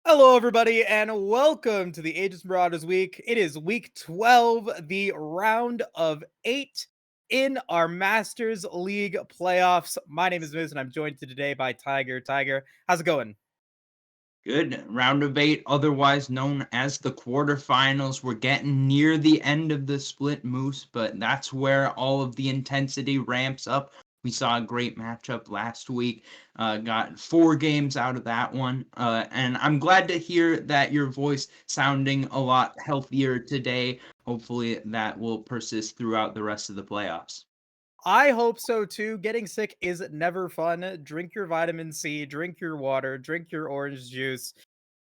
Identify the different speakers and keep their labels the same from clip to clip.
Speaker 1: Hello, everybody, and welcome to the Aegis Marauders week. It is week 12, the round of 8 in our Masters League playoffs. My name is Miz, and I'm joined today by Tiger. Tiger, how's it going?
Speaker 2: Good. Round of 8, otherwise known as the quarterfinals. We're getting near the end of the split moose, but that's where all of the intensity ramps up. We saw a great matchup last week. Got 4 games out of that one. And I'm glad to hear that your voice sounding a lot healthier today. Hopefully that will persist throughout the rest of the playoffs.
Speaker 1: I hope so too. Getting sick is never fun. Drink your vitamin C, drink your water, drink your orange juice.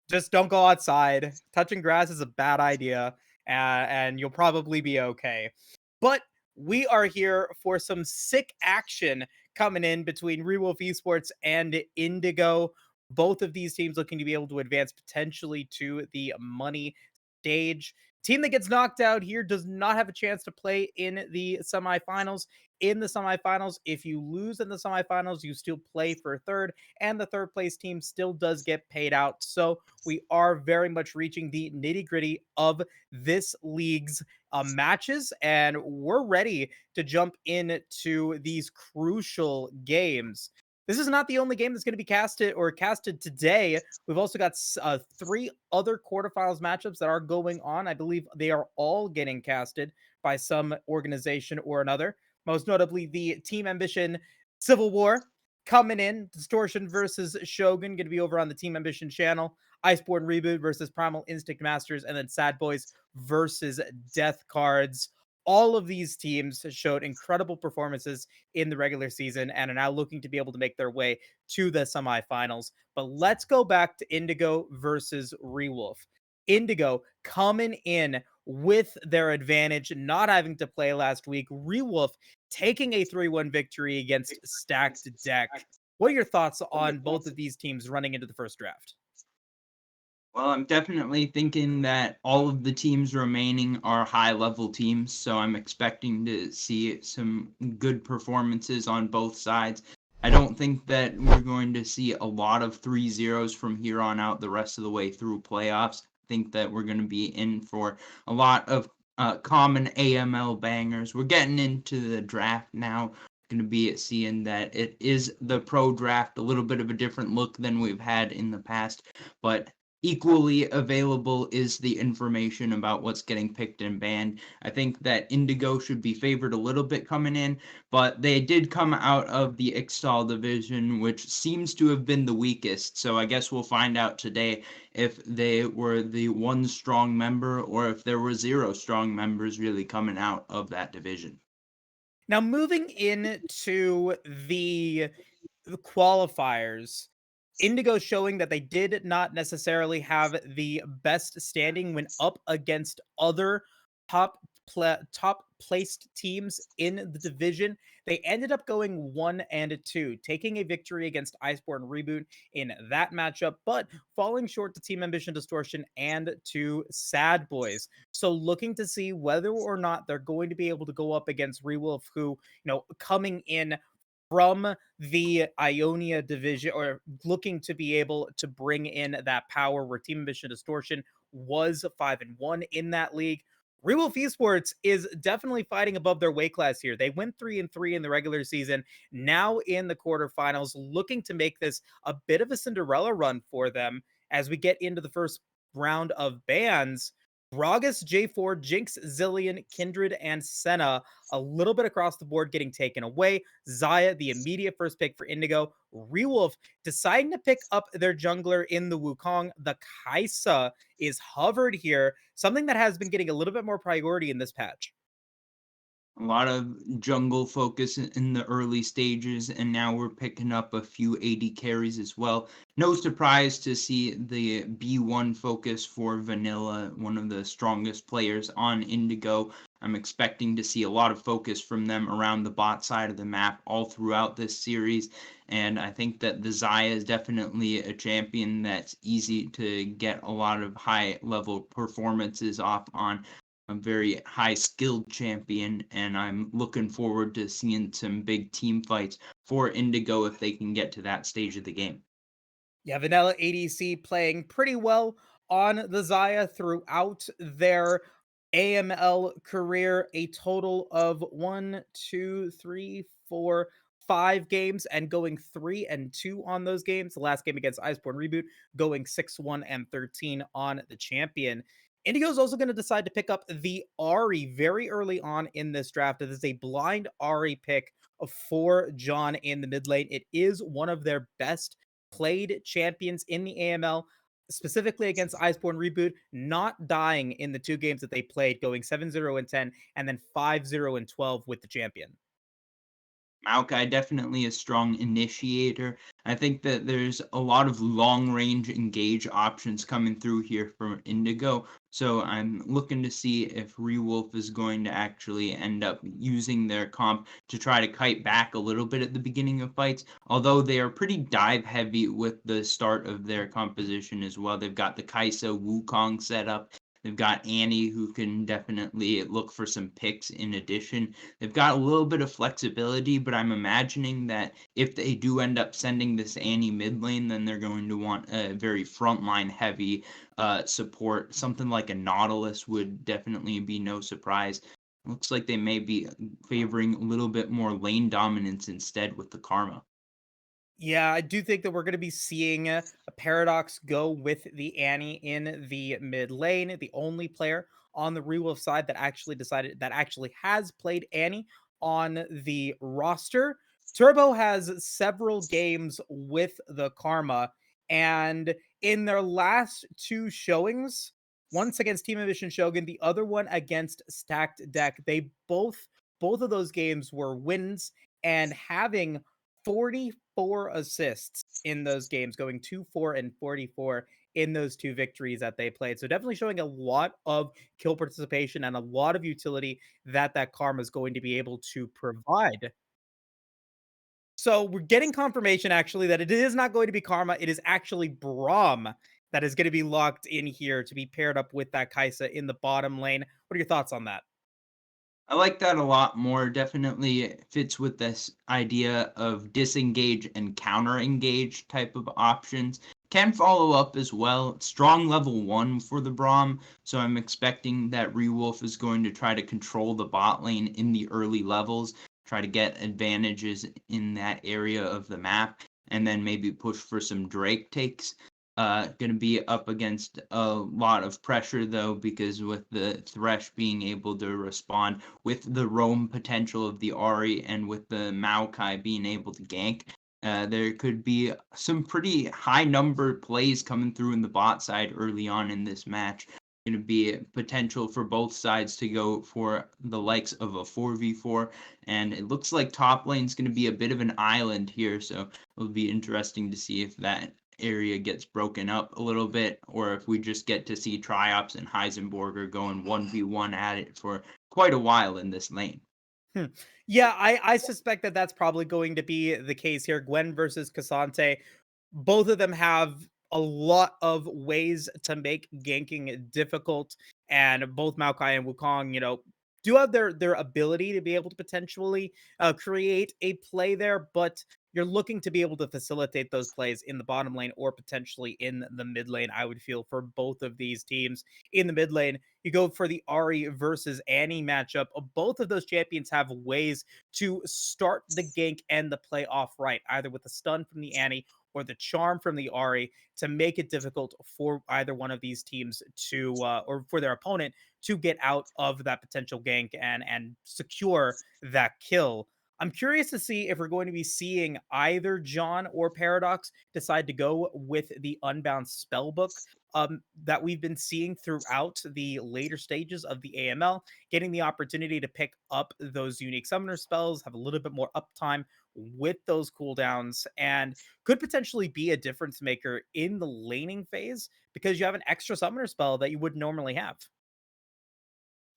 Speaker 1: Just don't go outside. Touching grass is a bad idea, and you'll probably be okay. But we are here for some sick action coming in between Rewolf Esports and Indigo. Both of these teams looking to be able to advance potentially to the money stage. Team that gets knocked out here does not have a chance to play in the semifinals. In the semifinals, if you lose in the semifinals, you still play for third, and the third place team still does get paid out. So we are very much reaching the nitty gritty of this league's matches, and we're ready to jump into these crucial games. This is not the only game that's going to be casted today. We've also got 3 other quarterfinals matchups that are going on. I believe they are all getting casted by some organization or another. Most notably, the Team Ambition Civil War coming in. Distortion versus Shogun, going to be over on the Team Ambition channel. Iceborne Reboot versus Primal Instinct Masters, and then Sad Boys versus Death Cards. All of these teams showed incredible performances in the regular season and are now looking to be able to make their way to the semifinals. But let's go back to Indigo versus Rewolf. Indigo coming in with their advantage, not having to play last week. Rewolf taking a 3-1 victory against Stacked Deck. What are your thoughts on both of these teams running into the first draft?
Speaker 2: Well, I'm definitely thinking that all of the teams remaining are high level teams, so I'm expecting to see some good performances on both sides. I don't think that we're going to see a lot of 3-0s from here on out the rest of the way through playoffs. I think that we're going to be in for a lot of common AML bangers. We're getting into the draft now. Going to be seeing that it is the pro draft, a little bit of a different look than we've had in the past, but equally available is the information about what's getting picked and banned. I think that Indigo should be favored a little bit coming in, but they did come out of the Ixtal division, which seems to have been the weakest. So I guess we'll find out today if they were the one strong member or if there were zero strong members really coming out of that division.
Speaker 1: Now, moving into the qualifiers, Indigo showing that they did not necessarily have the best standing when up against other top top placed teams in the division. They ended up going 1-2, taking a victory against Iceborne Reboot in that matchup, but falling short to Team Ambition Distortion and to Sad Boys. So looking to see whether or not they're going to be able to go up against Rewolf, who, coming in from the Ionia division, or looking to be able to bring in that power, where Team Ambition Distortion was 5-1 in that league. Rewolf Esports is definitely fighting above their weight class here. They went 3-3 in the regular season. Now in the quarterfinals, looking to make this a bit of a Cinderella run for them as we get into the first round of bans. Gragas, J4, Jinx, Zillion, Kindred, and Senna a little bit across the board getting taken away. Zaya, the immediate first pick for Indigo. Rewolf deciding to pick up their jungler in the Wukong. The Kaisa is hovered here, something that has been getting a little bit more priority in this patch.
Speaker 2: A lot of jungle focus in the early stages, and now we're picking up a few AD carries as well. No surprise to see the B1 focus for Vanilla, one of the strongest players on Indigo. I'm expecting to see a lot of focus from them around the bot side of the map all throughout this series, and I think that the Zaya is definitely a champion that's easy to get a lot of high level performances off on, a very high skilled champion, and I'm looking forward to seeing some big team fights for Indigo if they can get to that stage of the game.
Speaker 1: Yeah, Vanilla ADC playing pretty well on the Zaya throughout their AML career. A total of 1, 2, 3, 4, 5 games, and going 3-2 on those games. The last game against Iceborne Reboot, going 6-1 and 13 on the champion. Indigo is also going to decide to pick up the Ari very early on in this draft. It is a blind Ari pick for John in the mid lane. It is one of their best played champions in the AML, specifically against Iceborne Reboot, not dying in the two games that they played, going 7-0 and 10, and then 5-0 and 12 with the champion.
Speaker 2: Maokai definitely a strong initiator. I think that there's a lot of long range engage options coming through here for Indigo. So I'm looking to see if Rewolf is going to actually end up using their comp to try to kite back a little bit at the beginning of fights. Although they are pretty dive heavy with the start of their composition as well. They've got the Kaisa Wukong set up. They've got Annie, who can definitely look for some picks in addition. They've got a little bit of flexibility, but I'm imagining that if they do end up sending this Annie mid lane, then they're going to want a very frontline heavy support. Something like a Nautilus would definitely be no surprise. Looks like they may be favoring a little bit more lane dominance instead with the Karma.
Speaker 1: Yeah, I do think that we're going to be seeing a Paradox go with the Annie in the mid lane. The only player on the Rewolf side that actually has played Annie on the roster. Turbo has several games with the Karma, and in their last two showings, once against Team Ambition Shogun, the other one against Stacked Deck, both of those games were wins, and having 44 assists in those games, going 2-4 and 44 in those two victories that they played. So definitely showing a lot of kill participation and a lot of utility that Karma is going to be able to provide. So we're getting confirmation actually that it is not going to be Karma. It is actually Braum that is going to be locked in here to be paired up with that Kaisa in the bottom lane. What are your thoughts on that?
Speaker 2: I like that a lot more. Definitely fits with this idea of disengage and counter engage type of options. Can follow up as well. Strong level 1 for the Braum, so I'm expecting that Rewolf is going to try to control the bot lane in the early levels, try to get advantages in that area of the map, and then maybe push for some Drake takes. Going to be up against a lot of pressure though, because with the Thresh being able to respond, with the roam potential of the Ahri, and with the Maokai being able to gank, there could be some pretty high number plays coming through in the bot side early on in this match. Going to be a potential for both sides to go for the likes of a 4v4, and it looks like top lane's going to be a bit of an island here, so it'll be interesting to see if that area gets broken up a little bit, or if we just get to see Triops and Heisenberger going 1v1 at it for quite a while in this lane.
Speaker 1: Hmm. Yeah, I suspect that that's probably going to be the case here. Gwen versus Cassante, both of them have a lot of ways to make ganking difficult, and both Maokai and Wukong, do have their ability to be able to potentially create a play there, but you're looking to be able to facilitate those plays in the bottom lane or potentially in the mid lane. I would feel for both of these teams. In the mid lane, you go for the Ahri versus Annie matchup. Both of those champions have ways to start the gank and the play off right, either with the stun from the Annie or the charm from the Ahri, to make it difficult for either one of these teams to, or for their opponent to get out of that potential gank and secure that kill. I'm curious to see if we're going to be seeing either John or Paradox decide to go with the Unbound spellbook that we've been seeing throughout the later stages of the AML, getting the opportunity to pick up those unique summoner spells, have a little bit more uptime with those cooldowns, and could potentially be a difference maker in the laning phase because you have an extra summoner spell that you would normally have.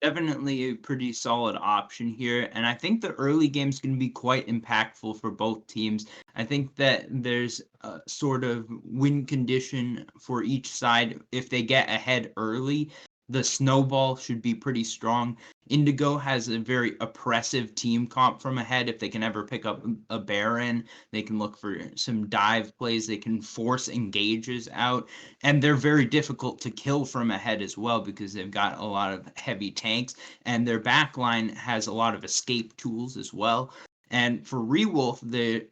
Speaker 2: Definitely a pretty solid option here, and I think the early game's going to be quite impactful for both teams. I think that there's a sort of win condition for each side. If they get ahead early, the snowball should be pretty strong. Indigo has a very oppressive team comp from ahead. If they can ever pick up a Baron, they can look for some dive plays. They can force engages out, and they're very difficult to kill from ahead as well because they've got a lot of heavy tanks, and their backline has a lot of escape tools as well. And for Rewolf, they're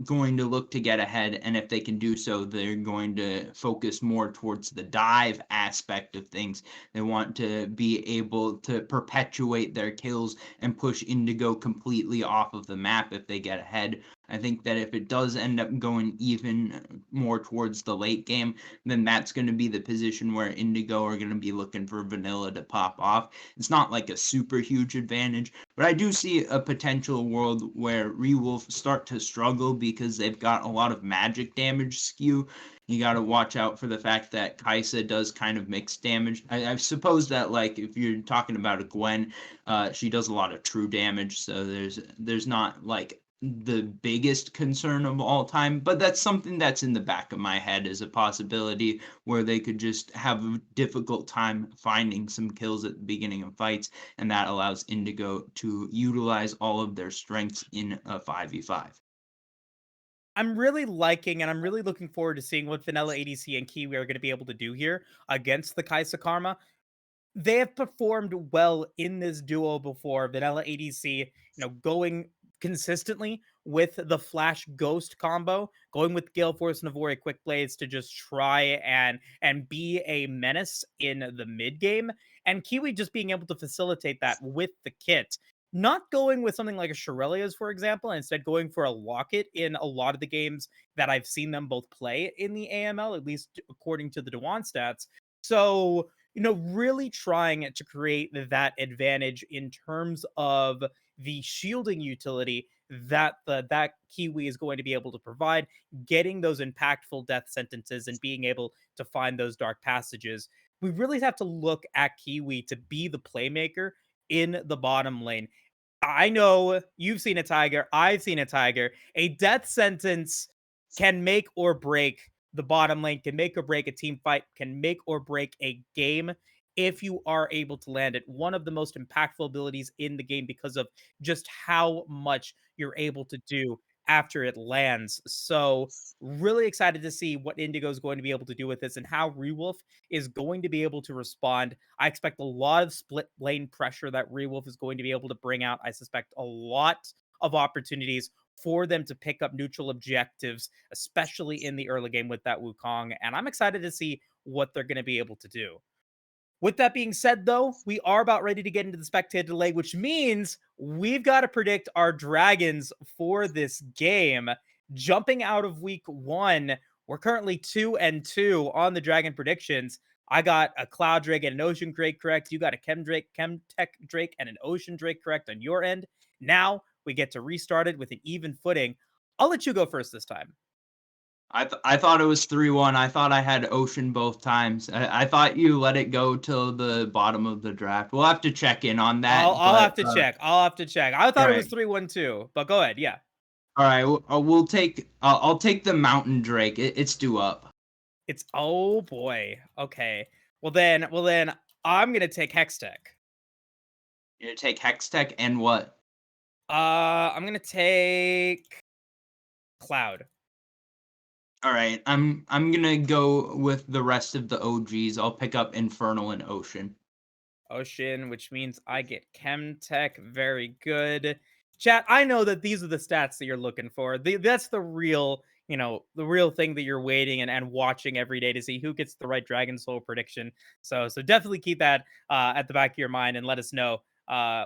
Speaker 2: going to look to get ahead, and if they can do so, they're going to focus more towards the dive aspect of things. They want to be able to perpetuate their kills and push Indigo completely off of the map if they get ahead. I think that if it does end up going even more towards the late game, then that's going to be the position where Indigo are going to be looking for Vanilla to pop off. It's not like a super huge advantage, but I do see a potential world where Rewolf start to struggle because they've got a lot of magic damage skew. You got to watch out for the fact that Kaisa does kind of mix damage. I suppose that, like, if you're talking about a Gwen, she does a lot of true damage, so there's not like the biggest concern of all time, but that's something that's in the back of my head as a possibility where they could just have a difficult time finding some kills at the beginning of fights, and that allows Indigo to utilize all of their strengths in a 5v5.
Speaker 1: I'm really liking and I'm really looking forward to seeing what Vanilla ADC and Kiwi are going to be able to do here against the Kaisa Karma. They have performed well in this duo before. Vanilla ADC, going consistently with the Flash Ghost combo, going with Gale Force Navori Quick Blades to just try and be a menace in the mid game, and Kiwi just being able to facilitate that with the kit. Not going with something like a Shirelia's, for example, and instead going for a Locket in a lot of the games that I've seen them both play in the AML, at least according to the Dewan stats. So, really trying to create that advantage in terms of the shielding utility that Kiwi is going to be able to provide, getting those impactful death sentences and being able to find those dark passages. We really have to look at Kiwi to be the playmaker in the bottom lane. I know you've seen a tiger, I've seen a tiger. A death sentence can make or break the bottom lane can make or break a team fight, can make or break a game if you are able to land it. One of the most impactful abilities in the game because of just how much you're able to do after it lands. So, really excited to see what Indigo is going to be able to do with this and how Rewolf is going to be able to respond. I expect a lot of split lane pressure that Rewolf is going to be able to bring out. I suspect a lot of opportunities for them to pick up neutral objectives, especially in the early game with that Wukong. And I'm excited to see what they're going to be able to do. With that being said, though, we are about ready to get into the spectator leg, which means we've got to predict our dragons for this game. Jumping out of week one, we're currently 2-2 on the dragon predictions. I got a cloud drake and an ocean drake correct. You got a chem tech drake and an ocean drake correct on your end. Now we get to restart it with an even footing. I'll let you go first this time.
Speaker 2: I thought it was 3-1. I thought I had Ocean both times. I thought you let it go till the bottom of the draft. We'll have to check in on that.
Speaker 1: I'll have to check. I'll have to check. I thought it was
Speaker 2: right.
Speaker 1: 3-1 too, but go ahead. Yeah.
Speaker 2: All right, we'll take. I'll take the Mountain Drake. It's due up.
Speaker 1: It's oh boy. Okay. Well then, I'm gonna take Hextech.
Speaker 2: You're gonna take Hextech and what?
Speaker 1: I'm gonna take Cloud.
Speaker 2: All right, I'm gonna go with the rest of the OGs. I'll pick up Infernal and Ocean.
Speaker 1: Ocean, which means I get Chemtech. Very good. Chat, I know that these are the stats that you're looking for. That's the real, the real thing that you're waiting and watching every day to see who gets the right Dragon Soul prediction. So definitely keep that at the back of your mind and let us know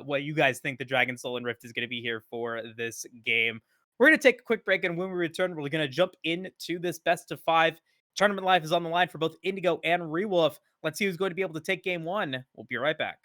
Speaker 1: what you guys think the Dragon Soul and Rift is going to be here for this game. We're going to take a quick break, and when we return, we're going to jump into this best of 5. Tournament life is on the line for both Indigo and Rewolf. Let's see who's going to be able to take game 1. We'll be right back.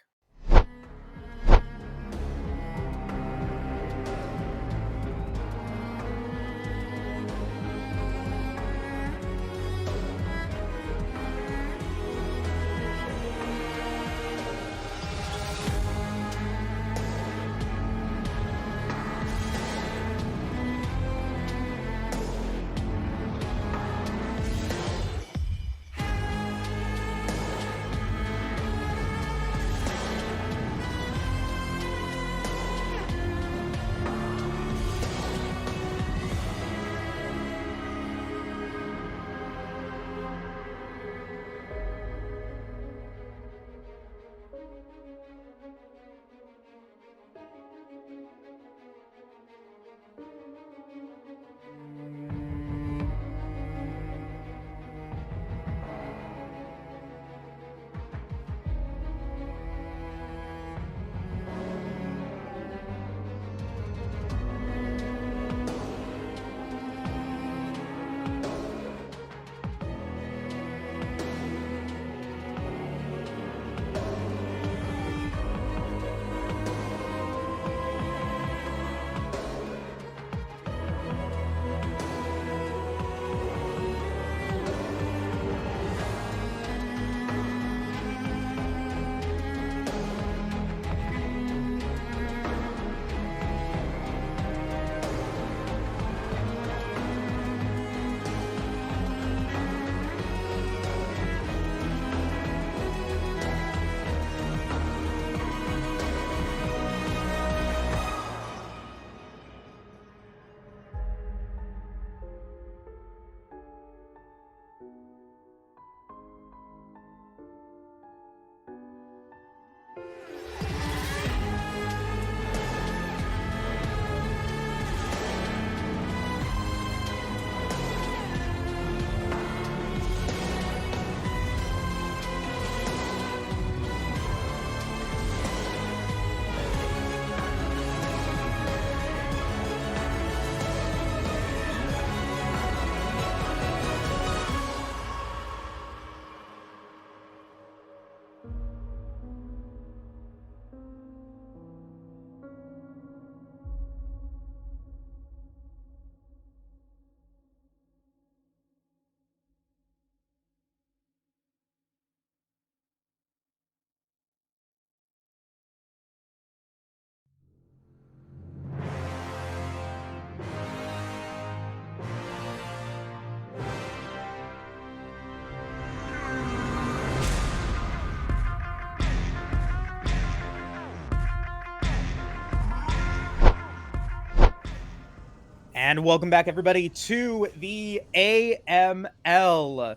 Speaker 1: And welcome back, everybody, to the AML.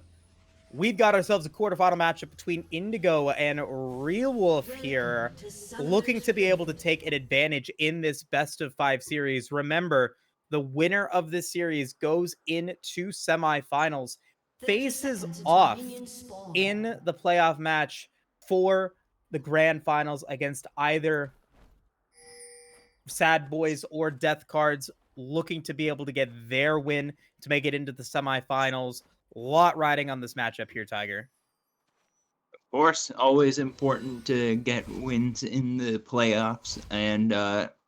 Speaker 1: We've got ourselves a quarterfinal matchup between Indigo and Rewolf here, looking to be able to take an advantage in this best-of-5 series. Remember, the winner of this series goes into semifinals, faces off in the playoff match for the grand finals against either Sad Boys or Death Cards, looking to be able to get their win to make it into the semifinals. A lot riding on this matchup here, Tiger.
Speaker 2: Of course, always important to get wins in the playoffs, and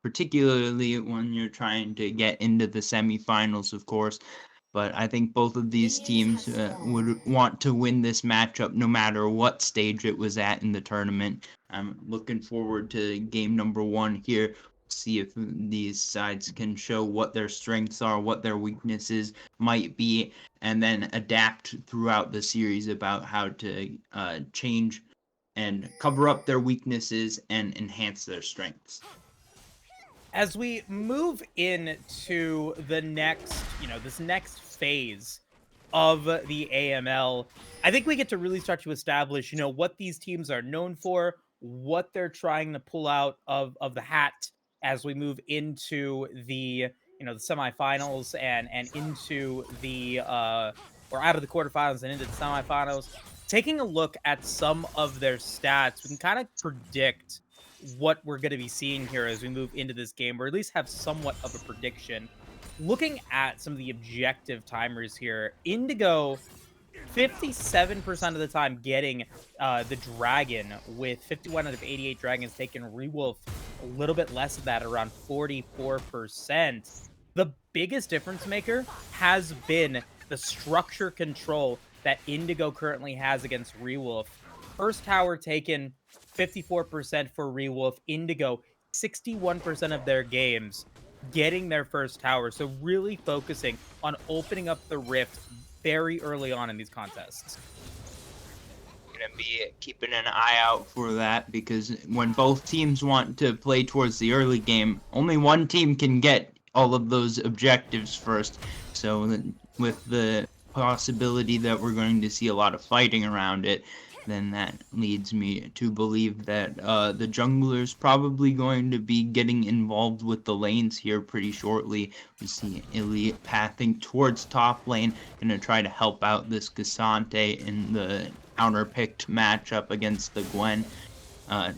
Speaker 2: particularly when you're trying to get into the semifinals, of course. But I think both of these teams would want to win this matchup no matter what stage it was at in the tournament. I'm looking forward to game number 1 here. See if these sides can show what their strengths are, what their weaknesses might be, and then adapt throughout the series about how to change and cover up their weaknesses and enhance their strengths.
Speaker 1: As we move into the next, this next phase of the AML, I think we get to really start to establish, what these teams are known for, what they're trying to pull out of the hat as we move into the, the semifinals and into the or out of the quarterfinals and into the semifinals. Taking a look at some of their stats, we can kind of predict what we're going to be seeing here as we move into this game, or at least have somewhat of a prediction. Looking at some of the objective timers here, Indigo 57% of the time getting the dragon, with 51 out of 88 dragons taken. Rewolf a little bit less of that, around 44%. The biggest difference maker has been the structure control that Indigo currently has against Rewolf. First tower taken, 54% for Rewolf. Indigo, 61% of their games getting their first tower. So really focusing on opening up the rift very early on in these contests.
Speaker 2: Gonna be keeping an eye out for that, because when both teams want to play towards the early game, only one team can get all of those objectives first. So with the possibility that we're going to see a lot of fighting around it, then that leads me to believe that the jungler's probably going to be getting involved with the lanes here pretty shortly. We see Illy pathing towards top lane, gonna try to help out this Cassante in the counter-picked matchup against the Gwen.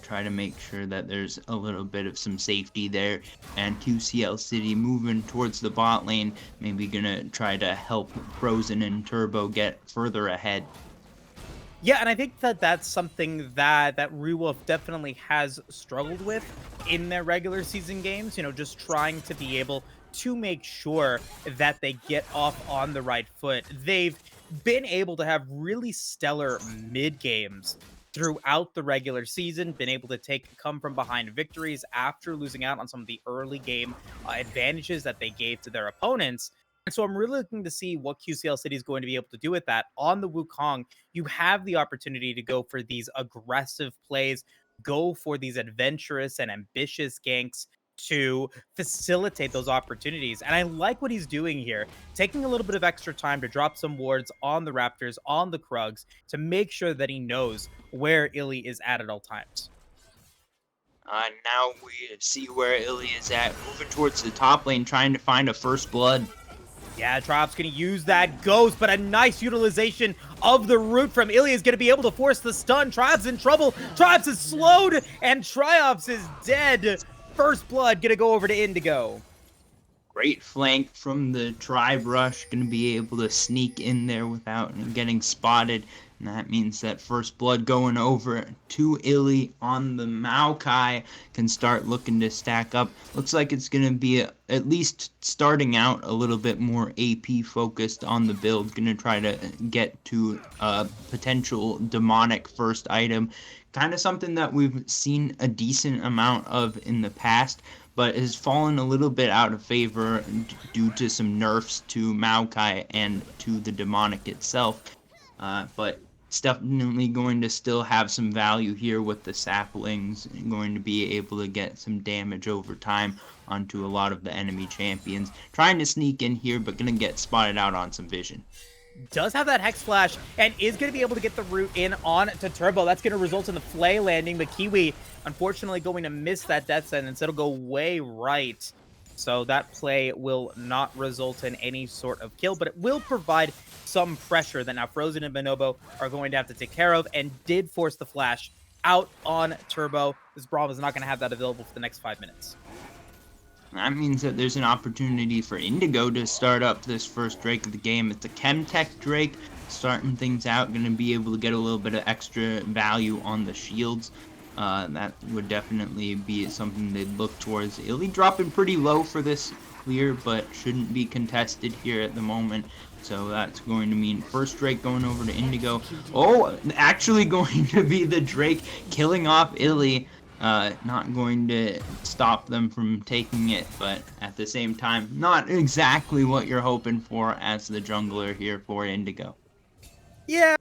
Speaker 2: Try to make sure that there's a little bit of some safety there. And QCL City moving towards the bot lane, maybe gonna try to help Frozen and Turbo get further ahead.
Speaker 1: Yeah, and I think that that's something that Rewolf definitely has struggled with in their regular season games, just trying to be able to make sure that they get off on the right foot. They've been able to have really stellar mid games throughout the regular season, been able to come from behind victories after losing out on some of the early game advantages that they gave to their opponents. And so I'm really looking to see what QCL City is going to be able to do with that. On the Wukong, you have the opportunity to go for these aggressive plays, go for these adventurous and ambitious ganks to facilitate those opportunities. And I like what he's doing here, taking a little bit of extra time to drop some wards on the Raptors, on the Krugs, to make sure that he knows where Illy is at all times.
Speaker 2: Now we see where Illy is at, moving towards the top lane, trying to find a first blood.
Speaker 1: Yeah, Triop's going to use that ghost, but a nice utilization of the root from Illy is going to be able to force the stun. Triop's in trouble. Triops is slowed, and Triops is dead. First blood going to go over to Indigo.
Speaker 2: Great flank from the Tribe Rush, going to be able to sneak in there without getting spotted. And that means that first blood going over to Illy on the Maokai can start looking to stack up. Looks like it's going to be at least starting out a little bit more AP focused on the build. Going to try to get to a potential demonic first item. Kind of something that we've seen a decent amount of in the past, but has fallen a little bit out of favor due to some nerfs to Maokai and to the demonic itself. But it's definitely going to still have some value here with the saplings, and going to be able to get some damage over time onto a lot of the enemy champions. Trying to sneak in here, but going to get spotted out on some vision.
Speaker 1: Does have that Hex Flash and is going to be able to get the root in on to Turbo. That's going to result in the Flay landing, but Kiwi, unfortunately, going to miss that death sentence. It'll go way right. So that play will not result in any sort of kill, but it will provide some pressure that now Frozen and Bonobo are going to have to take care of, and did force the Flash out on Turbo. This Braum is not going to have that available for the next 5 minutes.
Speaker 2: That means that there's an opportunity for Indigo to start up this first Drake of the game. It's a Chemtech Drake, starting things out, going to be able to get a little bit of extra value on the shields. That would definitely be something they'd look towards. Illy dropping pretty low for this clear, but shouldn't be contested here at the moment. So that's going to mean first Drake going over to Indigo. Oh, actually going to be the Drake killing off Illy. Not going to stop them from taking it, but at the same time, not exactly what you're hoping for as the jungler here for Indigo.
Speaker 1: Yeah,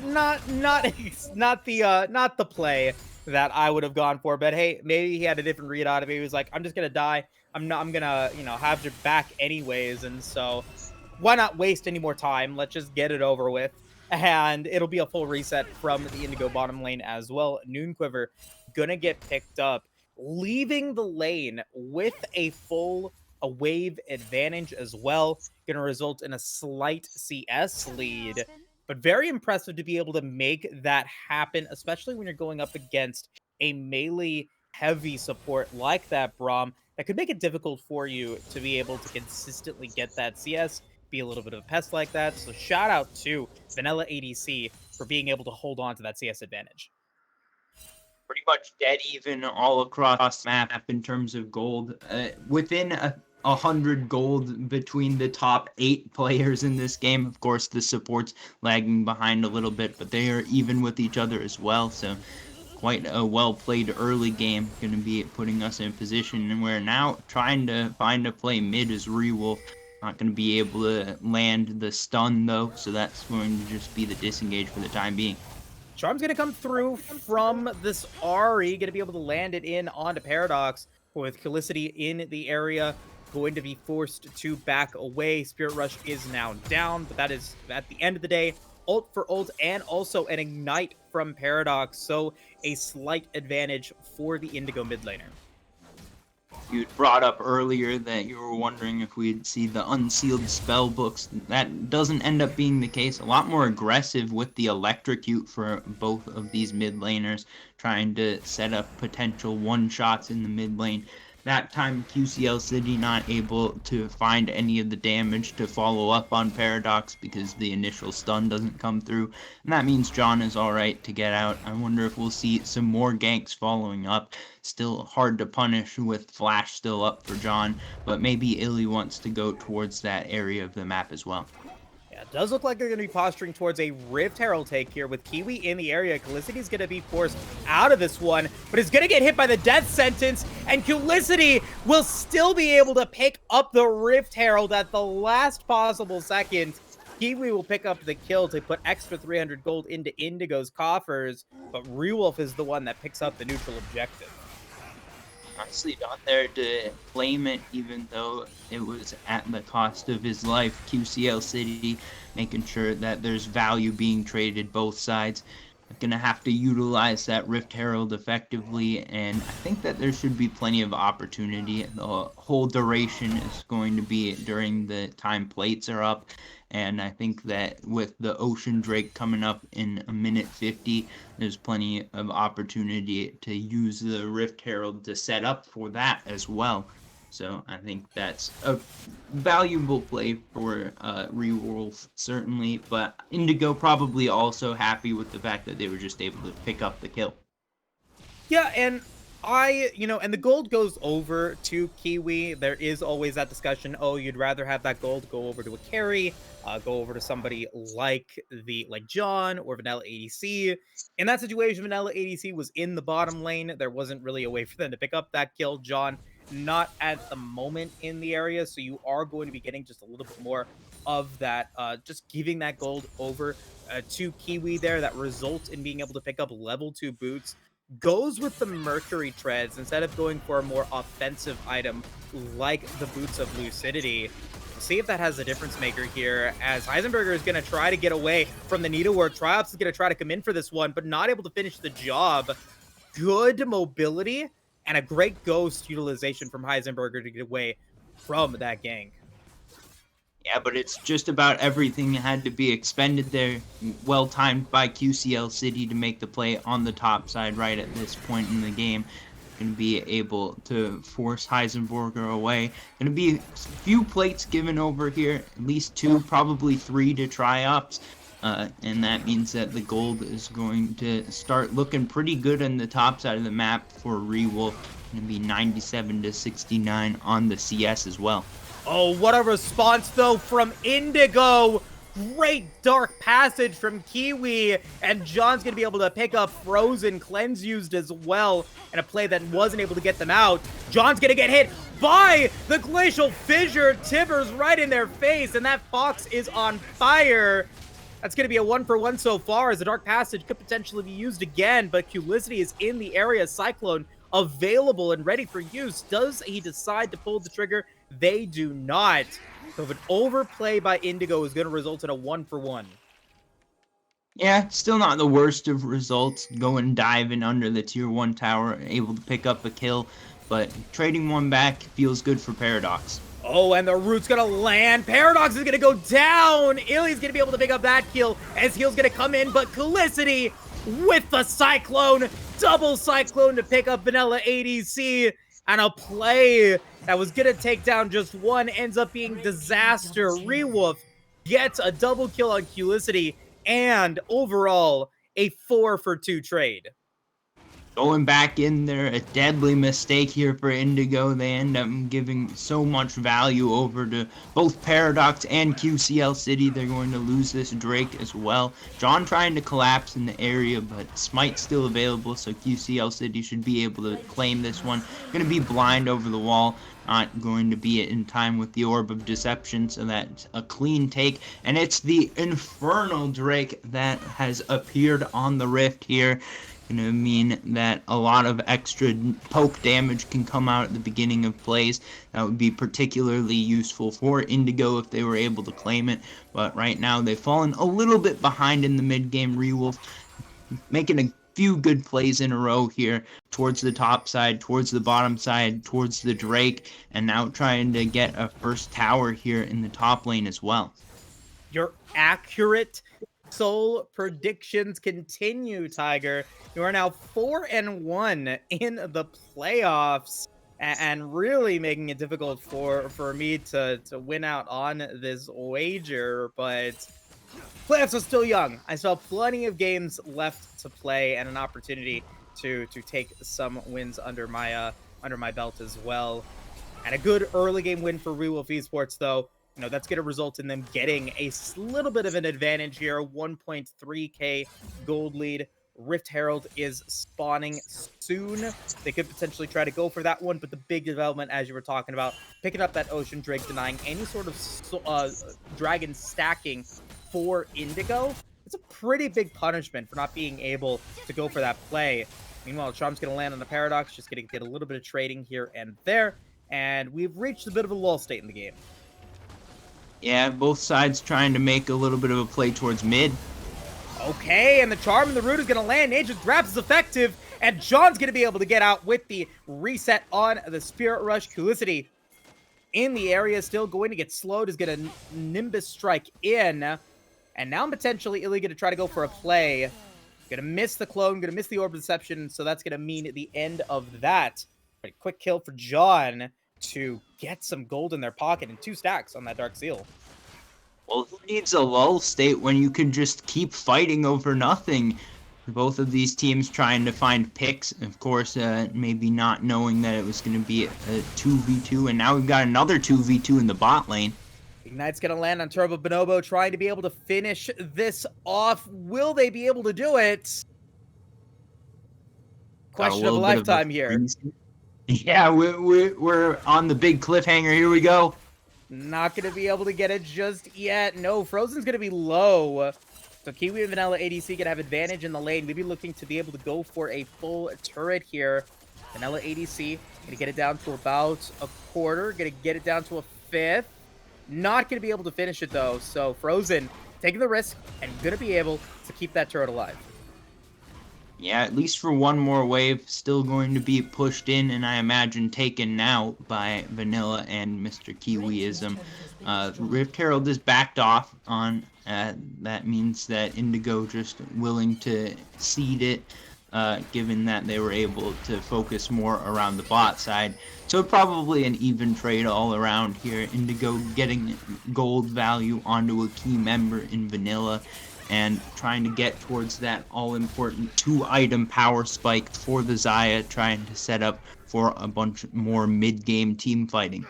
Speaker 1: not the play that I would have gone for, but hey, maybe he had a different read on it. Maybe he was like, I'm just gonna die. I'm gonna, have your back anyways, and so why not waste any more time? Let's just get it over with. And it'll be a full reset from the Indigo bottom lane as well. Noonquiver gonna get picked up, leaving the lane with a wave advantage as well. Gonna result in a slight CS lead. But very impressive to be able to make that happen, especially when you're going up against a melee heavy support like that Braum. That could make it difficult for you to be able to consistently get that CS, be a little bit of a pest like that. So shout out to Vanilla ADC for being able to hold on to that CS advantage.
Speaker 2: Pretty much dead even all across the map in terms of gold. Within 100 gold between the top 8 players in this game. Of course, the support's lagging behind a little bit, but they are even with each other as well. So quite a well-played early game, going to be putting us in a position, and we're now trying to find a play mid as Rewolf. Not going to be able to land the stun, though, so that's going to just be the disengage for the time being.
Speaker 1: Charm's going to come through from this Ahri, going to be able to land it in onto Paradox, with Calicity in the area, going to be forced to back away. Spirit Rush is now down, but that is, at the end of the day, ult for ult, and also an ignite from Paradox, so a slight advantage for the Indigo mid laner.
Speaker 2: You brought up earlier that you were wondering if we'd see the unsealed spell books. That doesn't end up being the case. A lot more aggressive with the electrocute for both of these mid laners, trying to set up potential one-shots in the mid lane. That time, QCL City not able to find any of the damage to follow up on Paradox because the initial stun doesn't come through. And that means John is alright to get out. I wonder if we'll see some more ganks following up. Still hard to punish with Flash still up for John, but maybe Illy wants to go towards that area of the map as well.
Speaker 1: Yeah, it does look like they're going to be posturing towards a Rift Herald take here with Kiwi in the area. Calicity's going to be forced out of this one, but is going to get hit by the death sentence, and Calicity will still be able to pick up the Rift Herald at the last possible second. Kiwi will pick up the kill to put extra 300 gold into Indigo's coffers, but Rewolf is the one that picks up the neutral objective.
Speaker 2: Honestly not there to claim it, even though it was at the cost of his life. QCL City making sure that there's value being traded both sides. Gonna have to utilize that Rift Herald effectively, and I think that there should be plenty of opportunity. The whole duration is going to be during the time plates are up, and I think that with the Ocean Drake coming up in a minute 50, there's plenty of opportunity to use the Rift Herald to set up for that as well. So I think that's a valuable play for Rewolf, certainly. But Indigo probably also happy with the fact that they were just able to pick up the kill.
Speaker 1: Yeah, and and the gold goes over to Kiwi. There is always that discussion, oh, you'd rather have that gold go over to a carry, go over to somebody like John or Vanilla ADC. In that situation, Vanilla ADC was in the bottom lane. There wasn't really a way for them to pick up that kill. John, not at the moment in the area, so you are going to be getting just a little bit more of that, just giving that gold over to Kiwi there that result in being able to pick up level 2 boots. Goes with the Mercury Treads instead of going for a more offensive item like the Boots of Lucidity. We'll see if that has a difference maker here, as Heisenberger is going to try to get away from the Needlework. Triops is going to try to come in for this one, but not able to finish the job. Good mobility and a great ghost utilization from Heisenberger to get away from that gank.
Speaker 2: Yeah, but it's just about everything had to be expended there. Well timed by QCL City to make the play on the top side right at this point in the game. Going to be able to force Heisenberger away. Going to be a few plates given over here, at least 2, probably 3 to Triops. And that means that the gold is going to start looking pretty good on the top side of the map for Rewolf. Going to be 97 to 69 on the CS as well.
Speaker 1: Oh, what a response, though, from Indigo. Great Dark Passage from Kiwi. And John's going to be able to pick up Frozen Cleanse used as well in a play that wasn't able to get them out. John's going to get hit by the Glacial Fissure. Tibbers right in their face, and that Fox is on fire. That's going to be a 1-for-1 so far, as the Dark Passage could potentially be used again, but Culicity is in the area. Cyclone available and ready for use. Does he decide to pull the trigger? They do not. So if an overplay by Indigo is going to result in a 1-for-1.
Speaker 2: Yeah, still not the worst of results. Going diving under the tier 1 tower, able to pick up a kill, but trading one back feels good for Paradox.
Speaker 1: Oh, and the root's going to land. Paradox is going to go down. Illy's going to be able to pick up that kill as Heel's going to come in, but Calicity with the Cyclone. Double Cyclone to pick up Vanilla ADC. And a play that was going to take down just one ends up being disaster. Rewolf gets a double kill on Culicity and overall a 4-for-2 trade.
Speaker 2: Going back in there, a deadly mistake here for Indigo. They end up giving so much value over to both Paradox and QCL City. They're going to lose this Drake as well. John trying to collapse in the area, but Smite still available, so QCL City should be able to claim this one. Going to be blind over the wall. Not going to be in time with the Orb of Deception, so that's a clean take. And it's the Infernal Drake that has appeared on the Rift here. Going to mean that a lot of extra poke damage can come out at the beginning of plays. That would be particularly useful for Indigo if they were able to claim it. But right now they've fallen a little bit behind in the mid-game. Rewolf making a few good plays in a row here towards the top side, towards the bottom side, towards the Drake, and now trying to get a first tower here in the top lane as well.
Speaker 1: Your accurate Soul predictions continue, Tiger. You are now 4-1 in the playoffs, and really making it difficult for me to win out on this wager. But playoffs are still young. I still have plenty of games left to play and an opportunity to take some wins under my belt as well. And a good early game win for Rewolf Esports, though. You know, that's going to result in them getting a little bit of an advantage here. 1.3k gold lead. Rift Herald is spawning soon. They could potentially try to go for that one, but the big development, as you were talking about, picking up that Ocean Drake, denying any sort of dragon stacking for Indigo. It's a pretty big punishment for not being able to go for that play. Meanwhile, Charm's going to land on the Paradox, just going to get a little bit of trading here and there, and we've reached a bit of a lull state in the game.
Speaker 2: Yeah, both sides trying to make a little bit of a play towards mid.
Speaker 1: Okay, and the Charm and the Root is going to land. Aegis Grabs is effective, and John's going to be able to get out with the reset on the Spirit Rush. Culicity in the area, still going to get slowed, is going to Nimbus Strike in, and now potentially Illy going to try to go for a play. Going to miss the clone, going to miss the Orb of Deception, so that's going to mean the end of that. A quick kill for John to get some gold in their pocket and 2 stacks on that Dark Seal.
Speaker 2: Well, who needs a lull state when you can just keep fighting over nothing? Both of these teams trying to find picks, of course, maybe not knowing that it was going to be a 2v2, and now we've got another 2v2 in the bot lane.
Speaker 1: Ignite's going to land on Turbo Bonobo, trying to be able to finish this off. Will they be able to do it? Question of a lifetime here.
Speaker 2: Yeah, we're on the big cliffhanger. Here we go.
Speaker 1: Not going to be able to get it just yet. No, Frozen's going to be low. So Kiwi and Vanilla ADC gonna have advantage in the lane. Maybe looking to be able to go for a full turret here. Vanilla ADC gonna get it down to about a quarter. Gonna get it down to a fifth. Not gonna be able to finish it though. So Frozen taking the risk and gonna be able to keep that turret alive.
Speaker 2: Yeah, at least for one more wave, still going to be pushed in, and I imagine taken out by Vanilla and Mr. Kiwiism. Rift Herald is backed off on, that means that Indigo just willing to cede it, given that they were able to focus more around the bot side. So probably an even trade all around here. Indigo getting gold value onto a key member in Vanilla, and trying to get towards that all-important 2-item power spike for the Xayah, trying to set up for a bunch more mid-game team fighting.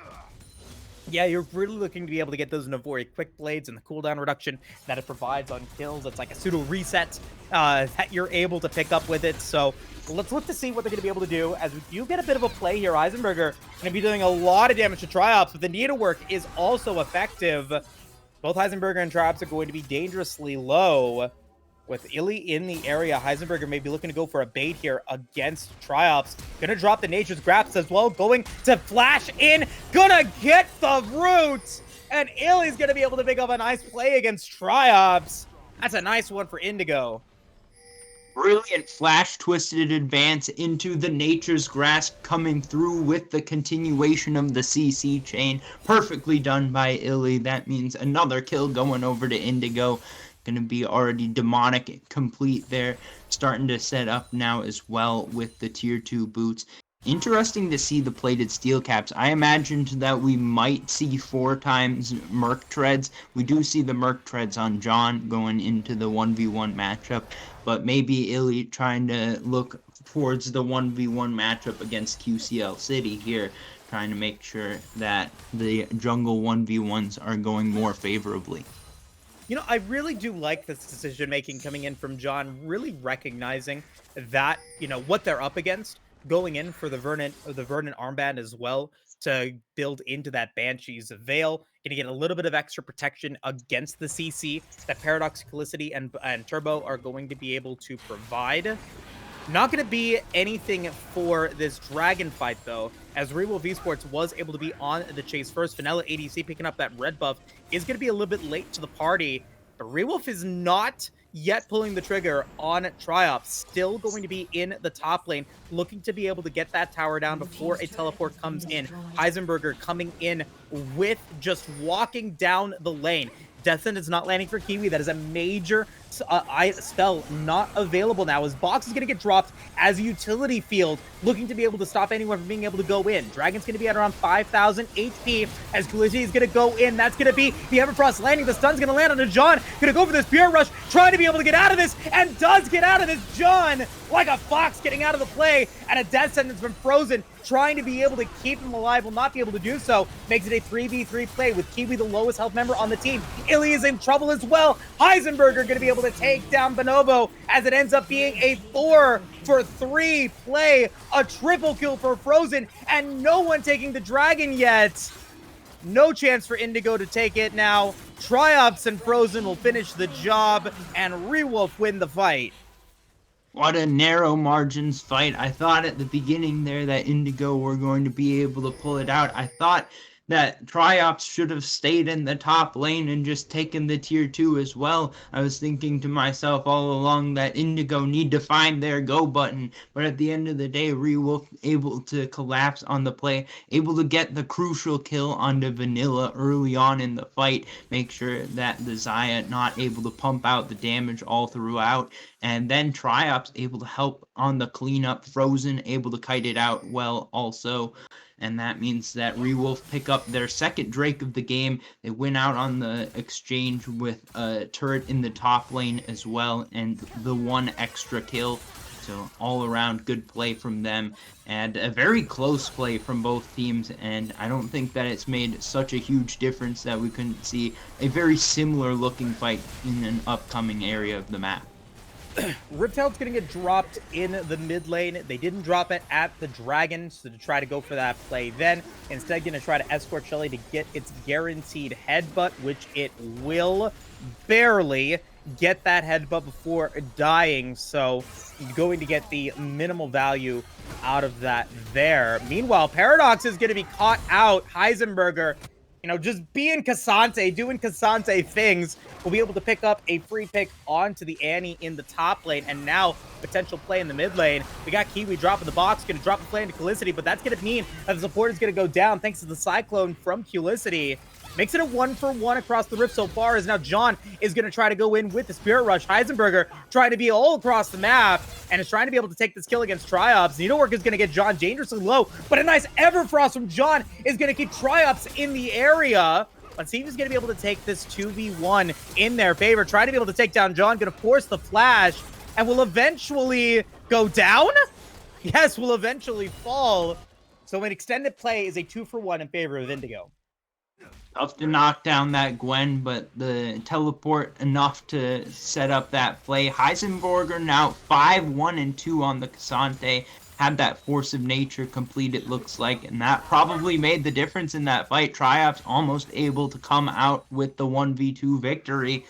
Speaker 1: Yeah, you're really looking to be able to get those Navori quick blades and the cooldown reduction that it provides on kills. It's like a pseudo reset that you're able to pick up with it. So let's look to see what they're going to be able to do. As you get a bit of a play here, Heisenberger going to be doing a lot of damage to Triops, but the needlework is also effective. Both Heisenberger and Triops are going to be dangerously low. With Illy in the area, Heisenberger may be looking to go for a bait here against Triops. Gonna drop the Nature's Grasp as well, going to flash in, gonna get the root! And Illy's gonna be able to pick up a nice play against Triops. That's a nice one for Indigo.
Speaker 2: Brilliant flash twisted advance into the Nature's Grasp, coming through with the continuation of the CC chain. Perfectly done by Illy. That means another kill going over to Indigo. Gonna be already demonic complete there. Starting to set up now as well with the tier 2 boots. Interesting to see the plated steel caps. I imagined that we might see 4 times Merc Treads. We do see the Merc Treads on John going into the 1v1 matchup, but maybe Illy trying to look towards the 1v1 matchup against QCL City here, trying to make sure that the jungle 1v1s are going more favorably.
Speaker 1: You know, I really do like this decision-making coming in from John, really recognizing that, you know, what they're up against, going in for the Vernon armband as well to build into that Banshee's Veil, gonna get a little bit of extra protection against the CC that Paradox, Felicity, and Turbo are going to be able to provide. Not going to be anything for this dragon fight, though, as Rewolf Esports was able to be on the chase first. Vanilla ADC picking up that red buff is going to be a little bit late to the party, but Rewolf is not yet pulling the trigger on Triops. Still going to be in the top lane, looking to be able to get that tower down before a teleport comes in. Heisenberger coming in with just walking down the lane. Death Sentence not landing for Kiwi. That is a major spell not available now, as Box is going to get dropped as a utility field, looking to be able to stop anyone from being able to go in. Dragon's going to be at around 5,000 HP as Felicity is going to go in. That's going to be the Everfrost landing. The stun's going to land on a John. Going to go for this Pure Rush, trying to be able to get out of this, and does get out of this. John, like a fox, getting out of the play, and a Death Sentence from Frozen, trying to be able to keep him alive, will not be able to do so. Makes it a 3v3 play with Kiwi, the lowest health member on the team. Illy is in trouble as well. Heisenberger going to be able to take down Bonobo, as it ends up being a 4-for-3 play. A triple kill for Frozen, and no one taking the dragon yet. No chance for Indigo to take it now. Triops and Frozen will finish the job, and Rewolf win the fight.
Speaker 2: What a narrow margins fight. I thought at the beginning there that Indigo were going to be able to pull it out. I thought that Triops should have stayed in the top lane and just taken the tier 2 as well. I was thinking to myself all along that Indigo need to find their go button, but at the end of the day, Rewolf able to collapse on the play, able to get the crucial kill onto Vanilla early on in the fight, make sure that the Xayah not able to pump out the damage all throughout, and then Triops able to help on the cleanup, Frozen able to kite it out well also. And that means that Rewolf pick up their second Drake of the game. They win out on the exchange with a turret in the top lane as well, and the 1 extra kill. So all around good play from them, and a very close play from both teams, and I don't think that it's made such a huge difference that we couldn't see a very similar looking fight in an upcoming area of the map.
Speaker 1: Riptail's going to get dropped in the mid lane. They didn't drop it at the Dragon, so to try to go for that play then. Instead, going to try to escort Shelly to get its guaranteed headbutt, which it will barely. get that headbutt before dying, so you're going to get the minimal value out of that there. Meanwhile, Paradox is going to be caught out. Heisenberger, you know, just being Cassante, doing Cassante things, will be able to pick up a free pick onto the Annie in the top lane, and now potential play in the mid lane. We got Kiwi dropping the box, going to drop the play into Culicity, but that's going to mean that the support is going to go down thanks to the Cyclone from Culicity. Makes it a 1-for-1 across the rift so far, as now John is going to try to go in with the Spirit Rush. Heisenberger trying to be all across the map, and is trying to be able to take this kill against Triops. Needlework is going to get John dangerously low, but a nice Everfrost from John is going to keep Triops in the area. Let's see if he's going to be able to take this 2v1 in their favor. Try to be able to take down John, going to force the flash, and will eventually go down? Yes, will eventually fall. So an extended play is a 2-for-1 in favor of Indigo.
Speaker 2: Tough to knock down that Gwen, but the teleport enough to set up that play. Heisenberger now 5-1-2 on the Cassante. Had that Force of Nature complete, it looks like, and that probably made the difference in that fight. Triops almost able to come out with the 1v2 victory.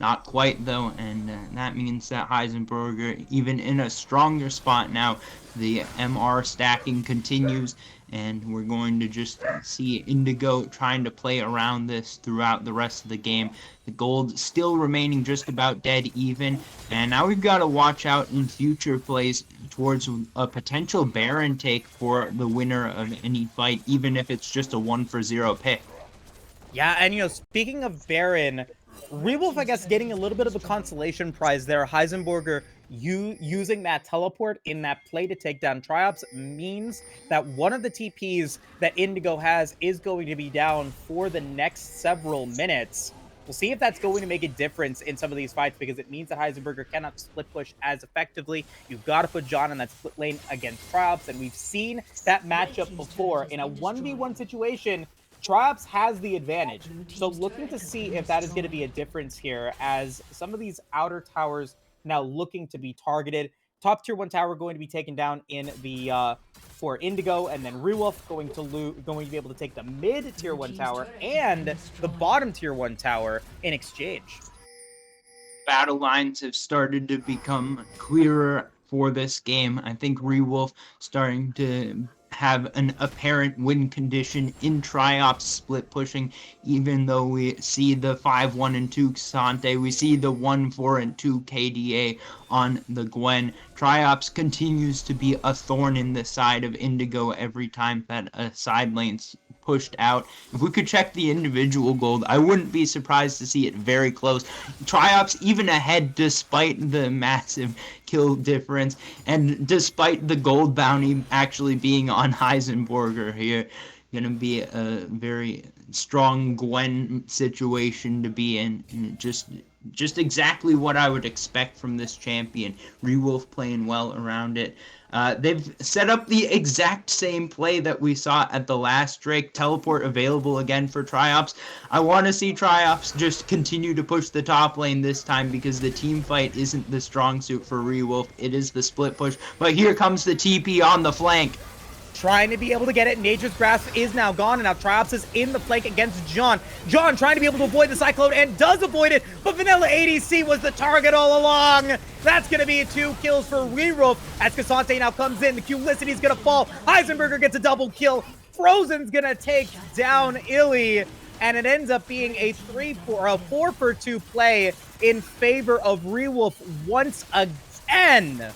Speaker 2: Not quite, though, and that means that Heisenberger, even in a stronger spot now, the MR stacking continues, and we're going to just see Indigo trying to play around this throughout the rest of the game. The gold still remaining just about dead even, and now we've got to watch out in future plays towards a potential Baron take for the winner of any fight, even if it's just a 1-for-0 pick.
Speaker 1: Yeah, and, you know, speaking of Baron, Rewolf, I guess, getting a little bit of a consolation prize there. Heisenberger using that teleport in that play to take down Triops means that one of the TPs that Indigo has is going to be down for the next several minutes. We'll see if that's going to make a difference in some of these fights, because it means that Heisenberger cannot split push as effectively. You've got to put John in that split lane against Triops, and we've seen that matchup before. In a 1v1 situation, Triops has the advantage. So looking to see if that is going to be a difference here, as some of these outer towers now looking to be targeted. Top tier 1 tower going to be taken down in the for Indigo, and then Rewolf going to be able to take the mid tier 1 tower and the bottom tier 1 tower in exchange.
Speaker 2: Battle lines have started to become clearer for this game. I think Rewolf starting to have an apparent win condition in Triops split pushing, even though we see the 5-1-2 Cassante, we see the 1-4-2 KDA on the Gwen. Triops continues to be a thorn in the side of Indigo every time that a side lane's pushed out. If we could check the individual gold, I wouldn't be surprised to see it very close. Triops even ahead despite the massive kill difference, and despite the gold bounty actually being on Heisenberger here. Gonna be a very strong Gwen situation to be in, and just exactly what I would expect from this champion. Rewolf playing well around it. They've set up the exact same play that we saw at the last Drake. Teleport available again for Triops. I want to see Triops just continue to push the top lane this time, because the team fight isn't the strong suit for Rewolf. It is the split push. But here comes the TP on the flank.
Speaker 1: Trying to be able to get it. Nature's Grasp is now gone, and now Triops is in the flank against John. John trying to be able to avoid the Cyclone, and does avoid it, but Vanilla ADC was the target all along. That's going to be 2 kills for Rewolf, as Cassante now comes in. The Culicity's going to fall. Heisenberger gets a double kill. Frozen's going to take down Illy, and it ends up being a 4-for-2 play in favor of Rewolf once again.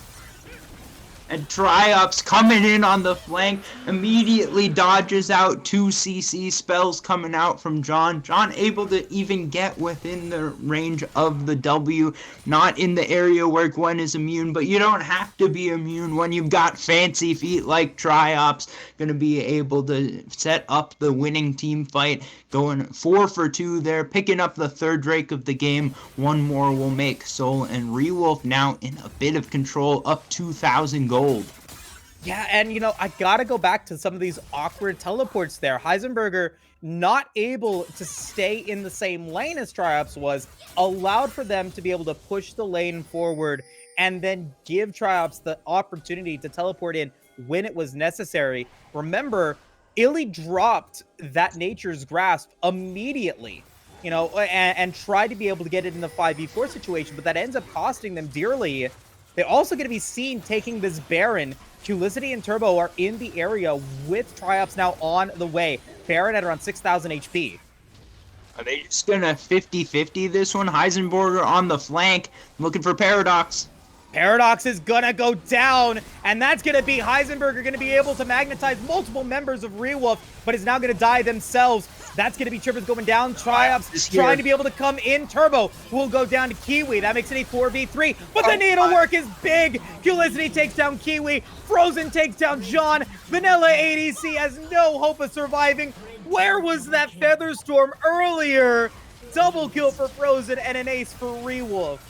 Speaker 2: And Triops coming in on the flank, immediately dodges out 2 CC spells coming out from John. John able to even get within the range of the W, not in the area where Gwen is immune, but you don't have to be immune when you've got fancy feet like Triops. Gonna be able to set up the winning team fight, going 4-for-2 there, picking up the 3rd Drake of the game. One more will make Soul and Rewolf now in a bit of control, up 2,000 gold.
Speaker 1: Yeah, and, you know, I gotta go back to some of these awkward teleports there. Heisenberger not able to stay in the same lane as Triops was, allowed for them to be able to push the lane forward and then give Triops the opportunity to teleport in when it was necessary. Remember, Illy dropped that Nature's Grasp immediately. and try to be able to get it in the 5v4 situation, but that ends up costing them dearly. They're also going to be seen taking this Baron. Culicity and Turbo are in the area with Triops now on the way. Baron at around 6,000 HP.
Speaker 2: Are they just gonna 50-50 this one? Heisenberger on the flank, looking for Paradox.
Speaker 1: Paradox is gonna go down, and that's gonna be Heisenberger gonna be able to magnetize multiple members of Rewolf, but is now gonna die themselves. That's gonna be Trippers going down. Triops trying to be able to come in. Turbo will go down to Kiwi. That makes it a 4v3, but the needlework is big. Culicity takes down Kiwi. Frozen takes down John. Vanilla ADC has no hope of surviving. Where was that Featherstorm earlier? Double kill for Frozen and an ace for Rewolf.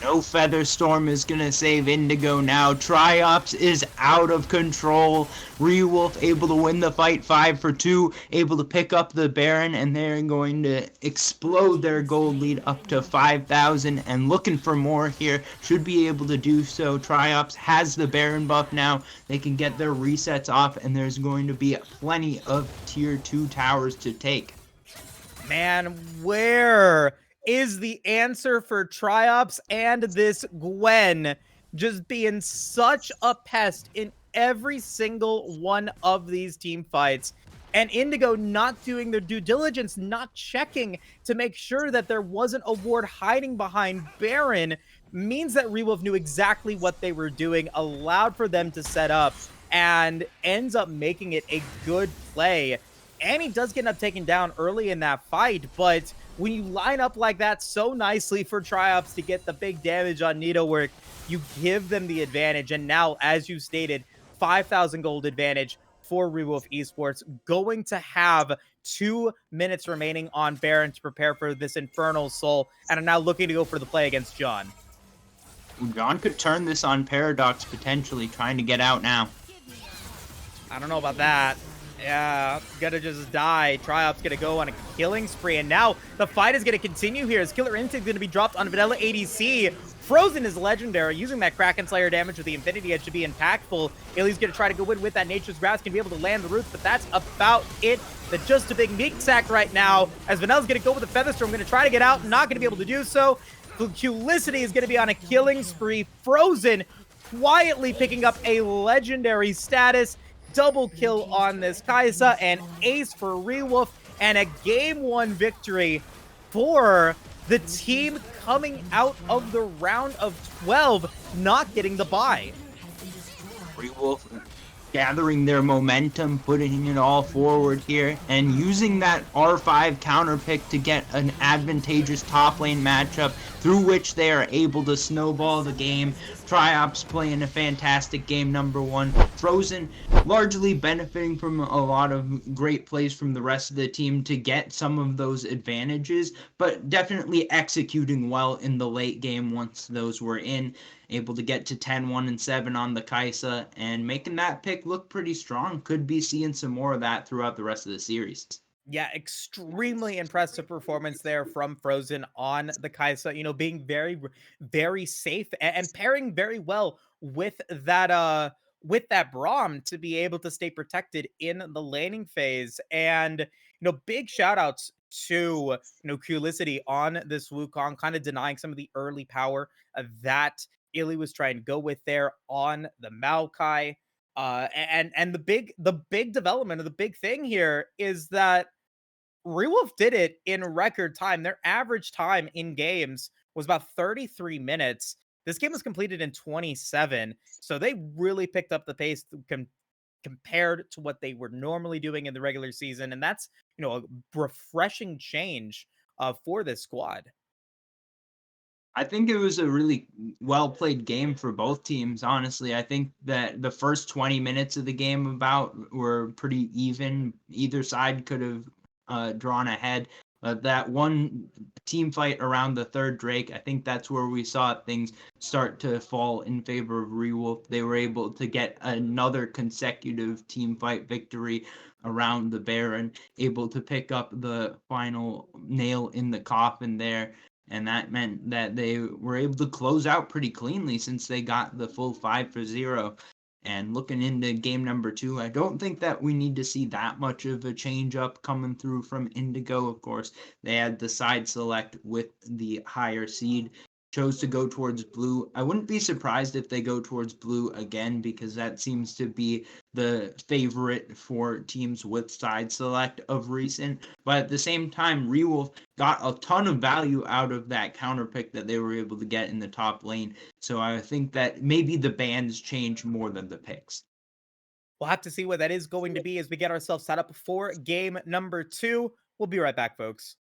Speaker 2: No Featherstorm is gonna save Indigo now. Triops is out of control. Rewolf able to win the fight 5-for-2, able to pick up the Baron, and they're going to explode their gold lead up to 5,000 and looking for more here. Should be able to do so. Triops has the Baron buff now. They can get their resets off, and there's going to be plenty of tier 2 towers to take.
Speaker 1: Man, where is the answer for Triops and this Gwen just being such a pest in every single one of these team fights? And Indigo not doing their due diligence, not checking to make sure that there wasn't a ward hiding behind Baron, means that Rewolf knew exactly what they were doing, allowed for them to set up, and ends up making it a good play. And he does get up taken down early in that fight, but when you line up like that so nicely for Triops to get the big damage on needlework, you give them the advantage. And now, as you stated, 5,000 gold advantage for Rewolf Esports, going to have 2 minutes remaining on Baron to prepare for this Infernal Soul, and are now looking to go for the play against John.
Speaker 2: John could turn this on Paradox, potentially trying to get out now.
Speaker 1: I don't know about that. Yeah, gonna just die. Triops gonna go on a killing spree, and now the fight is gonna continue here as Killer Instinct gonna be dropped on Vanilla ADC. Frozen is legendary, using that Kraken Slayer damage with the Infinity Edge to be impactful. Illy's gonna try to go in with that Nature's Grasp, gonna be able to land the roots, but that's about it. That's just a big meat sack right now, as Vanilla's gonna go with the Featherstorm, gonna try to get out, not gonna be able to do so. Culicity is gonna be on a killing spree. Frozen quietly picking up a legendary status. Double kill on this Kaisa, and ace for Rewolf, and a game 1 victory for the team coming out of the round of 12, not getting the bye.
Speaker 2: Rewolf gathering their momentum, putting it all forward here, and using that R5 counter pick to get an advantageous top lane matchup through which they are able to snowball the game. Triops playing a fantastic game number 1. Frozen largely benefiting from a lot of great plays from the rest of the team to get some of those advantages, but definitely executing well in the late game once those were in. Able to get to 10-1-7 on the Kaisa, and making that pick look pretty strong. Could be seeing some more of that throughout the rest of the series.
Speaker 1: Yeah, extremely impressive performance there from Frozen on the Kaisa, being very, very safe and pairing very well with that Braum to be able to stay protected in the laning phase. And, big shout outs to, Culicity on this Wukong, kind of denying some of the early power that Illy was trying to go with there on the Maokai. And the big development of the big thing here is that Rewolf did it in record time. Their average time in games was about 33 minutes. This game was completed in 27, so they really picked up the pace compared to what they were normally doing in the regular season, and that's a refreshing change for this squad.
Speaker 2: I think it was a really well played game for both teams, honestly. I think that the first 20 minutes of the game were pretty even. Either side could have drawn ahead. That one team fight around the third Drake, I think that's where we saw things start to fall in favor of Rewolf. They were able to get another consecutive team fight victory around the Baron, able to pick up the final nail in the coffin there. And that meant that they were able to close out pretty cleanly since they got the full 5-for-0. And looking into game number 2, I don't think that we need to see that much of a change up coming through from Indigo. Of course, they had the side select with the higher seed, chose to go towards blue. I wouldn't be surprised if they go towards blue again, because that seems to be the favorite for teams with side select of recent. But at the same time, Rewolf got a ton of value out of that counter pick that they were able to get in the top lane. So I think that maybe the bans change more than the picks.
Speaker 1: We'll have to see what that is going to be as we get ourselves set up for game number 2. We'll be right back, folks.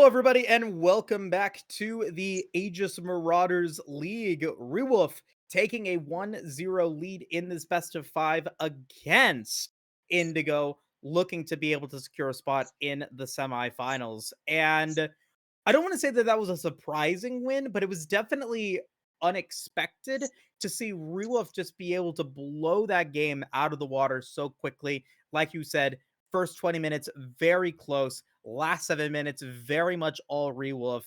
Speaker 1: Hello, everybody, and welcome back to the Aegis Marauders League. Rewolf taking a 1-0 lead in this best of 5 against Indigo, looking to be able to secure a spot in the semifinals. And I don't want to say that that was a surprising win, but it was definitely unexpected to see Rewolf just be able to blow that game out of the water so quickly. Like you said, first 20 minutes, very close. Last 7 minutes, very much all Rewolf.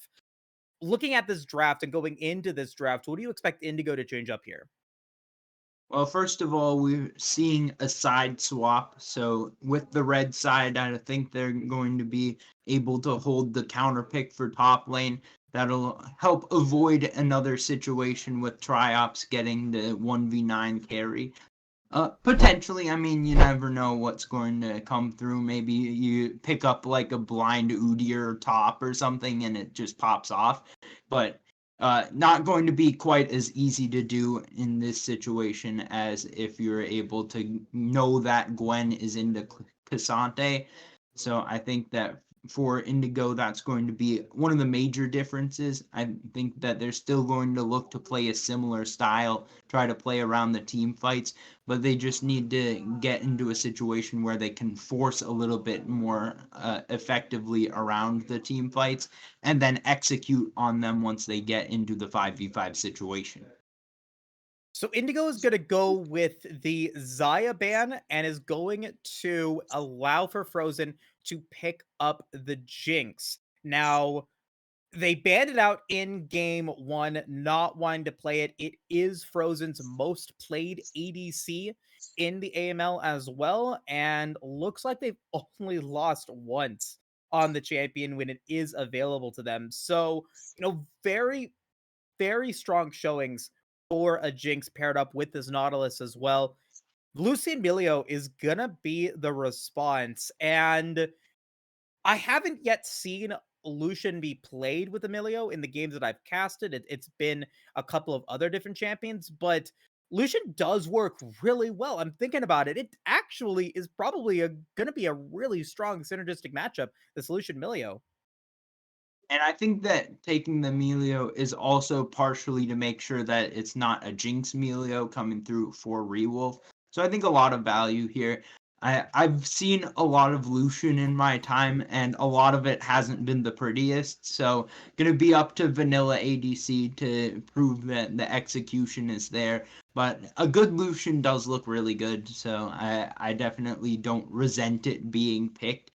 Speaker 1: Looking at this draft and going into this draft, what do you expect Indigo to change up here?
Speaker 2: Well, first of all, we're seeing a side swap. So with the red side, I think they're going to be able to hold the counter pick for top lane. That'll help avoid another situation with Triops getting the 1v9 carry. Potentially, I mean, you never know what's going to come through. Maybe you pick up like a blind Udyr top or something and it just pops off. But not going to be quite as easy to do in this situation as if you're able to know that Gwen is into Cassante. So I think that for Indigo, that's going to be one of the major differences. I think that they're still going to look to play a similar style, try to play around the team fights, but they just need to get into a situation where they can force a little bit more effectively around the team fights and then execute on them once they get into the 5v5 situation.
Speaker 1: So Indigo is going to go with the Xayah ban and is going to allow for Frozen to pick up the Jinx. Now, they banned it out in game one, not wanting to play it. It is Frozen's most played ADC in the AML as well, and looks like they've only lost once on the champion when it is available to them. So, very, very strong showings for a Jinx paired up with this Nautilus as well. Lucian Milio is gonna be the response, and I haven't yet seen Lucian be played with Emilio in the games that I've casted. It's been a couple of other different champions, but Lucian does work really well. I'm thinking about it. It actually is probably going to be a really strong synergistic matchup, this Lucian Milio.
Speaker 2: And I think that taking the Melio is also partially to make sure that it's not a Jinx Melio coming through for Rewolf. So I think a lot of value here. I've seen a lot of Lucian in my time, and a lot of it hasn't been the prettiest. So gonna be up to vanilla ADC to prove that the execution is there. But a good Lucian does look really good, so I definitely don't resent it being picked.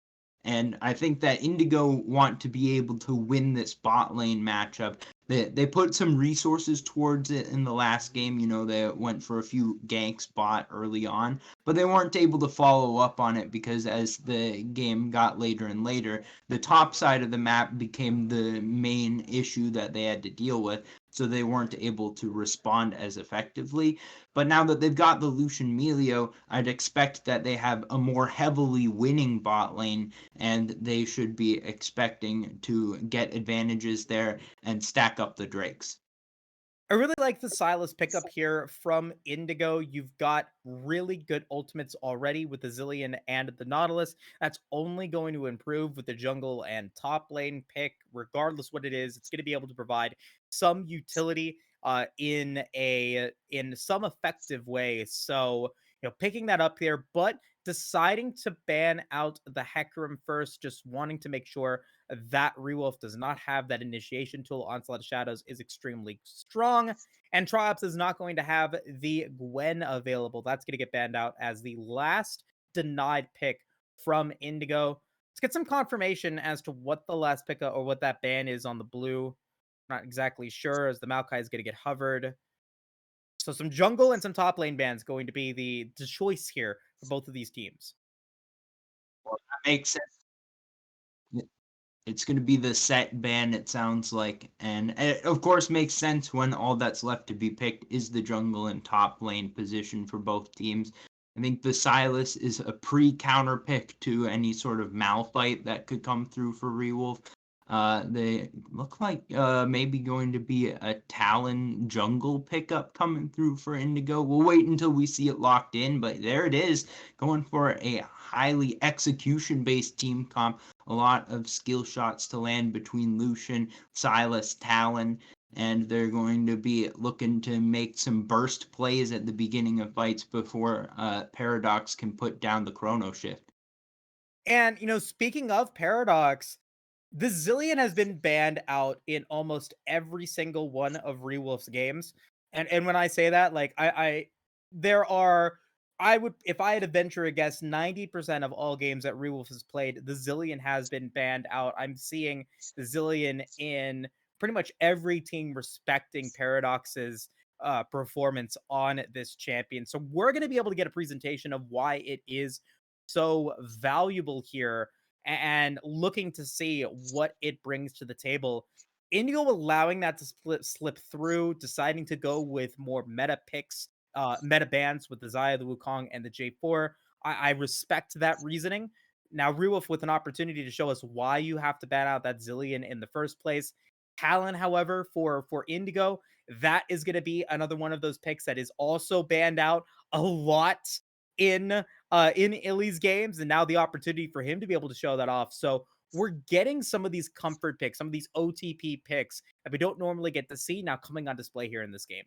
Speaker 2: And I think that Indigo want to be able to win this bot lane matchup. They put some resources towards it in the last game. You know, they went for a few ganks bot early on, but they weren't able to follow up on it because as the game got later and later, the top side of the map became the main issue that they had to deal with. So they weren't able to respond as effectively. But now that they've got the Lucian Melio, I'd expect that they have a more heavily winning bot lane and they should be expecting to get advantages there and stack up the Drakes.
Speaker 1: I really like the Silas pickup here from Indigo. You've got really good ultimates already with the Zillion and the Nautilus. That's only going to improve with the jungle and top lane pick. Regardless what it is, it's going to be able to provide some utility in some effective way. So, picking that up here, but deciding to ban out the Hecarim first, just wanting to make sure that Rewolf does not have that initiation tool. Onslaught of Shadows is extremely strong, and Triops is not going to have the Gwen available. That's going to get banned out as the last denied pick from Indigo. Let's get some confirmation as to what the last pick or what that ban is on the blue. Not exactly sure, as the Maokai is going to get hovered. So some jungle and some top lane bans going to be the choice here for both of these teams.
Speaker 2: Well, that makes sense. It's going to be the set ban, it sounds like. And it, of course, makes sense when all that's left to be picked is the jungle and top lane position for both teams. I think the Silas is a pre counter pick to any sort of Malphite that could come through for Rewolf. They look like maybe going to be a Talon jungle pickup coming through for Indigo. We'll wait until we see it locked in, but there it is, going for a highly execution based team comp. A lot of skill shots to land between Lucian, Silas, Talon, and they're going to be looking to make some burst plays at the beginning of fights before Paradox can put down the Chrono Shift.
Speaker 1: And, speaking of Paradox, the Zillion has been banned out in almost every single one of Rewolf's games. And when I say that, like there are I would if I had to venture a guess, 90% of all games that Rewolf has played, the Zillion has been banned out. I'm seeing the Zillion in pretty much every team respecting Paradox's performance on this champion. So we're going to be able to get a presentation of why it is so valuable here and looking to see what it brings to the table. Indigo allowing that to slip through, deciding to go with more meta picks, meta bans with the Xayah, the Wukong, and the J4. I respect that reasoning. Now, Rewolf with an opportunity to show us why you have to ban out that Zillion in the first place. Talon, however, for Indigo, that is going to be another one of those picks that is also banned out a lot in Illy's games, and now the opportunity for him to be able to show that off. So we're getting some of these comfort picks, some of these OTP picks that we don't normally get to see now coming on display here in this game.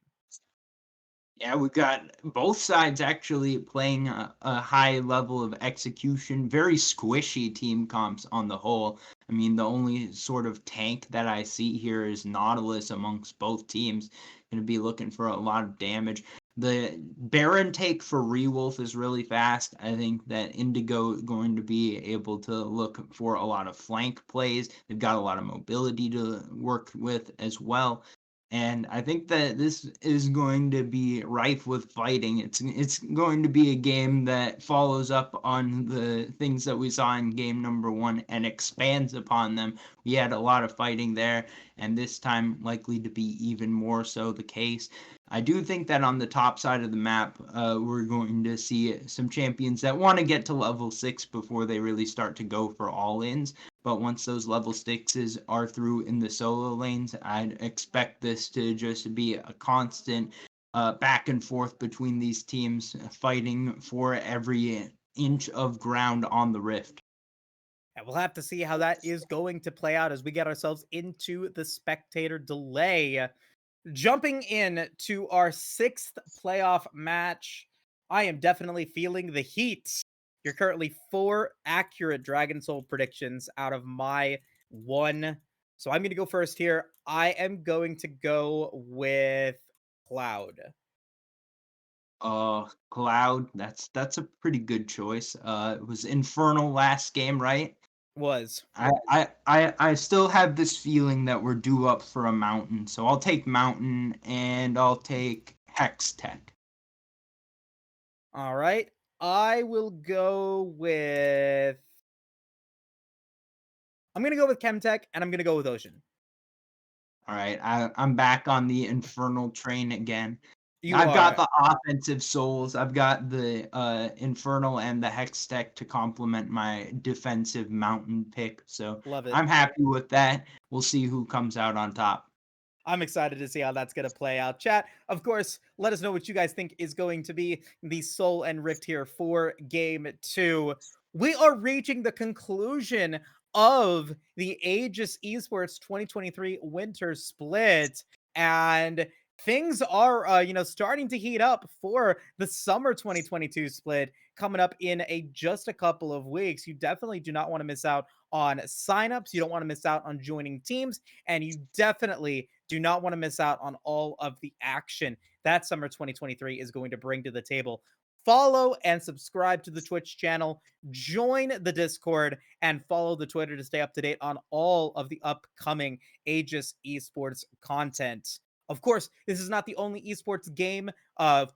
Speaker 2: Yeah, we've got both sides actually playing a high level of execution, very squishy team comps on the whole. I mean, the only sort of tank that I see here is Nautilus amongst both teams. Going to be looking for a lot of damage. The Baron take for Rewolf is really fast. I think that Indigo is going to be able to look for a lot of flank plays. They've got a lot of mobility to work with as well. And I think that this is going to be rife with fighting. It's going to be a game that follows up on the things that we saw in game number 1 and expands upon them. We had a lot of fighting there, and this time likely to be even more so the case. I do think that on the top side of the map, we're going to see some champions that want to get to level 6 before they really start to go for all-ins. But once those level 6s are through in the solo lanes, I'd expect this to just be a constant back and forth between these teams fighting for every inch of ground on the Rift.
Speaker 1: And we'll have to see how that is going to play out as we get ourselves into the spectator delay. Jumping in to our 6th playoff match, I am definitely feeling the heat. You're currently 4 accurate Dragon Soul predictions out of my 1. So I'm going to go first here. I am going to go with Cloud.
Speaker 2: Cloud, that's a pretty good choice. It was Infernal last game, right?
Speaker 1: Was.
Speaker 2: I still have this feeling that we're due up for a Mountain, so I'll take Mountain and I'll take Hex Tech.
Speaker 1: All right. I will go with... I'm going to go with Chemtech, and I'm going to go with Ocean.
Speaker 2: All right, I'm back on the Infernal train again.
Speaker 1: I've
Speaker 2: got the offensive souls. I've got the Infernal and the Hex Tech to complement my defensive Mountain pick. So
Speaker 1: Love it.
Speaker 2: I'm happy with that. We'll see who comes out on top.
Speaker 1: I'm excited to see how that's going to play out. Chat, of course, let us know what you guys think is going to be the Soul and Rift here for Game 2. We are reaching the conclusion of the Aegis Esports 2023 Winter Split, and things are, starting to heat up for the Summer 2022 Split coming up in just a couple of weeks. You definitely do not want to miss out on signups. You don't want to miss out on joining teams, and you definitely do not want to miss out on all of the action that Summer 2023 is going to bring to the table. Follow and subscribe to the Twitch channel, join the Discord, and follow the Twitter to stay up to date on all of the upcoming Aegis Esports content. Of course, this is not the only esports game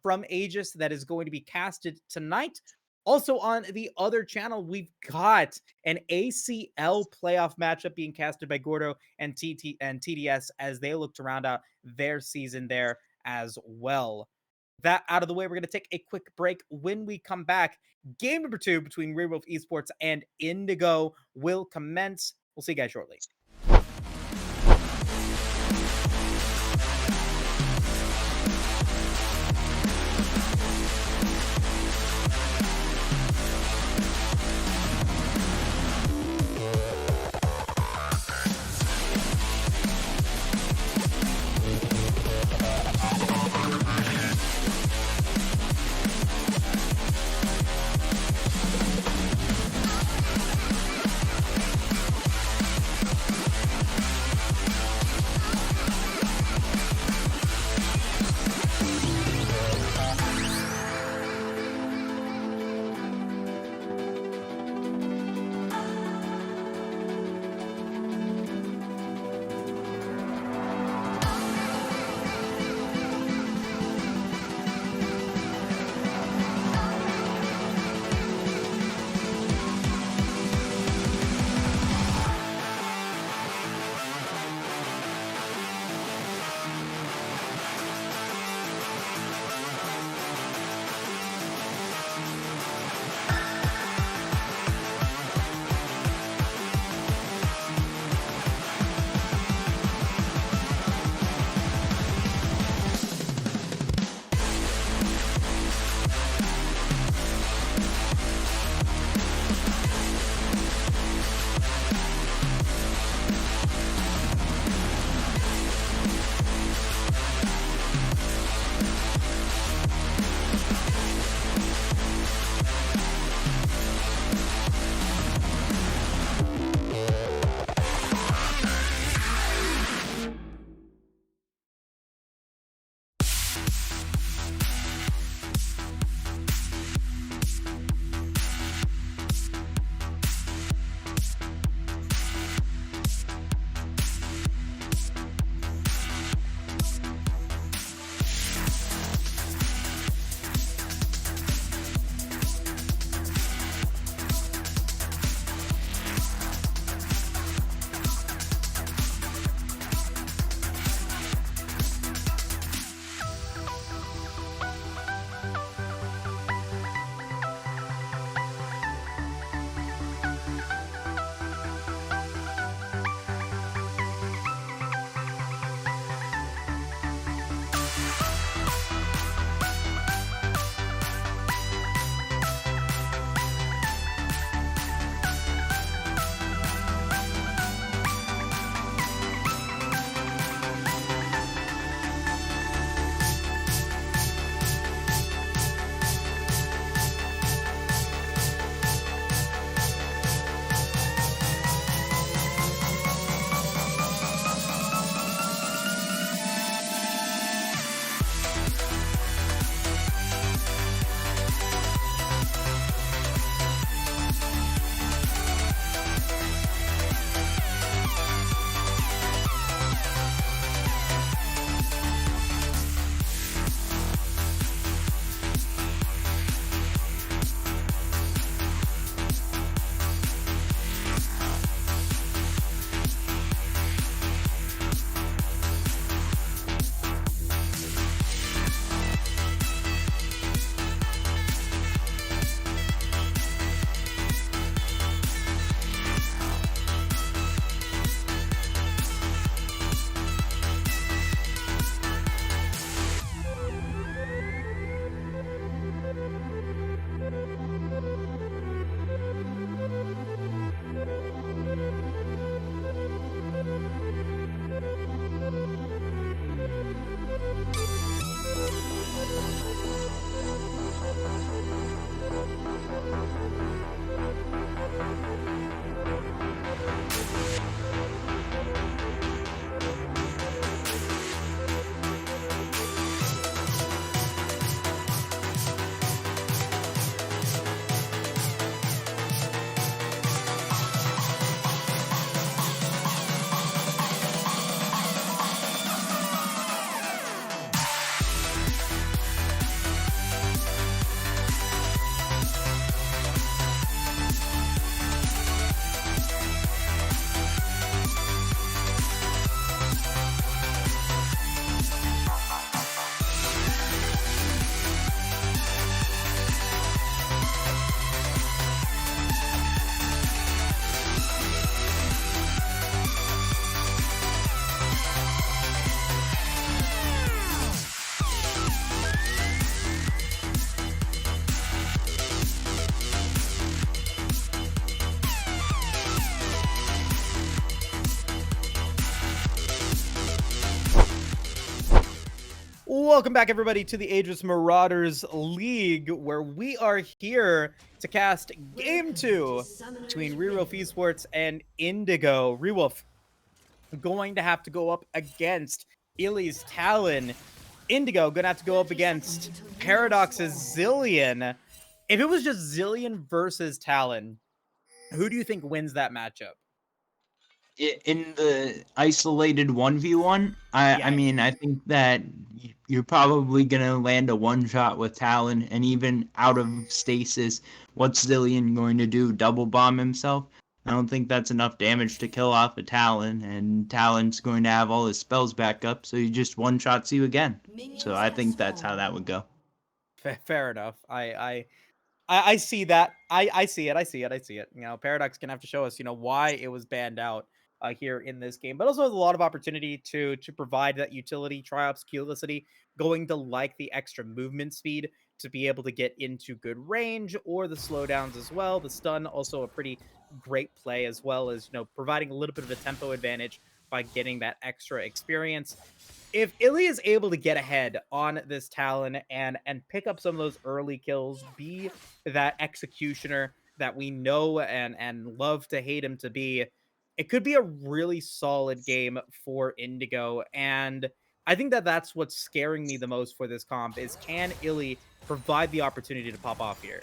Speaker 1: from Aegis that is going to be casted tonight. Also on the other channel, we've got an ACL playoff matchup being casted by Gordo and TDS as they look to round out their season there as well. That out of the way, we're going to take a quick break. When we come back, game number 2 between Rewolf Esports and Indigo will commence. We'll see you guys shortly. Welcome back, everybody, to the Aegis Marauders League, where we are here to cast Game 2 between Rewolf Esports and Indigo. Rewolf going to have to go up against Illy's Talon. Indigo going to have to go up against Paradox's Zillion. If it was just Zillion versus Talon, who do you think wins that matchup?
Speaker 2: In the isolated 1v1, I mean, I think that you're probably gonna land a one shot with Talon, and even out of stasis, what's Zillion going to do? Double bomb himself? I don't think that's enough damage to kill off a Talon, and Talon's going to have all his spells back up, so he just one shots you again. So I think that's how that would go.
Speaker 1: Fair enough. I see that. I see it. I see it. I see it. You know, Paradox gonna have to show us, why it was banned out here in this game, but also has a lot of opportunity to provide that utility. Triops Culicity going to like the extra movement speed to be able to get into good range, or the slowdowns as well. The stun also a pretty great play, as well as providing a little bit of a tempo advantage by getting that extra experience. If Illy is able to get ahead on this Talon and pick up some of those early kills, be that executioner that we know and love to hate him to be, it could be a really solid game for Indigo. And I think that that's what's scaring me the most for this comp is, can Illy provide the opportunity to pop off here?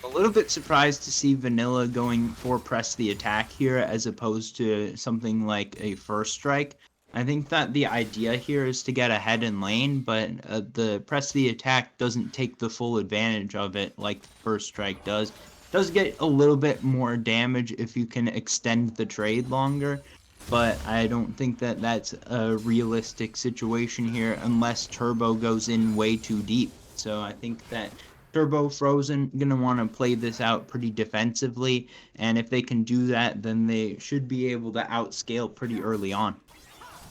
Speaker 2: A little bit surprised to see Vanilla going for press the attack here as opposed to something like a first strike. I think that the idea here is to get ahead in lane, but the press the attack doesn't take the full advantage of it like the first strike does. Does get a little bit more damage if you can extend the trade longer, but I don't think that that's a realistic situation here unless Turbo goes in way too deep. So I think that Turbo Frozen gonna want to play this out pretty defensively, and if they can do that, then they should be able to outscale pretty early on.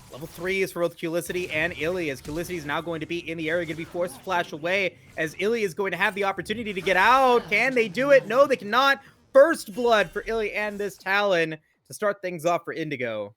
Speaker 1: Level 3 is for both Culicity and Illy, as Culicity is now going to be in the area, going to be forced to flash away, as Illy is going to have the opportunity to get out. Can they do it? No, they cannot. First blood for Illy and this Talon to start things off for Indigo.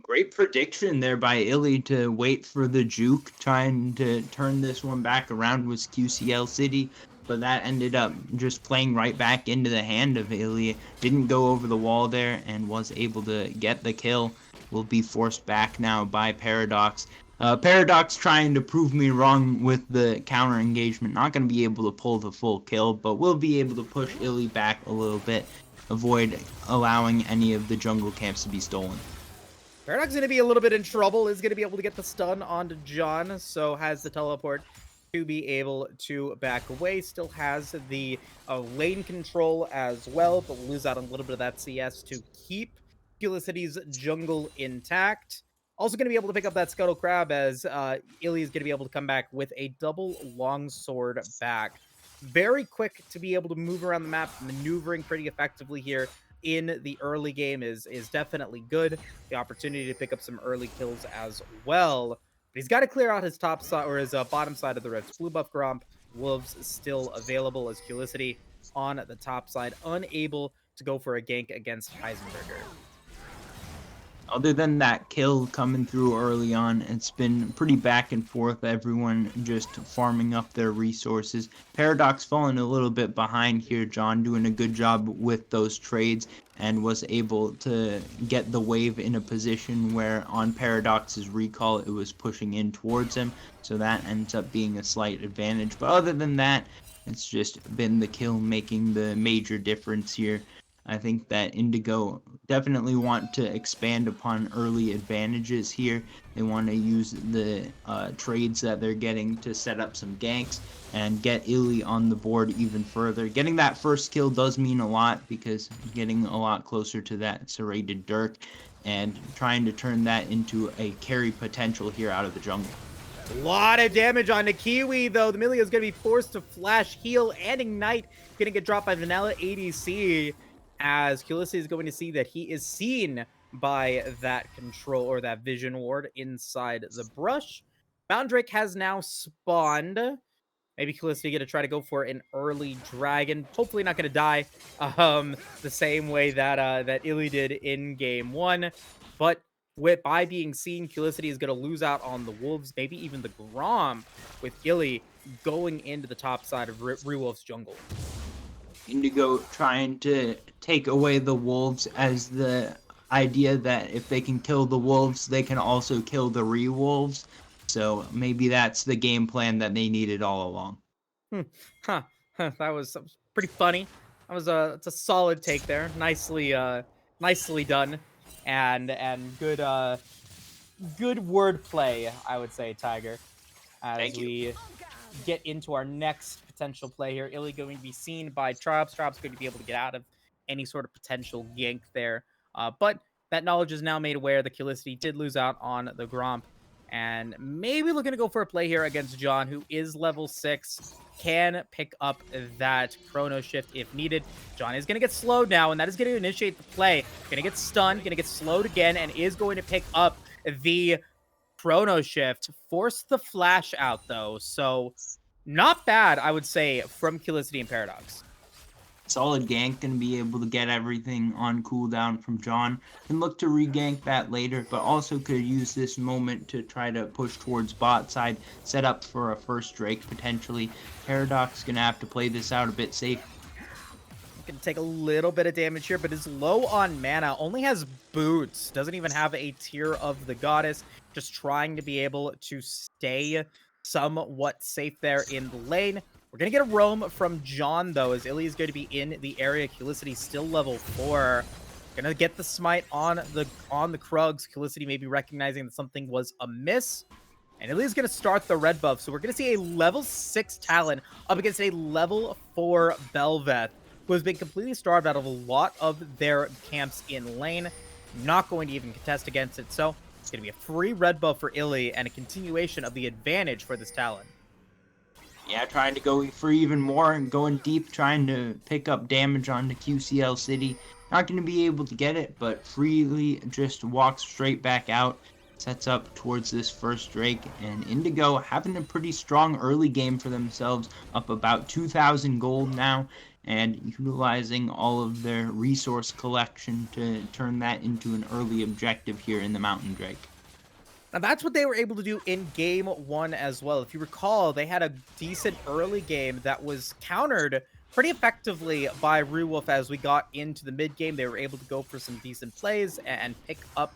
Speaker 2: Great prediction there by Illy to wait for the juke, trying to turn this one back around with QCL City, but that ended up just playing right back into the hand of Illy. Didn't go over the wall there and was able to get the kill. Will be forced back now by Paradox. Paradox trying to prove me wrong with the counter engagement. Not going to be able to pull the full kill, but will be able to push Illy back a little bit. Avoid allowing any of the jungle camps to be stolen.
Speaker 1: Paradox is going to be a little bit in trouble. Is going to be able to get the stun onto John, so has the teleport to be able to back away. Still has the lane control as well, but will lose out on a little bit of that CS to keep Culicity's jungle intact. Also going to be able to pick up that Scuttle Crab, as Illy is going to be able to come back with a double longsword back. Very quick to be able to move around the map, maneuvering pretty effectively here in the early game is definitely good. The opportunity to pick up some early kills as well. But he's got to clear out his top side, or his bottom side of the rifts. Blue buff Gromp, Wolves still available, as Culicity on the top side, unable to go for a gank against Heisenberger.
Speaker 2: Other than that kill coming through early on, it's been pretty back and forth, everyone just farming up their resources. Paradox falling a little bit behind here, John doing a good job with those trades and was able to get the wave in a position where on Paradox's recall it was pushing in towards him, so that ends up being a slight advantage. But other than that, it's just been the kill making the major difference here. I think that Indigo definitely want to expand upon early advantages here. They want to use the trades that they're getting to set up some ganks and get Illy on the board even further. Getting that first kill does mean a lot, because getting a lot closer to that serrated Dirk and trying to turn that into a carry potential here out of the jungle.
Speaker 1: A lot of damage on the Kiwi, though. The Millia is going to be forced to flash, heal, and ignite. Going to get dropped by Vanilla ADC, as Culicity is going to see that he is seen by that control, or that vision ward inside the brush. Boundrake has now spawned. Maybe Culicity going to try to go for an early dragon. Hopefully not going to die the same way that that Illy did in game 1. But by being seen, Culicity is going to lose out on the Wolves, maybe even the Grom, with Illy going into the top side of Rewolf's jungle.
Speaker 2: Indigo trying to take away the wolves as the idea that if they can kill the wolves, they can also kill the Rewolves. So maybe that's the game plan that they needed all along.
Speaker 1: Huh. That was pretty funny. That was it's a solid take there. Nicely done. And good wordplay, I would say, Tiger. As
Speaker 2: Thank you.
Speaker 1: we get into our next potential play here. Illy going to be seen by Trops. Trops going to be able to get out of any sort of potential gank there. But that knowledge is now made aware that Culicity did lose out on the Gromp. And maybe looking to go for a play here against John, who is level 6, can pick up that Chrono Shift if needed. John is going to get slowed now, and that is going to initiate the play. Going to get stunned, going to get slowed again, and is going to pick up the Chrono Shift. Force the flash out, though, so not bad, I would say, from Culicity and Paradox.
Speaker 2: Solid gank, gonna be able to get everything on cooldown from John. Can look to regank that later, but also could use this moment to try to push towards bot side, set up for a first Drake potentially. Paradox gonna have to play this out a bit safe.
Speaker 1: Can take a little bit of damage here, but is low on mana. Only has boots. Doesn't even have a Tear of the Goddess. Just trying to be able to stay somewhat safe there in the lane. We're going to get a roam from John, though, as Illy is going to be in the area. Culicity still level 4. Going to get the smite on the Krugs. Culicity maybe recognizing that something was amiss. And Illy is going to start the red buff. So we're going to see a level 6 Talon up against a level 4 Bel'Veth, who has been completely starved out of a lot of their camps in lane. Not going to even contest against it. So it's going to be a free red buff for Illy and a continuation of the advantage for this Talon.
Speaker 2: Yeah, trying to go for even more and going deep, trying to pick up damage on the QCL City. Not going to be able to get it, but freely just walks straight back out. Sets up towards this first Drake, and Indigo having a pretty strong early game for themselves, up about 2,000 gold now, and utilizing all of their resource collection to turn that into an early objective here in the Mountain Drake.
Speaker 1: Now, that's what they were able to do in game 1 as well. If you recall, they had a decent early game that was countered pretty effectively by Rewolf as we got into the mid game. They were able to go for some decent plays and pick up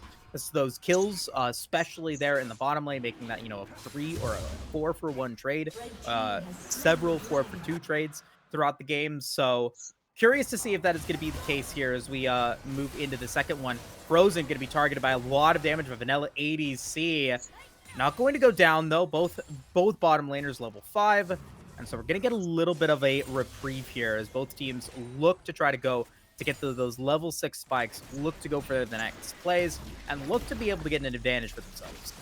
Speaker 1: those kills, especially there in the bottom lane, making that, a 3 or a 4-for-1 trade, several 4-for-2 trades throughout the game. So curious to see if that is going to be the case here as we move into the second one. Frozen going to be targeted by a lot of damage by Vanilla ADC. Not going to go down, though. Both bottom laners level 5. And so we're going to get a little bit of a reprieve here as both teams look to try to go to get those level 6 spikes, look to go for the next plays, and look to be able to get an advantage for themselves.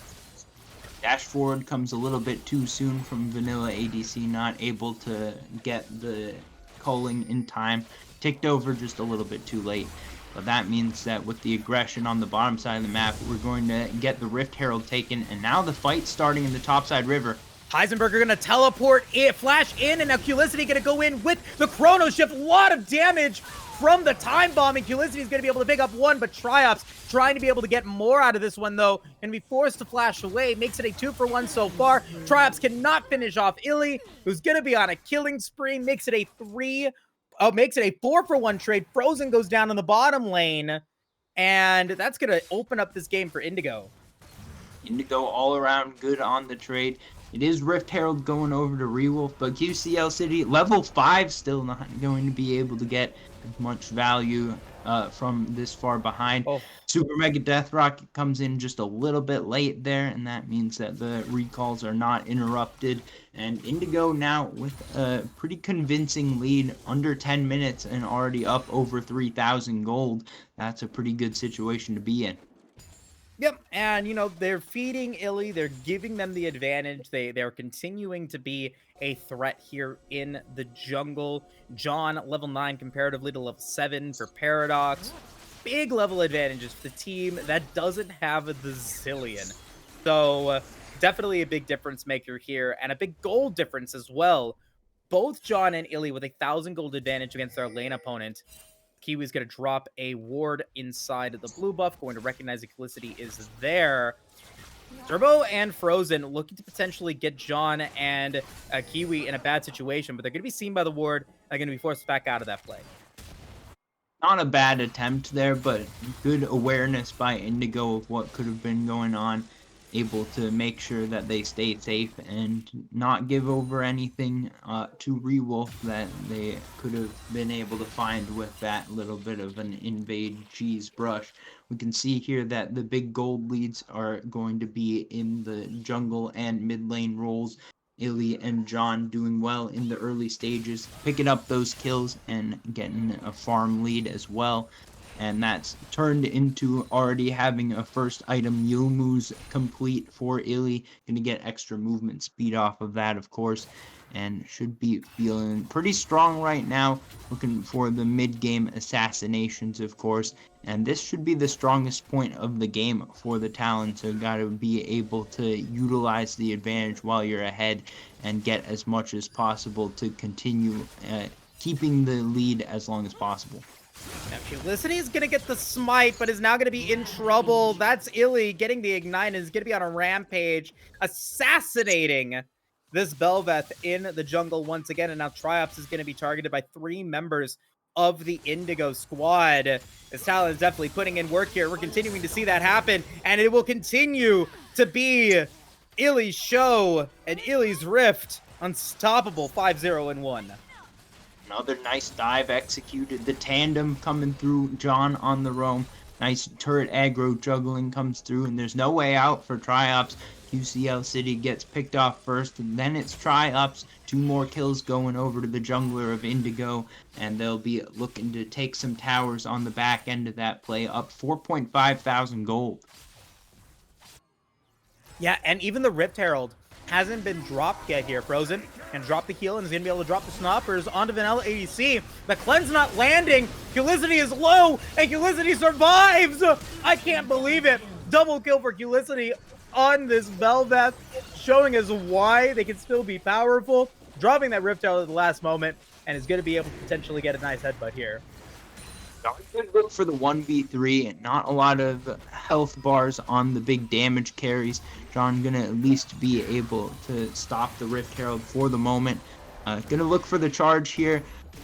Speaker 2: Dash forward comes a little bit too soon from Vanilla ADC, not able to get the culling in time. Ticked over just a little bit too late. But that means that with the aggression on the bottom side of the map, we're going to get the Rift Herald taken, and now the fight starting in the topside river.
Speaker 1: Heisenberger going to teleport it, flash in, and now Culicity going to go in with the Chrono Shift. A lot of damage from the time bomb, and Culicity is going to be able to pick up one, but Triops trying to be able to get more out of this one, though. Going to be forced to flash away. Makes it a 2-for-1 so far. Triops cannot finish off Illy, who's going to be on a killing spree. Makes it a 4-for-1 trade. Frozen goes down in the bottom lane, and that's going to open up this game for Indigo.
Speaker 2: Indigo all around good on the trade. It is Rift Herald going over to Rewolf, but QCL City, level 5, still not going to be able to get as much value from this far behind. Super Mega Death Rocket comes in just a little bit late there, and that means that the recalls are not interrupted. And Indigo now with a pretty convincing lead, under 10 minutes, and already up over 3,000 gold. That's a pretty good situation to be in.
Speaker 1: Yep, and they're feeding Illy, they're giving them the advantage. They're continuing to be a threat here in the jungle. John, level 9 comparatively to level 7 for Paradox. Big level advantages for the team that doesn't have the Zillion. So definitely a big difference maker here, and a big gold difference as well. Both John and Illy with 1,000 gold advantage against their lane opponent. Kiwi's going to drop a ward inside the blue buff, going to recognize that Felicity is there. Turbo and Frozen looking to potentially get John and Kiwi in a bad situation, but they're going to be seen by the ward. They're going to be forced back out of that play.
Speaker 2: Not a bad attempt there, but good awareness by Indigo of what could have been going on. Able to make sure that they stay safe and not give over anything to Rewolf that they could have been able to find with that little bit of an invade cheese brush. We can see here that the big gold leads are going to be in the jungle and mid lane roles. Illy and John doing well in the early stages, picking up those kills and getting a farm lead as well. And that's turned into already having a first item Youmuu's complete for Illy. Gonna get extra movement speed off of that, of course, and should be feeling pretty strong right now. Looking for the mid-game assassinations, of course, and this should be the strongest point of the game for the Talon, so gotta be able to utilize the advantage while you're ahead and get as much as possible to continue keeping the lead as long as possible.
Speaker 1: Now, Felicity is going to get the smite, but is now going to be in trouble. That's Illy getting the ignite and is going to be on a rampage, assassinating this Bel'Veth in the jungle once again. And now Triops is going to be targeted by 3 members of the Indigo squad. This Talon is definitely putting in work here. We're continuing to see that happen, and it will continue to be Illy's show and Illy's Rift. Unstoppable 5-0-1.
Speaker 2: Another nice dive executed. The tandem coming through, John on the roam. Nice turret aggro juggling comes through, and there's no way out for Triops. QCL City gets picked off first, and then it's Triops. 2 more kills going over to the jungler of Indigo, and they'll be looking to take some towers on the back end of that play, up 4.5 thousand gold.
Speaker 1: Yeah, and even the Rift Herald hasn't been dropped yet here. Frozen and drop the heal and is going to be able to drop the Snoppers onto Vanilla ADC. The cleanse not landing. Felicity is low, and Felicity survives. I can't believe it. Double kill for Felicity on this Bel'Veth, showing us why they can still be powerful. Dropping that Rift out at the last moment, and is going to be able to potentially get a nice headbutt here.
Speaker 2: Good look for the 1v3, and not a lot of health bars on the big damage carries. John gonna at least be able to stop the Rift Herald for the moment. Gonna look for the charge here.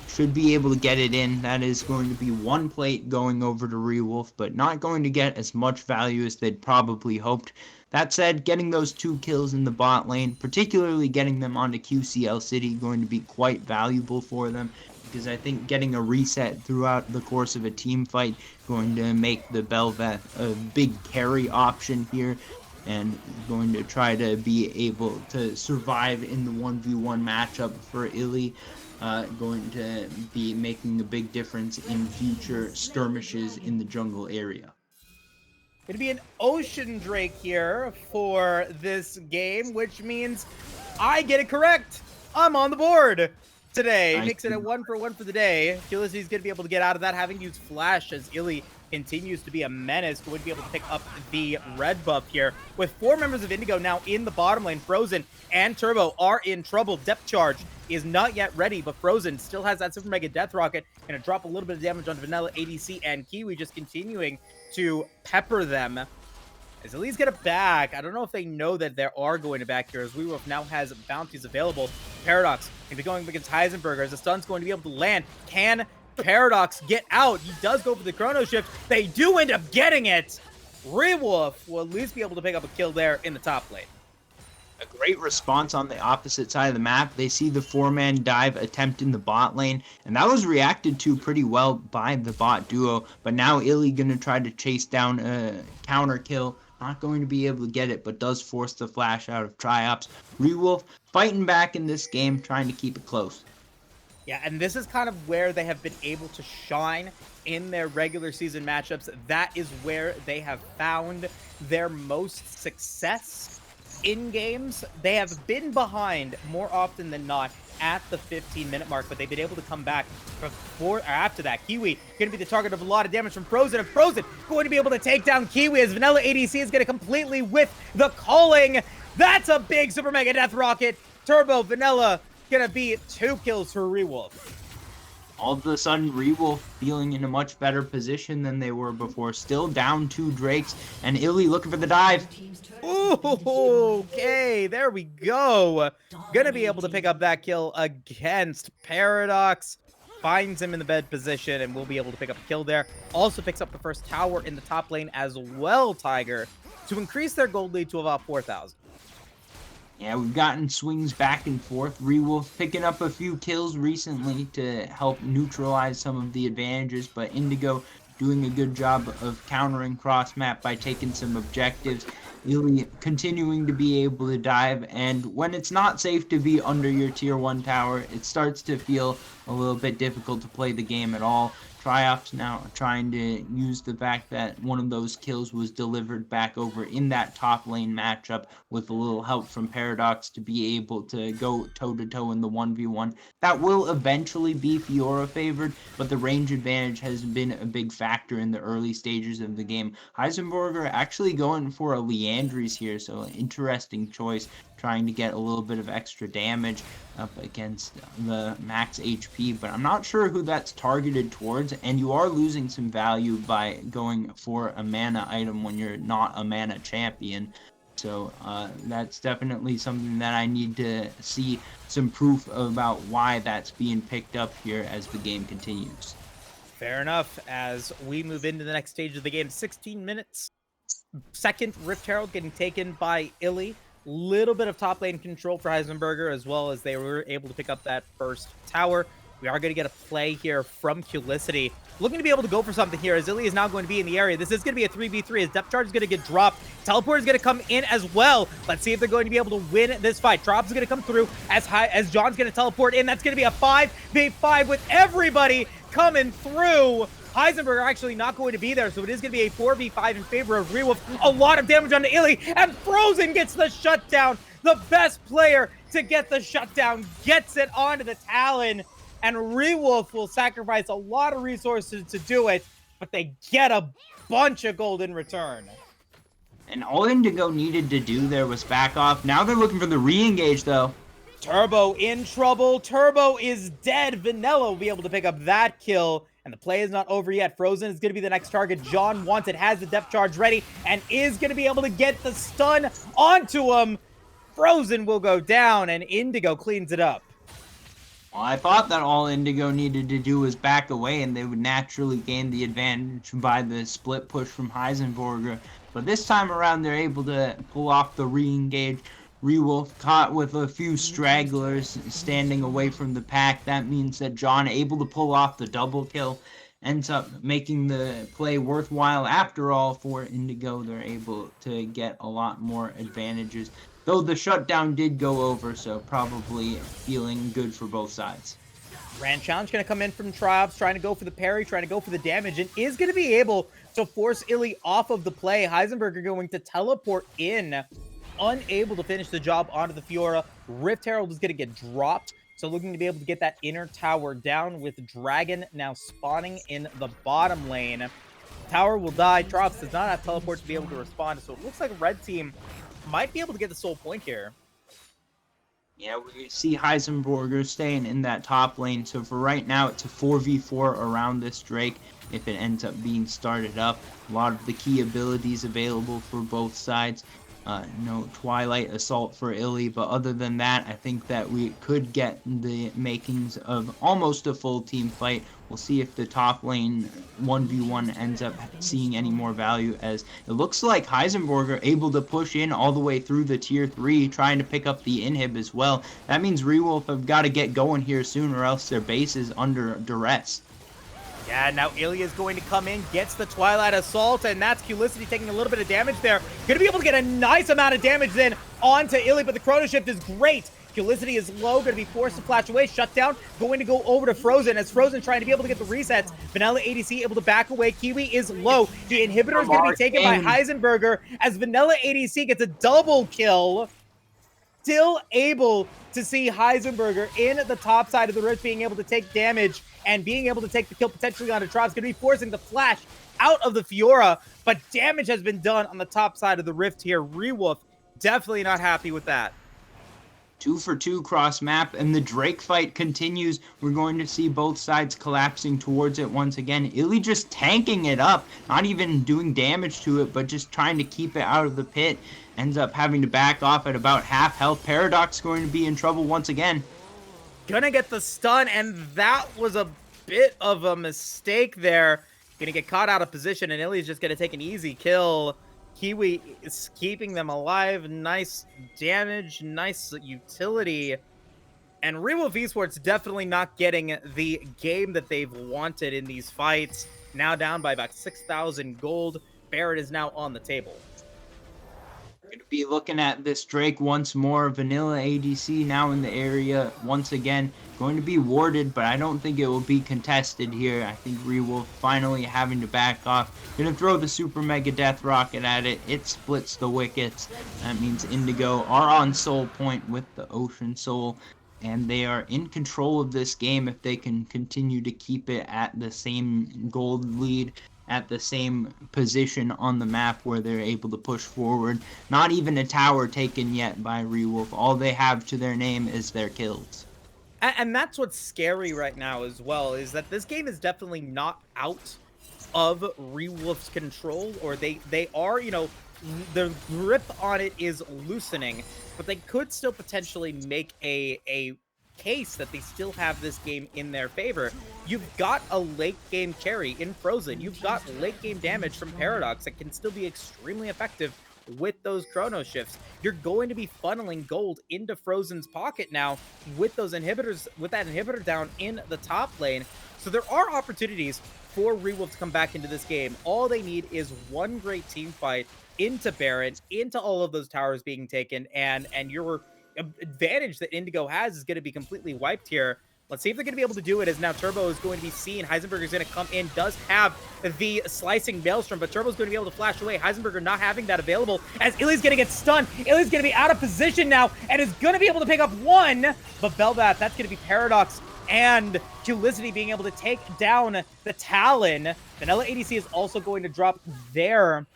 Speaker 2: Should be able to get it in. That is going to be 1 plate going over to Rewolf, but not going to get as much value as they'd probably hoped. That said, getting those 2 kills in the bot lane, particularly getting them onto QCL City, going to be quite valuable for them. Because I think getting a reset throughout the course of a team fight going to make the Bel'Veth a big carry option here, and going to try to be able to survive in the 1v1 matchup for Illy. Going to be making a big difference in future skirmishes in the jungle area.
Speaker 1: Going to be an Ocean Drake here for this game, which means I get it correct. I'm on the board today. Makes it a 1 for 1 for the day. Felicity's going to be able to get out of that, having used Flash as Illy continues to be a menace. Going to be able to pick up the red buff here. With 4 members of Indigo now in the bottom lane, Frozen and Turbo are in trouble. Depth charge is not yet ready, but Frozen still has that Super Mega Death Rocket. Going to drop a little bit of damage on Vanilla ADC, and Kiwi just continuing to pepper them. As Illy's get a back. I don't know if they know that there are going to back here, as Rewolf now has bounties available. Paradox going to be going against Heisenberger, as the stun's going to be able to land. Can Paradox get out? He does go for the Chrono Shift. They do end up getting it. Rewolf will at least be able to pick up a kill there in the top lane.
Speaker 2: A great response on the opposite side of the map. They see the 4-man dive attempt in the bot lane, and that was reacted to pretty well by the bot duo. But now Illy gonna try to chase down a counter kill. Not going to be able to get it, but does force the flash out of Triops. Rewolf fighting back in this game, trying to keep it close.
Speaker 1: Yeah, and this is kind of where they have been able to shine in their regular season matchups. That is where they have found their most success in games. They have been behind more often than not at the 15-minute mark, but they've been able to come back before or after that. Kiwi going to be the target of a lot of damage from Frozen, and Frozen going to be able to take down Kiwi as Vanilla ADC is going to completely whiff the calling. That's a big Super Mega Death Rocket. Turbo Vanilla going to be 2 kills for Rewolf.
Speaker 2: All of a sudden, Rewolf feeling in a much better position than they were before. Still down 2 Drakes, and Illy looking for the dive.
Speaker 1: Ooh, okay, there we go. Gonna be able to pick up that kill against Paradox. Finds him in the bed position, and we'll be able to pick up a kill there. Also picks up the first tower in the top lane as well, Tiger, to increase their gold lead to about 4,000.
Speaker 2: Yeah, we've gotten swings back and forth. Rewolf picking up a few kills recently to help neutralize some of the advantages, but Indigo doing a good job of countering cross map by taking some objectives. Really continuing to be able to dive, and when it's not safe to be under your tier 1 tower, it starts to feel a little bit difficult to play the game at all. Triops now trying to use the fact that one of those kills was delivered back over in that top lane matchup with a little help from Paradox to be able to go toe-to-toe in the 1v1. That will eventually be Fiora favored, but the range advantage has been a big factor in the early stages of the game. Heisenberger actually going for a Leandries here, so an interesting choice, trying to get a little bit of extra damage up against the max HP, but I'm not sure who that's targeted towards, and you are losing some value by going for a mana item when you're not a mana champion. So that's definitely something that I need to see some proof about why that's being picked up here as the game continues.
Speaker 1: Fair enough. As we move into the next stage of the game, 16 minutes. Second Rift Herald getting taken by Illy. Little bit of top lane control for Heisenberger, as well as they were able to pick up that first tower. We are going to get a play here from Culicity. Looking to be able to go for something here, as Illy is now going to be in the area. This is going to be a 3v3, as depth charge is going to get dropped. Teleport is going to come in as well. Let's see if they're going to be able to win this fight. Drops is going to come through as John's going to teleport in. That's going to be a 5v5 with everybody coming through. Heisenberg are actually not going to be there, so it is going to be a 4v5 in favor of Rewolf. A lot of damage onto Illy, and Frozen gets the shutdown. The best player to get the shutdown gets it onto the Talon, and Rewolf will sacrifice a lot of resources to do it, but they get a bunch of gold in return.
Speaker 2: And all Indigo needed to do there was back off. Now they're looking for the re-engage, though.
Speaker 1: Turbo in trouble. Turbo is dead. Vanilla will be able to pick up that kill. And the play is not over yet. Frozen is going to be the next target. John wants it, has the depth charge ready, and is going to be able to get the stun onto him. Frozen will go down, and Indigo cleans it up.
Speaker 2: Well, I thought that all Indigo needed to do was back away, and they would naturally gain the advantage by the split push from Heisenberger. But this time around, they're able to pull off the re-engage. Rewolf caught with a few stragglers standing away from the pack. That means that John, able to pull off the double kill, ends up making the play worthwhile after all for Indigo. They're able to get a lot more advantages, though the shutdown did go over, so probably feeling good for both sides.
Speaker 1: Grand challenge going to come in from Triops, trying to go for the parry, trying to go for the damage, and is going to be able to force Illy off of the play. Heisenberger going to teleport in, unable to finish the job onto the Fiora. Rift Herald is going to get dropped, so looking to be able to get that inner tower down, with Dragon now spawning in the bottom lane. Tower will die. Triops does not have teleport to be able to respond, so it looks like Red Team might be able to get the soul point here.
Speaker 2: Yeah, we see Heisenberger staying in that top lane, so for right now it's a 4v4 around this Drake if it ends up being started up. A lot of the key abilities available for both sides. No Twilight Assault for Illy, but other than that, I think that we could get the makings of almost a full team fight. We'll see if the top lane 1v1 ends up seeing any more value, as it looks like Heisenberger able to push in all the way through the tier 3, trying to pick up the inhib as well. That means Rewolf have got to get going here soon, or else their base is under duress.
Speaker 1: Yeah, now Ilya is going to come in, gets the Twilight Assault, and that's Culicity taking a little bit of damage there. Going to be able to get a nice amount of damage then onto Ilya, but the Chrono Shift is great. Culicity is low, going to be forced to flash away. Shutdown going to go over to Frozen, as Frozen trying to be able to get the resets. Vanilla ADC able to back away. Kiwi is low. The inhibitor is going to be taken by Heisenberger, as Vanilla ADC gets a double kill. Still able to see Heisenberger in the top side of the Rift being able to take damage and being able to take the kill potentially onto Trob's. Going to be forcing the flash out of the Fiora, but damage has been done on the top side of the Rift here. Rewolf definitely not happy with that.
Speaker 2: 2 for 2 cross map, and the Drake fight continues. We're going to see both sides collapsing towards it once again. Illy just tanking it up, not even doing damage to it, but just trying to keep it out of the pit. Ends up having to back off at about half health. Paradox going to be in trouble once again.
Speaker 1: Gonna get the stun, and that was a bit of a mistake there. Gonna get caught out of position, and Illy's just gonna take an easy kill. Kiwi is keeping them alive. Nice damage, nice utility. And Rewolf Esports definitely not getting the game that they've wanted in these fights. Now down by about 6,000 gold. Barrett is now on the table.
Speaker 2: Going to be looking at this Drake once more. Vanilla ADC now in the area once again. Going to be warded, but I don't think it will be contested here. I think Rewolf finally having to back off. Going to throw the Super Mega Death Rocket at it. It splits the wickets. That means Indigo are on soul point with the Ocean Soul. And they are in control of this game if they can continue to keep it at the same gold lead, at the same position on the map where they're able to push forward. Not even a tower taken yet by Rewolf. All they have to their name is their kills.
Speaker 1: And that's what's scary right now as well, is that this game is definitely not out of Rewolf's control, or they are, you know, the grip on it is loosening, but they could still potentially make a case that they still have this game in their favor. You've got a late game carry in Frozen. You've got late game damage from Paradox that can still be extremely effective with those chrono shifts. You're going to be funneling gold into Frozen's pocket now with those inhibitors, with that inhibitor down in the top lane. So there are opportunities for Rewolf to come back into this game. All they need is one great team fight into Baron, into all of those towers being taken, and your advantage that Indigo has is going to be completely wiped here. Let's see if they're going to be able to do it, as now Turbo is going to be seen. Heisenberger is going to come in, does have the slicing Maelstrom, but Turbo's going to be able to flash away. Heisenberger not having that available, as Illy's going to get stunned. Illy's going to be out of position now, and is going to be able to pick up one, but Bel'Veth, that's going to be Paradox and Dulicity being able to take down the Talon. Vanilla ADC is also going to drop their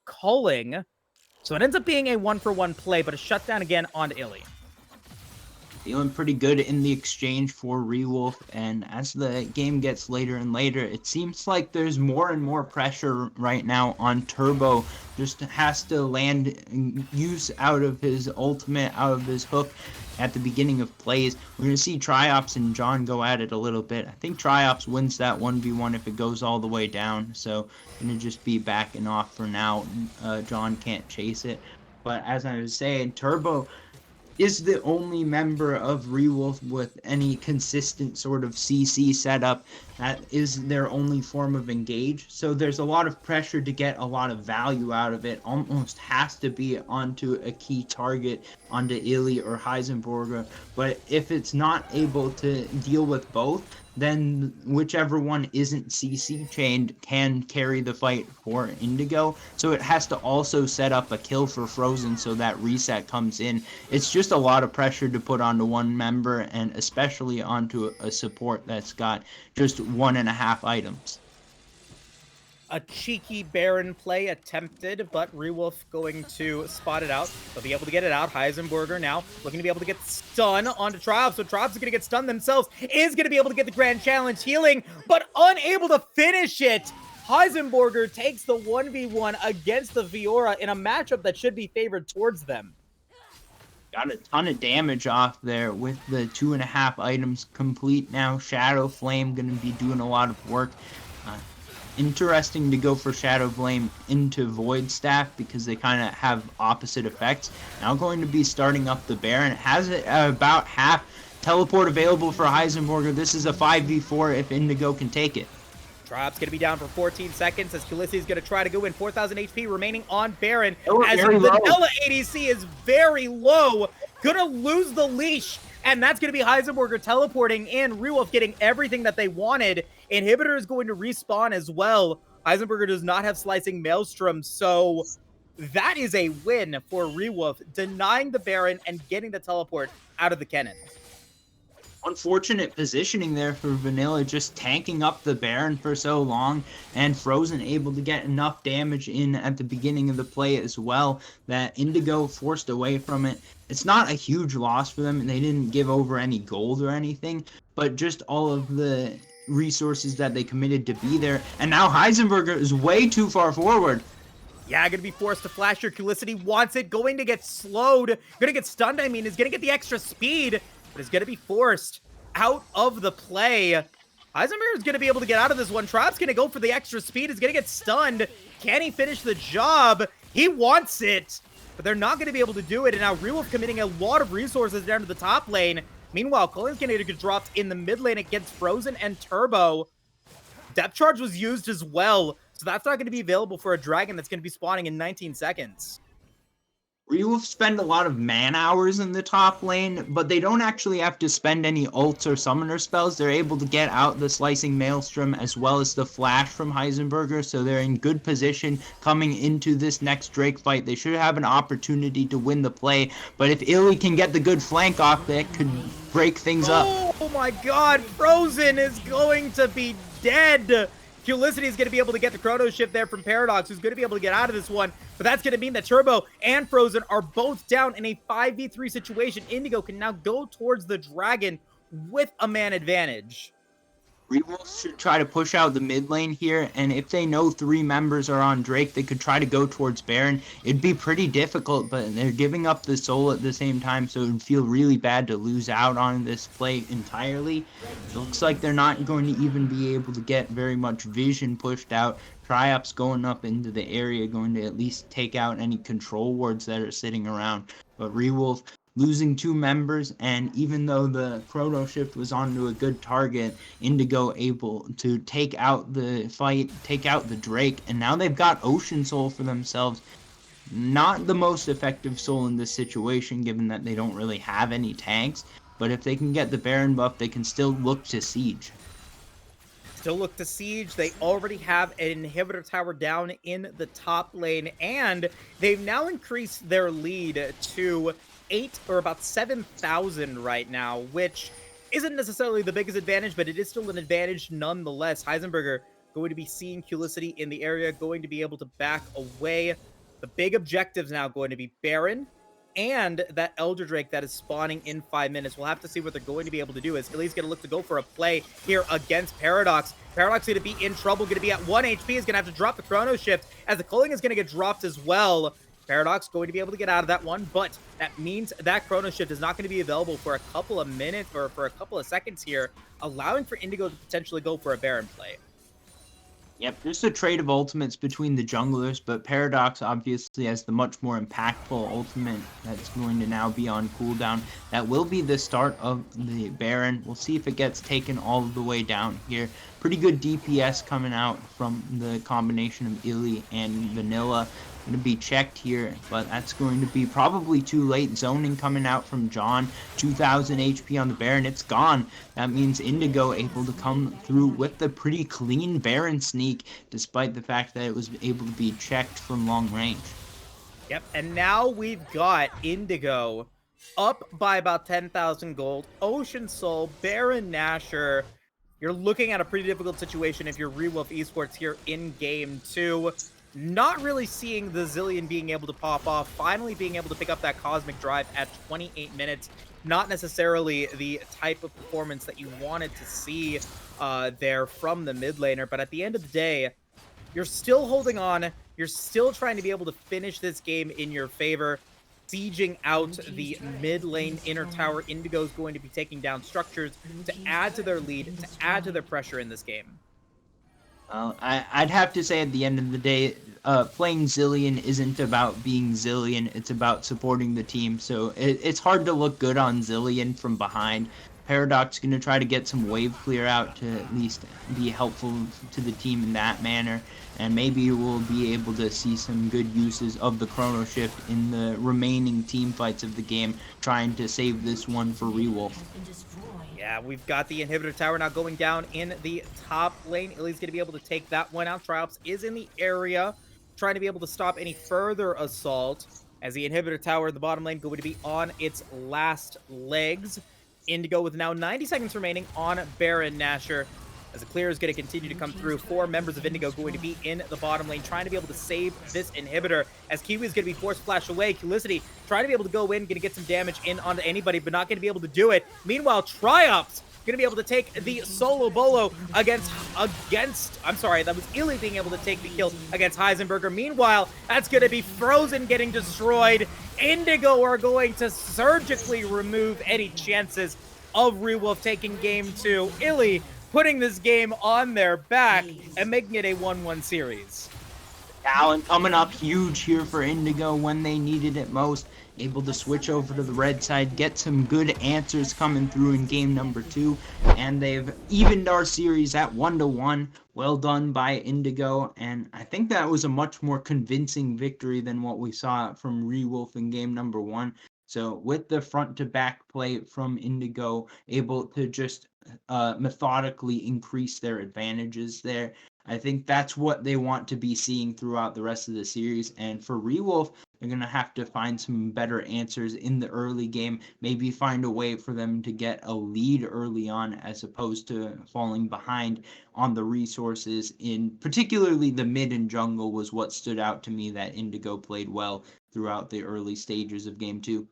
Speaker 1: culling. So it ends up being a 1-for-1 play, but a shutdown again on Illy.
Speaker 2: Feeling pretty good in the exchange for Rewolf, and as the game gets later and later, it seems like there's more and more pressure right now on Turbo. Just has to land use out of his ultimate, out of his hook at the beginning of plays. We're going to see Triops and John go at it a little bit. I think Triops wins that 1v1 if it goes all the way down, so going to just be backing off for now. John can't chase it. But as I was saying, Turbo is the only member of Rewolf with any consistent sort of CC setup. That is their only form of engage. So there's a lot of pressure to get a lot of value out of it. Almost has to be onto a key target, onto Illy or Heisenberger. But if it's not able to deal with both, then whichever one isn't CC chained can carry the fight for Indigo. So it has to also set up a kill for Frozen so that reset comes in. It's just a lot of pressure to put onto one member, and especially onto a support that's got just 1.5 items.
Speaker 1: A cheeky Baron play attempted, but Rewolf going to spot it out. They'll be able to get it out. Heisenberger now looking to be able to get stun onto Triops. So Triops is going to get stunned themselves. Is going to be able to get the Grand Challenge healing, but unable to finish it. Heisenberger takes the 1v1 against the Fiora in a matchup that should be favored towards them.
Speaker 2: Got a ton of damage off there with the 2.5 items complete now. Shadow Flame going to be doing a lot of work. Interesting to go for Shadow Flame into Void Staff because they kind of have opposite effects. Now going to be starting up the Baron. It has about half teleport available for Heisenberger. This is a 5v4 if Indigo can take it.
Speaker 1: Drop's going to be down for 14 seconds as Khaleesi is going to try to go in. 4,000 HP remaining on Baron as the Vanilla ADC is very low. Going to lose the leash, and that's going to be Heisenberger teleporting in. Rewolf getting everything that they wanted. Inhibitor is going to respawn as well. Heisenberger does not have Slicing Maelstrom, so that is a win for Rewolf, denying the Baron and getting the teleport out of the cannon.
Speaker 2: Unfortunate positioning there for Vanilla, just tanking up the Baron for so long, and Frozen able to get enough damage in at the beginning of the play as well that Indigo forced away from it. It's not a huge loss for them, and they didn't give over any gold or anything, but just all of the resources that they committed to be there. And now Heisenberger is way too far forward.
Speaker 1: Yeah, gonna be forced to flash your Culicity, wants it, going to get slowed, gonna get stunned, I mean, is gonna get the extra speed, but is gonna be forced out of the play. Heisenberg is gonna be able to get out of this one. Trap's gonna go for the extra speed, is gonna get stunned. Can he finish the job? He wants it, but they're not gonna be able to do it, and now Rewolf committing a lot of resources down to the top lane. Meanwhile, Colin's gonna get dropped in the mid lane against Frozen and Turbo. Depth charge was used as well, so that's not going to be available for a dragon that's going to be spawning in 19 seconds.
Speaker 2: Rewolf spend a lot of man hours in the top lane, but they don't actually have to spend any ults or summoner spells. They're able to get out the Slicing Maelstrom as well as the flash from Heisenberger, so they're in good position coming into this next Drake fight. They should have an opportunity to win the play, but if Illy can get the good flank off, that could break things up.
Speaker 1: Oh my god, Frozen is going to be dead! Culicity is going to be able to get the Chrono Shift there from Paradox, who's going to be able to get out of this one. But that's going to mean that Turbo and Frozen are both down in a 5v3 situation. Indigo can now go towards the Dragon with a man advantage.
Speaker 2: Rewolf should try to push out the mid lane here, and if they know 3 members are on Drake, they could try to go towards Baron. It'd be pretty difficult, but they're giving up the soul at the same time, so it would feel really bad to lose out on this play entirely. It looks like they're not going to even be able to get very much vision pushed out. Triop's going up into the area, going to at least take out any control wards that are sitting around. But Rewolf losing 2 members, and even though the Chrono Shift was onto a good target, Indigo able to take out the fight, take out the Drake, and now they've got Ocean Soul for themselves. Not the most effective soul in this situation, given that they don't really have any tanks, but if they can get the Baron buff, they can still look to Siege.
Speaker 1: Still look to Siege. They already have an inhibitor tower down in the top lane, and they've now increased their lead to 8 or about 7,000 right now, which isn't necessarily the biggest advantage, but it is still an advantage nonetheless. Heisenberger going to be seeing Culicity in the area, going to be able to back away. The big objectives now going to be Baron and that Elder Drake that is spawning in 5 minutes. We'll have to see what they're going to be able to do, as Illy's going to look to go for a play here against Paradox. Paradox going to be in trouble, going to be at 1 HP, is going to have to drop the Chrono Shift, as the Culling is going to get dropped as well. Paradox going to be able to get out of that one, but that means that Chrono Shift is not going to be available for a couple of minutes or for a couple of seconds here, allowing for Indigo to potentially go for a Baron play.
Speaker 2: Yep, there's a trade of ultimates between the junglers, but Paradox obviously has the much more impactful ultimate that's going to now be on cooldown. That will be the start of the Baron. We'll see if it gets taken all the way down here. Pretty good DPS coming out from the combination of Illy and Vanilla. Going to be checked here, but that's going to be probably too late. Zoning coming out from John, 2,000 HP on the Baron, it's gone. That means Indigo able to come through with the pretty clean Baron sneak, despite the fact that it was able to be checked from long range.
Speaker 1: Yep, and now we've got Indigo up by about 10,000 gold. Ocean Soul, Baron Nashor. You're looking at a pretty difficult situation if you're Rewolf Esports here in Game 2. Not really seeing the Zilean being able to pop off, finally being able to pick up that Cosmic Drive at 28 minutes. Not necessarily the type of performance that you wanted to see there from the mid laner, but at the end of the day, you're still holding on. You're still trying to be able to finish this game in your favor. Sieging out the mid lane inner tower. Indigo's going to be taking down structures to add to their lead, to add to their pressure in this game.
Speaker 2: I'd have to say at the end of the day, playing Zilean isn't about being Zilean, it's about supporting the team, so it's hard to look good on Zilean from behind. Paradox going to try to get some wave clear out to at least be helpful to the team in that manner, and maybe we'll be able to see some good uses of the Chrono Shift in the remaining team fights of the game, trying to save this one for Rewolf.
Speaker 1: Yeah, we've got the inhibitor tower now going down in the top lane. Illy's going to be able to take that one out. Triops is in the area, trying to be able to stop any further assault, as the inhibitor tower in the bottom lane going to be on its last legs. Indigo with now 90 seconds remaining on Baron Nashor. As the clear is going to continue to come through, 4 members of Indigo going to be in the bottom lane, trying to be able to save this inhibitor. As Kiwi is going to be forced flash away, Culicity trying to be able to go in, going to get some damage in onto anybody, but not going to be able to do it. Meanwhile, Triops going to be able to take the solo bolo against, I'm sorry, that was Illy being able to take the kill against Heisenberger. Meanwhile, that's going to be Frozen getting destroyed. Indigo are going to surgically remove any chances of Rewolf taking game 2. Illy putting this game on their back and making it a 1-1 series.
Speaker 2: Talent coming up huge here for Indigo when they needed it most. Able to switch over to the red side, get some good answers coming through in game number 2, and they've evened our series at 1-1. Well done by Indigo, and I think that was a much more convincing victory than what we saw from Rewolf in game number 1. So with the front to back play from Indigo, able to just methodically increase their advantages there, I think that's what they want to be seeing throughout the rest of the series. And for Rewolf, they're going to have to find some better answers in the early game, maybe find a way for them to get a lead early on as opposed to falling behind on the resources. In particularly the mid and jungle was what stood out to me that Indigo played well throughout the early stages of game 2.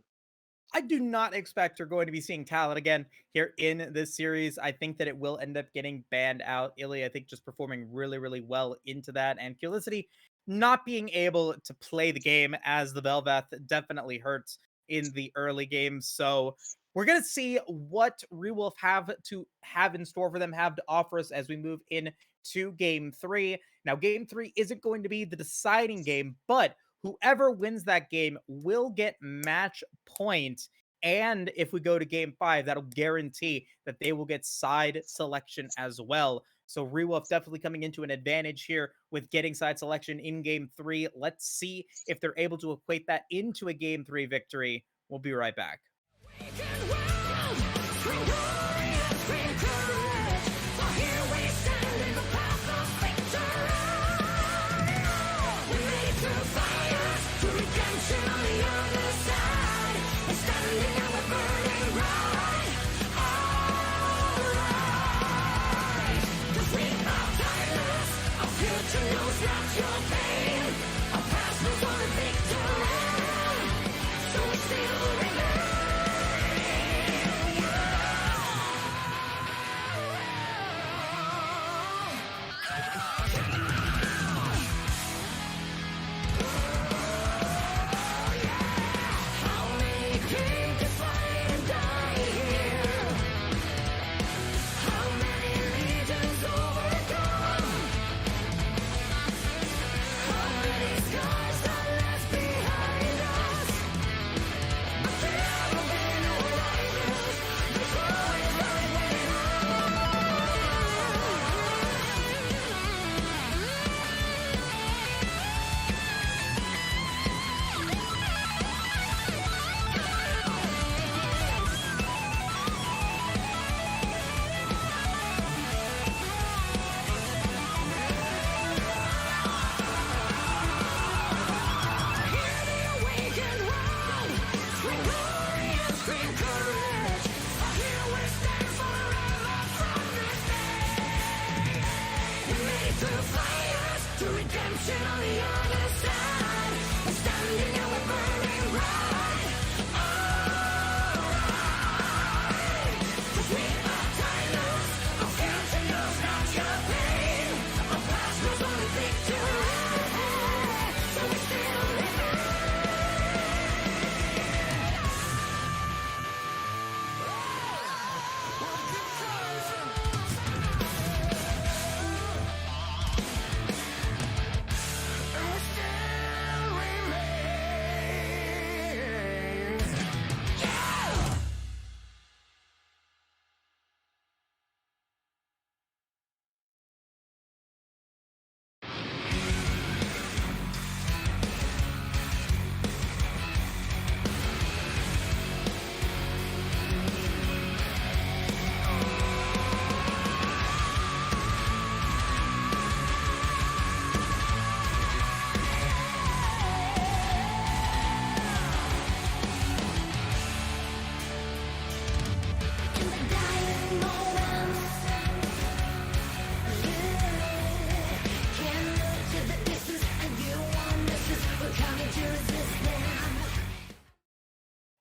Speaker 1: I do not expect we're going to be seeing Talon again here in this series. I think that it will end up getting banned out. Illy, I think, just performing really, really well into that. And Culicity not being able to play the game as the Bel'Veth definitely hurts in the early games. So we're going to see what Rewolf have in store for them, have to offer us as we move into game 3. Now, game 3 isn't going to be the deciding game, but whoever wins that game will get match point. And if we go to game 5, that'll guarantee that they will get side selection as well. So Rewolf definitely coming into an advantage here with getting side selection in game 3. Let's see if they're able to equate that into a game 3 victory. We'll be right back.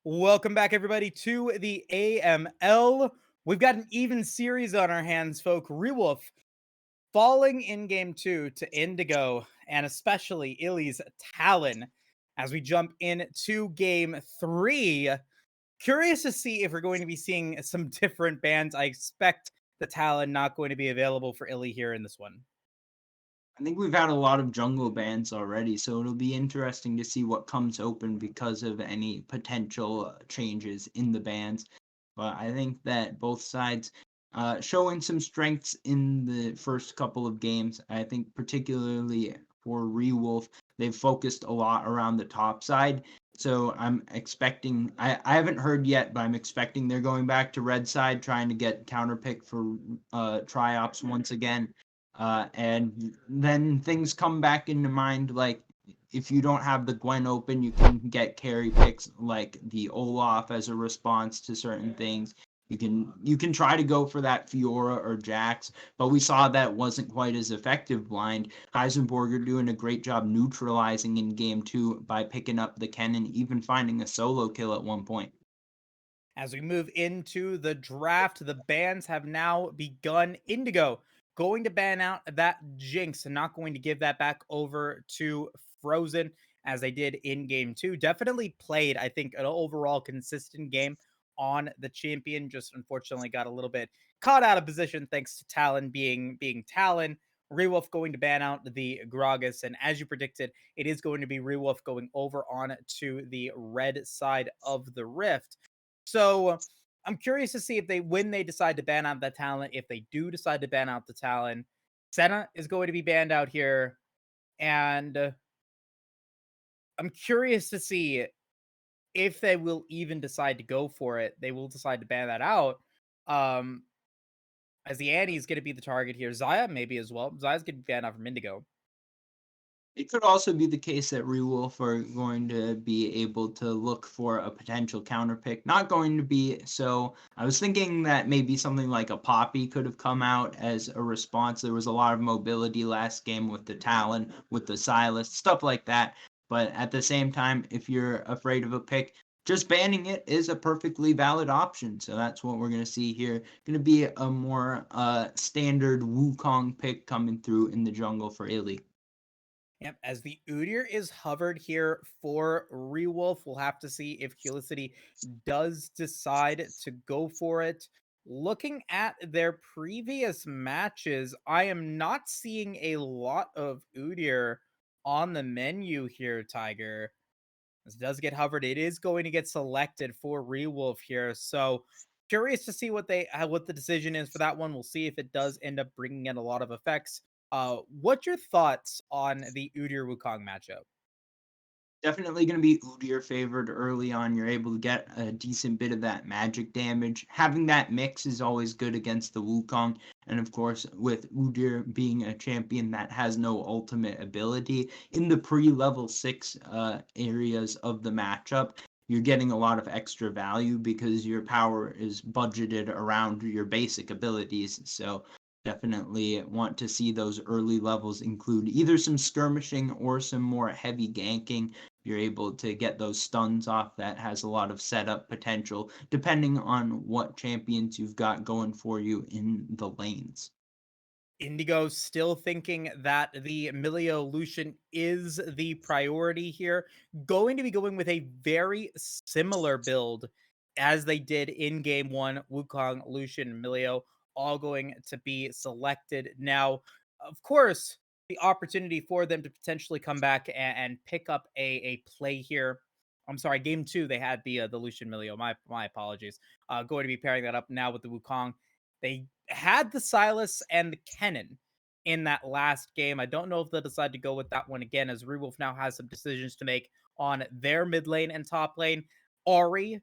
Speaker 1: Welcome back, everybody, to the AML. We've got an even series on our hands, folk. Rewolf falling in game two to Indigo, and especially Illy's Talon. As we jump into game three, curious to see if we're going to be seeing some different bans. I expect the Talon not going to be available for Illy here in this one.
Speaker 2: I think we've had a lot of jungle bans already, so it'll be interesting to see what comes open because of any potential changes in the bans. But I think that both sides showing some strengths in the first couple of games. I think particularly for Rewolf, they've focused a lot around the top side. So I'm expecting, I haven't heard yet, but I'm expecting they're going back to red side, trying to get counterpick for Triops once again. And then things come back into mind, like if you don't have the Gwen open, you can get carry picks like the Olaf as a response to certain things. You can try to go for that Fiora or Jax, but we saw that wasn't quite as effective blind. Heisenberger doing a great job neutralizing in game two by picking up the Ken and even finding a solo kill at one point.
Speaker 1: As we move into the draft, the bans have now begun. Indigo going to ban out that Jinx and not going to give that back over to Frozen as they did in game two. Definitely played, I think, an overall consistent game on the champion. Just unfortunately got a little bit caught out of position thanks to Talon being Talon. Rewolf going to ban out the Gragas, and as you predicted, it is going to be Rewolf going over on to the red side of the rift. So I'm curious to see if when they decide to ban out that talent, if they do decide to ban out the talent, Senna is going to be banned out here. And I'm curious to see if they will even decide to go for it. They will decide to ban that out. Um, as the Annie is going to be the target here. Zaya maybe as well. Zaya's going to be banned out from Indigo.
Speaker 2: It could also be the case that Rewolf are going to be able to look for a potential counter pick. Not going to be so. I was thinking that maybe something like a Poppy could have come out as a response. There was a lot of mobility last game with the Talon, with the Silas, stuff like that. But at the same time, if you're afraid of a pick, just banning it is a perfectly valid option. So that's what we're going to see here. Going to be a more standard Wukong pick coming through in the jungle for Illy.
Speaker 1: Yep, as the Udyr is hovered here for Rewolf, we'll have to see if Helicity does decide to go for it. Looking at their previous matches, I am not seeing a lot of Udyr on the menu here, Tiger. This does get hovered. It is going to get selected for Rewolf here. So curious to see what the decision is for that one. We'll see if it does end up bringing in a lot of effects. What's your thoughts on the Udyr Wukong matchup?
Speaker 2: Definitely going to be Udyr favored early on. You're able to get a decent bit of that magic damage. Having that mix is always good against the Wukong. And of course, with Udyr being a champion that has no ultimate ability, in the pre-level 6 areas of the matchup, you're getting a lot of extra value because your power is budgeted around your basic abilities. So definitely want to see those early levels include either some skirmishing or some more heavy ganking. You're able to get those stuns off. That has a lot of setup potential depending on what champions you've got going for you in the lanes.
Speaker 1: Indigo still thinking that the Milio Lucian is the priority here. Going to be going with a very similar build as they did in game one. Wukong, Lucian, Milio all going to be selected. Now, of course, the opportunity for them to potentially come back and pick up a play here. I'm sorry, game two, they had the Lucian Milio. My apologies. Going to be pairing that up now with the Wukong. They had the Silas and the Kennen in that last game. I don't know if they'll decide to go with that one again, as Rewolf now has some decisions to make on their mid lane and top lane. Ari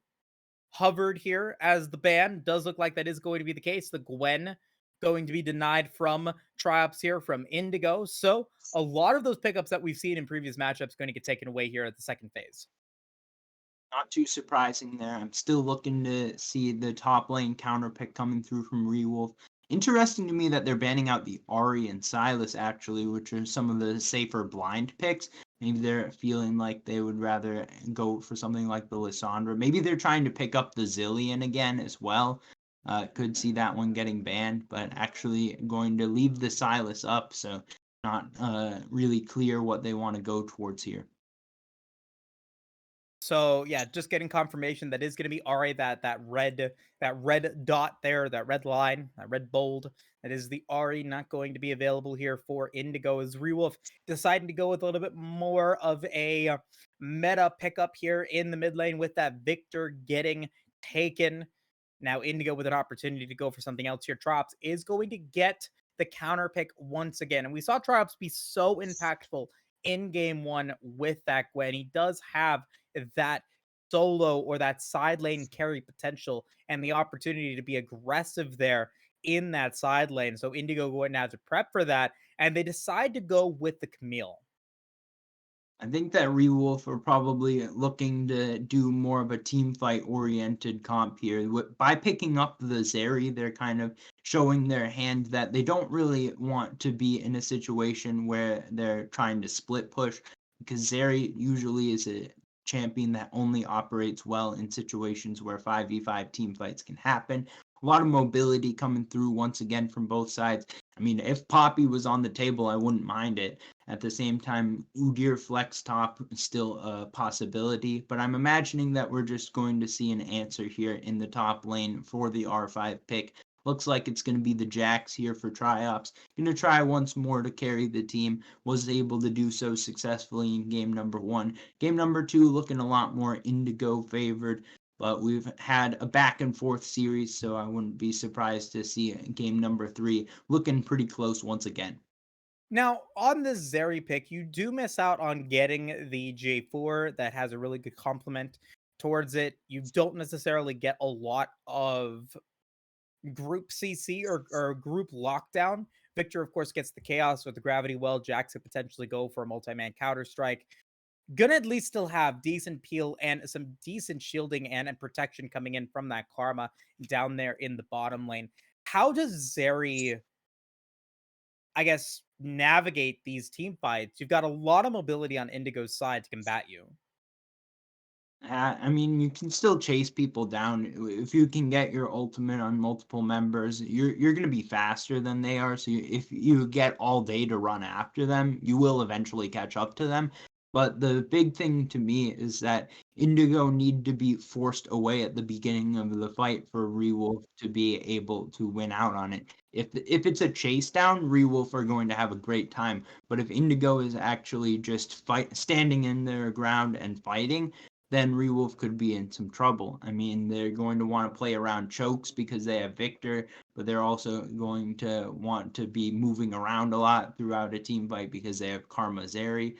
Speaker 1: hovered here as the ban. Does look like that is going to be the case. The Gwen going to be denied from Triops here from Indigo. So a lot of those pickups that we've seen in previous matchups going to get taken away here at the second phase.
Speaker 2: Not too surprising there. I'm still looking to see the top lane counter pick coming through from Rewolf. Interesting to me that they're banning out the Ari and Silas actually, which are some of the safer blind picks. Maybe they're feeling like they would rather go for something like the Lissandra. Maybe they're trying to pick up the Zillion again as well. Could see that one getting banned, but actually going to leave the Silas up, so not really clear what they want to go towards here.
Speaker 1: So yeah, just getting confirmation that is going to be Ari, that red dot there, that red line, that red bold. That is the Ari, not going to be available here for Indigo, as Rewolf deciding to go with a little bit more of a meta pickup here in the mid lane with that Victor getting taken. Now Indigo with an opportunity to go for something else here. Trops is going to get the counter pick once again, and we saw Trops be so impactful in game one with that Gwen. He does have that solo or that side lane carry potential and the opportunity to be aggressive there in that side lane. So Indigo going to have to prep for that, and they decide to go with the Camille.
Speaker 2: I think that Rewolf are probably looking to do more of a team fight oriented comp here. By picking up the Zeri, they're kind of showing their hand that they don't really want to be in a situation where they're trying to split push, because Zeri usually is a champion that only operates well in situations where 5v5 team fights can happen. A lot of mobility coming through once again from both sides. I mean, if Poppy was on the table, I wouldn't mind it. At the same time, Udyr flex top is still a possibility, but I'm imagining that we're just going to see an answer here in the top lane for the R5 pick. Looks like it's going to be the Jax here for Triops. Going to try once more to carry the team. Was able to do so successfully in game number 1. Game number 2 looking a lot more Indigo favored, but we've had a back and forth series, so I wouldn't be surprised to see game number 3 looking pretty close once again.
Speaker 1: Now, on the Zeri pick, you do miss out on getting the J4 that has a really good complement towards it. You don't necessarily get a lot of group CC or group lockdown. Victor, of course, gets the chaos with the gravity well. Jax could potentially go for a multi-man counter strike. Gonna at least still have decent peel and some decent shielding and protection coming in from that karma down there in the bottom lane. How does Zeri, I guess, navigate these team fights? You've got a lot of mobility on Indigo's side to combat you.
Speaker 2: I mean, you can still chase people down if you can get your ultimate on multiple members. You're going to be faster than they are. So if you get all day to run after them, you will eventually catch up to them. But the big thing to me is that Indigo need to be forced away at the beginning of the fight for Rewolf to be able to win out on it. If it's a chase down, Rewolf are going to have a great time. But if Indigo is actually just standing in their ground and fighting, then Rewolf could be in some trouble. I mean, they're going to want to play around chokes because they have Victor, but they're also going to want to be moving around a lot throughout a team fight because they have Karma Zeri.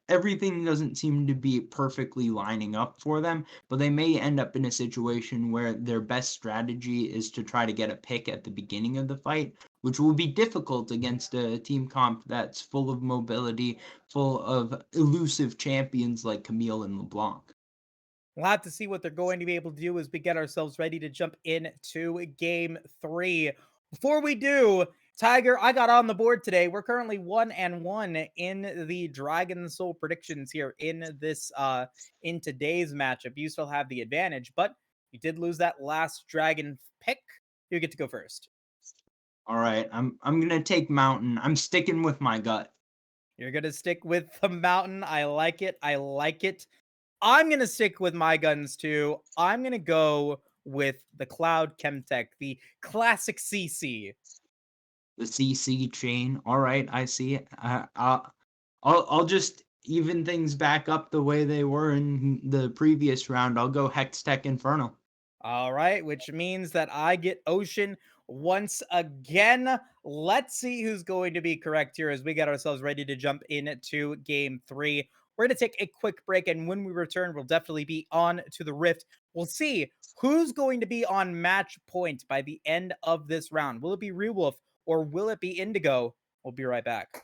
Speaker 2: Everything doesn't seem to be perfectly lining up for them, but they may end up in a situation where their best strategy is to try to get a pick at the beginning of the fight, which will be difficult against a team comp that's full of mobility, full of elusive champions like Camille and LeBlanc.
Speaker 1: We'll have to see what they're going to be able to do as we get ourselves ready to jump into game 3. Before we do, Tiger, I got on the board today. We're currently 1-1 in the Dragon Soul predictions here in this in today's matchup. You still have the advantage, but you did lose that last dragon pick. You get to go first.
Speaker 2: All right, I'm gonna take Mountain. I'm sticking with my gut.
Speaker 1: You're gonna stick with the mountain. I like it. I like it. I'm gonna stick with my guns too. I'm gonna go with the Cloud Chemtech, the classic CC.
Speaker 2: The CC chain. All right, I see it. I'll just even things back up the way they were in the previous round. I'll go Hextech Infernal.
Speaker 1: All right, which means that I get Ocean once again. Let's see who's going to be correct here as we get ourselves ready to jump into game 3. We're going to take a quick break, and when we return, we'll definitely be on to the Rift. We'll see who's going to be on match point by the end of this round. Will it be Rewolf or will it be Indigo? We'll be right back.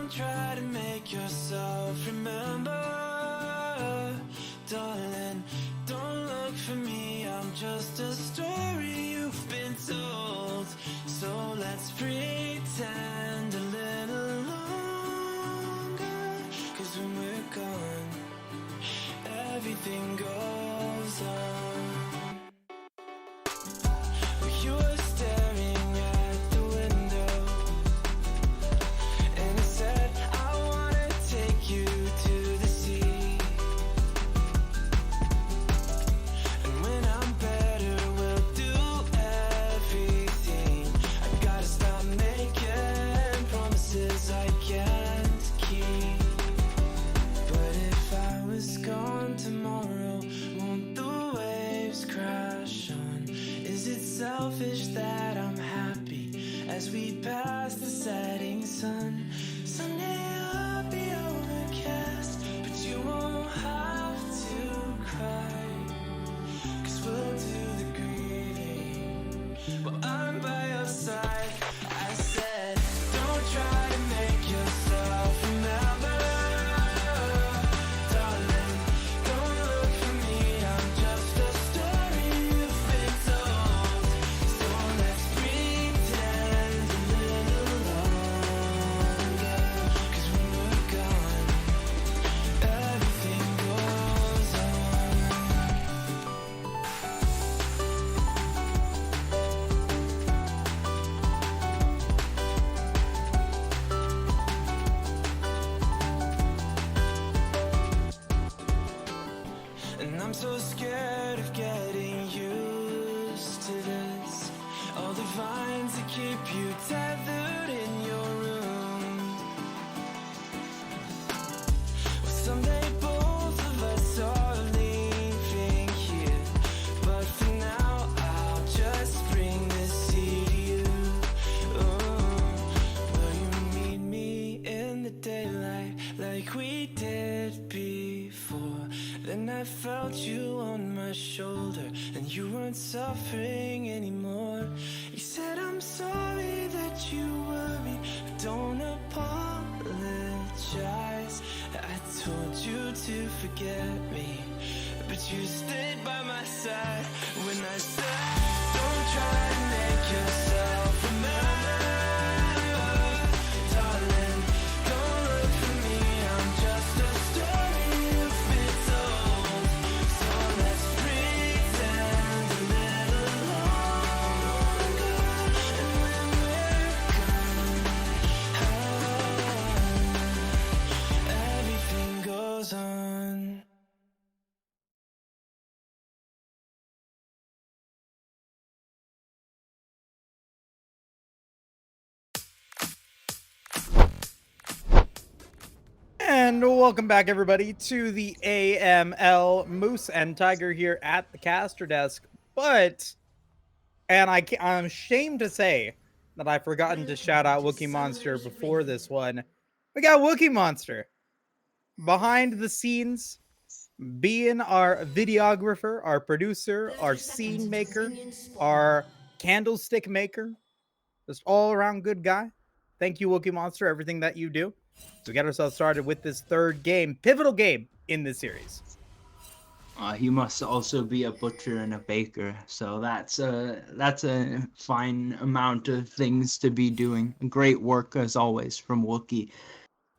Speaker 3: Don't try to make yourself remember, darling. Don't look for me, I'm just a story you've been told. So let's pretend a little longer, 'cause when we're gone, everything goes on. You were staring at the window, and I said, I wanna take you to the sea. And when I'm better, we'll do everything. I gotta stop making promises I can't keep. But if I was gone tomorrow, won't the waves crash on? Is it selfish that I'm happy as we pass the setting sun? Someday I'll be overcast, but you won't have to cry, 'cause we'll do the grieving while I'm by your side. I said, don't try to make yourself remember, darling. Don't look for me, I'm just a story you've been told. So let's pretend a little longer, 'cause when we're gone, everything goes on. And I'm so scared of getting used to this. All the vines that keep you tethered in your room. Well, someday both of us are leaving here, but for now I'll just bring this sea to you. Will you meet me in the daylight like we did before? Then I felt you on my shoulder, and you weren't suffering anymore. You said, I'm sorry that you worried, but don't apologize. I told you to forget me, but you stayed by my side when I said, don't try to make yourself remember, darling. Don't look for me, I'm just a story you've been told. So let's pretend a little longer, and when we're gone, everything goes on.
Speaker 1: And welcome back, everybody, to the AML Moose and Tiger here at the caster desk. I'm ashamed to say that I've forgotten to shout out Wookie Monster before this one. We got Wookie Monster behind the scenes, being our videographer, our producer, our scene maker, our candlestick maker, just all around good guy. Thank you, Wookie Monster, everything that you do. So get ourselves started with this third game, pivotal game in this series.
Speaker 2: He must also be a butcher and a baker, so that's a fine amount of things to be doing. Great work as always from Wookie.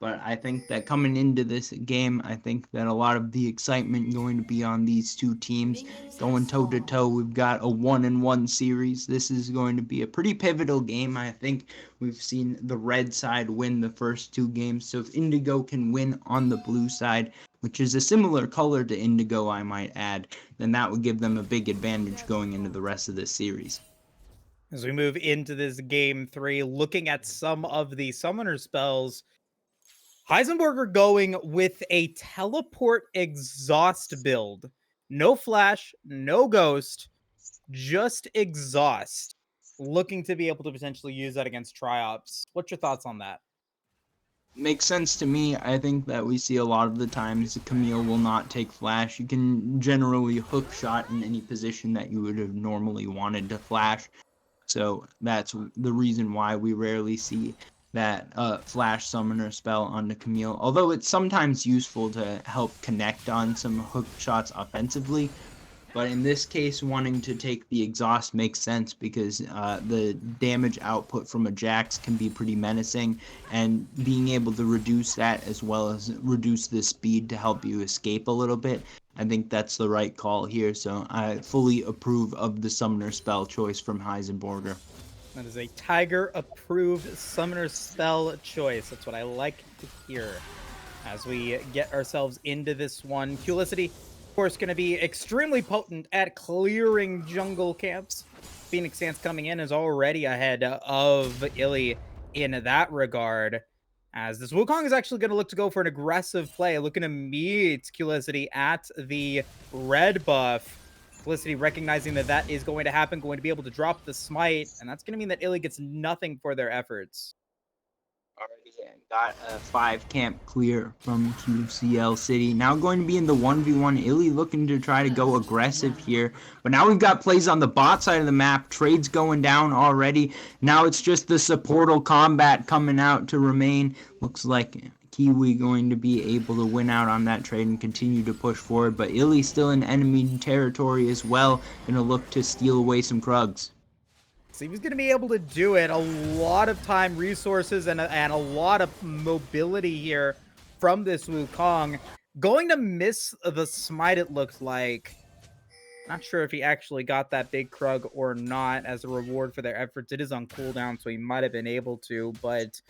Speaker 2: But I think that coming into this game, I think that a lot of the excitement going to be on these two teams going toe to toe. We've got a 1-1 series. This is going to be a pretty pivotal game. I think we've seen the red side win the first two games. So if Indigo can win on the blue side, which is a similar color to Indigo, I might add, then that would give them a big advantage going into the rest of this series.
Speaker 1: As we move into this game 3, looking at some of the summoner spells, Heisenberger going with a teleport exhaust build. No flash, no ghost, just exhaust. Looking to be able to potentially use that against Triops. What's your thoughts on that?
Speaker 2: Makes sense to me. I think that we see a lot of the times Camille will not take flash. You can generally hook shot in any position that you would have normally wanted to flash. So that's the reason why we rarely see that flash summoner spell onto Camille, although it's sometimes useful to help connect on some hook shots offensively. But in this case, wanting to take the exhaust makes sense because the damage output from a Jax can be pretty menacing, and being able to reduce that as well as reduce the speed to help you escape a little bit, I think that's the right call here. So I fully approve of the summoner spell choice from Heisenberger.
Speaker 1: That is a Tiger-approved summoner spell choice. That's what I like to hear. As we get ourselves into this one, Culicity, of course, going to be extremely potent at clearing jungle camps. Phoenix Stance coming in is already ahead of Illy in that regard. As this Wukong is actually going to look to go for an aggressive play, looking to meet Culicity at the red buff. Felicity recognizing that that is going to happen, going to be able to drop the smite, and that's going to mean that Illy gets nothing for their efforts.
Speaker 2: Already got a 5 camp clear from QCL City. Now going to be in the 1v1. Illy looking to try to go aggressive here. But now we've got plays on the bot side of the map. Trades going down already. Now it's just the supportal combat coming out to remain. Looks like Kiwi going to be able to win out on that trade and continue to push forward. But Illy still in enemy territory as well. Going to look to steal away some Krugs.
Speaker 1: So he was going to be able to do it. A lot of time, resources, and a lot of mobility here from this Wukong. Going to miss the smite, it looks like. Not sure if he actually got that big Krug or not as a reward for their efforts. It is on cooldown, so he might have been able to, but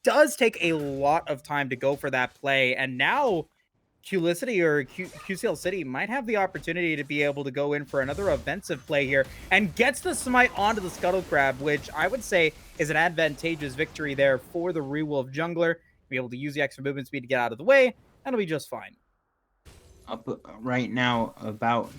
Speaker 1: does take a lot of time to go for that play. And now Culicity or QCL City might have the opportunity to be able to go in for another offensive play here and gets the smite onto the Scuttle Crab, which I would say is an advantageous victory there for the Rewolf jungler. Be able to use the extra movement speed to get out of the way, and it'll be just fine.
Speaker 2: Up right now about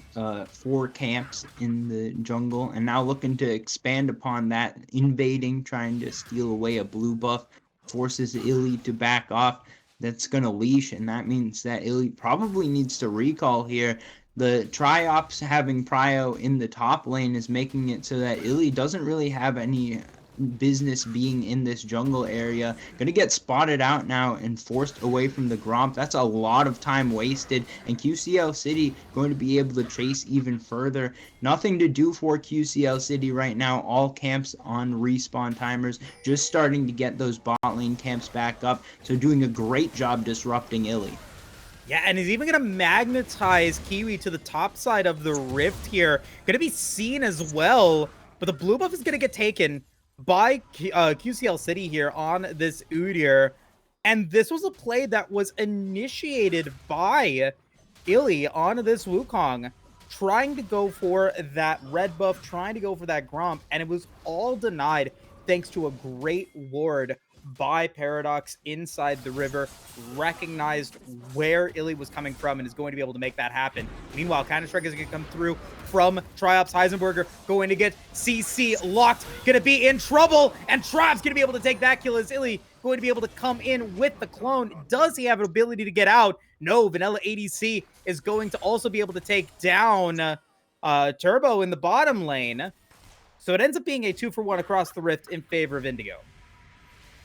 Speaker 2: 4 camps in the jungle, and now looking to expand upon that, invading, trying to steal away a blue buff, forces Illy to back off. That's going to leash, and that means that Illy probably needs to recall here. The Triops having Prio in the top lane is making it so that Illy doesn't really have any business being in this jungle area. Gonna get spotted out now and forced away from the Gromp. That's a lot of time wasted, and QCL City going to be able to chase even further. Nothing to do for QCL City right now. All camps on respawn timers, just starting to get those bot lane camps back up, so doing a great job disrupting Illy.
Speaker 1: Yeah, and he's even going to magnetize Kiwi to the top side of the rift here. Going to be seen as well, but the blue buff is going to get taken by QCL City here on this Udyr. And this was a play that was initiated by Illy on this Wukong, trying to go for that red buff, trying to go for that Gromp, and it was all denied thanks to a great ward by Paradox inside the river, recognized where Illy was coming from and is going to be able to make that happen. Meanwhile, Counter-Strike is going to come through from Triops. Heisenberger going to get CC locked, going to be in trouble, and Triops going to be able to take that kill as Illy going to be able to come in with the clone. Does he have an ability to get out? No, Vanilla ADC is going to also be able to take down Turbo in the bottom lane. So it ends up being a 2-for-1 across the rift in favor of Indigo.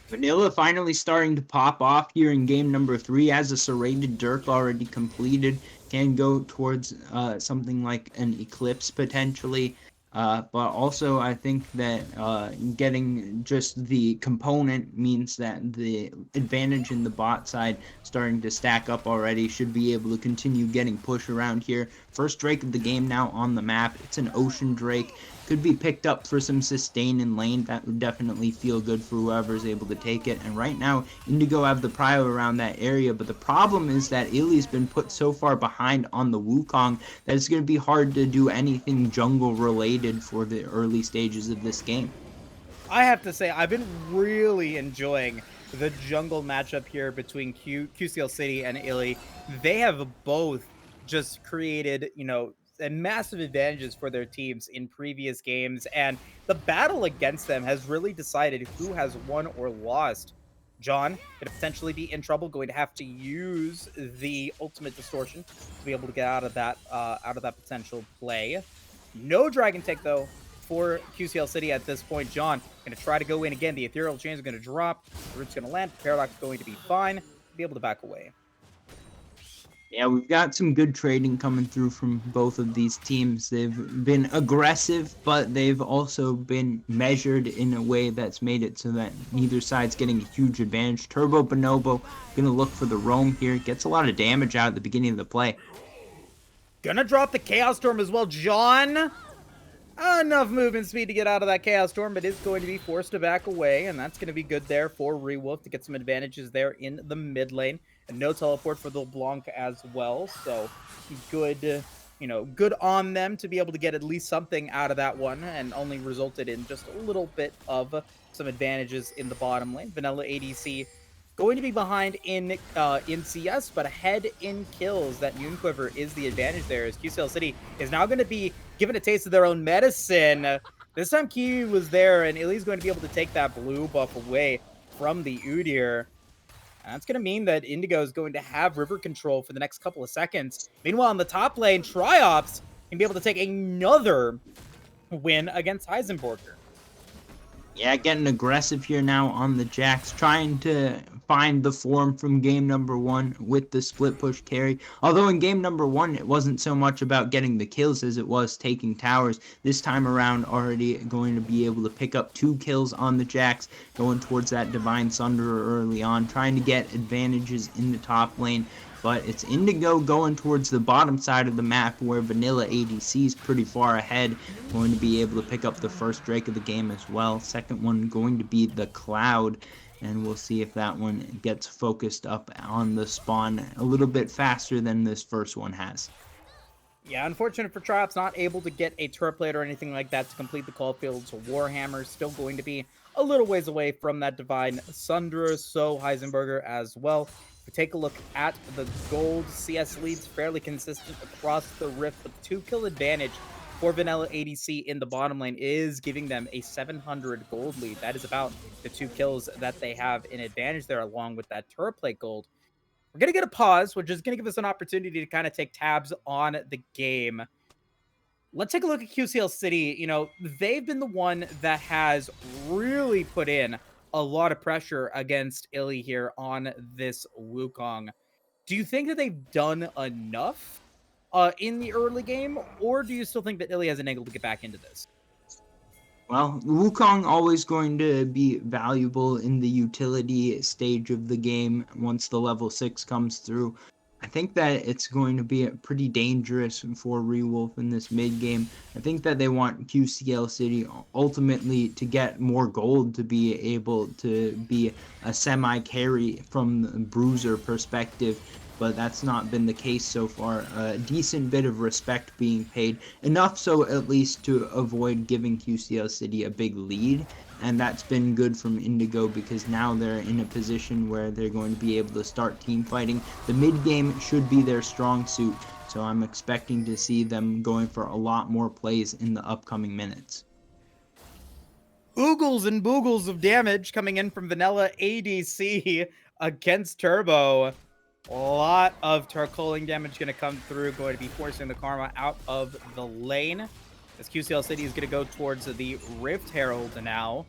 Speaker 2: Vanilla finally starting to pop off here in game number 3 as a serrated Dirk already completed. Can go towards something like an Eclipse potentially. But also I think that getting just the component means that the advantage in the bot side starting to stack up already. Should be able to continue getting push around here. First Drake of the game now on the map. It's an Ocean Drake. Could be picked up for some sustain in lane. That would definitely feel good for whoever's able to take it. And right now, Indigo have the prio around that area. But the problem is that Illy's been put so far behind on the Wukong that it's going to be hard to do anything jungle related for the early stages of this game.
Speaker 1: I have to say, I've been really enjoying the jungle matchup here between QCL City and Illy. They have both just created, and massive advantages for their teams in previous games, and the battle against them has really decided who has won or lost. John could potentially be in trouble, going to have to use the ultimate distortion to be able to get out of that potential play. No dragon take though for QCL City at this point. John going to try to go in again. The Ethereal Chains are going to drop. The Root's going to land. Paradox is going to be fine. Be able to back away.
Speaker 2: Yeah, we've got some good trading coming through from both of these teams. They've been aggressive, but they've also been measured in a way that's made it so that neither side's getting a huge advantage. Turbo Bonobo going to look for the roam here. Gets a lot of damage out at the beginning of the play.
Speaker 1: Gonna drop the Chaos Storm as well. John, enough movement speed to get out of that Chaos Storm, but is going to be forced to back away, and that's going to be good there for Rewolf to get some advantages there in the mid lane. And no teleport for the Blanc as well, so good, good on them to be able to get at least something out of that one, and only resulted in just a little bit of some advantages in the bottom lane. Vanilla ADC going to be behind in CS, but ahead in kills. That Moon Quiver is the advantage there, as QCL City is now going to be given a taste of their own medicine. This time Kiwi was there, and Illy's going to be able to take that blue buff away from the Udyr. That's going to mean that Indigo is going to have river control for the next couple of seconds. Meanwhile, in the top lane, Triops can be able to take another win against Heisenberger.
Speaker 2: Yeah, getting aggressive here now on the Jax, trying to find the form from game number 1 with the split push carry. Although in game number 1, it wasn't so much about getting the kills as it was taking towers. This time around, already going to be able to pick up 2 kills on the Jax, going towards that Divine Sunderer early on, trying to get advantages in the top lane. But it's Indigo going towards the bottom side of the map where Vanilla ADC is pretty far ahead. Going to be able to pick up the first Drake of the game as well. Second one going to be the Cloud. And we'll see if that one gets focused up on the spawn a little bit faster than this first one has.
Speaker 1: Yeah, unfortunate for Triops, not able to get a turret plate or anything like that to complete the Caulfield. So Warhammer still going to be a little ways away from that Divine Sunderer. So Heisenberger as well. If we take a look at the gold, CS leads fairly consistent across the rift, but the 2-kill advantage for Vanilla ADC in the bottom lane is giving them a 700 gold lead. That is about the 2 kills that they have in advantage there, along with that turret plate gold. We're going to get a pause, which is going to give us an opportunity to kind of take tabs on the game. Let's take a look at QCL City. They've been the one that has really put in a lot of pressure against Illy here on this Wukong. Do you think that they've done enough in the early game, or do you still think that Illy has an angle to get back into this?
Speaker 2: Well, Wukong always going to be valuable in the utility stage of the game once the level 6 comes through. I think that it's going to be pretty dangerous for Rewolf in this mid game. I think that they want QCL City ultimately to get more gold to be able to be a semi-carry from the bruiser perspective, but that's not been the case so far. A decent bit of respect being paid, enough so at least to avoid giving QCL City a big lead. And that's been good from Indigo because now they're in a position where they're going to be able to start team fighting. The mid game should be their strong suit, so I'm expecting to see them going for a lot more plays in the upcoming minutes.
Speaker 1: Oogles and boogles of damage coming in from Vanilla ADC against Turbo. A lot of Tarcoling damage going to come through, going to be forcing the Karma out of the lane. As QCL City is going to go towards the Rift Herald now.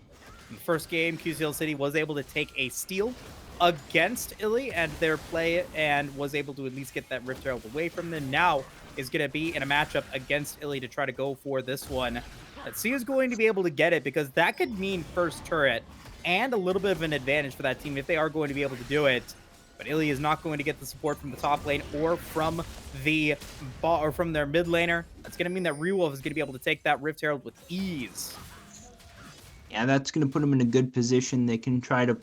Speaker 1: In the first game, QCL City was able to take a steal against Illy and their play and was able to at least get that Rift Herald away from them. Now is going to be in a matchup against Illy to try to go for this one. Let's see who's going to be able to get it, because that could mean first turret and a little bit of an advantage for that team if they are going to be able to do it. But Illy is not going to get the support from the top lane or from the from their mid laner. That's going to mean that Rewolf is going to be able to take that Rift Herald with ease.
Speaker 2: Yeah, that's going to put them in a good position. They can try to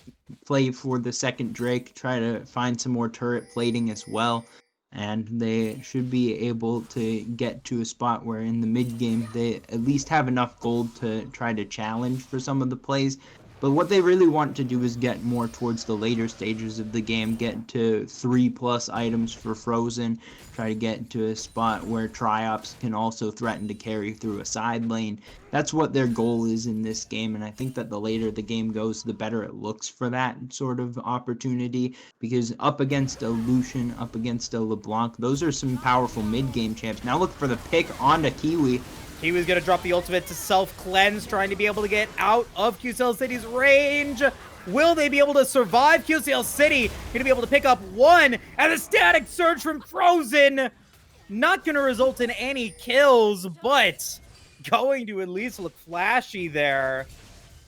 Speaker 2: play for the second Drake, try to find some more turret plating as well. And they should be able to get to a spot where in the mid game they at least have enough gold to try to challenge for some of the plays. But what they really want to do is get more towards the later stages of the game, get to 3+ items for Frozen, try to get to a spot where Triops can also threaten to carry through a side lane. That's what their goal is in this game, and I think that the later the game goes, the better it looks for that sort of opportunity, because up against a Lucian, up against a LeBlanc, those are some powerful mid-game champs. Now look for the pick onto Kiwi.
Speaker 1: He was going to drop the ultimate to self-cleanse, trying to be able to get out of QCL City's range. Will they be able to survive? QCL City going to be able to pick up one, and the static surge from Frozen not going to result in any kills, but going to at least look flashy there.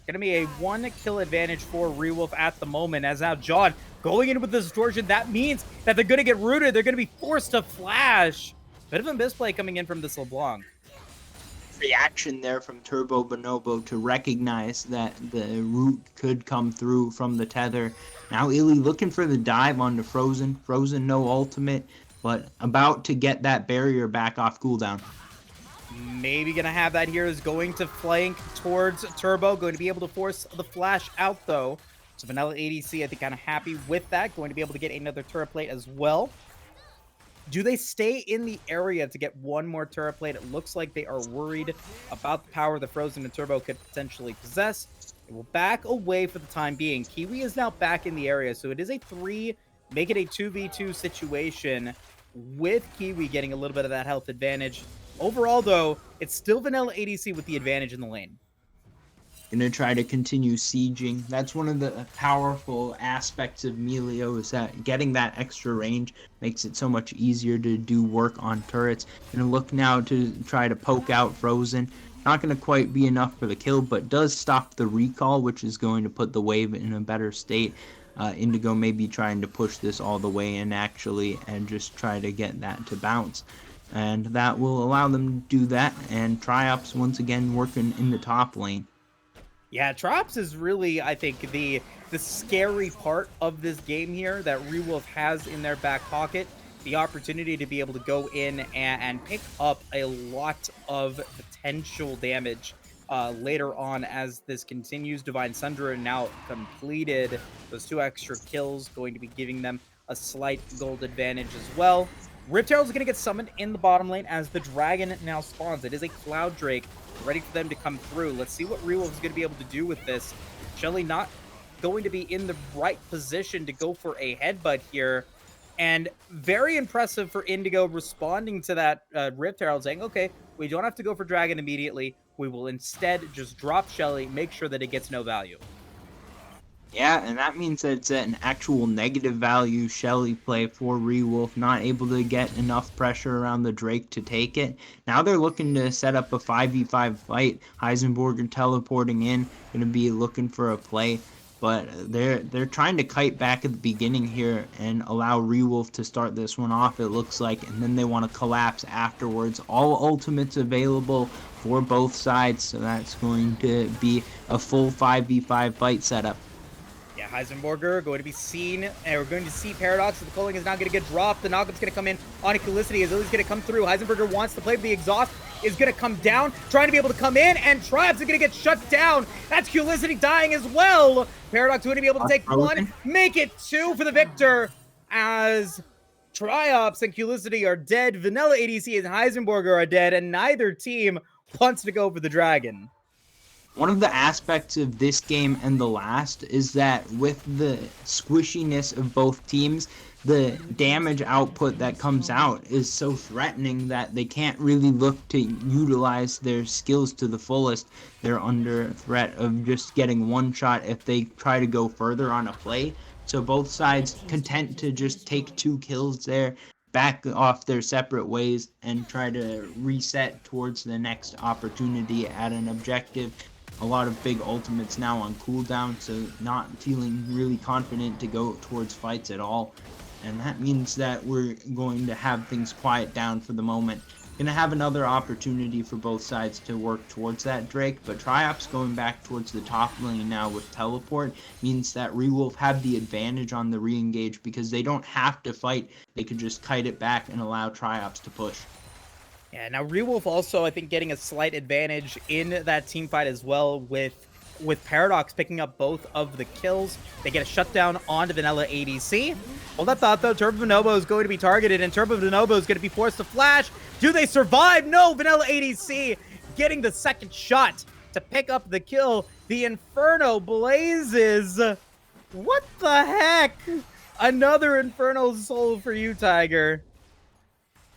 Speaker 1: Going to be a 1-kill advantage for Rewolf at the moment, as now John going in with the distortion. That means that they're going to get rooted. They're going to be forced to flash. Bit of a misplay coming in from this LeBlanc.
Speaker 2: Reaction there from Turbo Bonobo to recognize that the root could come through from the tether. Now Illy looking for the dive onto Frozen. Frozen no ultimate, but about to get that barrier back off cooldown.
Speaker 1: Maybe gonna have that here, is going to flank towards Turbo. Going to be able to force the flash out though. So Vanilla ADC, I think, kind of happy with that. Going to be able to get another turret plate as well. Do they stay in the area to get one more turret plate? It looks like they are worried about the power the Frozen and Turbo could potentially possess. It will back away for the time being. Kiwi is now back in the area, so it is a 3, make it a 2v2 situation with Kiwi getting a little bit of that health advantage. Overall, though, it's still Vanilla ADC with the advantage in the lane.
Speaker 2: Gonna try to continue sieging. That's one of the powerful aspects of Melio, is that getting that extra range makes it so much easier to do work on turrets. Gonna look now to try to poke out Frozen. Not gonna quite be enough for the kill, but does stop the recall, which is going to put the wave in a better state. Indigo may be trying to push this all the way in actually, and just try to get that to bounce. And that will allow them to do that, and Triops once again working in the top lane.
Speaker 1: Yeah, Triops is really, I think, the scary part of this game here that Rewolf has in their back pocket. The opportunity to be able to go in and pick up a lot of potential damage later on as this continues. Divine Sundra now completed those 2 extra kills, going to be giving them a slight gold advantage as well. Rift Herald is going to get summoned in the bottom lane as the dragon now spawns. It is a Cloud Drake ready for them to come through. Let's see what Rewolf is going to be able to do with this. Shelly not going to be in the right position to go for a headbutt here. And very impressive for Indigo responding to that Rift Herald, saying, okay, we don't have to go for Dragon immediately. We will instead just drop Shelly, make sure that it gets no value.
Speaker 2: Yeah, and that means that it's an actual negative value Shelly play for Rewolf, not able to get enough pressure around the Drake to take it. Now they're looking to set up a 5v5 fight. Heisenberger teleporting in, going to be looking for a play. But they're trying to kite back at the beginning here and allow Rewolf to start this one off, it looks like, and then they want to collapse afterwards. All ultimates available for both sides, so that's going to be a full 5v5 fight setup.
Speaker 1: Yeah, Heisenberger going to be seen, and we're going to see Paradox. The culling is not going to get dropped. The knockup's going to come in on Equalicity as Lily's going to come through. Heisenberger wants to play, but the exhaust is going to come down, trying to be able to come in, and Tribes is going to get shut down. That's Equalicity dying as well. Paradox going to be able to take 1, make it 2 for the victor, as Triops and Equalicity are dead. Vanilla ADC and Heisenberger are dead, and neither team wants to go for the dragon.
Speaker 2: One of the aspects of this game and the last is that with the squishiness of both teams, the damage output that comes out is so threatening that they can't really look to utilize their skills to the fullest. They're under threat of just getting one shot if they try to go further on a play. So both sides content to just take 2 kills there, back off their separate ways, and try to reset towards the next opportunity at an objective. A lot of big ultimates now on cooldown, so not feeling really confident to go towards fights at all. And that means that we're going to have things quiet down for the moment. Gonna have another opportunity for both sides to work towards that Drake, but Triops going back towards the top lane now with teleport means that Rewolf have the advantage on the re-engage because they don't have to fight. They could just kite it back and allow Triops to push.
Speaker 1: Yeah, now Rewolf also, I think, getting a slight advantage in that team fight as well with Paradox picking up both of the kills. They get a shutdown onto Vanilla ADC. Hold that thought, though. Turbo Bonobo is going to be targeted, and Turbo Bonobo is going to be forced to flash. Do they survive? No, Vanilla ADC getting the second shot to pick up the kill. The Inferno blazes. What the heck? Another Inferno soul for you, Tiger.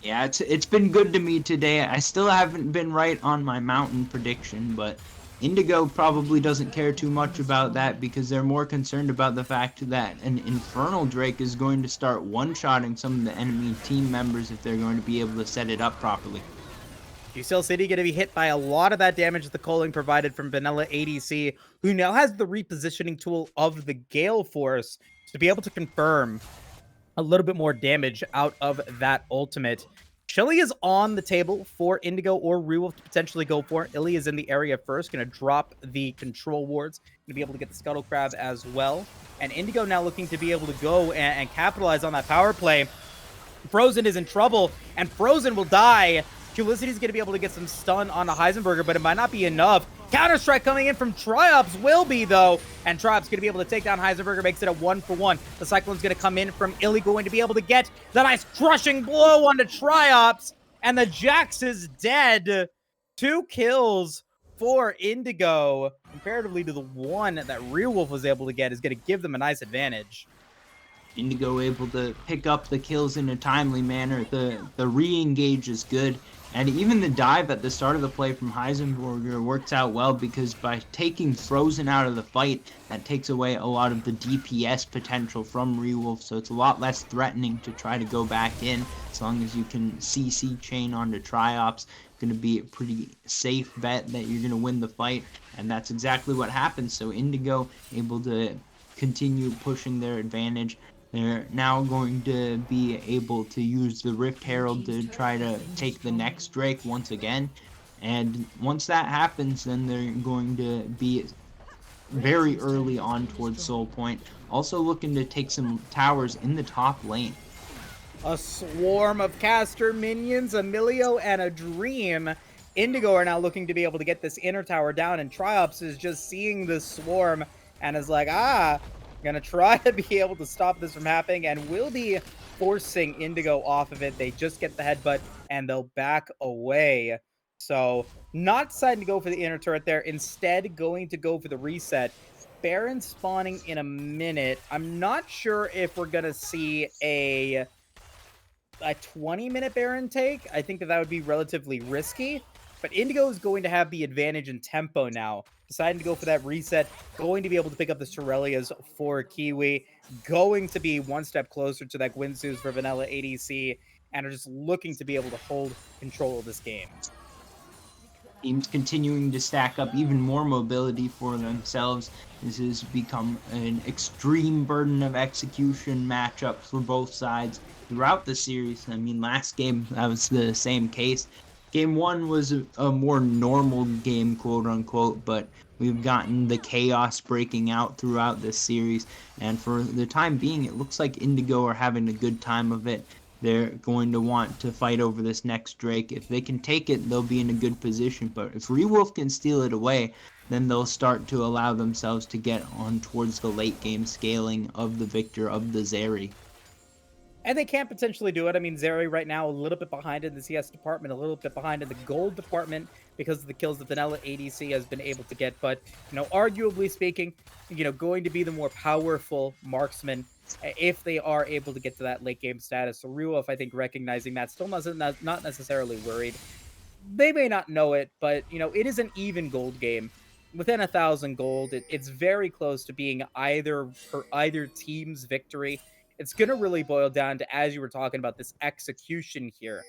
Speaker 2: Yeah, it's been good to me today. I still haven't been right on my mountain prediction, but Indigo probably doesn't care too much about that because they're more concerned about the fact that an Infernal Drake is going to start one-shotting some of the enemy team members if they're going to be able to set it up properly.
Speaker 1: UCL City going to be hit by a lot of that damage the culling provided from Vanilla ADC, who now has the repositioning tool of the Gale Force to be able to confirm a little bit more damage out of that ultimate. Chili is on the table for Indigo or Rewolf to potentially go for. Illy is in the area first, going to drop the control wards, going to be able to get the Scuttle Crab as well. And Indigo now looking to be able to go and capitalize on that power play. Frozen is in trouble, and Frozen will die. Felicity is going to be able to get some stun on the Heisenberger, but it might not be enough. Counter-Strike coming in from Triops will be, though. And Triops going to be able to take down Heisenberger, makes it a 1-for-1. The Cyclone's going to come in from Illy, going to be able to get the nice crushing blow onto Triops. And the Jax is dead. 2 kills for Indigo, comparatively to the one that Rewolf was able to get, is going to give them a nice advantage.
Speaker 2: Indigo able to pick up the kills in a timely manner. The re-engage is good. And even the dive at the start of the play from Heisenberger works out well because by taking Frozen out of the fight, that takes away a lot of the DPS potential from Rewolf, so it's a lot less threatening to try to go back in as long as you can CC chain onto Triops. Going to be a pretty safe bet that you're going to win the fight, and that's exactly what happens. So Indigo able to continue pushing their advantage. They're now going to be able to use the Rift Herald to try to take the next Drake once again. And once that happens, then they're going to be very early on towards Soul Point. Also looking to take some towers in the top lane.
Speaker 1: A swarm of caster minions, Emilio, and a Dream. Indigo are now looking to be able to get this inner tower down, and Triops is just seeing this swarm and is like, gonna try to be able to stop this from happening, and will be forcing Indigo off of it. They just get the headbutt and they'll back away. So not deciding to go for the inner turret there, instead going to go for the reset. Baron spawning in a minute. I'm not sure if we're gonna see a 20-minute Baron take. I think that would be relatively risky, but Indigo is going to have the advantage in tempo now. Deciding to go for that reset, going to be able to pick up the Shurelias for Kiwi, going to be one step closer to that Gwynsu's for Vanilla ADC, and are just looking to be able to hold control of this game.
Speaker 2: Teams continuing to stack up even more mobility for themselves. This has become an extreme burden of execution matchup for both sides throughout the series. I mean, last game, that was the same case. Game 1 was a more normal game, quote unquote, but we've gotten the chaos breaking out throughout this series, and for the time being, it looks like Indigo are having a good time of it. They're going to want to fight over this next Drake. If they can take it, they'll be in a good position, but if Rewolf can steal it away, then they'll start to allow themselves to get on towards the late game scaling of the victor of the Zeri.
Speaker 1: And they can potentially do it. I mean, Zeri right now a little bit behind in the CS department, a little bit behind in the gold department because of the kills that Vanilla ADC has been able to get. But, arguably speaking, going to be the more powerful marksman if they are able to get to that late game status. So Rewolf, I think, recognizing that, still not necessarily worried. They may not know it, but, it is an even gold game. Within 1,000 gold, it's very close to being either team's victory. It's going to really boil down to, as you were talking about, this execution here.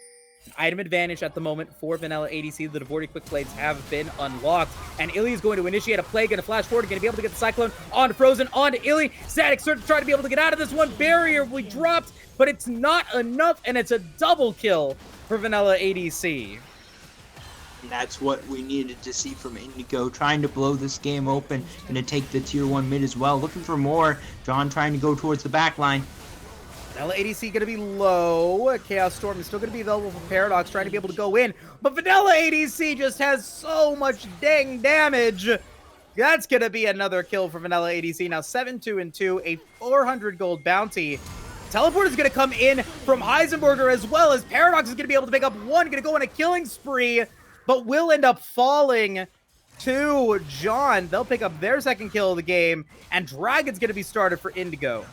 Speaker 1: An item advantage at the moment for Vanilla ADC. The Devorti Quick Blades have been unlocked. And Illy is going to initiate a play, going to flash forward, going to be able to get the Cyclone onto Frozen, onto Illy. Static Surge to try to be able to get out of this one. Barrier will be dropped, but it's not enough, and it's a double kill for Vanilla ADC.
Speaker 2: And that's what we needed to see from Indigo, trying to blow this game open. Going to take the tier 1 mid as well, looking for more. John trying to go towards the back line.
Speaker 1: Vanilla ADC going to be low. Chaos Storm is still going to be available for Paradox, trying to be able to go in. But Vanilla ADC just has so much dang damage. That's going to be another kill for Vanilla ADC. Now 7-2-2, a 400 gold bounty. Teleport is going to come in from Heisenberger, as well as Paradox is going to be able to pick up one. Going to go on a killing spree, but will end up falling to John. They'll pick up their second kill of the game, and Dragon's going to be started for Indigo.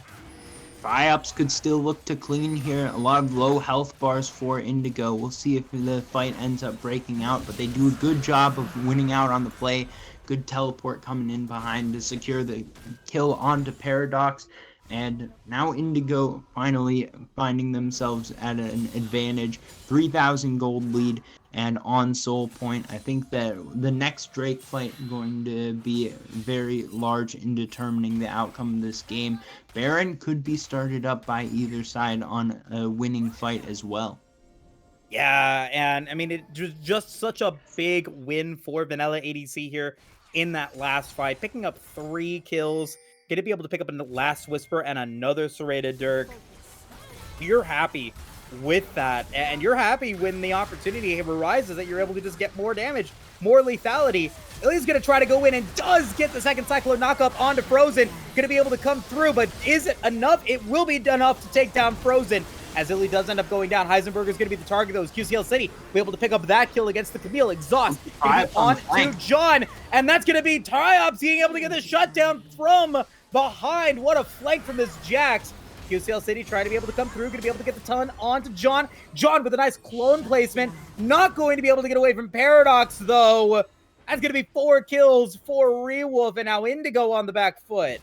Speaker 2: Triops could still look to clean here. A lot of low health bars for Indigo. We'll see if the fight ends up breaking out, but they do a good job of winning out on the play. Good teleport coming in behind to secure the kill onto Paradox. And now Indigo finally finding themselves at an advantage. 3,000 gold lead and on soul point. I think that the next Drake fight is going to be very large in determining the outcome of this game. Baron could be started up by either side on a winning fight as well.
Speaker 1: Yeah, and I mean, it was just such a big win for Vanilla ADC here in that last fight, picking up 3 kills, going to be able to pick up a last Whisper and another Serrated Dirk. You're happy with that, and you're happy when the opportunity arises that you're able to just get more damage, more lethality. Illy's going to try to go in and does get the second Cyclone knockup onto Frozen. Going to be able to come through, but is it enough? It will be enough to take down Frozen. As Illy does end up going down, Heisenberg is going to be the target, though. QCL City be able to pick up that kill against the Camille. Exhaust on to John, and that's going to be Triops being able to get the shutdown from behind. What a flank from this Jax. QCL City trying to be able to come through, going to be able to get the ton onto John. John with a nice clone placement, not going to be able to get away from Paradox, though. That's going to be 4 kills for Rewolf, and now Indigo on the back foot.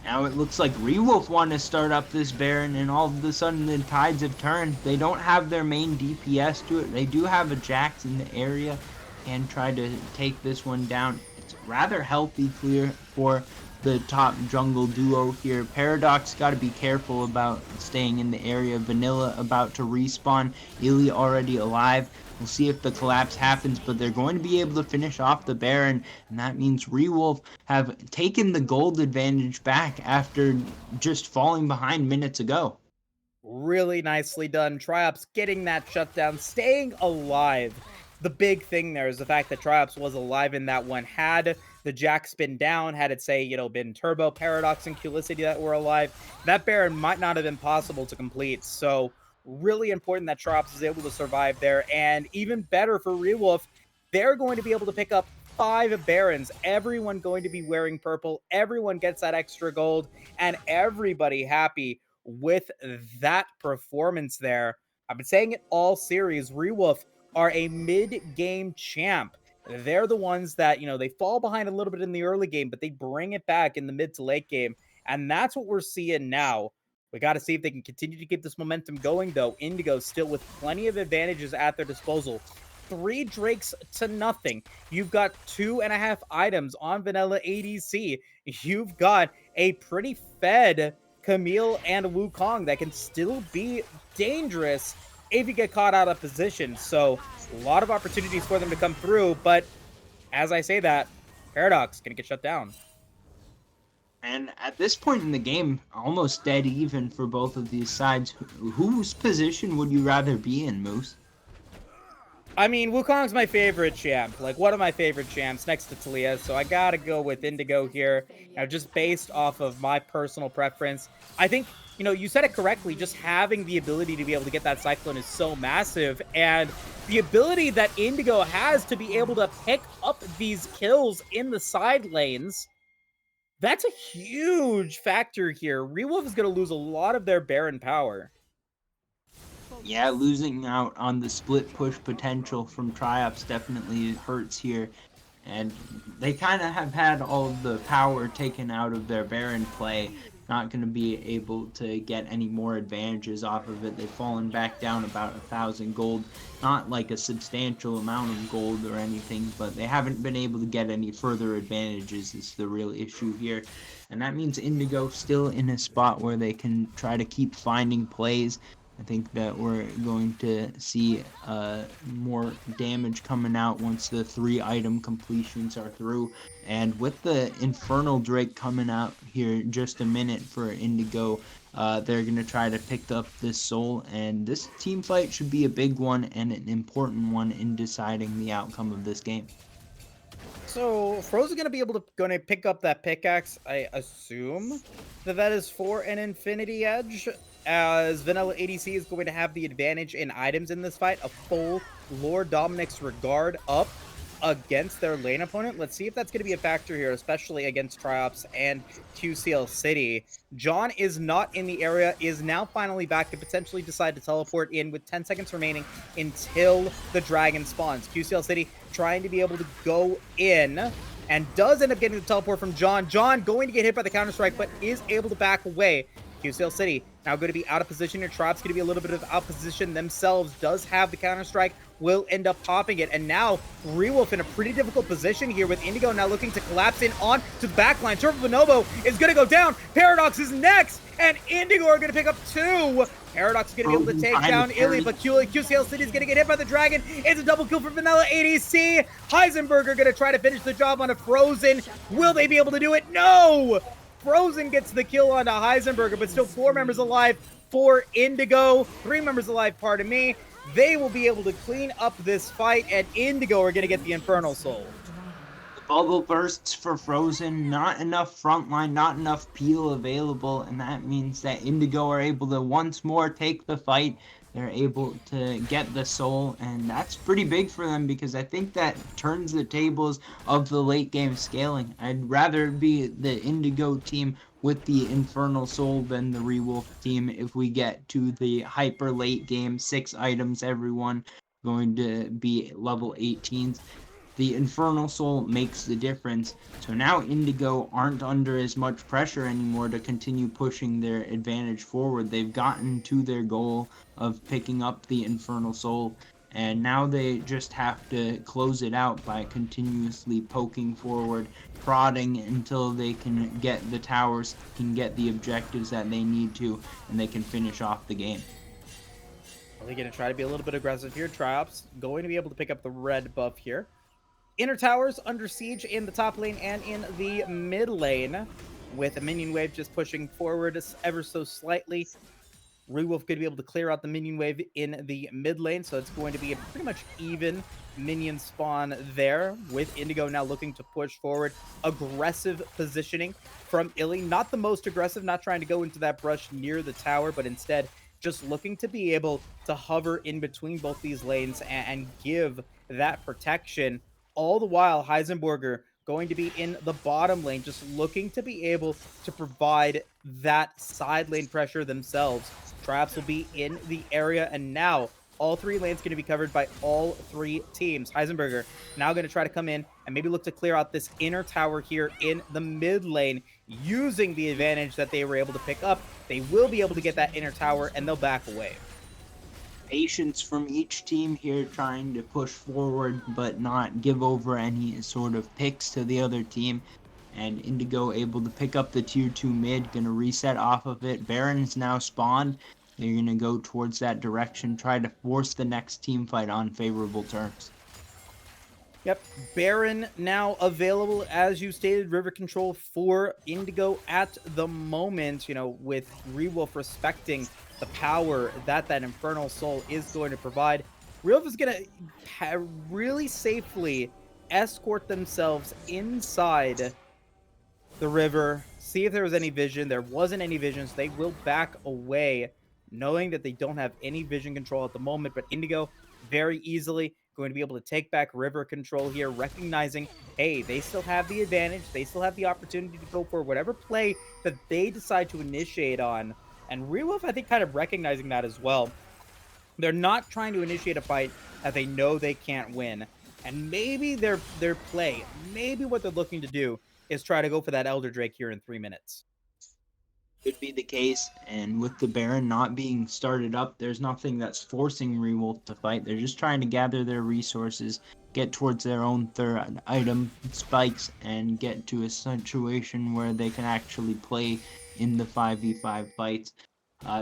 Speaker 2: Now it looks like Rewolf want to start up this Baron, and all of a sudden the tides have turned. They don't have their main DPS to it. They do have a Jax in the area and try to take this one down. It's rather healthy clear for the top jungle duo here. Paradox got to be careful about staying in the area. Vanilla about to respawn. Illy already alive. We'll see if the collapse happens, but they're going to be able to finish off the Baron, and that means Rewolf have taken the gold advantage back after just falling behind minutes ago.
Speaker 1: Really nicely done. Triops getting that shutdown, staying alive. The big thing there is the fact that Triops was alive in that one. Had the Jax been down, had it, say, been Turbo, Paradox, and Culicity that were alive, that Baron might not have been possible to complete. So really important that Triops is able to survive there, and even better for Rewolf, they're going to be able to pick up 5 Barons, everyone going to be wearing purple, everyone gets that extra gold, and everybody happy with that performance there. I've been saying it all series, Rewolf are a mid-game champ. They're the ones that, they fall behind a little bit in the early game, but they bring it back in the mid to late game, and that's what we're seeing now. We got to see if they can continue to keep this momentum going, though. Indigo still with plenty of advantages at their disposal. 3 Drakes to nothing. You've got 2.5 items on Vanilla ADC. You've got a pretty fed Camille and Wukong that can still be dangerous if you get caught out of position. So a lot of opportunities for them to come through, but as I say that, Paradox gonna get shut down.
Speaker 2: And at this point in the game, almost dead even for both of these sides. Whose position would you rather be in, Moose?
Speaker 1: I mean, Wukong's my favorite champ. Like, one of my favorite champs next to Talia, so I gotta go with Indigo here. Now, just based off of my personal preference. I think, you said it correctly, just having the ability to be able to get that Cyclone is so massive, and the ability that Indigo has to be able to pick up these kills in the side lanes, that's a huge factor here. Rewolf is going to lose a lot of their Baron power.
Speaker 2: Yeah, losing out on the split push potential from Triops definitely hurts here. And they kind of have had all of the power taken out of their Baron play. Not going to be able to get any more advantages off of it. They've fallen back down about 1,000 gold. Not like a substantial amount of gold or anything, but they haven't been able to get any further advantages is the real issue here. And that means Indigo still in a spot where they can try to keep finding plays. I think that we're going to see more damage coming out once the 3 item completions are through. And with the Infernal Drake coming out here in just a minute for Indigo, they're going to try to pick up this soul. And this team fight should be a big one and an important one in deciding the outcome of this game.
Speaker 1: So, Fro's going to be able to pick up that pickaxe, I assume that is for an Infinity Edge, as Vanilla ADC is going to have the advantage in items in this fight, a full Lord Dominic's Regard up. against their lane opponent. Let's see if that's going to be a factor here, especially against Triops and QCL City. John is not in the area, is now finally back to potentially decide to teleport in with 10 seconds remaining until the dragon spawns. QCL City trying to be able to go in and does end up getting the teleport from John. John going to get hit by the Counter-Strike, but is able to back away. QCL City now going to be out of position. Your Triops going to be a little bit of out position themselves. Does have the Counter-Strike, will end up popping it. And now Rewolf in a pretty difficult position here with Indigo now looking to collapse in on to the backline. Turbo Bonobo is going to go down. Paradox is next, and Indigo are going to pick up 2. Paradox is going to be able to take down Illy, but QCL City is going to get hit by the Dragon. It's a double kill for Vanilla ADC. Heisenberger going to try to finish the job on a Frozen. Will they be able to do it? No! Frozen gets the kill onto Heisenberger, but still 4 members alive for Indigo. 3 members alive, pardon me. They will be able to clean up this fight, and Indigo are going to get the Infernal Soul.
Speaker 2: Bubble bursts for Frozen, not enough frontline, not enough peel available, and that means that Indigo are able to once more take the fight. They're able to get the soul, and that's pretty big for them because I think that turns the tables of the late game scaling. I'd rather be the Indigo team with the Infernal Soul than the Rewolf team if we get to the hyper late game, 6 items, everyone going to be level 18s. The Infernal Soul makes the difference. So now Indigo aren't under as much pressure anymore to continue pushing their advantage forward. They've gotten to their goal of picking up the Infernal Soul, and now they just have to close it out by continuously poking forward, prodding until they can get the towers, can get the objectives that they need to, and they can finish off the game.
Speaker 1: Well, they're going to try to be a little bit aggressive here. Triops going to be able to pick up the red buff here. Inner towers under siege in the top lane and in the mid lane, with a minion wave just pushing forward ever so slightly. Rewolf could be able to clear out the minion wave in the mid lane, so it's going to be a pretty much even minion spawn there, with Indigo now looking to push forward. Aggressive positioning from Illy, not the most aggressive, not trying to go into that brush near the tower, but instead just looking to be able to hover in between both these lanes and give that protection. All the while, Heisenberger going to be in the bottom lane, just looking to be able to provide that side lane pressure themselves. Traps will be in the area, and now all 3 lanes going to be covered by all 3 teams. Heisenberger now going to try to come in and maybe look to clear out this inner tower here in the mid lane, using the advantage that they were able to pick up. They will be able to get that inner tower, and they'll back away.
Speaker 2: Patience from each team here, trying to push forward but not give over any sort of picks to the other team. And Indigo able to pick up the tier 2 mid, gonna reset off of it. Baron's now spawned. They're gonna go towards that direction, try to force the next team fight on favorable terms.
Speaker 1: Yep, Baron now available, as you stated, river control for Indigo at the moment, you know, with Rewolf respecting the power that Infernal Soul is going to provide. Rewolf is going to really safely escort themselves inside the river, see if there was any vision. There wasn't any vision, so they will back away, knowing that they don't have any vision control at the moment, but Indigo very easily going to be able to take back river control here, recognizing, hey, they still have the advantage. They still have the opportunity to go for whatever play that they decide to initiate on. And Rewolf, I think, kind of recognizing that as well. They're not trying to initiate a fight that they know they can't win. And maybe their play, maybe what they're looking to do is try to go for that Elder Drake here in 3 minutes.
Speaker 2: Could be the case, and with the Baron not being started up, there's nothing that's forcing Rewolf to fight. They're just trying to gather their resources, get towards their own third item spikes, and get to a situation where they can actually play in the 5v5 fights.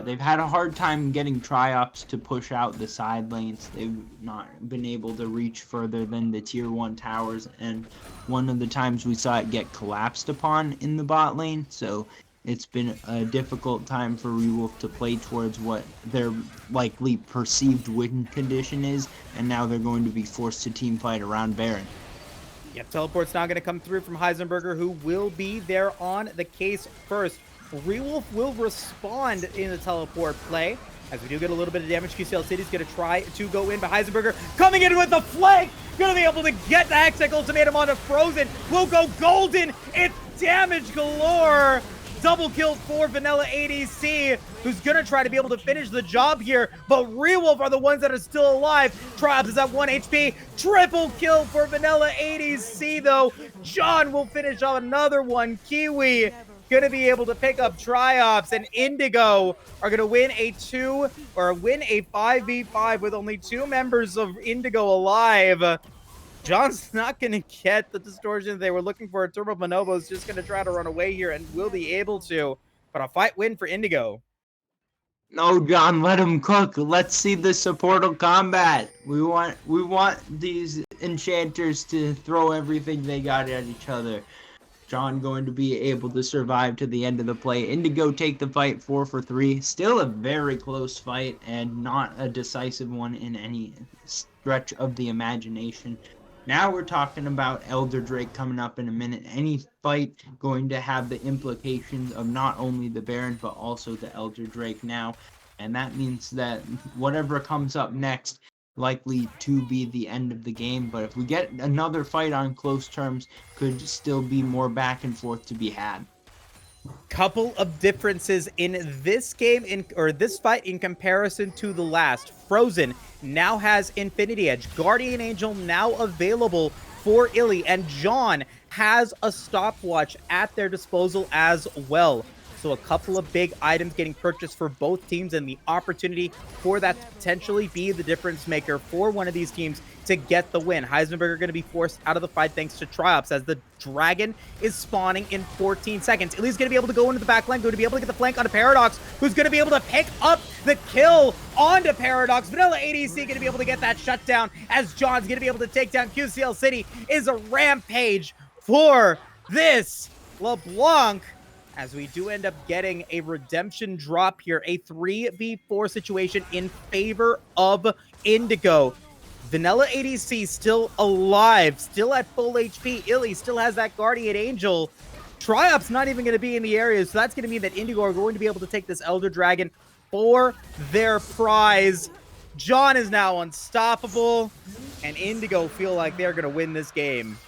Speaker 2: They've had a hard time getting Triops to push out the side lanes. They've not been able to reach further than the tier 1 towers, and one of the times we saw it get collapsed upon in the bot lane, so it's been a difficult time for Rewolf to play towards what their likely perceived win condition is, and now they're going to be forced to team fight around Baron.
Speaker 1: Yep, teleport's now going to come through from Heisenberger, who will be there on the case first. Rewolf will respond in the teleport play. As we do get a little bit of damage, QCL City's going to try to go in, but Heisenberger coming in with the flank, going to be able to get the Hextech Ultimatum onto Frozen. Will go golden. It's damage galore. Double kill for Vanilla ADC, who's going to try to be able to finish the job here, but Rewolf are the ones that are still alive. Triumph is at 1 HP. Triple kill for Vanilla ADC, though. John will finish on another one. Kiwi going to be able to pick up Triops, and Indigo are going to win a 5v5 with only 2 members of Indigo alive. John's not going to get the distortion they were looking for. Turbo Bonobo is just going to try to run away here and will be able to, but a fight win for Indigo.
Speaker 2: No, John, let him cook. Let's see the supportal combat. We want these enchanters to throw everything they got at each other. John going to be able to survive to the end of the play. Indigo take the fight 4-for-3. Still a very close fight and not a decisive one in any stretch of the imagination. Now we're talking about Elder Drake coming up in a minute. Any fight going to have the implications of not only the Baron, but also the Elder Drake now. And that means that whatever comes up next, likely to be the end of the game. But if we get another fight on close terms, could still be more back and forth to be had.
Speaker 1: Couple of differences in this game, or this fight in comparison to the last. Frozen now has Infinity Edge. Guardian Angel now available for Illy, and John has a stopwatch at their disposal as well. So a couple of big items getting purchased for both teams, and the opportunity for that to potentially be the difference maker for one of these teams to get the win. Heisenberger going to be forced out of the fight thanks to Triops, as the Dragon is spawning in 14 seconds. Illy's going to be able to go into the back line, going to be able to get the flank onto Paradox, who's going to be able to pick up the kill onto Paradox. Vanilla ADC going to be able to get that shutdown, as John's going to be able to take down QCL City. Is a rampage for this LeBlanc, as we do end up getting a redemption drop here, a 3v4 situation in favor of Indigo. Vanilla ADC still alive, still at full HP. Illy still has that Guardian Angel. Triop's not even going to be in the area, so that's going to mean that Indigo are going to be able to take this Elder Dragon for their prize. John is now unstoppable, and Indigo feel like they're going to win this game.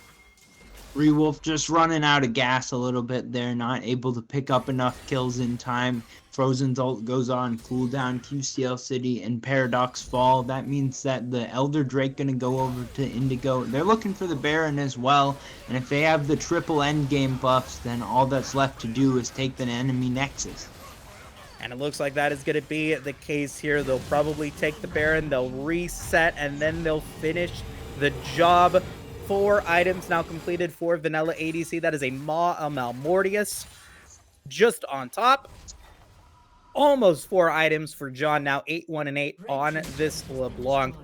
Speaker 2: Rewolf just running out of gas a little bit there, not able to pick up enough kills in time. Frozen's ult goes on cooldown, QCL City and Paradox fall. That means that the Elder Drake gonna go over to Indigo. They're looking for the Baron as well, and if they have the triple endgame buffs, then all that's left to do is take the enemy Nexus.
Speaker 1: And it looks like that is going to be the case here. They'll probably take the Baron, they'll reset, and then they'll finish the job. 4 items now completed for Vanilla ADC. That is a Malmortius just on top. Almost 4 items for John now. 8-1-8 on this LeBlanc.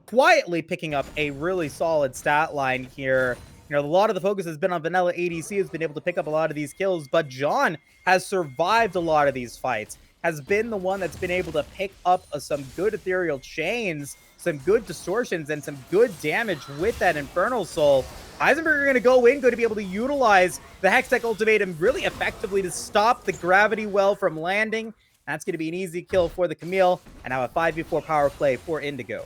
Speaker 1: Quietly picking up a really solid stat line here. You know, a lot of the focus has been on Vanilla ADC, has been able to pick up a lot of these kills, but John has survived a lot of these fights. Has been the one that's been able to pick up some good ethereal chains, some good distortions, and some good damage with that Infernal Soul. Heisenberger going to go in, going to be able to utilize the Hextech Ultimatum really effectively to stop the Gravity Well from landing. That's going to be an easy kill for the Camille, and now a 5v4 power play for Indigo.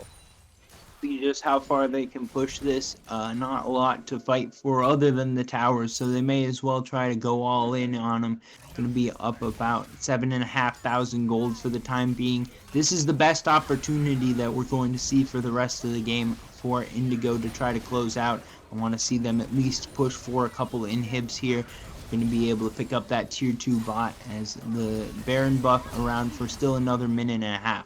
Speaker 2: See just how far they can push this. Not a lot to fight for other than the towers, so they may as well try to go all in on them. Going to be up about 7,500 gold for the time being. This is the best opportunity that we're going to see for the rest of the game for Indigo to try to close out. I want to see them at least push for a couple of inhibs here. Going to be able to pick up that tier 2 bot as the Baron buff around for still another minute and a half.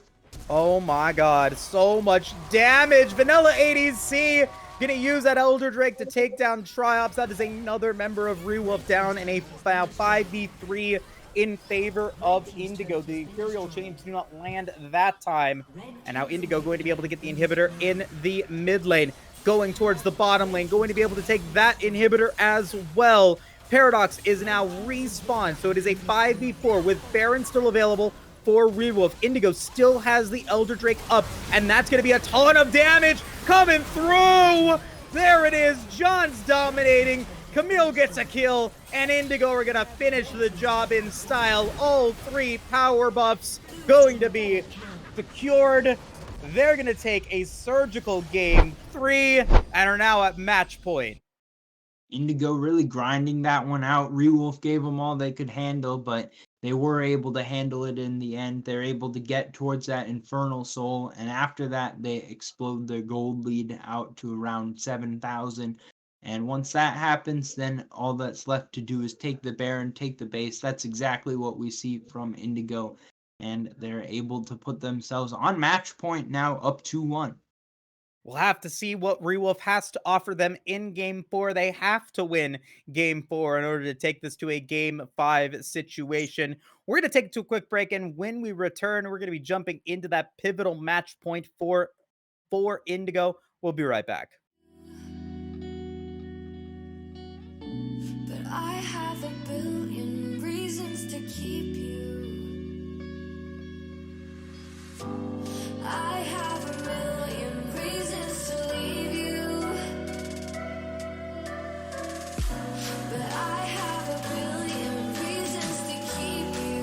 Speaker 1: Oh my god, so much damage. Vanilla ADC gonna use that Elder Drake to take down Triops. That is another member of Rewolf down in a 5v3 in favor of Indigo. The Imperial Chains do not land that time. And now Indigo going to be able to get the inhibitor in the mid lane. Going towards the bottom lane, going to be able to take that inhibitor as well. Paradox is now respawned, so it is a 5v4 with Baron still available for Rewolf. Indigo still has the Elder Drake up, and that's going to be a ton of damage coming through. There it is. John's dominating. Camille gets a kill, and Indigo are going to finish the job in style. All 3 power buffs going to be secured. They're going to take a surgical game 3 and are now at match point.
Speaker 2: Indigo really grinding that one out. Rewolf gave them all they could handle, but they were able to handle it in the end. They're able to get towards that Infernal Soul, and after that, they explode their gold lead out to around 7,000. And once that happens, then all that's left to do is take the Baron, take the base. That's exactly what we see from Indigo, and they're able to put themselves on match point now, up 2-1.
Speaker 1: We'll have to see what Rewolf has to offer them in Game 4. They have to win Game 4 in order to take this to a Game 5 situation. We're going to take it to a quick break, and when we return, we're going to be jumping into that pivotal match point for Indigo. We'll be right back.
Speaker 3: But I have a billion reasons to keep you. I have a million reasons to leave you. But I have a billion reasons to keep you.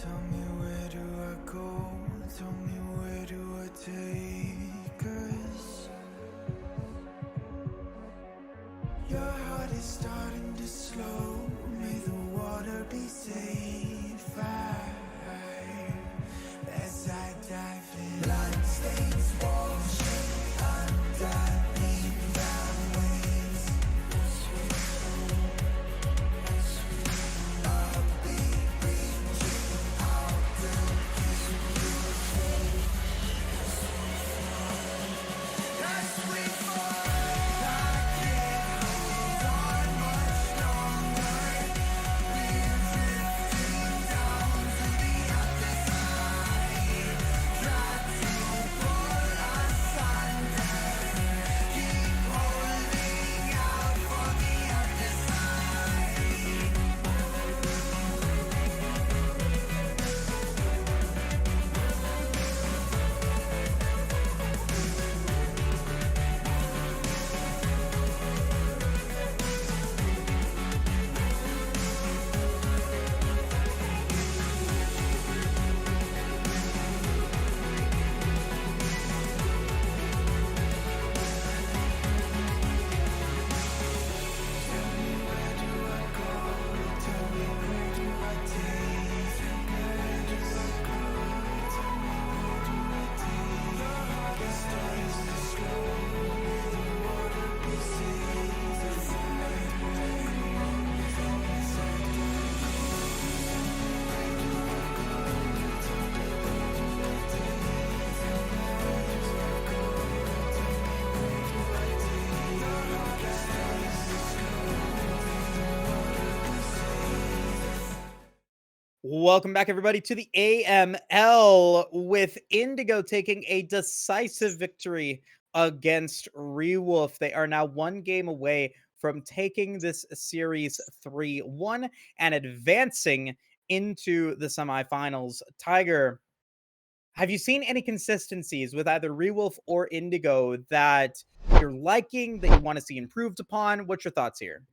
Speaker 3: Tell me where do I go? Tell me where do I take us? Your heart is starting to slow. May the water be safe. As I dive in, blood stains washing underneath the waves.
Speaker 1: Welcome back, everybody, to the AML with Indigo taking a decisive victory against Rewolf. They are now one game away from taking this series 3-1 and advancing into the semifinals. Tiger, have you seen any consistencies with either Rewolf or Indigo that you're liking, that you want to see improved upon? What's your thoughts here?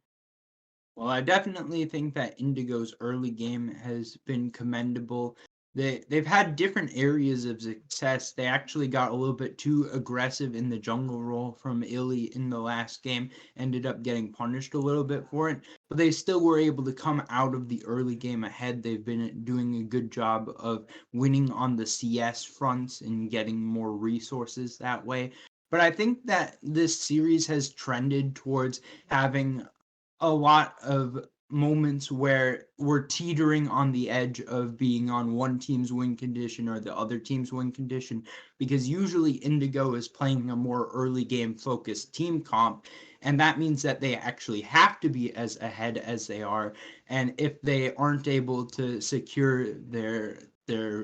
Speaker 2: Well, I definitely think that Indigo's early game has been commendable. They've had different areas of success. They actually got a little bit too aggressive in the jungle role from Illy in the last game, ended up getting punished a little bit for it, but they still were able to come out of the early game ahead. They've been doing a good job of winning on the CS fronts and getting more resources that way. But I think that this series has trended towards having a lot of moments where we're teetering on the edge of being on one team's win condition or the other team's win condition, because usually Indigo is playing a more early game focused team comp, and that means that they actually have to be as ahead as they are. And if they aren't able to secure their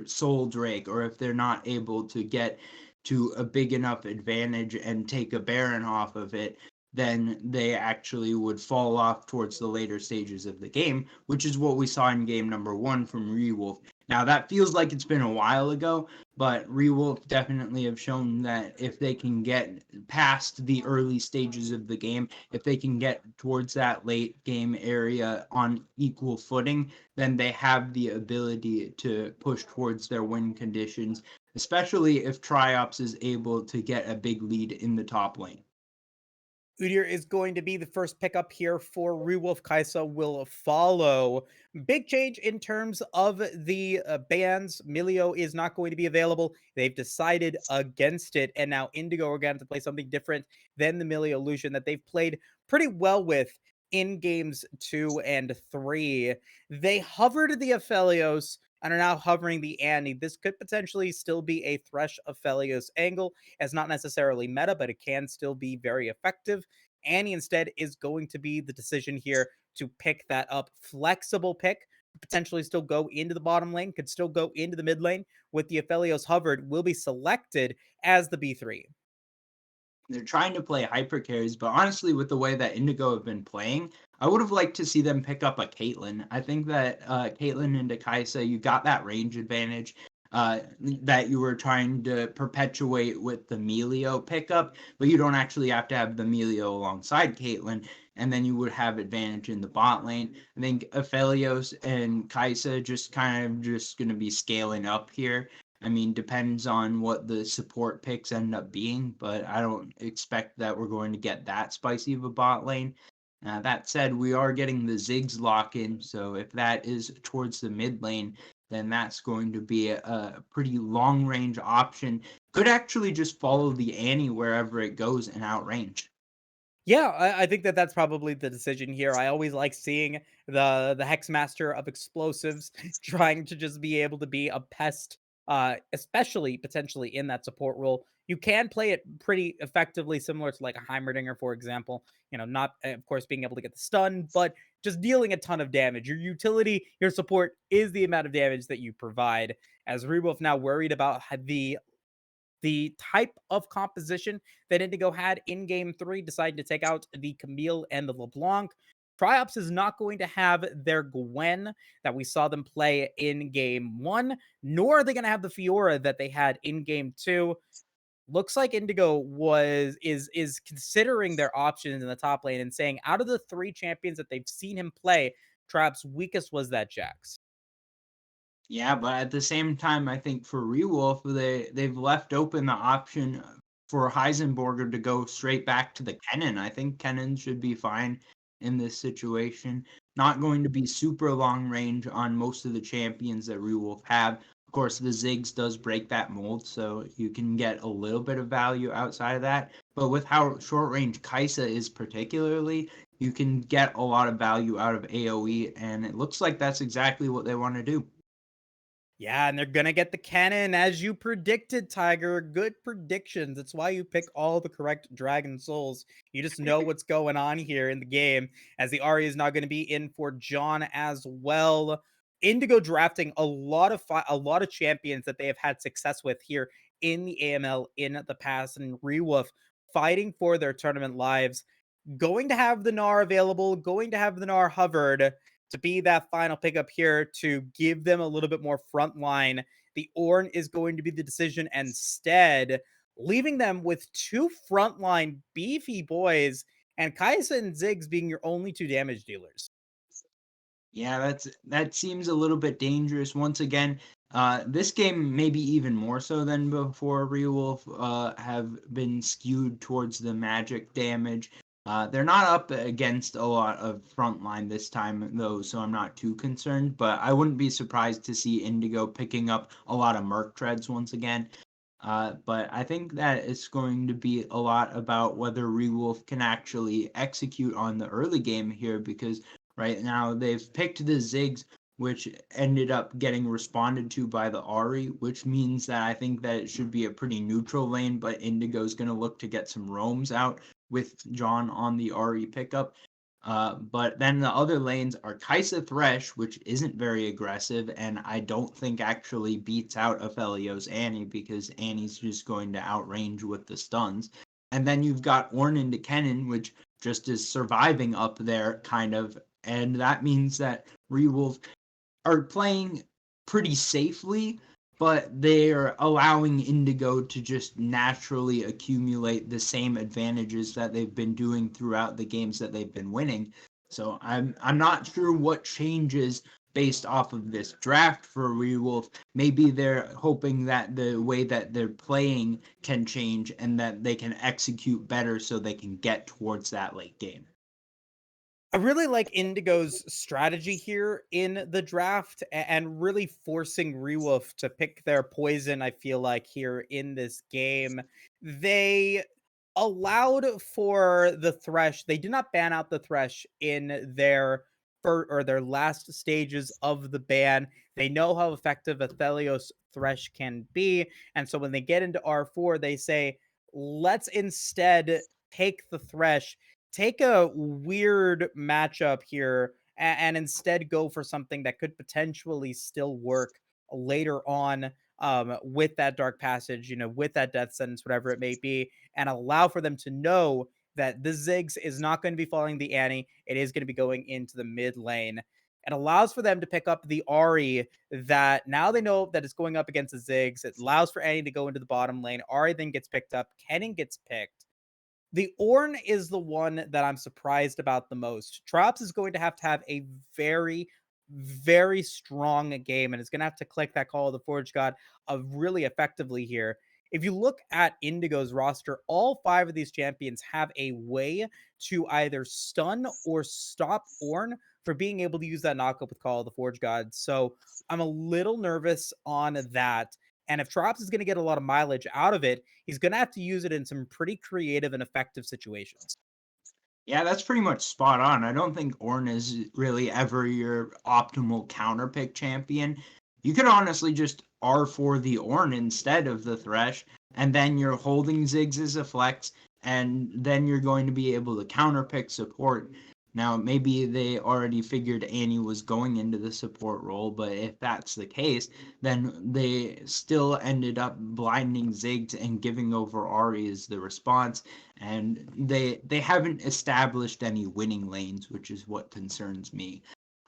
Speaker 2: soul drake, or if they're not able to get to a big enough advantage and take a baron off of it, then they actually would fall off towards the later stages of the game, which is what we saw in game number 1 from Rewolf. Now, that feels like it's been a while ago, but Rewolf definitely have shown that if they can get past the early stages of the game, if they can get towards that late game area on equal footing, then they have the ability to push towards their win conditions, especially if Triops is able to get a big lead in the top lane.
Speaker 1: Udyr is going to be the first pickup here for Rewolf. Kaisa will follow. Big change in terms of the bans. Milio is not going to be available. They've decided against it, and now Indigo are going to play something different than the Milio illusion that they've played pretty well with in games 2 and 3. They hovered the Aphelios and are now hovering the Annie. This could potentially still be a Thresh Aphelios angle, as not necessarily meta, but it can still be very effective. Annie instead is going to be the decision here to pick that up. Flexible pick, potentially still go into the bottom lane, could still go into the mid lane with the Aphelios hovered, will be selected as the B3.
Speaker 2: They're trying to play hyper carries, but honestly, with the way that Indigo have been playing, I would have liked to see them pick up a Caitlyn. I think that Caitlyn into Kaisa, you got that range advantage that you were trying to perpetuate with the Melio pickup, but you don't actually have to have the Melio alongside Caitlyn, and then you would have advantage in the bot lane. I think Aphelios and Kaisa just kind of just going to be scaling up here. I mean, depends on what the support picks end up being, but I don't expect that we're going to get that spicy of a bot lane. That said, we are getting the Ziggs lock in, so if that is towards the mid lane, then that's going to be a pretty long range option. Could actually just follow the Annie wherever it goes and outrange.
Speaker 1: Yeah, I think that that's probably the decision here. I always like seeing the Hexmaster of explosives trying to just be able to be a pest, especially potentially in that support role. You can play it pretty effectively, similar to like a Heimerdinger, for example. You know, not of course being able to get the stun, but just dealing a ton of damage. Your utility, your support is the amount of damage that you provide. As Rewolf now worried about the type of composition that Indigo had in game 3, decided to take out the Camille and the LeBlanc. Triops is not going to have their Gwen that we saw them play in game 1, nor are they going to have the Fiora that they had in game 2. Looks like Indigo is considering their options in the top lane and saying out of the 3 champions that they've seen him play, Triops' weakest was that Jax.
Speaker 2: Yeah, but at the same time, I think for Rewolf, they've left open the option for Heisenberger to go straight back to the Kennen. I think Kennen should be fine in this situation. Not going to be super long range on most of the champions that Rewolf have. Of course, the Ziggs does break that mold, so you can get a little bit of value outside of that. But with how short range Kaisa is particularly, you can get a lot of value out of AoE, and it looks like that's exactly what they want to do.
Speaker 1: Yeah, and they're gonna get the cannon as you predicted, Tiger. Good predictions. That's why you pick all the correct Dragon Souls. You just know what's going on here in the game. As the Ari is now going to be in for John as well. Indigo drafting a lot of champions that they have had success with here in the AML in the past, and Rewolf fighting for their tournament lives, going to have the Gnar available, going to have the Gnar hovered to be that final pickup here to give them a little bit more front line. The Ornn is going to be the decision instead, leaving them with two frontline beefy boys and Kaisa and Ziggs being your only two damage dealers.
Speaker 2: Yeah, that seems a little bit dangerous. Once again, this game maybe even more so than before. Rewolf have been skewed towards the magic damage. They're not up against a lot of frontline this time though, so I'm not too concerned. But I wouldn't be surprised to see Indigo picking up a lot of Merc treads once again. But I think that it's going to be a lot about whether Rewolf can actually execute on the early game here, because right now they've picked the Ziggs, which ended up getting responded to by the Ahri, which means that I think that it should be a pretty neutral lane, but Indigo's going to look to get some roams out with John on the Ahri pickup. But then the other lanes are Kaisa Thresh, which isn't very aggressive, and I don't think actually beats out Aphelios Annie, because Annie's just going to outrange with the stuns. And then you've got Ornn into Kennen, which just is surviving up there, kind of, and that means that Rewolf are playing pretty safely, but they're allowing Indigo to just naturally accumulate the same advantages that they've been doing throughout the games that they've been winning. So I'm not sure what changes based off of this draft for Rewolf. Maybe they're hoping that the way that they're playing can change and that they can execute better so they can get towards that late game.
Speaker 1: I really like Indigo's strategy here in the draft and really forcing Rewolf to pick their poison. I feel like here in this game, they allowed for the Thresh. They did not ban out the Thresh in their their last stages of the ban. They know how effective a Thelios Thresh can be, and so when they get into R4, they say, "Let's instead take the Thresh, take a weird matchup here and instead go for something that could potentially still work later on with that dark passage, with that death sentence, whatever it may be, and allow for them to know that the Ziggs is not going to be following the Annie. It is going to be going into the mid lane. It allows for them to pick up the Ahri that now they know that it's going up against the Ziggs. It allows for Annie to go into the bottom lane. Ahri then gets picked up. Kennen gets picked. The Ornn is the one that I'm surprised about the most. Trops is going to have a very, very strong game, and is going to have to click that Call of the Forge God really effectively here. If you look at Indigo's roster, all 5 of these champions have a way to either stun or stop Ornn for being able to use that knockup with Call of the Forge God. So I'm a little nervous on that. And if Trops is going to get a lot of mileage out of it, he's going to have to use it in some pretty creative and effective situations.
Speaker 2: Yeah, that's pretty much spot on. I don't think Ornn is really ever your optimal counter pick champion. You could honestly just R4 the Ornn instead of the Thresh, and then you're holding Ziggs as a flex, and then you're going to be able to counter pick support. Now, maybe they already figured Annie was going into the support role, but if that's the case, then they still ended up blinding Ziggs and giving over Ahri as the response, and they haven't established any winning lanes, which is what concerns me.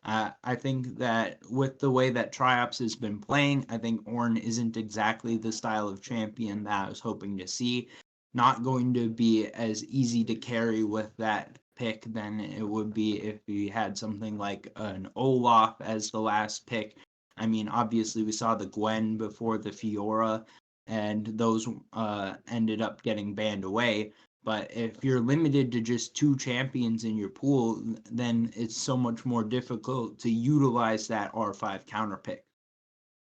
Speaker 2: I think that with the way that Triops has been playing, I think Ornn isn't exactly the style of champion that I was hoping to see. Not going to be as easy to carry with that pick than it would be if we had something like an Olaf as the last pick. I mean, obviously we saw the Gwen before the Fiora, and those ended up getting banned away. But if you're limited to just 2 champions in your pool, then it's so much more difficult to utilize that R5 counter pick.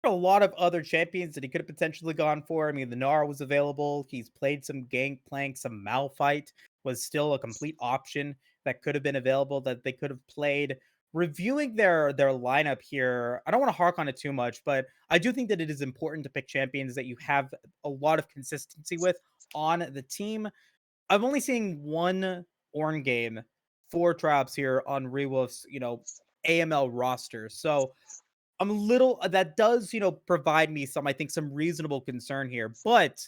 Speaker 1: A lot of other champions that he could have potentially gone for. I mean, the Gnar was available. He's played some Gangplank, some Malphite was still a complete option that could have been available that they could have played. Reviewing their lineup here, I don't want to hark on it too much, but I do think that it is important to pick champions that you have a lot of consistency with on the team. I've only seen one Ornn game, 4 traps here on Rewolf's, AML roster. So I'm a little that does, provide me some, I think, some reasonable concern here. But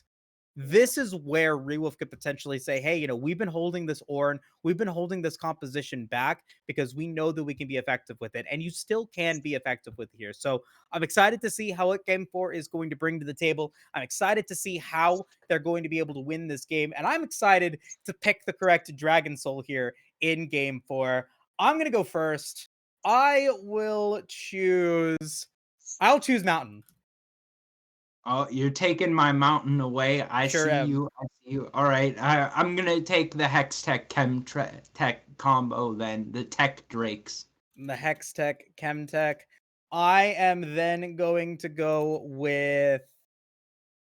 Speaker 1: this is where Rewolf could potentially say, hey, we've been holding this Ornn, we've been holding this composition back because we know that we can be effective with it. And you still can be effective with it here. So I'm excited to see how what game 4 is going to bring to the table. I'm excited to see how they're going to be able to win this game. And I'm excited to pick the correct Dragon Soul here in game 4. I'm going to go first. I'll choose Mountain.
Speaker 2: Oh, you're taking my mountain away. I
Speaker 1: Sure
Speaker 2: see
Speaker 1: am.
Speaker 2: you. I see you. All right. I'm gonna take the Hex Tech Tech combo then. The Tech Drakes.
Speaker 1: The Hex Tech, Chem Tech. I am then going to go with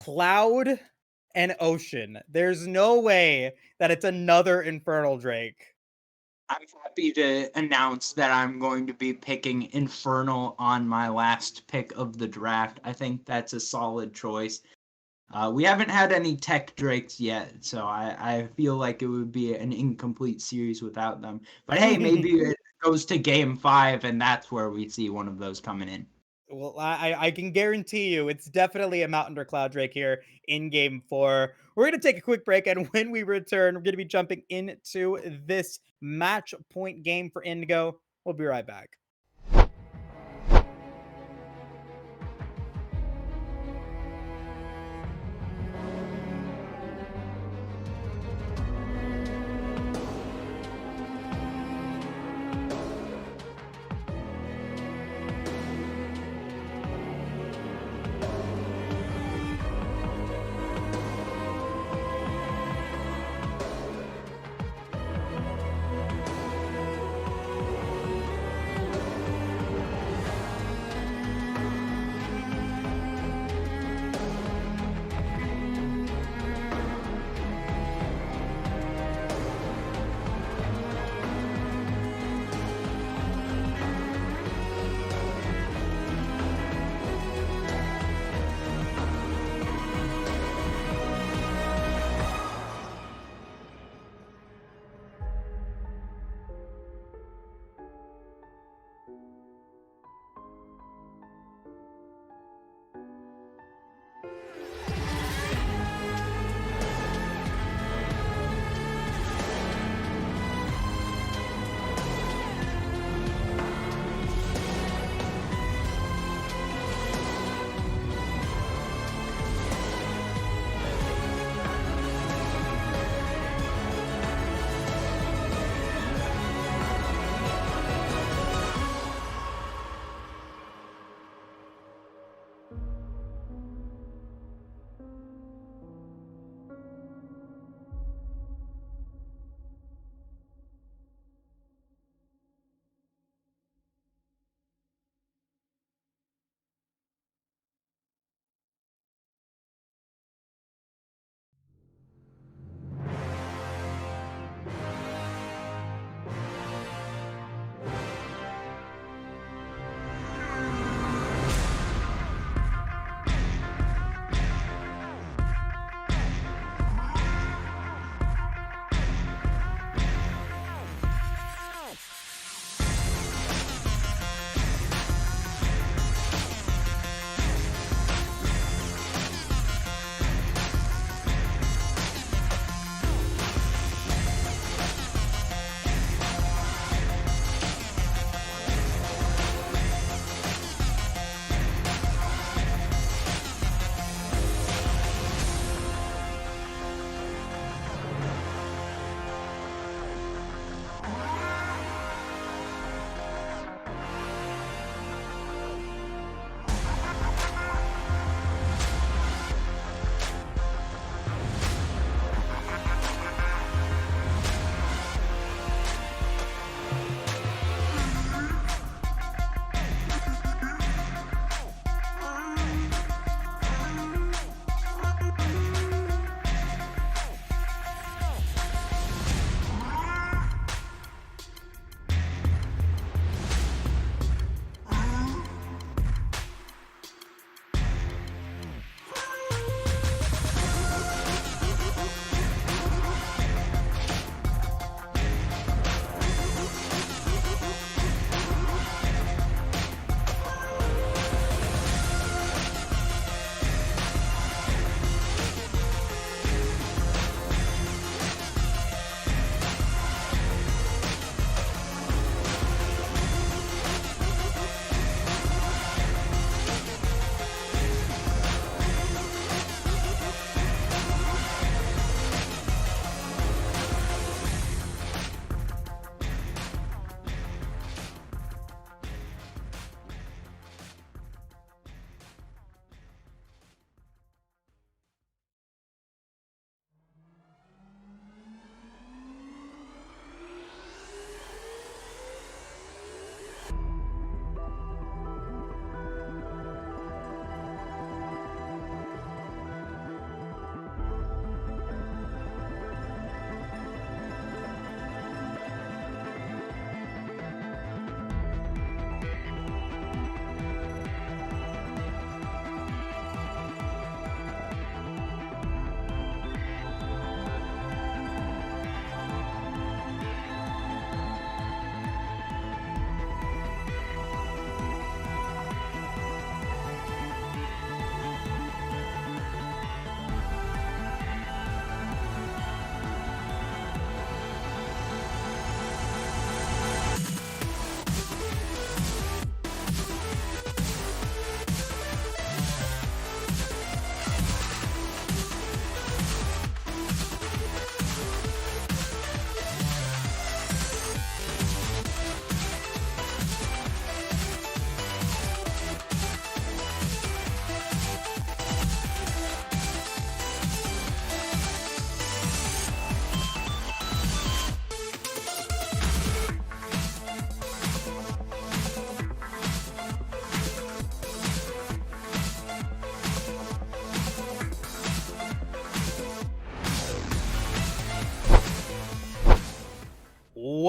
Speaker 1: Cloud and Ocean. There's no way that it's another Infernal Drake.
Speaker 2: I'm happy to announce that I'm going to be picking Infernal on my last pick of the draft. I think that's a solid choice. We haven't had any Tech Drakes yet, so I feel like it would be an incomplete series without them. But hey, maybe it goes to game 5, and that's where we see one of those coming in.
Speaker 1: Well, I can guarantee you it's definitely a Mountain or Cloud Drake here in game 4. We're going to take a quick break, and when we return, we're going to be jumping into this match point game for Indigo. We'll be right back.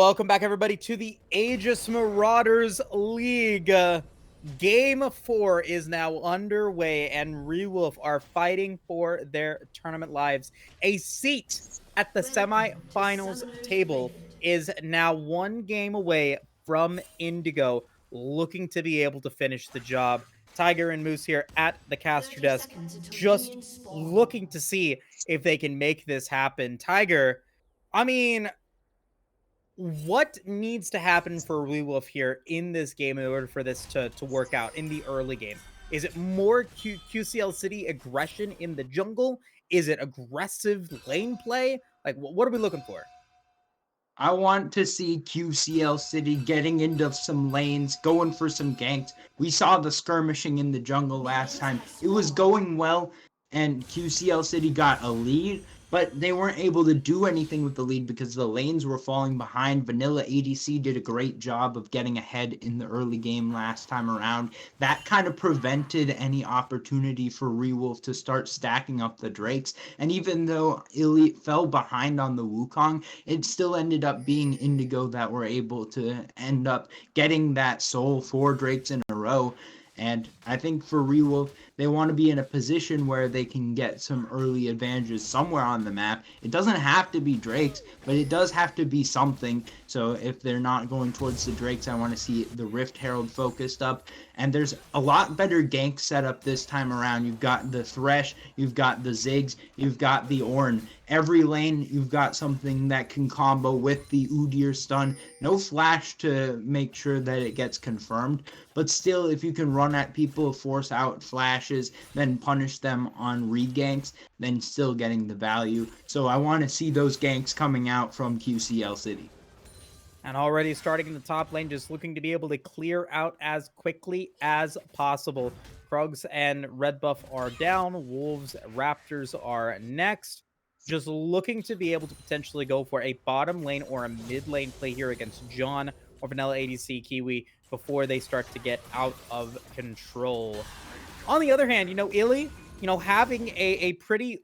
Speaker 1: Welcome back, everybody, to the Aegis Marauders League. Game 4 is now underway, and Rewolf are fighting for their tournament lives. A seat at the semi-finals table is now one game away from Indigo, looking to be able to finish the job. Tiger and Moose here at the caster desk, just looking to see if they can make this happen. Tiger, I mean, what needs to happen for Rewolf here in this game in order for this to work out in the early game? Is it more QCL City aggression in the jungle? Is it aggressive lane play? Like, what are we looking for?
Speaker 2: I want to see QCL City getting into some lanes, going for some ganks. We saw the skirmishing in the jungle last time. It was going well, and QCL City got a lead, but they weren't able to do anything with the lead because the lanes were falling behind. Vanilla ADC did a great job of getting ahead in the early game last time around. That kind of prevented any opportunity for Rewolf to start stacking up the Drakes. And even though Elite fell behind on the Wukong, it still ended up being Indigo that were able to end up getting that soul 4 Drakes in a row. And I think for Rewolf, they want to be in a position where they can get some early advantages somewhere on the map. It doesn't have to be Drakes, but it does have to be something. So if they're not going towards the Drakes, I want to see the Rift Herald focused up. And there's a lot better gank setup this time around. You've got the Thresh, you've got the Ziggs, you've got the Ornn. Every lane, you've got something that can combo with the Udyr stun. No flash to make sure that it gets confirmed. But still, if you can run at people, force out flashes, then punish them on reganks, then still getting the value. So I want to see those ganks coming out from QCL City.
Speaker 1: And already starting in the top lane, just looking to be able to clear out as quickly as possible. Krugs and Red Buff are down. Wolves, Raptors are next. Just looking to be able to potentially go for a bottom lane or a mid lane play here against John or Vanilla ADC Kiwi before they start to get out of control. On the other hand, Illy, having a pretty,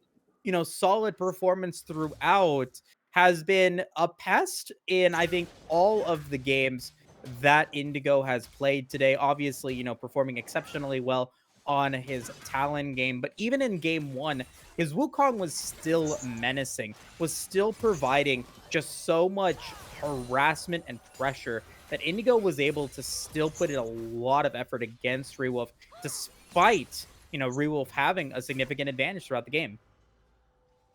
Speaker 1: solid performance throughout has been a pest in, I think, all of the games that Indigo has played today. Obviously, performing exceptionally well on his Talon game, but even in game 1, his Wukong was still menacing, was still providing just so much harassment and pressure that Indigo was able to still put in a lot of effort against Rewolf, despite, Rewolf having a significant advantage throughout the game.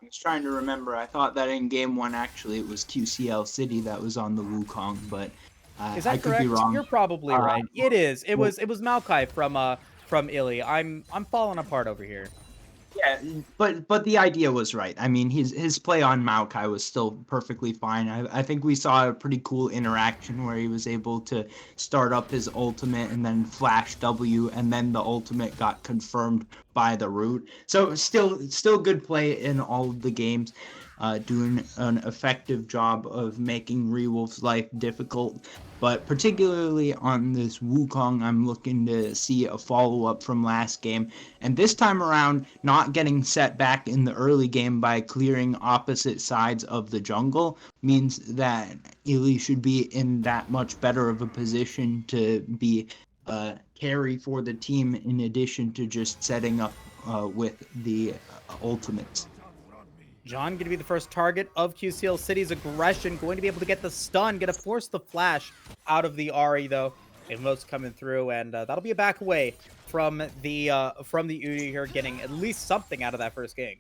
Speaker 2: I was trying to remember. I thought that in game 1, actually, it was QCL City that was on the Wukong, but
Speaker 1: is that
Speaker 2: I
Speaker 1: correct?
Speaker 2: could be wrong.
Speaker 1: You're probably right. It is. It was Maokai from Illy. I'm falling apart over here.
Speaker 2: Yeah, but the idea was right. I mean, his play on Maokai was still perfectly fine. I think we saw a pretty cool interaction where he was able to start up his ultimate and then flash W, and then the ultimate got confirmed by the root. So still good play in all of the games. Doing an effective job of making Rewolf's life difficult. But particularly on this Wukong, I'm looking to see a follow-up from last game. And this time around, not getting set back in the early game by clearing opposite sides of the jungle means that Illy should be in that much better of a position to be carry for the team in addition to just setting up with the ultimates.
Speaker 1: John going to be the first target of QCL City's aggression. Going to be able to get the stun. Going to force the flash out of the Ahri, though. Invoke's coming through, and that'll be a back away from the Udyr here, getting at least something out of that first gank.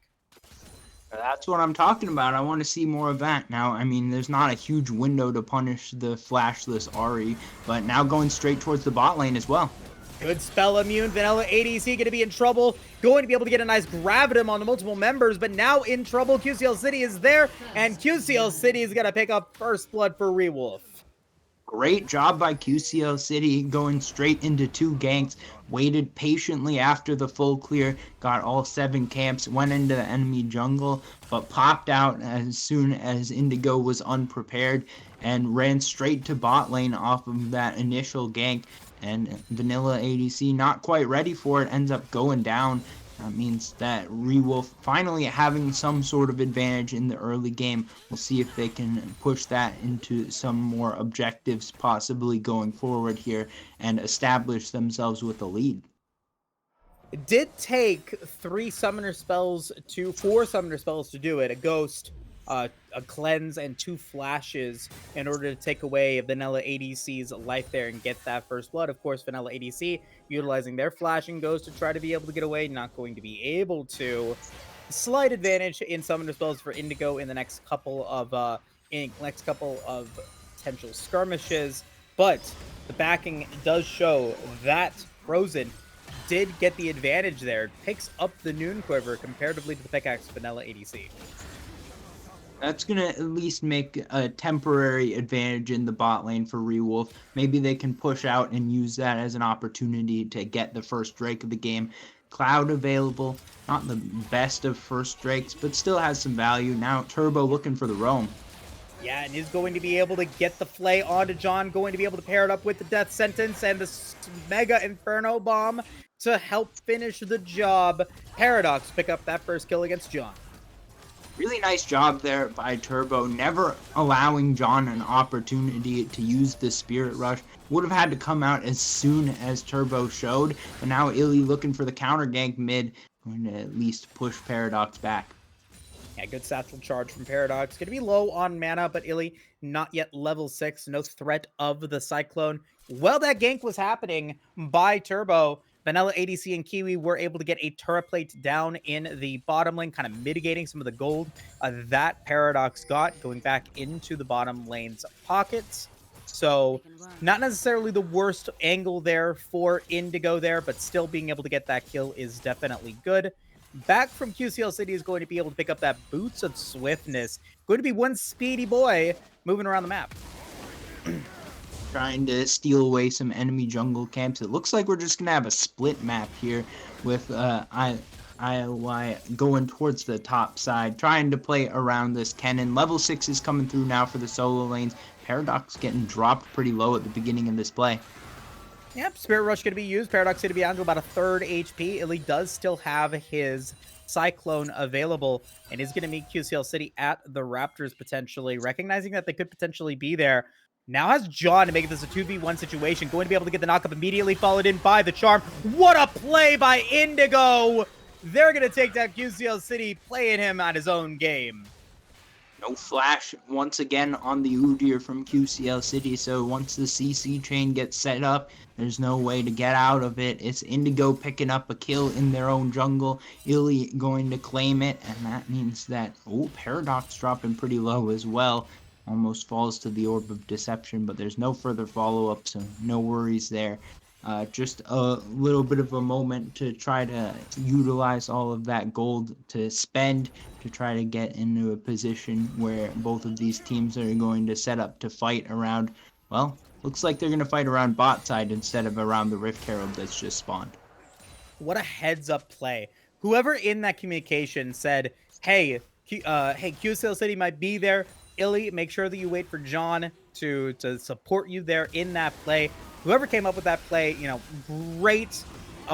Speaker 2: That's what I'm talking about. I want to see more of that. Now, I mean, there's not a huge window to punish the flashless Ahri, but now going straight towards the bot lane as well.
Speaker 1: Good spell immune. Vanilla ADC going to be in trouble. Going to be able to get a nice gravitum on the multiple members, but now in trouble. QCL City is there, and QCL City is going to pick up first blood for Rewolf.
Speaker 2: Great job by QCL City going straight into 2 ganks. Waited patiently after the full clear. Got all 7 camps. Went into the enemy jungle, but popped out as soon as Indigo was unprepared and ran straight to bot lane off of that initial gank. And Vanilla ADC not quite ready for it, ends up going down. That means that Rewolf finally having some sort of advantage in the early game. We'll see if they can push that into some more objectives possibly going forward here and establish themselves with a lead.
Speaker 1: It did take four summoner spells to do it. A ghost, a cleanse, and 2 flashes in order to take away Vanilla ADC's life there and get that first blood. Of course, Vanilla ADC utilizing their flashing ghost to try to be able to get away, not going to be able to. Slight advantage in summoner spells for Indigo in the next couple of potential skirmishes, but the backing does show that Frozen did get the advantage there. Picks up the Noon Quiver comparatively to the pickaxe Vanilla ADC.
Speaker 2: That's going to at least make a temporary advantage in the bot lane for Rewolf. Maybe they can push out and use that as an opportunity to get the first Drake of the game. Cloud available, not the best of first Drakes, but still has some value. Now Turbo looking for the roam.
Speaker 1: Yeah, and is going to be able to get the Flay onto John, going to be able to pair it up with the Death Sentence and the Mega Inferno Bomb to help finish the job. Paradox pick up that first kill against John.
Speaker 2: Really nice job there by Turbo, never allowing John an opportunity to use the Spirit Rush. Would have had to come out as soon as Turbo showed, but now Illy looking for the counter gank mid, going to at least push Paradox back.
Speaker 1: Yeah, good satchel charge from Paradox. Going to be low on mana, but Illy not yet level 6. No threat of the Cyclone. While that gank was happening by Turbo, Vanilla ADC and Kiwi were able to get a turret plate down in the bottom lane, kind of mitigating some of the gold that Paradox got, going back into the bottom lane's pockets. So not necessarily the worst angle there for Indigo there, but still being able to get that kill is definitely good. Back from QCL City is going to be able to pick up that Boots of Swiftness. Going to be one speedy boy moving around the map.
Speaker 2: Trying to steal away some enemy jungle camps. It looks like we're just going to have a split map here with ILY going towards the top side, trying to play around this Kennen. Level 6 is coming through now for the solo lanes. Paradox getting dropped pretty low at the beginning of this play.
Speaker 1: Yep, Spirit Rush going to be used. Paradox going to be down to about a third HP. Illy does still have his Cyclone available and is going to meet QCL City at the Raptors potentially, recognizing that they could potentially be there. Now has John to make this a 2v1 situation. Going to be able to get the knockup immediately, followed in by the charm. What a play by Indigo! They're going to take down QCL City, playing him on his own game.
Speaker 2: No flash once again on the Udyr from QCL City, so once the CC chain gets set up, there's no way to get out of it. It's Indigo picking up a kill in their own jungle, Illy going to claim it, and that means that, Paradox dropping pretty low as well. Almost falls to the Orb of Deception, but there's no further follow-up, so no worries there. Just a little bit of a moment to try to utilize all of that gold to spend to try to get into a position where both of these teams are going to set up to fight around, well, looks like they're going to fight around bot side instead of around the Rift Herald that's just spawned.
Speaker 1: What a heads-up play. Whoever in that communication said, hey, QCL City might be there. Illy, make sure that you wait for John to support you there in that play. Whoever came up with that play, great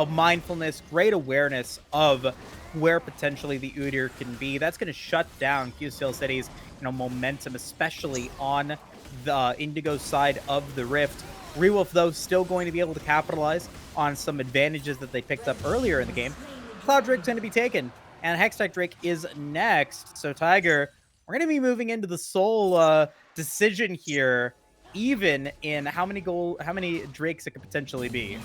Speaker 1: mindfulness, great awareness of where potentially the Udyr can be. That's going to shut down QCL City's, momentum, especially on the Indigo side of the Rift. Rewolf, though, still going to be able to capitalize on some advantages that they picked up earlier in the game. Cloud Drake's going to be taken, and Hextech Drake is next. So, Tiger, we're going to be moving into the sole decision here, even in how many Drakes it could potentially be.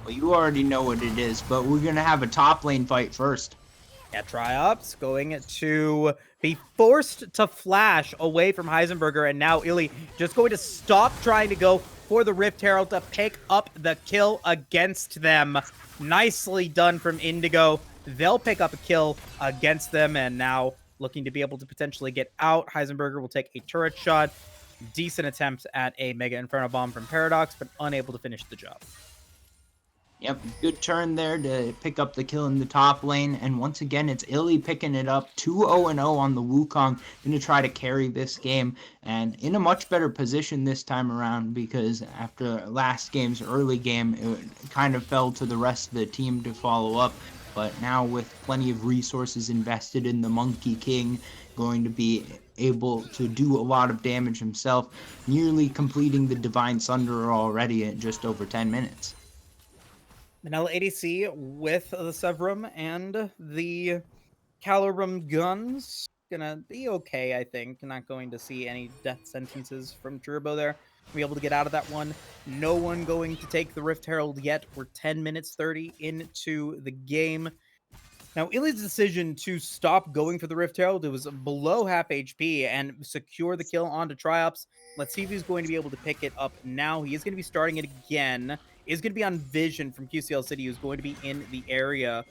Speaker 2: Well, you already know what it is, but we're going to have a top lane fight first.
Speaker 1: Yeah, Triops going to be forced to flash away from Heisenberger, and now Illy just going to stop trying to go for the Rift Herald to pick up the kill against them. Nicely done from Indigo. They'll pick up a kill against them, and now looking to be able to potentially get out. Heisenberger will take a turret shot. Decent attempt at a Mega Inferno Bomb from Paradox, but unable to finish the job.
Speaker 2: Yep, good turn there to pick up the kill in the top lane. And once again, it's Illy picking it up. 2-0-0 on the Wukong. Going to try to carry this game. And in a much better position this time around, because after last game's early game, it kind of fell to the rest of the team to follow up. but now with plenty of resources invested in the Monkey King, going to be able to do a lot of damage himself, nearly completing the Divine Sunderer already in just over 10 minutes.
Speaker 1: Vanilla ADC with the Severum and the Calorum guns. Gonna be okay, I think. Not going to see any death sentences from Turbo there. Be able to get out of that one. No one going to take the Rift Herald yet. We're 10 minutes 30 into the game. Now, Illy's decision to stop going for the Rift Herald, it was below half HP, and secure the kill onto Triops. Let's see if he's going to be able to pick it up now. He is going to be starting it again. Is going to be on Vision from QCL City, who's going to be in the area.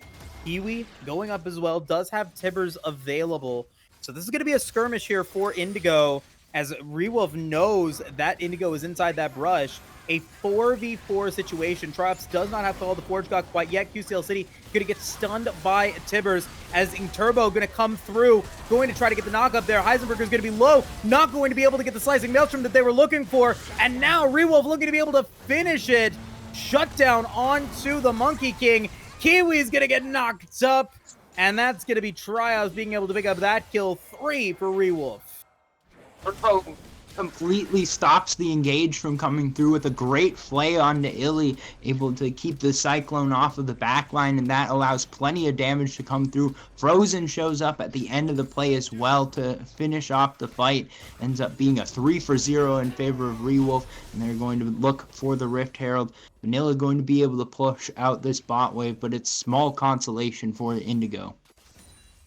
Speaker 1: Kiwi going up as well, does have Tibbers available. So this is going to be a skirmish here for Indigo, as Rewolf knows that Indigo is inside that brush. A 4v4 situation. Triops does not have Call the Forge God quite yet. QCL City going to get stunned by Tibbers, as Turbo going to come through, going to try to get the knock up there. Heisenberger is going to be low, not going to be able to get the Slicing Maelstrom that they were looking for. And now Rewolf looking to be able to finish it. Shut down onto the Monkey King. Kiwi's going to get knocked up, and that's going to be Triops being able to pick up that kill. 3 for Rewolf.
Speaker 2: Turbo completely stops the engage from coming through with a great flay onto Illy, able to keep the Cyclone off of the backline, and that allows plenty of damage to come through. Frozen shows up at the end of the play as well to finish off the fight. Ends up being a 3-for-0 in favor of Rewolf, and they're going to look for the Rift Herald. Vanilla going to be able to push out this bot wave, but it's small consolation for Indigo.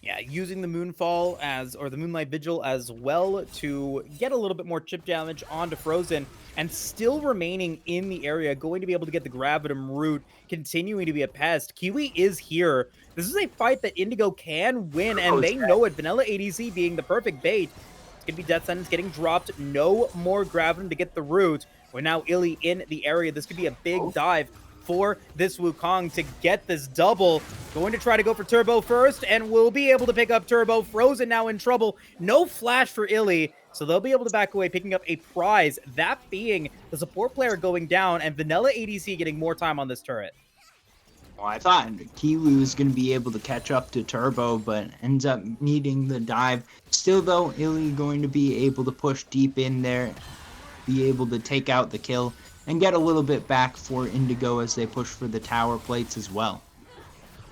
Speaker 1: Yeah, using the Moonfall or the Moonlight Vigil as well to get a little bit more chip damage onto Frozen, and still remaining in the area, going to be able to get the Gravitum root, continuing to be a pest. Kiwi is here. This is a fight that Indigo can win, and they know it. Vanilla ADC being the perfect bait. It's going to be Death Sentence getting dropped. No more Gravitum to get the root. We're now Illy in the area. This could be a big dive for this Wukong to get this double. Going to try to go for Turbo first, and will be able to pick up Turbo. Frozen now in trouble. No flash for Illy, so they'll be able to back away, picking up a prize. That being the support player going down, and Vanilla ADC getting more time on this turret.
Speaker 2: Well, I thought Kiwi was going to be able to catch up to Turbo, but ends up needing the dive. Still, though, Illy going to be able to push deep in there, be able to take out the kill, and get a little bit back for Indigo as they push for the tower plates as well.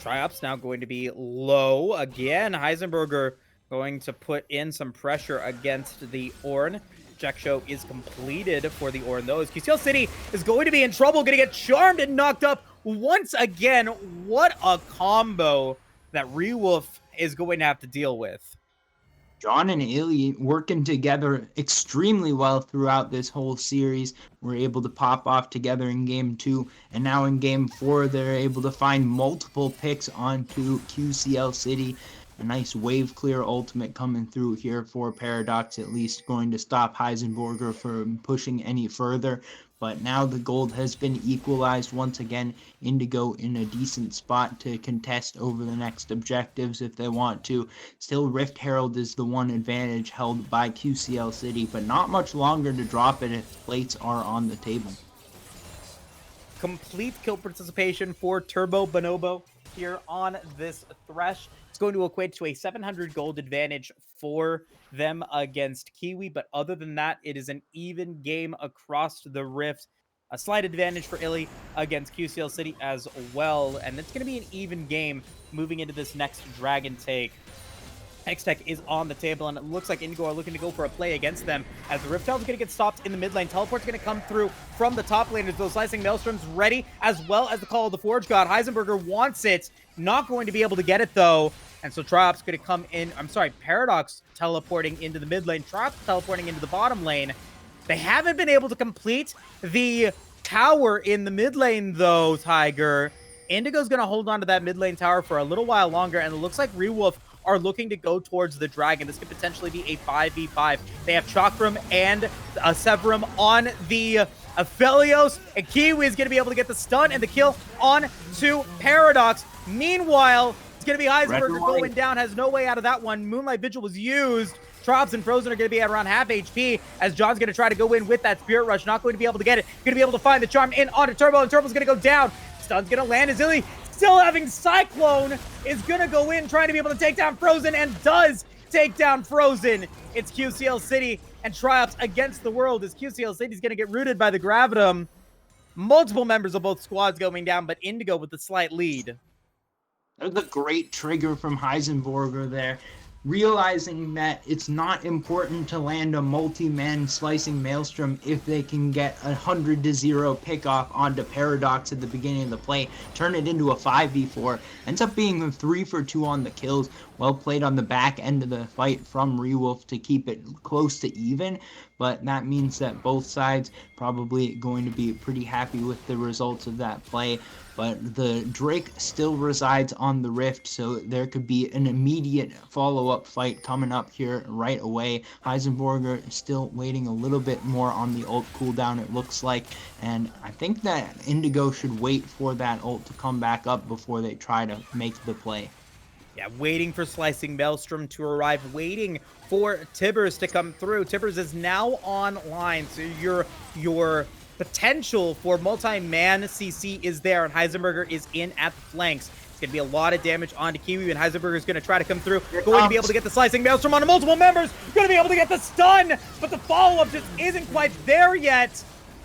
Speaker 1: Triops now going to be low again. Heisenberger going to put in some pressure against the Ornn. Check show is completed for the Ornn, though, as QCL City is going to be in trouble, going to get charmed and knocked up once again. What a combo that Rewolf is going to have to deal with.
Speaker 2: John and Illy working together extremely well throughout this whole series. Were able to pop off together in Game 2, and now in Game 4, they're able to find multiple picks onto QCL City. A nice wave clear ultimate coming through here for Paradox, at least going to stop Heisenberger from pushing any further. But now the gold has been equalized once again. Indigo in a decent spot to contest over the next objectives if they want to. Still, Rift Herald is the one advantage held by QCL City, but not much longer to drop it if plates are on the table.
Speaker 1: Complete kill participation for Turbo Bonobo here on this Thresh. It's going to equate to a 700 gold advantage for them against Kiwi, but other than that, it is an even game across the Rift. A slight advantage for Illy against QCL City as well, and it's going to be an even game moving into this next Dragon Take. Hextech is on the table, and it looks like Indigo are looking to go for a play against them, as the Rift Herald is going to get stopped in the mid lane. Teleport's going to come through from the top lane as those Slicing Maelstroms ready, as well as the Call of the Forge God. Heisenberger wants it, not going to be able to get it though, and so Triops going to come in. Paradox teleporting into the mid lane, Triops teleporting into the bottom lane. They haven't been able to complete the tower in the mid lane though, Tiger. Indigo's going to hold on to that mid lane tower for a little while longer, and it looks like Rewolf are looking to go towards the dragon. This could potentially be a 5v5. They have Chakram and Severum on the Aphelios, and Kiwi is going to be able to get the stun and the kill on to Paradox. Meanwhile, it's going to be Heisenberger going down, has no way out of that one. Moonlight Vigil was used. Triops and Frozen are going to be at around half HP, as John's going to try to go in with that Spirit Rush. Not going to be able to get it. Going to be able to find the charm in onto Turbo, and Turbo's going to go down. Stun's going to land as Illy. It's still having Cyclone, is gonna go in trying to be able to take down Frozen, and does take down Frozen. It's QCL City and Triumphs against the world, as QCL City's gonna get rooted by the Gravitum. Multiple members of both squads going down, but Indigo with the slight lead.
Speaker 2: That was a great trigger from Heisenberger there, realizing that it's not important to land a multi-man slicing Maelstrom if they can get a 100-0 pickoff onto Paradox at the beginning of the play, turn it into a 5v4, ends up being a 3-for-2 on the kills. Well played on the back end of the fight from Rewolf to keep it close to even, but that means that both sides probably going to be pretty happy with the results of that play. But the Drake still resides on the Rift, so there could be an immediate follow-up fight coming up here right away. Heisenberger still waiting a little bit more on the ult cooldown, it looks like, and I think that Indigo should wait for that ult to come back up before they try to make the play.
Speaker 1: Yeah, waiting for Slicing Maelstrom to arrive, waiting for Tibbers to come through. Tibbers is now online, so your potential for multi-man CC is there, and Heisenberger is in at the flanks. It's going to be a lot of damage onto Kiwi, and Heisenberger is going to try to come through. Going to be able to get the Slicing Maelstrom onto multiple members. Going to be able to get the stun, but the follow-up just isn't quite there yet.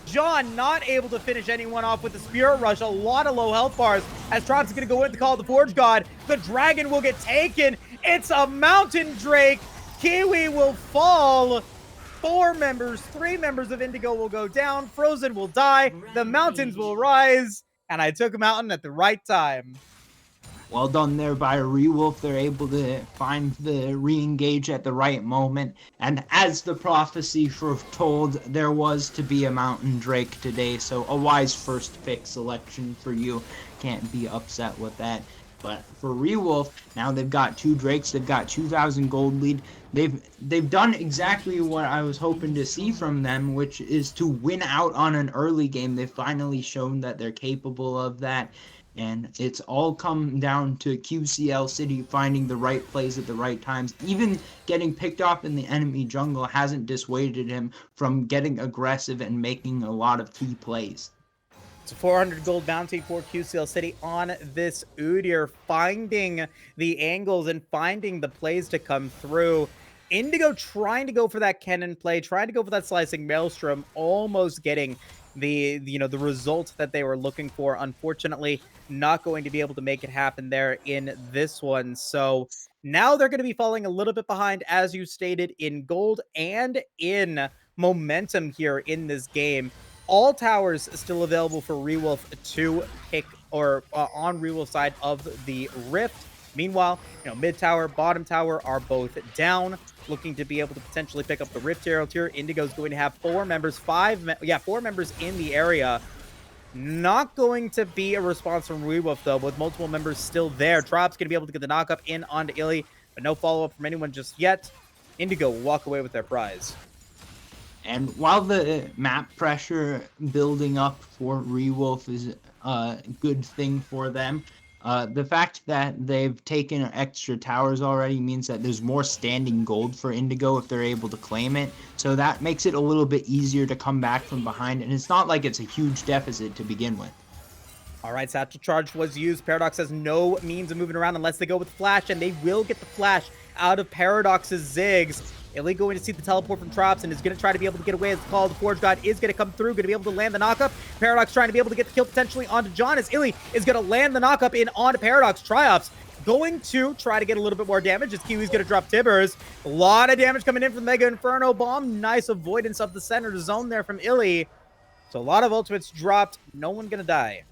Speaker 1: John not able to finish anyone off with the Spirit Rush. A lot of low health bars as Trot's going to go in to call the Forge God. The Dragon will get taken. It's a Mountain Drake. Kiwi will fall. 4 members, 3 members of Indigo will go down. Frozen will die. The mountains will rise. And I took a mountain at the right time.
Speaker 2: Well done there by Rewolf. They're able to find the re-engage at the right moment. And as the prophecy foretold, there was to be a Mountain Drake today. So a wise first pick selection for you. Can't be upset with that. But for Rewolf, now they've got 2 Drakes. They've got 2,000 gold lead. They've done exactly what I was hoping to see from them, which is to win out on an early game. They've finally shown that they're capable of that. And it's all come down to QCL City finding the right plays at the right times. Even getting picked off in the enemy jungle hasn't dissuaded him from getting aggressive and making a lot of key plays.
Speaker 1: It's a 400 gold bounty for QCL City on this Udyr, finding the angles and finding the plays to come through. Indigo trying to go for that cannon play, trying to go for that slicing Maelstrom, almost getting the result that they were looking for. Unfortunately, not going to be able to make it happen there in this one. So now they're going to be falling a little bit behind, as you stated, in gold and in momentum here in this game. All towers still available for Rewolf to pick, or on Rewolf's side of the Rift. Meanwhile, mid tower, bottom tower are both down, looking to be able to potentially pick up the Rift Herald here. Indigo's going to have 4 members, 4 members in the area. Not going to be a response from Rewolf, though, with multiple members still there. Trop's going to be able to get the knock-up in onto Illy, but no follow-up from anyone just yet. Indigo will walk away with their prize.
Speaker 2: And while the map pressure building up for Rewolf is a good thing for them, the fact that they've taken extra towers already means that there's more standing gold for Indigo if they're able to claim it. So that makes it a little bit easier to come back from behind, and it's not like it's a huge deficit to begin with.
Speaker 1: All right, Satchel Charge was used. Paradox has no means of moving around unless they go with Flash, and they will get the Flash out of Paradox's Ziggs. Illy going to see the teleport from Trops and is going to try to be able to get away as the call of the Forge God is going to come through, going to be able to land the knockup. Paradox trying to be able to get the kill potentially onto John as Illy is going to land the knockup in onto Paradox. Triops going to try to get a little bit more damage as Kiwi's going to drop Tibbers. A lot of damage coming in from the Mega Inferno Bomb. Nice avoidance of the center zone there from Illy. So a lot of ultimates dropped. No one going to die.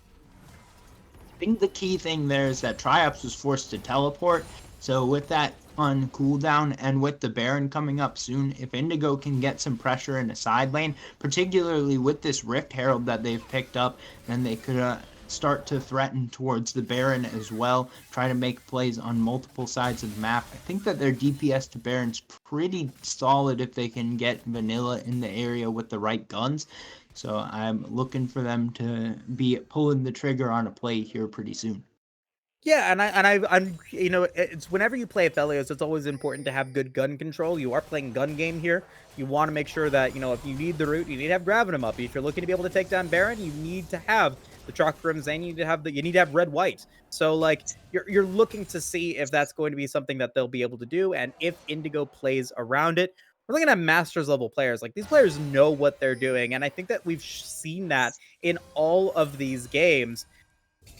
Speaker 2: I think the key thing there is that Triops was forced to teleport. So with that on cooldown and with the Baron coming up soon, if Indigo can get some pressure in the side lane, particularly with this Rift Herald that they've picked up, then they could start to threaten towards the Baron as well, try to make plays on multiple sides of the map. I think that their DPS to Baron's pretty solid if they can get Vanilla in the area with the right guns. So I'm looking for them to be pulling the trigger on a play here pretty soon.
Speaker 1: Yeah, I'm it's whenever you play Aphelios, it's always important to have good gun control. You are playing gun game here. You want to make sure that, if you need the root, you need to have Gravitum up. If you're looking to be able to take down Baron, you need to have the chalk rims, and you need to have red white. So like you're looking to see if that's going to be something that they'll be able to do, and if Indigo plays around it. We're looking at masters level players. Like these players know what they're doing, and I think that we've seen that in all of these games.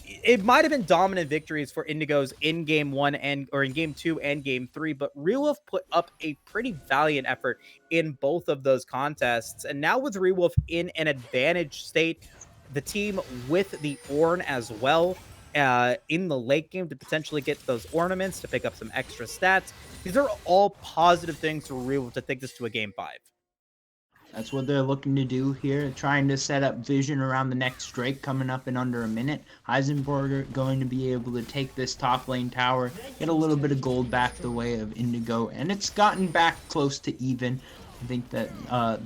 Speaker 1: It might have been dominant victories for Indigos in game 1 or in game 2 and game 3, but Rewolf put up a pretty valiant effort in both of those contests. And now with Rewolf in an advantage state, the team with the Ornn as well in the late game to potentially get those ornaments to pick up some extra stats. These are all positive things for Rewolf to take this to a game 5.
Speaker 2: That's what they're looking to do here, trying to set up vision around the next Drake coming up in under a minute. Heisenberger going to be able to take this top lane tower, get a little bit of gold back the way of Indigo, and it's gotten back close to even. I think that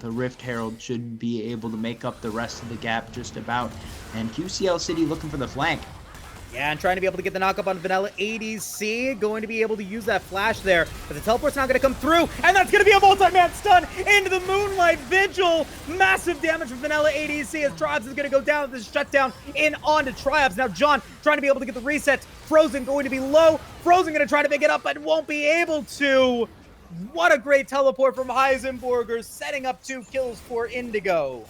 Speaker 2: the Rift Herald should be able to make up the rest of the gap just about. And QCL City looking for the flank.
Speaker 1: Yeah, and trying to be able to get the knock up on Vanilla ADC. Going to be able to use that flash there. But the teleport's not going to come through. And that's going to be a multi-man stun into the Moonlight Vigil. Massive damage from Vanilla ADC as Tribes is going to go down with this shutdown in onto Tribes. Now John trying to be able to get the reset. Frozen going to be low. Frozen going to try to pick it up, but won't be able to. What a great teleport from Heisenberger, setting up 2 kills for Indigo.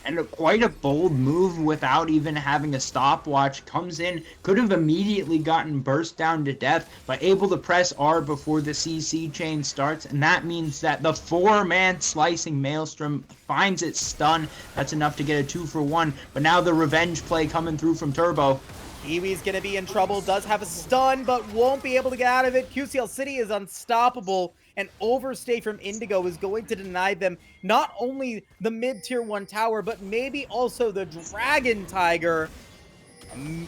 Speaker 2: And quite a bold move without even having a stopwatch. Comes in, could have immediately gotten burst down to death, but able to press R before the CC chain starts. And that means that the 4-man slicing Maelstrom finds its stun. That's enough to get a 2-for-1. But now the revenge play coming through from Turbo.
Speaker 1: Kiwi's going to be in trouble, does have a stun, but won't be able to get out of it. QCL City is unstoppable, and overstay from Indigo is going to deny them not only the mid-tier 1 tower, but maybe also the Dragon Tiger.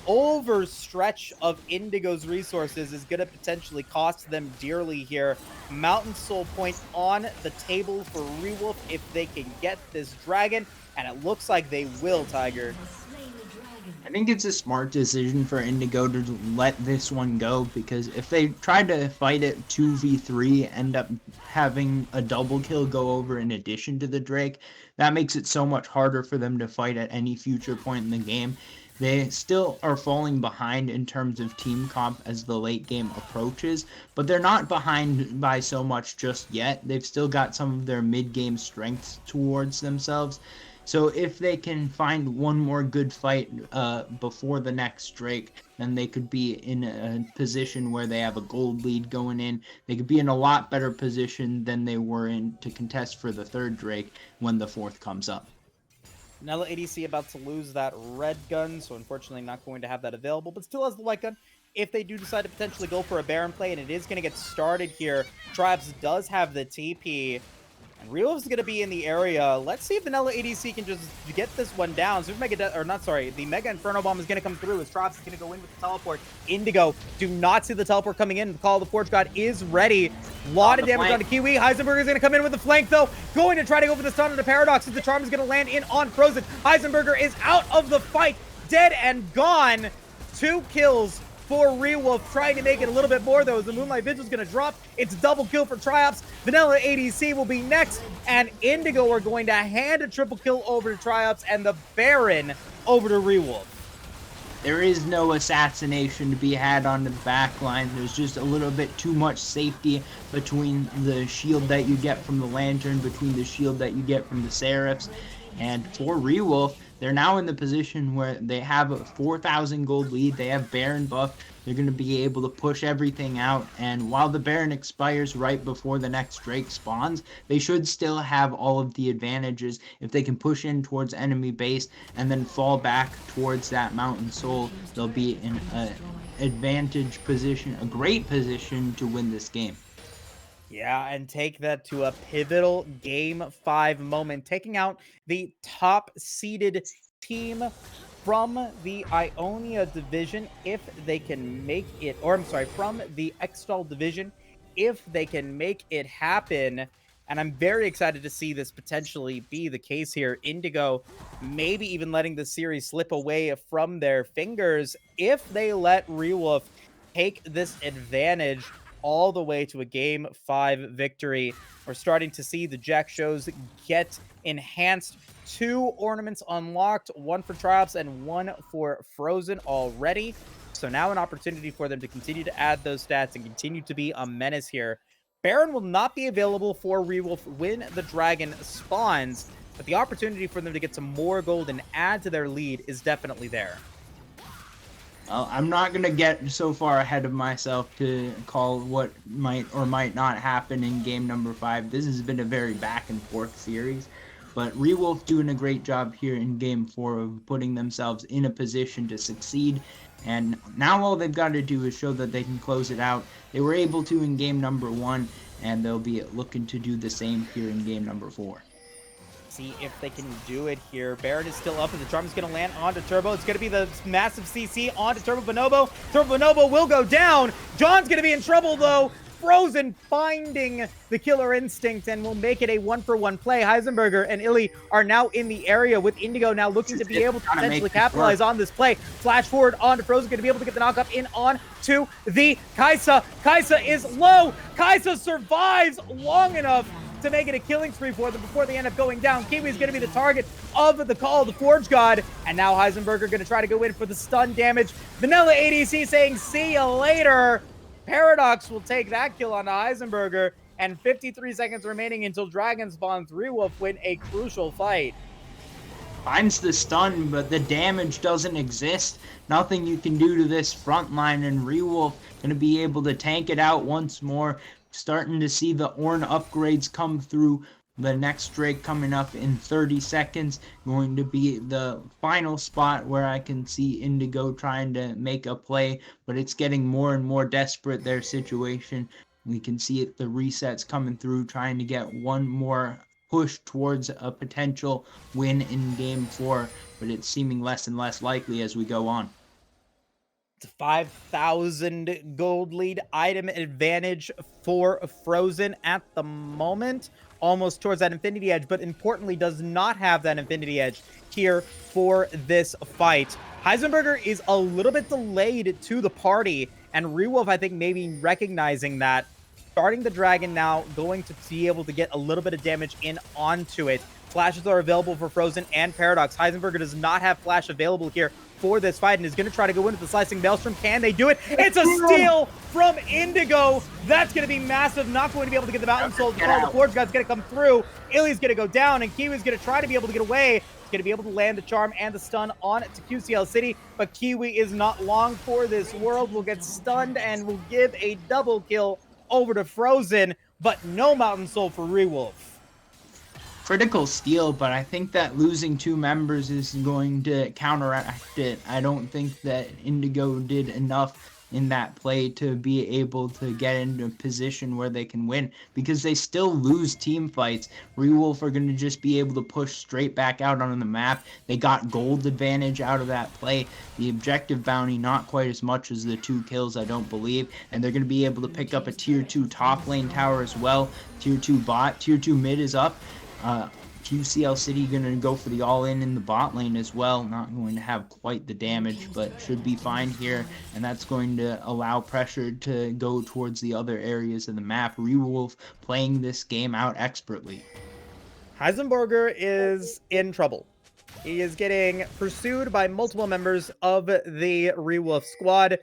Speaker 1: Overstretch of Indigo's resources is going to potentially cost them dearly here. Mountain Soul Point on the table for Rewolf if they can get this dragon, and it looks like they will, Tiger.
Speaker 2: I think it's a smart decision for Indigo to let this one go, because if they try to fight it 2v3, end up having a double kill go over in addition to the Drake, that makes it so much harder for them to fight at any future point in the game. They still are falling behind in terms of team comp as the late game approaches, but they're not behind by so much just yet. They've still got some of their mid-game strengths towards themselves. So if they can find one more good fight before the next Drake, then they could be in a position where they have a gold lead going in. They could be in a lot better position than they were in to contest for the 3rd Drake when the 4th comes up.
Speaker 1: Vanilla ADC about to lose that red gun, so unfortunately not going to have that available, but still has the white gun. If they do decide to potentially go for a Baron play, and it is going to get started here, Tribes does have the TP. And Rewolf is going to be in the area. Let's see if Vanilla ADC can just get this one down. Super Mega, the Mega Inferno Bomb is going to come through as Tribes is going to go in with the teleport. Indigo do not see the teleport coming in. The Call of the Forge God is ready. A lot of damage onto Kiwi. Heisenberger is going to come in with the flank, though. Going to try to go for the stun on the Paradox as the Charm is going to land in on Frozen. Heisenberger is out of the fight. Dead and gone. 2 kills for Rewolf, trying to make it a little bit more, though, as the Moonlight Vigil is going to drop. It's a double kill for Triops. Vanilla ADC will be next, and Indigo are going to hand a triple kill over to Triops and the Baron over to Rewolf.
Speaker 2: There is no assassination to be had on the back line. There's just a little bit too much safety between the shield that you get from the Lantern, between the shield that you get from the Seraphs. And for Rewolf, they're now in the position where they have a 4,000 gold lead. They have Baron buff. They're going to be able to push everything out. And while the Baron expires right before the next Drake spawns, they should still have all of the advantages if they can push in towards enemy base and then fall back towards that Mountain Soul. They'll be in an advantage position, a great position to win this game.
Speaker 1: Yeah, and take that to a pivotal Game 5 moment, taking out the top-seeded team from the Ionia division if they can make it, or I'm sorry, from the Extol division if they can make it happen. And I'm very excited to see this potentially be the case here. Indigo maybe even letting the series slip away from their fingers if they let Rewolf take this advantage all the way to a Game 5 victory. We're starting to see the Jack shows get enhanced. 2 ornaments unlocked, 1 for Triops and 1 for Frozen already. So now an opportunity for them to continue to add those stats and continue to be a menace here. Baron will not be available for Rewolf when the dragon spawns, but the opportunity for them to get some more gold and add to their lead is definitely there.
Speaker 2: I'm not going to get so far ahead of myself to call what might or might not happen in game number 5. This has been a very back and forth series, but Rewolf doing a great job here in game 4 of putting themselves in a position to succeed. And now all they've got to do is show that they can close it out. They were able to in game number 1, and they'll be looking to do the same here in game number 4.
Speaker 1: See if they can do it here. Baron is still up, and the charm is going to land onto Turbo. It's going to be the massive CC onto Turbo Bonobo. Turbo Bonobo will go down. John's going to be in trouble, though. Frozen finding the killer instinct and will make it a 1-for-1 play. Heisenberger and Illy are now in the area with Indigo now looking to be able to potentially capitalize on this play. Flash forward onto Frozen, going to be able to get the knock up in on to the Kaisa. Kaisa is low. Kaisa survives long enough to make it a killing spree for them before they end up going down. Kiwi is going to be the target of the call of the Forge God, and now Heisenberger going to try to go in for the stun damage. Vanilla ADC saying, see you later. Paradox will take that kill on Heisenberger, and 53 seconds remaining until Dragon spawns. Rewolf win a crucial fight.
Speaker 2: Finds the stun, but the damage doesn't exist. Nothing you can do to this front line, and Rewolf going to be able to tank it out once more. Starting to see the Ornn upgrades come through. The next Drake coming up in 30 seconds. Going to be the final spot where I can see Indigo trying to make a play, but it's getting more and more desperate, their situation. We can see it, the resets coming through, trying to get one more push towards a potential win in game 4, but it's seeming less and less likely as we go on.
Speaker 1: 5,000 gold lead, item advantage for Frozen at the moment, almost towards that Infinity Edge, but importantly does not have that Infinity Edge here for this fight. Heisenberger is a little bit delayed to the party, and Rewolf, I think, maybe recognizing that, starting the dragon now, going to be able to get a little bit of damage in onto it. Flashes are available for Frozen and Paradox. Heisenberger does not have Flash available here for this fight and is going to try to go into the Slicing Maelstrom. Can they do it? It's a steal from Indigo. That's going to be massive. Not going to be able to get the Mountain Soul. The Forge God's going to come through. Illy's going to go down, and Kiwi's going to try to be able to get away. He's going to be able to land the charm and the stun on to QCL City, but Kiwi is not long for this world. Will get stunned and will give a double kill over to Frozen, but no Mountain Soul for Rewolf.
Speaker 2: Critical steal, but I think that losing 2 members is going to counteract it. I don't think that Indigo did enough in that play to be able to get into a position where they can win, because they still lose team fights. Rewolf are going to just be able to push straight back out on the map. They got gold advantage out of that play. The objective bounty not quite as much as the 2 kills, I don't believe, and they're going to be able to pick up a tier 2 top lane tower as well. Tier 2 bot, tier 2 mid is up. QCL City going to go for the all-in in the bot lane as well. Not going to have quite the damage, but should be fine here. And that's going to allow pressure to go towards the other areas of the map. Rewolf playing this game out expertly.
Speaker 1: Heisenberger is in trouble. He is getting pursued by multiple members of the Rewolf squad,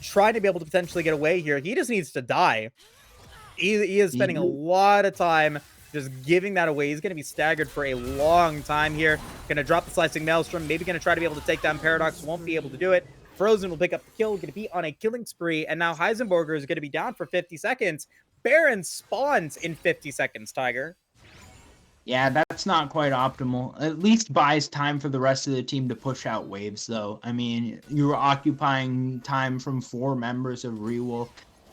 Speaker 1: trying to be able to potentially get away here. He just needs to die. He is spending a lot of time just giving that away. He's going to be staggered for a long time here. Going to drop the Slicing Maelstrom. Maybe going to try to be able to take down Paradox. Won't be able to do it. Frozen will pick up the kill. Going to be on a killing spree. And now Heisenberger is going to be down for 50 seconds. Baron spawns in 50 seconds, Tiger.
Speaker 2: Yeah, that's not quite optimal. At least buys time for the rest of the team to push out waves, though. I mean, you're occupying time from 4 members of Rewolf.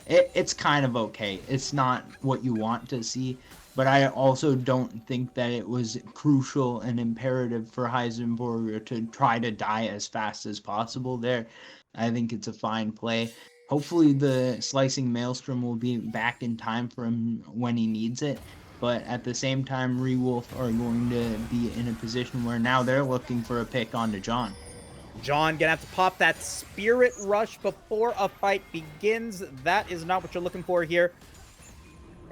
Speaker 2: It's kind of okay. It's not what you want to see. But I also don't think that it was crucial and imperative for Heisenberger to try to die as fast as possible there. I think it's a fine play. Hopefully the Slicing Maelstrom will be back in time for him when he needs it. But at the same time, Rewolf are going to be in a position where now they're looking for a pick onto John.
Speaker 1: John gonna have to pop that Spirit Rush before a fight begins. That is not what you're looking for here.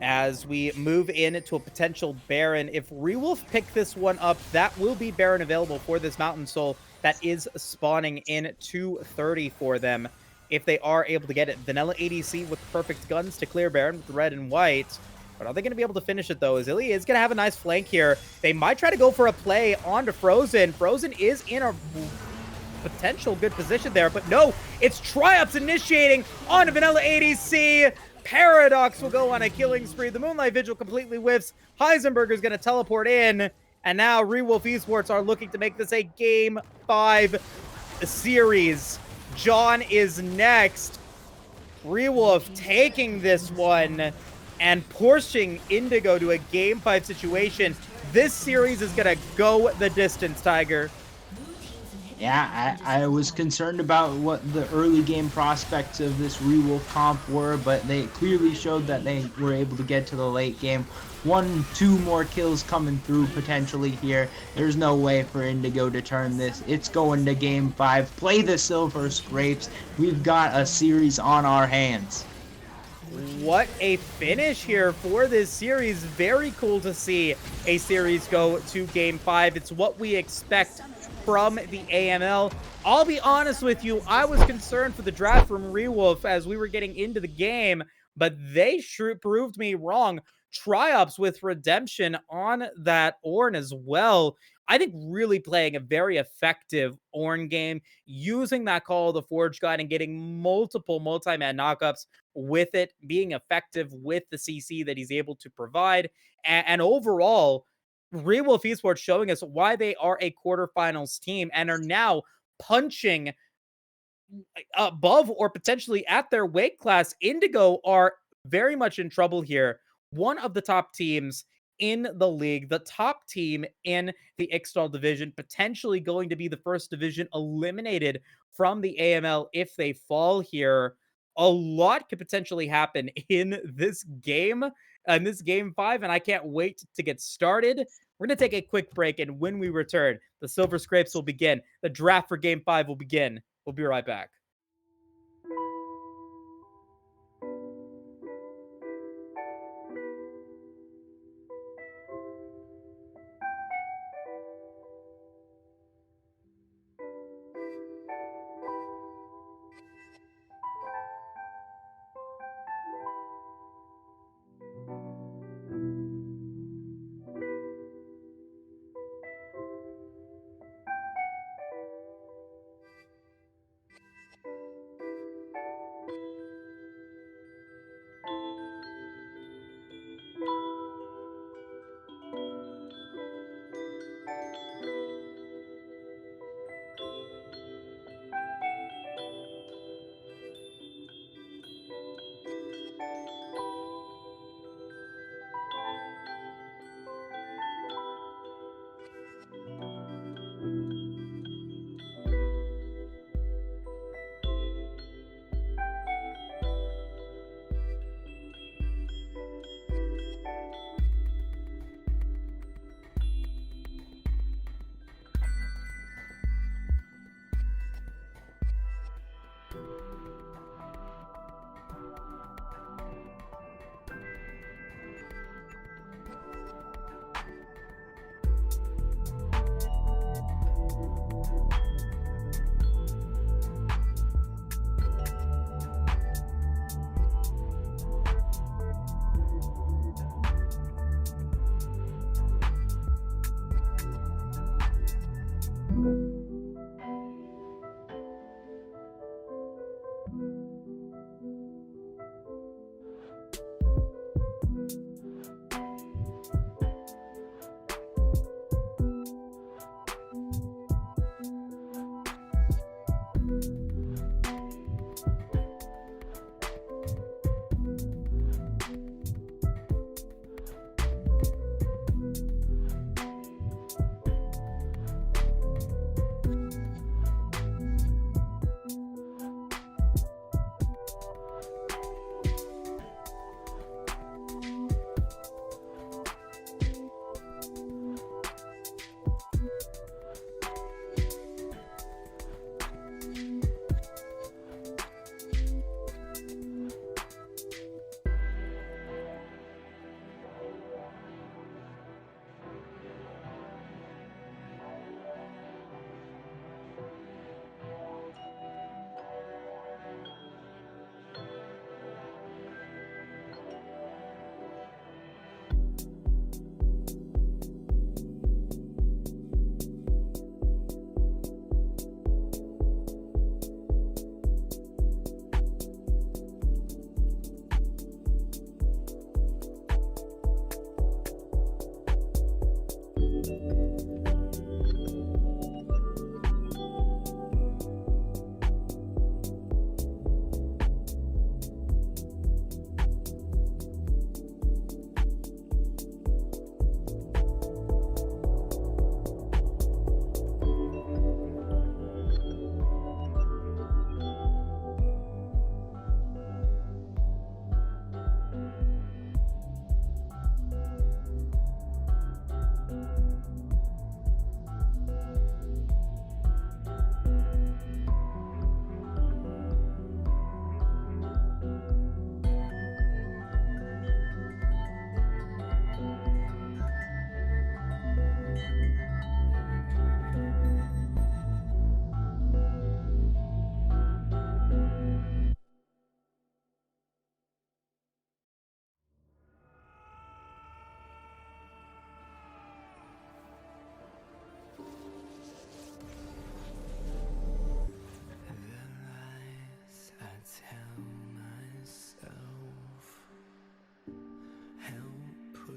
Speaker 1: as we move into a potential Baron. If Rewolf pick this one up, that will be Baron available for this Mountain Soul that is spawning in 230 for them. If they are able to get it, Vanilla ADC with perfect guns to clear Baron with red and white. But are they going to be able to finish it, though? Azili is going to have a nice flank here. They might try to go for a play onto Frozen. Frozen is in a potential good position there, but no, it's Triops initiating onto Vanilla ADC. Paradox will go on a killing spree. The Moonlight Vigil completely whiffs. Heisenberg is going to teleport in, and now Rewolf Esports are looking to make this a Game 5 series. John is next. Rewolf taking this one and pushing Indigo to a Game 5 situation. This series is going to go the distance, Tiger.
Speaker 2: Yeah, I was concerned about what the early game prospects of this Rewolf comp were, but they clearly showed that they were able to get to the late game. 1-2 more kills coming through potentially here. There's no way for Indigo to turn this. It's going to Game 5. Play the Silver Scrapes. We've got a series on our hands.
Speaker 1: What a finish here for this series. Very cool to see a series go to Game 5. It's what we expect from the AML. I'll be honest with you, I was concerned for the draft from Rewolf as we were getting into the game, but they sure proved me wrong. Triops with redemption on that Ornn as well. I think really playing a very effective Ornn game, using that Call of the Forge Guide and getting multiple multi-man knockups with it, being effective with the CC that he's able to provide. And overall, Rewolf Esports showing us why they are a quarterfinals team and are now punching above or potentially at their weight class. Indigo are very much in trouble here. One of the top teams in the league, the top team in the Ixtal division, potentially going to be the first division eliminated from the AML if they fall here. A lot could potentially happen in this game, in this Game 5, and I can't wait to get started. We're going to take a quick break, and when we return, the Silver Scrapes will begin. The draft for Game 5 will begin. We'll be right back.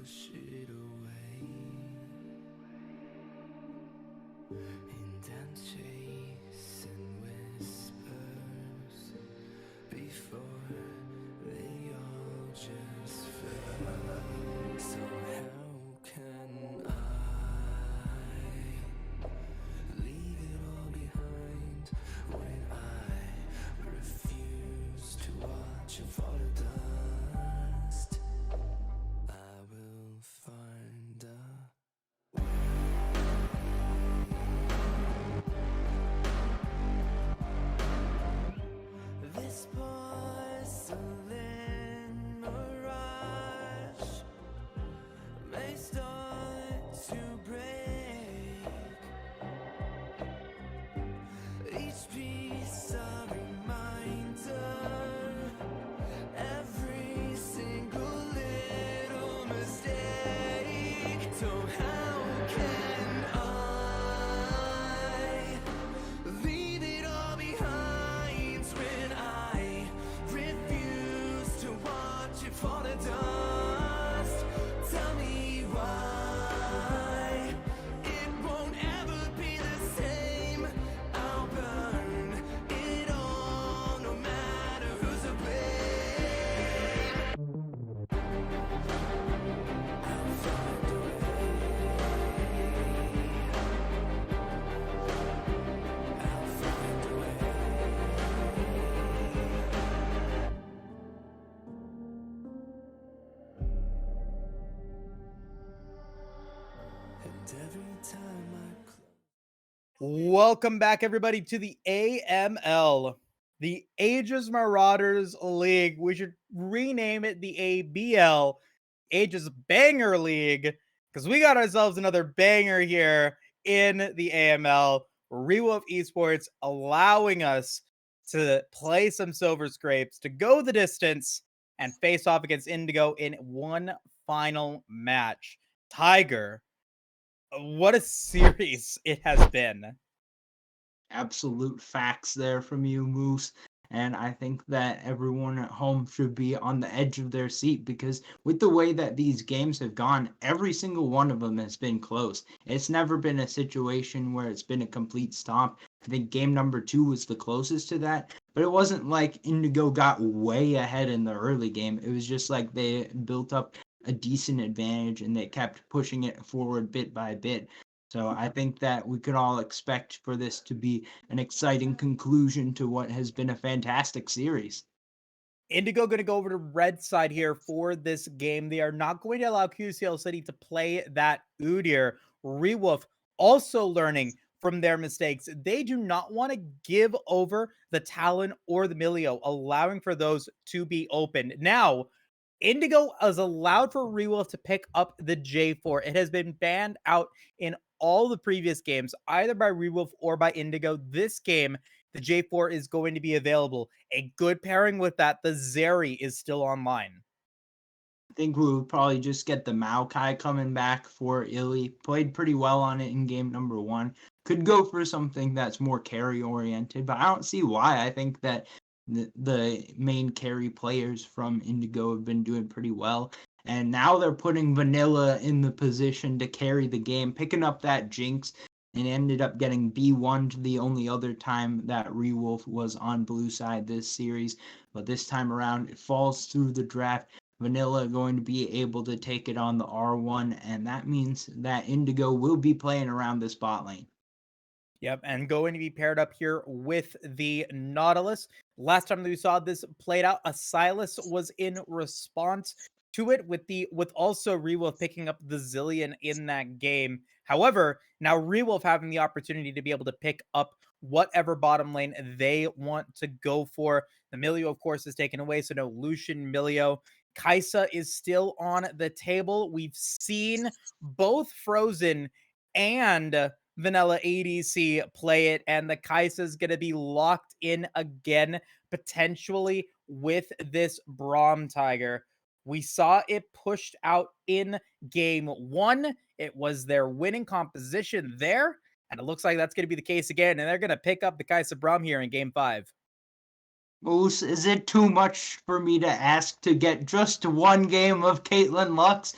Speaker 3: push it away. Intense chase and whispers before they all just fade. So how can I leave it all behind when I refuse to watch it fall to dust? I will find a this porcelain mirage may start to break. Each piece a reminder, every single little mistake. So how can I leave it all behind when I refuse to watch it fall to dust? Tell me why it won't ever be the same. I'll burn it all, no matter who's to blame. I'll find a way. I'll find a way. And every time I close.
Speaker 1: Welcome back, everybody, to the AML, the Aegis Marauders League. We should rename it the ABL, Aegis Banger League, because we got ourselves another banger here in the AML. Rewolf Esports allowing us to play some Silver Scrapes, to go the distance, and face off against Indigo in one final match. Tiger, what a series it has been.
Speaker 2: Absolute facts there from you, Moose. And I think that everyone at home should be on the edge of their seat because with the way that these games have gone, every single one of them has been close. It's never been a situation where it's been a complete stomp. I think game number 2 was the closest to that, but it wasn't like Indigo got way ahead in the early game. It was just like they built up a decent advantage and they kept pushing it forward bit by bit. So I think that we could all expect for this to be an exciting conclusion to what has been a fantastic series.
Speaker 1: Indigo going to go over to red side here for this game. They are not going to allow QCL City to play that Udyr. Rewolf also learning from their mistakes. They do not want to give over the Talon or the Milio, allowing for those to be open. Now, Indigo is allowed for Rewolf to pick up the J4. It has been banned out in all the previous games, either by Rewolf or by Indigo. This game, the J4 is going to be available. A good pairing with that, the Zeri is still online.
Speaker 2: I think we would probably just get the Maokai coming back for Illy. Played pretty well on it in game number 1. Could go for something that's more carry oriented, but I don't see why. I think that the main carry players from Indigo have been doing pretty well. And now they're putting Vanilla in the position to carry the game, picking up that Jinx, and ended up getting B1 to the only other time that Rewolf was on blue side this series. But this time around, it falls through the draft. Vanilla going to be able to take it on the R1, and that means that Indigo will be playing around this bot lane.
Speaker 1: Yep, and going to be paired up here with the Nautilus. Last time that we saw this played out, a Silas was in response to it with also Rewolf picking up the Zillion in that game. However, now Rewolf having the opportunity to be able to pick up whatever bottom lane they want to go for. The Milio, of course, is taken away, so no Lucian Milio. Kaisa is still on the table. We've seen both Frozen and Vanilla ADC play it, and the Kaisa is going to be locked in again, potentially with this Braum Tiger. We saw it pushed out in game 1. It was their winning composition there, and it looks like that's going to be the case again, and they're going to pick up the Kaisa Braum here in game 5.
Speaker 2: Moose, is it too much for me to ask to get just one game of Caitlyn Lux?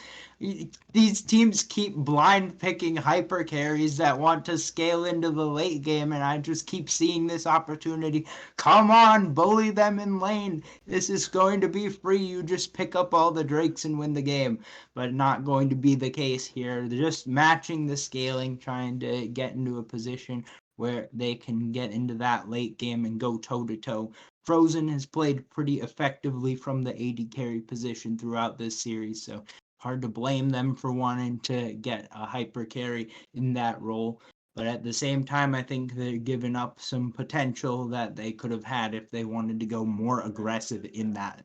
Speaker 2: These teams keep blind picking hyper carries that want to scale into the late game, and I just keep seeing this opportunity. Come on, bully them in lane. This is going to be free. You just pick up all the drakes and win the game. But not going to be the case here. They're just matching the scaling, trying to get into a position where they can get into that late game and go toe to toe. Frozen has played pretty effectively from the AD carry position throughout this series, so hard to blame them for wanting to get a hyper carry in that role. But at the same time, I think they're giving up some potential that they could have had if they wanted to go more aggressive in that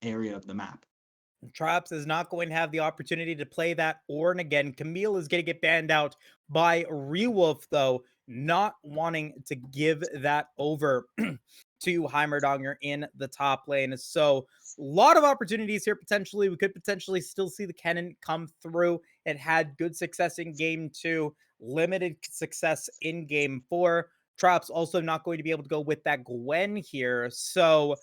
Speaker 2: area of the map.
Speaker 1: Traps is not going to have the opportunity to play that Ornn again. Camille is going to get banned out by Rewolf, though, not wanting to give that over to Heimerdonger in the top lane. So, a lot of opportunities here potentially. We could potentially still see the Kennen come through. It had good success in game 2, limited success in game 4. Traps also not going to be able to go with that Gwen here. So,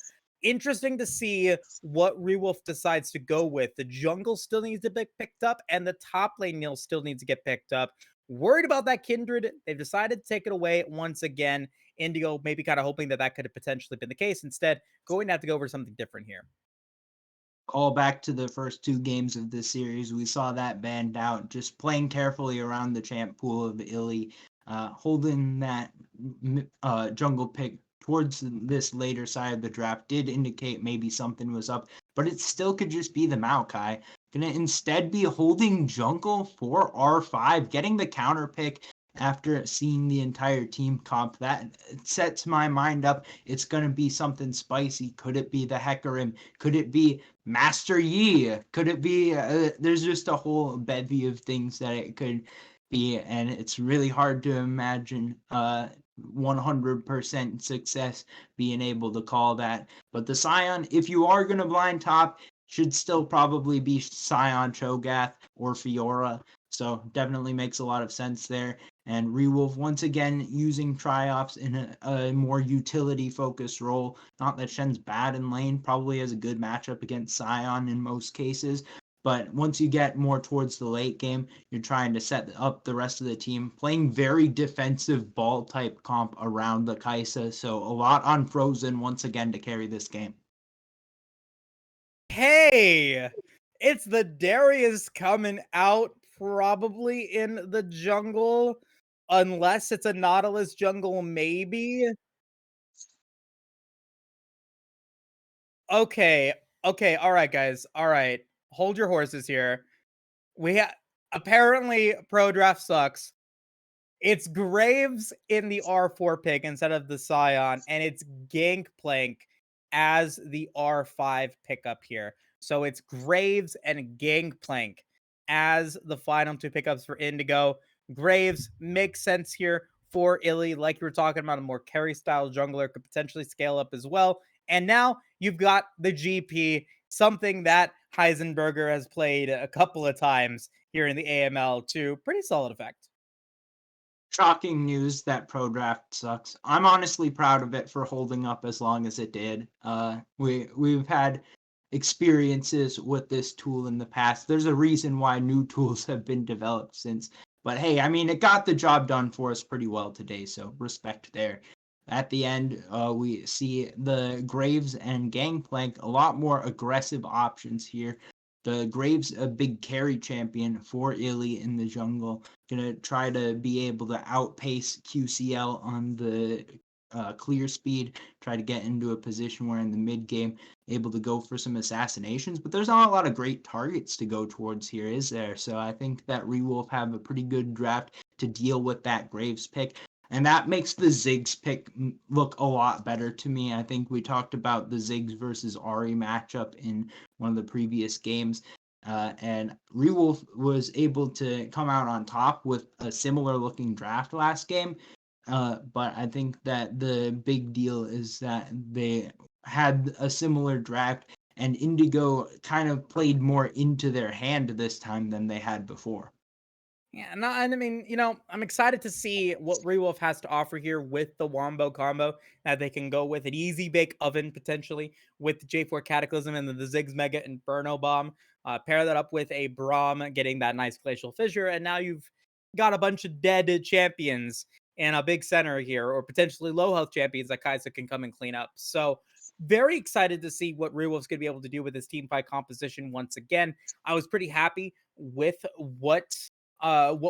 Speaker 1: interesting to see what Rewolf decides to go with. The jungle still needs to be picked up, and the top lane Neil still needs to get picked up. Worried about that Kindred. They've decided to take it away once again. Indigo maybe kind of hoping that could have potentially been the case. Instead, going to have to go over something different here.
Speaker 2: Call back to the first 2 games of this series, we saw that banned out, just playing carefully around the champ pool of Illy, holding that jungle pick towards this later side of the draft did indicate maybe something was up, but it still could just be the Maokai. Gonna instead be holding jungle for R5, getting the counter pick after seeing the entire team comp. That sets my mind up. It's gonna be something spicy. Could it be the Hecarim? Could it be Master Yi? Could it be there's just a whole bevy of things that it could be, and it's really hard to imagine 100% success being able to call that. But the Scion, if you are going to blind top, should still probably be Scion, Cho'Gath, or Fiora. So definitely makes a lot of sense there. And Rewolf once again using Triops in a more utility focused role. Not that Shen's bad in lane, probably has a good matchup against Scion in most cases. But once you get more towards the late game, you're trying to set up the rest of the team, playing very defensive ball type comp around the Kai'Sa. So a lot on Frozen once again to carry this game.
Speaker 1: Hey, it's the Darius coming out probably in the jungle, unless it's a Nautilus jungle, maybe. Okay, okay, all right, guys, all right. Hold your horses here. Apparently Pro Draft sucks. It's Graves in the R4 pick instead of the Scion, and it's Gangplank as the R5 pickup here. So it's Graves and Gangplank as the final 2 pickups for Indigo. Graves makes sense here for Illy, like you were talking about, a more carry style jungler could potentially scale up as well. And now you've got the GP, something that Heisenberger has played a couple of times here in the AML to pretty solid effect.
Speaker 2: Shocking news that Pro Draft sucks. I'm honestly proud of it for holding up as long as it did. We've had experiences with this tool in the past. There's a reason why new tools have been developed since. But hey, I mean, it got the job done for us pretty well today, so respect there. At the end, we see the Graves and Gangplank, a lot more aggressive options here. The Graves, a big carry champion for Illy in the jungle, gonna try to be able to outpace QCL on the clear speed, try to get into a position where in the mid game, able to go for some assassinations. But there's not a lot of great targets to go towards here, is there? So I think that Rewolf have a pretty good draft to deal with that Graves pick. And that makes the Ziggs pick look a lot better to me. I think we talked about the Ziggs versus Ahri matchup in one of the previous games. And Rewolf was able to come out on top with a similar looking draft last game. But I think that the big deal is that they had a similar draft, and Indigo kind of played more into their hand this time than they had before.
Speaker 1: Yeah, no, and I mean, I'm excited to see what Rewolf has to offer here with the Wombo combo that they can go with an easy bake oven potentially with J4 Cataclysm and then the Ziggs Mega Inferno Bomb. Pair that up with a Braum getting that nice Glacial Fissure, and now you've got a bunch of dead champions and a big center here, or potentially low health champions that Kai'Sa can come and clean up. So very excited to see what Rewolf's going to be able to do with his team fight composition once again. I was pretty happy with what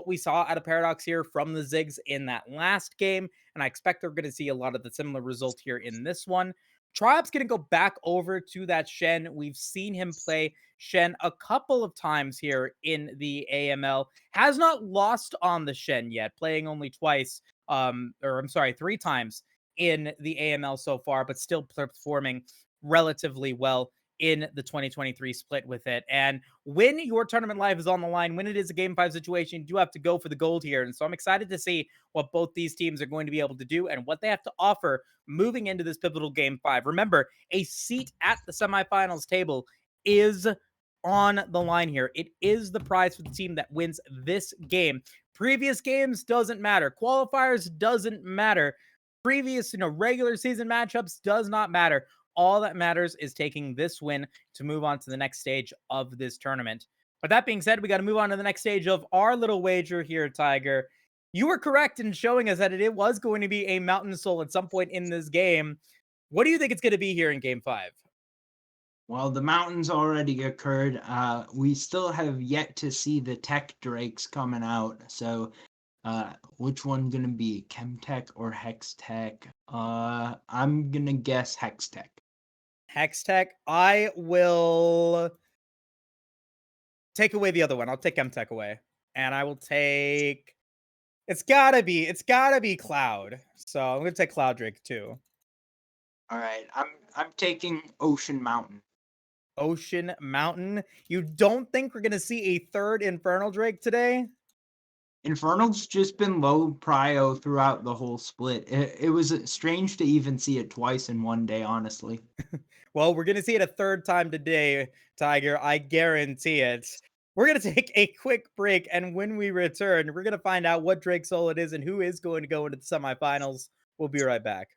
Speaker 1: we saw out of Paradox here from the Ziggs in that last game, and I expect they're going to see a lot of the similar result here in this one. Tribe's going to go back over to that Shen. We've seen him play Shen a couple of times here in the AML. Has not lost on the Shen yet, playing only twice, or I'm sorry, 3 times in the AML so far, but still performing relatively well in the 2023 split with it. And when your tournament life is on the line, when it is a game 5 situation, you do have to go for the gold here. And so I'm excited to see what both these teams are going to be able to do and what they have to offer moving into this pivotal game 5. Remember, a seat at the semifinals table is on the line here. It is the prize for the team that wins this game. Previous games doesn't matter. Qualifiers doesn't matter. Previous, regular season matchups does not matter. All that matters is taking this win to move on to the next stage of this tournament. But that being said, we got to move on to the next stage of our little wager here, Tiger. You were correct in showing us that it was going to be a Mountain Soul at some point in this game. What do you think it's going to be here in game 5?
Speaker 2: Well, the mountains already occurred. We still have yet to see the tech drakes coming out. So which one gonna be, Chemtech or Hextech? I'm gonna guess Hextech.
Speaker 1: Hextech. I will take away the other one. I'll take Chemtech away. And I will take... It's gotta be Cloud. So I'm gonna take Cloud Drake too.
Speaker 2: All right, I'm taking Ocean Mountain.
Speaker 1: Ocean Mountain. You don't think we're gonna see a third Infernal Drake today?
Speaker 2: Infernal's just been low prio throughout the whole split. It was strange to even see it twice in one day, honestly.
Speaker 1: Well, we're gonna see it a third time today, Tiger. I guarantee it. We're gonna take a quick break, and when we return, we're gonna find out what Drake Soul it is and who is going to go into the semifinals. We'll be right back.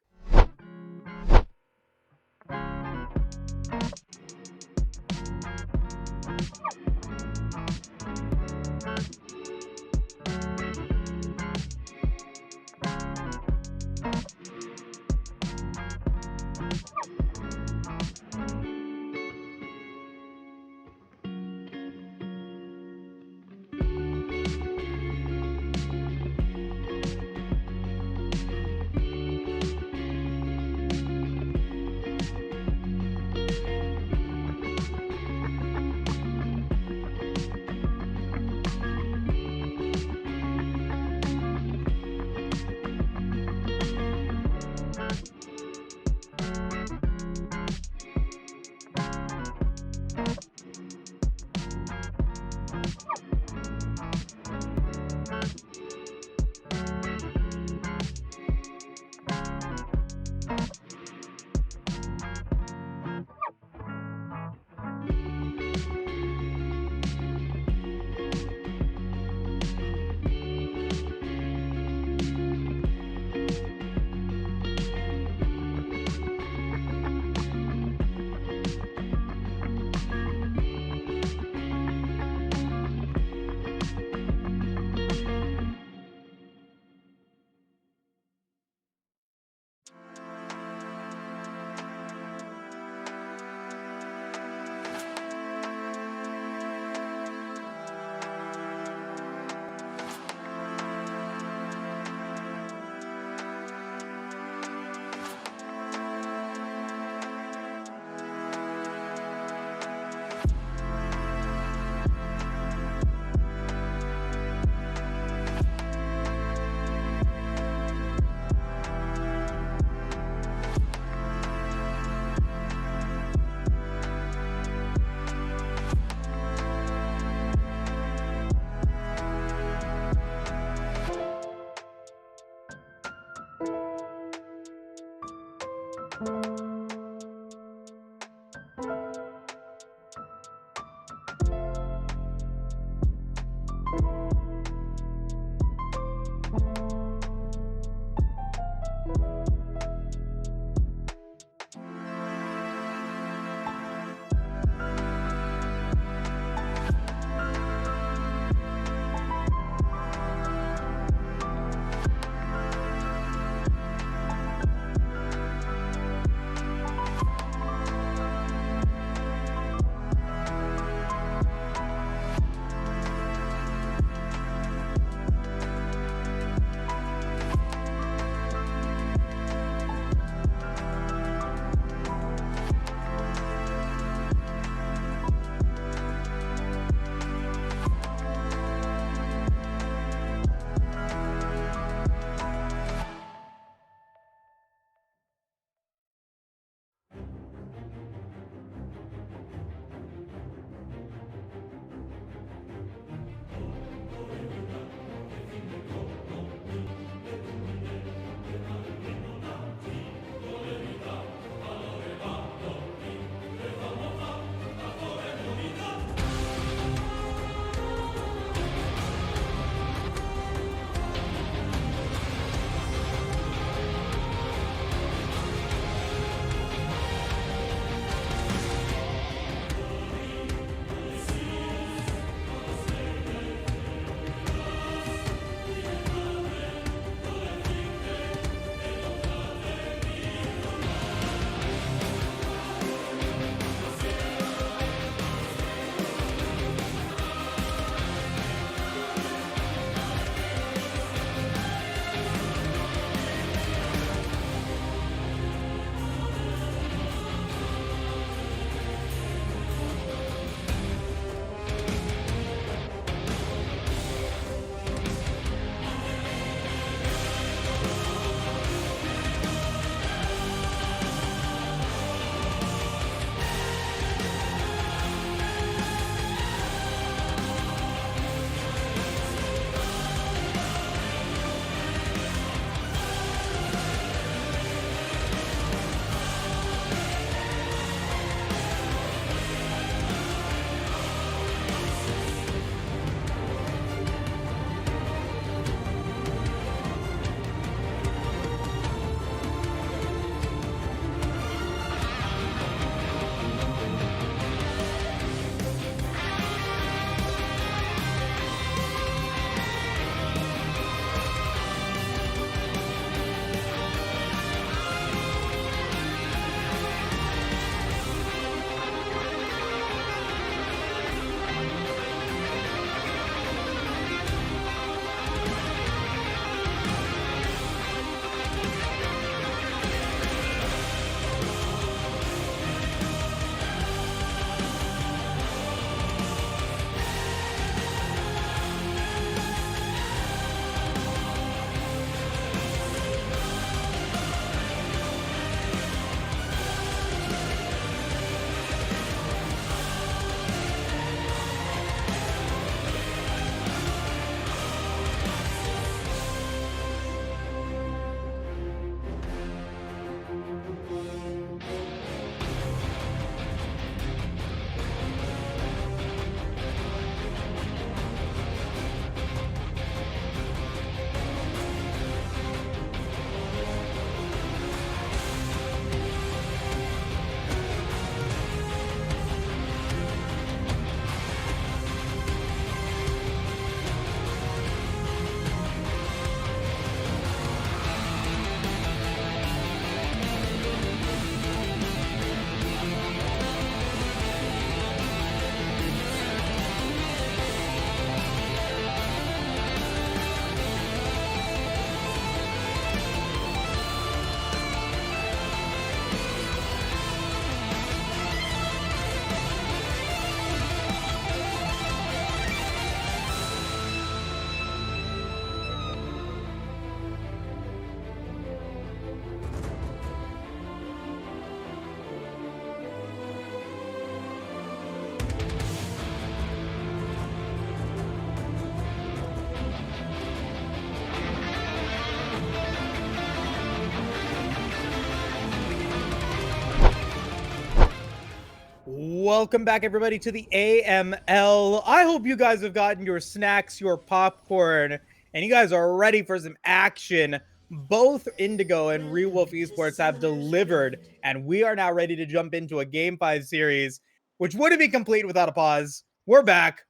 Speaker 1: Welcome back, everybody, to the AML. I hope you guys have gotten your snacks, your popcorn, and you guys are ready for some action. Both Indigo and Rewolf Esports have delivered, and we are now ready to jump into a Game 5 series, which wouldn't be complete without a pause. We're back.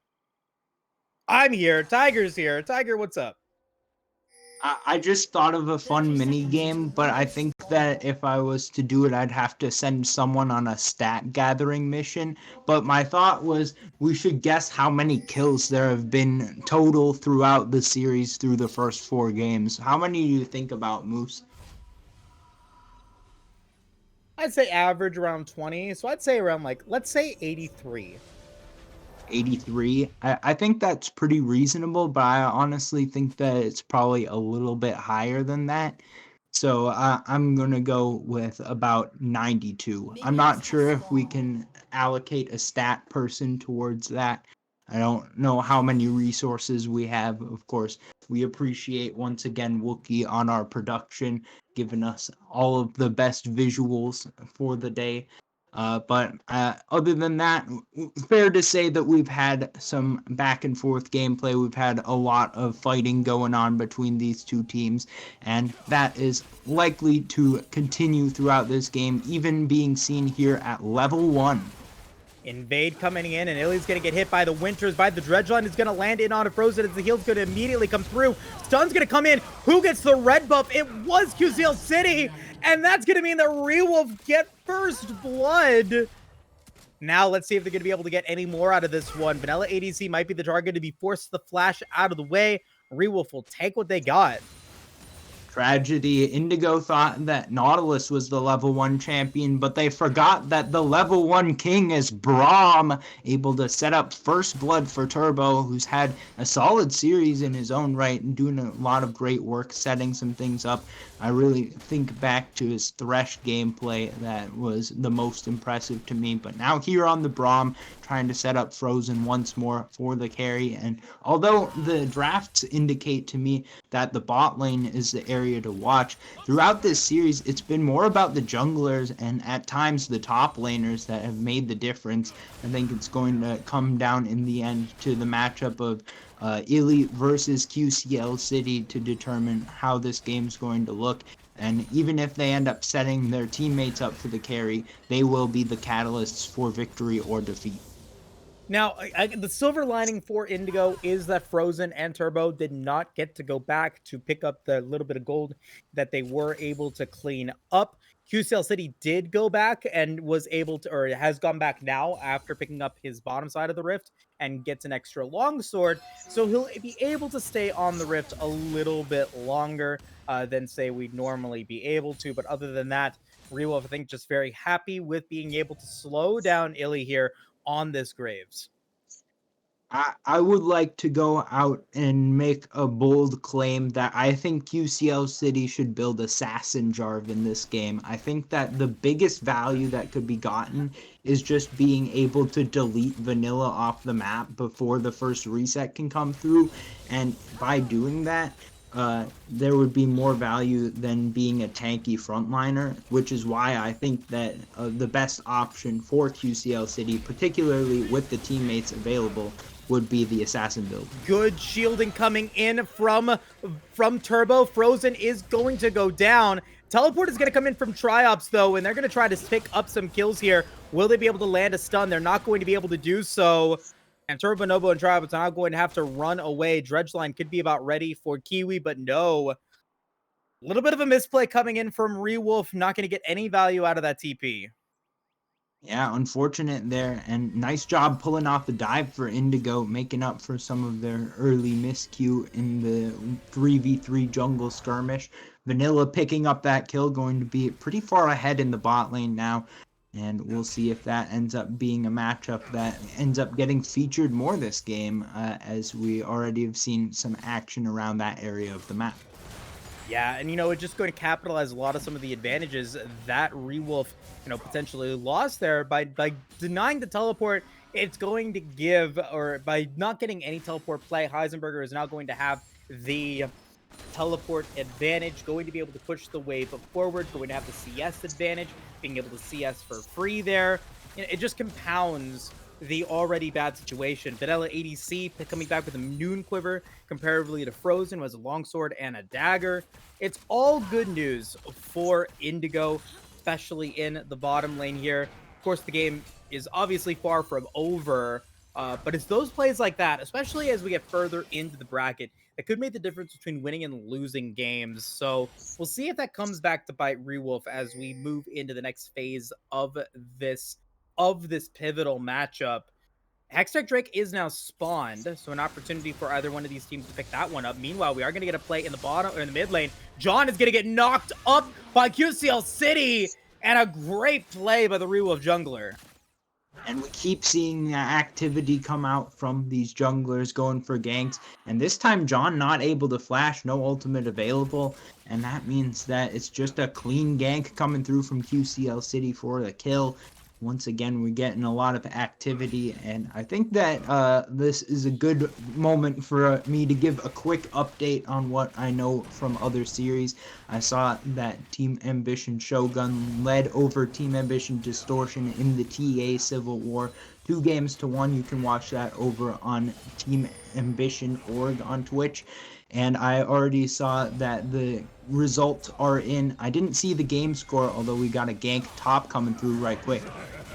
Speaker 1: I'm here. Tiger's here. Tiger, what's up?
Speaker 2: I just thought of a fun mini game, but I think that if I was to do it, I'd have to send someone on a stat gathering mission. But my thought was we should guess how many kills there have been total throughout the series through the first 4 games. How many do you think about, Moose?
Speaker 1: I'd say average around 20, so I'd say around, let's say 83.
Speaker 2: 83. I think that's pretty reasonable, but I honestly think that it's probably a little bit higher than that. So I'm going to go with about 92. I'm not sure if we can allocate a stat person towards that. I don't know how many resources we have. Of course, we appreciate once again Wookie on our production, giving us all of the best visuals for the day. But other than that, fair to say that we've had some back and forth gameplay. We've had a lot of fighting going on between these two teams, and that is likely to continue throughout this game, even being seen here at level 1.
Speaker 1: Invade coming in, and Illy's going to get hit by the Winters, by the Dredge Line. Is going to land in on a Frozen as the heal's going to immediately come through. Stun's going to come in. Who gets the red buff? It was QCL City, and that's going to mean that Rewolf get first blood. Now let's see if they're going to be able to get any more out of this one. Vanilla ADC might be the target to be forced to flash out of the way. Rewolf will take what they got.
Speaker 2: Tragedy. Indigo thought that Nautilus was the level 1 champion, but they forgot that the level 1 king is Braum, able to set up first blood for Turbo, who's had a solid series in his own right and doing a lot of great work setting some things up. I really think back to his Thresh gameplay that was the most impressive to me, but now here on the Braum, trying to set up Frozen once more for the carry. And although the drafts indicate to me that the bot lane is the area to watch, throughout this series it's been more about the junglers and at times the top laners that have made the difference. I think it's going to come down in the end to the matchup of Illy versus QCL City to determine how this game's going to look. And even if they end up setting their teammates up for the carry, they will be the catalysts for victory or defeat.
Speaker 1: Now, the silver lining for Indigo is that Frozen and Turbo did not get to go back to pick up the little bit of gold that they were able to clean up. QCL City did go back and was able to, or has gone back now after picking up his bottom side of the rift and gets an extra longsword. So he'll be able to stay on the rift a little bit longer than, say, we'd normally be able to. But other than that, Rewolf, I think, just very happy with being able to slow down Illy here on this Graves.
Speaker 2: I would like to go out and make a bold claim that I think QCL City should build Assassin Jarv in this game. I think that the biggest value that could be gotten is just being able to delete Vanilla off the map before the first reset can come through. And by doing that, there would be more value than being a tanky frontliner, which is why I think that the best option for QCL City, particularly with the teammates available, would be the assassin build.
Speaker 1: Good shielding coming in from Turbo. Frozen is going to go down. Teleport is going to come in from Triops, though, and they're going to try to pick up some kills here. Will they be able to land a stun? They're not going to be able to do so. And Turbo, Nobo, and Triops are now going to have to run away. Dredgeline could be about ready for Kiwi, but no. A little bit of a misplay coming in from Rewolf. Not going to get any value out of that TP.
Speaker 2: Yeah, unfortunate there, and nice job pulling off the dive for Indigo, making up for some of their early miscue in the 3v3 jungle skirmish. Vanilla picking up that kill, going to be pretty far ahead in the bot lane now, and we'll see if that ends up being a matchup that ends up getting featured more this game, as we already have seen some action around that area of the map.
Speaker 1: Yeah, and it's just going to capitalize a lot of some of the advantages that Rewolf, potentially lost there by denying the teleport. It's going to give, or by not getting any teleport play, Heisenberger is now going to have the teleport advantage, going to be able to push the wave forward, going to have the CS advantage, being able to CS for free there. it just compounds the already bad situation. Vanilla ADC coming back with a Noon Quiver comparatively to Frozen, who has a longsword and a dagger. It's all good news for Indigo, especially in the bottom lane here. Of course, the game is obviously far from over, but it's those plays like that, especially as we get further into the bracket, that could make the difference between winning and losing games. So we'll see if that comes back to bite Rewolf as we move into the next phase of this pivotal matchup. Hextech Drake is now spawned, so an opportunity for either one of these teams to pick that one up. Meanwhile, we are going to get a play in the bottom or in the mid lane. John is going to get knocked up by QCL City, and a great play by the Rewolf jungler.
Speaker 2: And we keep seeing activity come out from these junglers going for ganks. And this time, John not able to flash, no ultimate available. And that means that it's just a clean gank coming through from QCL City for the kill. Once again, we're getting a lot of activity, and I think that this is a good moment for me to give a quick update on what I know from other series. I saw that Team Ambition Shogun led over Team Ambition Distortion in the TA Civil War, 2-1. You can watch that over on Team Ambition org on Twitch. And I already saw that the results are in. I didn't see the game score, although we got a gank top coming through right quick.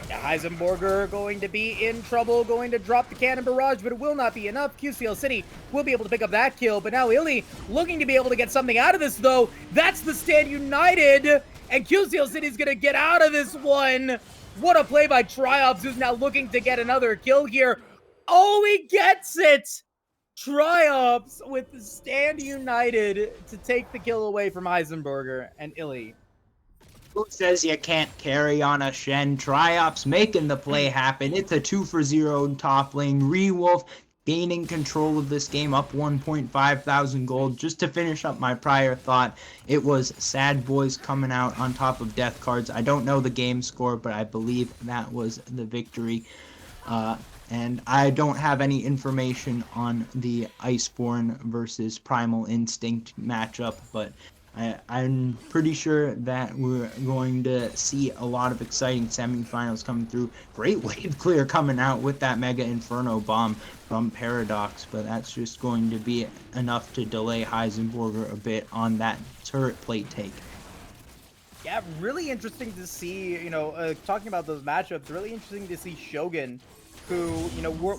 Speaker 1: Heisenberger going to be in trouble, going to drop the cannon barrage, but it will not be enough. QCL City will be able to pick up that kill, but now Illy looking to be able to get something out of this, though. That's the Stand United, and QCL City is going to get out of this one. What a play by Triops, who's now looking to get another kill here. Oh, he gets it! Triops with the Stand United to take the kill away from Heisenberger and Illy.
Speaker 2: Who says you can't carry on a Shen? Triops making the play happen. It's a 2-for-0 top lane. Rewolf gaining control of this game, up 1.5 thousand gold. Just to finish up my prior thought, it was Sad Boys coming out on top of Death Cards. I don't know the game score, but I believe that was the victory. And I don't have any information on the Iceborne versus Primal Instinct matchup, but I'm pretty sure that we're going to see a lot of exciting semifinals coming through. Great wave clear coming out with that Mega Inferno bomb from Paradox, but that's just going to be enough to delay Heisenberger a bit on that turret plate take.
Speaker 1: Yeah, really interesting to see, talking about those matchups, really interesting to see Shogun, who,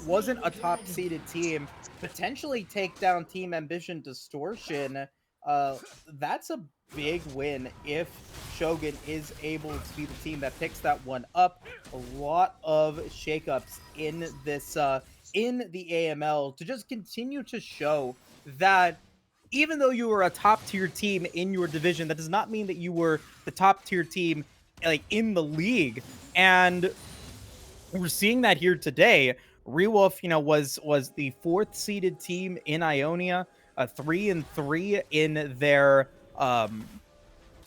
Speaker 1: wasn't a top-seeded team, potentially take down Team Ambition Distortion. That's a big win if Shogun is able to be the team that picks that one up. A lot of shakeups in this in the AML to just continue to show that even though you were a top tier team in your division, that does not mean that you were the top tier team like in the league. And we're seeing that here today. Rewolf, was the 4th seeded team in Ionia. 3-3 in their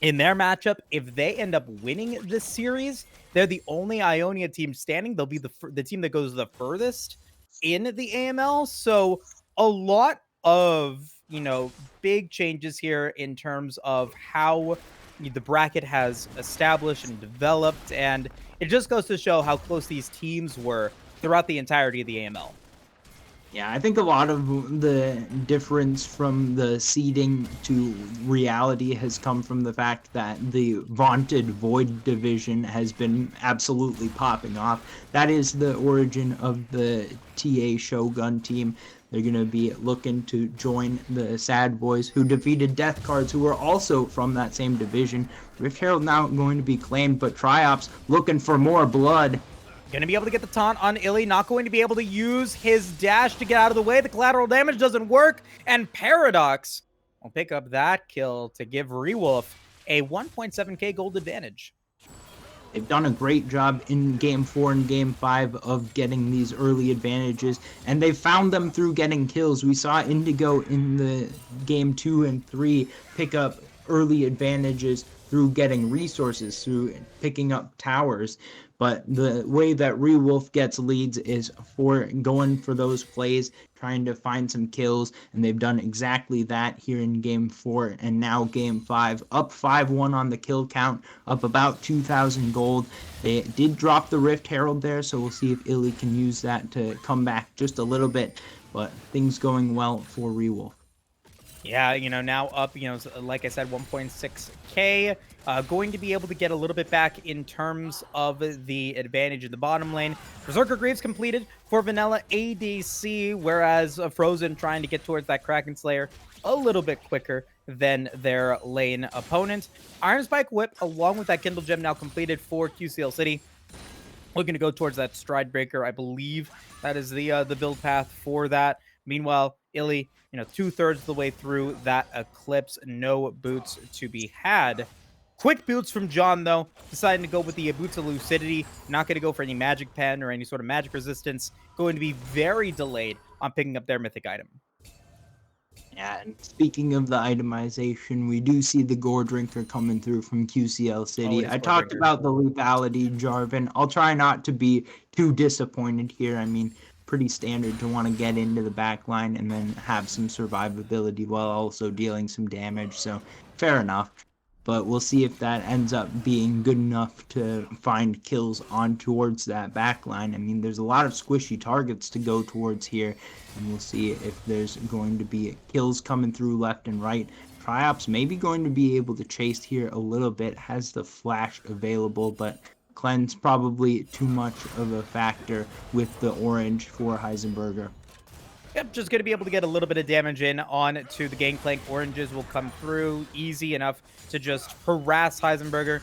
Speaker 1: matchup. If they end up winning this series, they're the only Ionia team standing. They'll be the team that goes the furthest in the AML. So a lot of big changes here in terms of how the bracket has established and developed, and it just goes to show how close these teams were throughout the entirety of the AML.
Speaker 2: Yeah, I think a lot of the difference from the seeding to reality has come from the fact that the vaunted Void division has been absolutely popping off. That is the origin of the TA Shogun team. They're going to be looking to join the Sad Boys, who defeated Death Cards, who are also from that same division. Rift Herald now going to be claimed, but Triops looking for more blood.
Speaker 1: Going to be able to get the taunt on Illy, not going to be able to use his dash to get out of the way. The collateral damage doesn't work, and Paradox will pick up that kill to give Rewolf a 1.7k gold advantage.
Speaker 2: They've done a great job in Game 4 and Game 5 of getting these early advantages, and they've found them through getting kills. We saw Indigo in the Game 2 and 3 pick up early advantages through getting resources, through picking up towers. But the way that Rewolf gets leads is for going for those plays, trying to find some kills, and they've done exactly that here in Game 4 and now Game 5. Up 5-1 on the kill count, up about 2,000 gold. They did drop the Rift Herald there, so we'll see if Illy can use that to come back just a little bit, but things going well for Rewolf.
Speaker 1: Yeah, now up, like I said, 1.6k. Going to be able to get a little bit back in terms of the advantage in the bottom lane. Berserker Greaves completed for Vanilla ADC, whereas Frozen trying to get towards that Kraken Slayer a little bit quicker than their lane opponent. Iron Spike Whip, along with that Kindle Gem, now completed for QCL City. Looking to go towards that Stride Breaker, I believe that is the build path for that. Meanwhile, Illy, 2/3 of the way through that Eclipse, no boots to be had. Quick boots from John, though, deciding to go with the Boots of Lucidity. Not going to go for any magic pen or any sort of magic resistance. Going to be very delayed on picking up their mythic item.
Speaker 2: Yeah, and speaking of the itemization, we do see the Gore Drinker coming through from QCL City. I talked about the lethality, Jarvan. I'll try not to be too disappointed here. I mean, pretty standard to want to get into the back line and then have some survivability while also dealing some damage, so fair enough. But we'll see if that ends up being good enough to find kills on towards that back line. I mean, there's a lot of squishy targets to go towards here, and we'll see if there's going to be kills coming through left and right. Triops may be going to be able to chase here a little bit, has the flash available, but Cleanse probably too much of a factor with the orange for Heisenberger.
Speaker 1: Yep, just going to be able to get a little bit of damage in on to the Gangplank. Oranges will come through easy enough to just harass Heisenberger,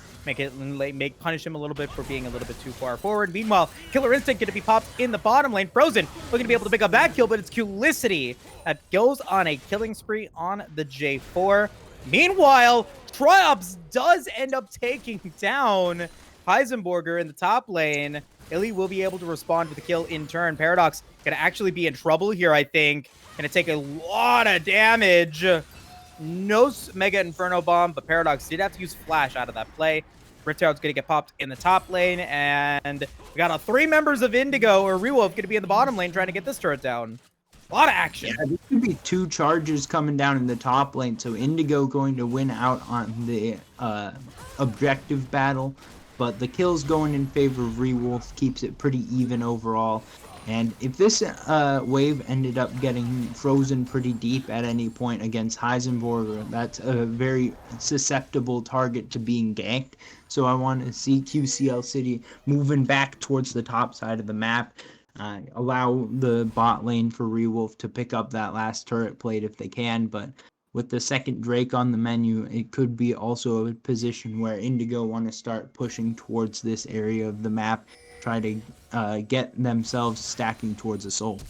Speaker 1: punish him a little bit for being a little bit too far forward. Meanwhile, Killer Instinct going to be popped in the bottom lane. Frozen looking to be able to pick up that kill, but it's Culicity that goes on a killing spree on the J4. Meanwhile, Triops does end up taking down Heisenberger in the top lane. Illy will be able to respond to the kill in turn. Paradox going to actually be in trouble here, I think. Going to take a lot of damage. No Mega Inferno Bomb, but Paradox did have to use Flash out of that play. Rifthound's going to get popped in the top lane, and we got 3 members of Indigo, or Rewolf, going to be in the bottom lane trying to get this turret down. A lot of action.
Speaker 2: Yeah, there could be 2 charges coming down in the top lane, so Indigo going to win out on the objective battle. But the kills going in favor of Rewolf keeps it pretty even overall. And if this wave ended up getting frozen pretty deep at any point against Heisenberger, that's a very susceptible target to being ganked. So I want to see QCL City moving back towards the top side of the map. Allow the bot lane for Rewolf to pick up that last turret plate if they can, but with the second Drake on the menu, it could be also a position where Indigo want to start pushing towards this area of the map, try to get themselves stacking towards a soul.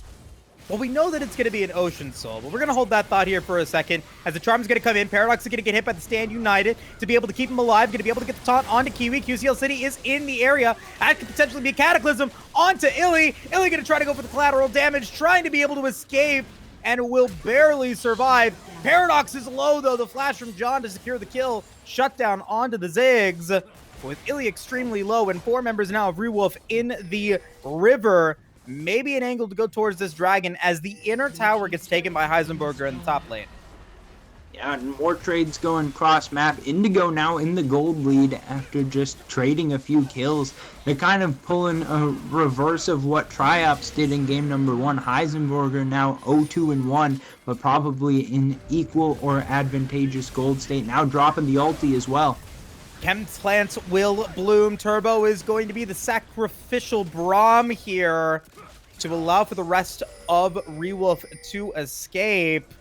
Speaker 1: Well, we know that it's going to be an Ocean Soul, but we're going to hold that thought here for a second. As the Charm's going to come in, Paradox is going to get hit by the Stand United to be able to keep him alive, going to be able to get the taunt onto Kiwi. QCL City is in the area. That could potentially be a Cataclysm onto Illy. Illy going to try to go for the collateral damage, trying to be able to escape, and will barely survive. Paradox is low, though. The flash from John to secure the kill. Shutdown onto the Ziggs. With Illy extremely low, and 4 members now of Rewolf in the river. Maybe an angle to go towards this dragon as the inner tower gets taken by Heisenberger in the top lane.
Speaker 2: Yeah, and more trades going cross map. Indigo now in the gold lead after just trading a few kills. They're kind of pulling a reverse of what Triops did in game number 1. Heisenberger now 0-2-1, but probably in equal or advantageous gold state. Now dropping the ulti as well.
Speaker 1: Chem plants will bloom. Turbo is going to be the sacrificial Braum here to allow for the rest of Rewolf to escape.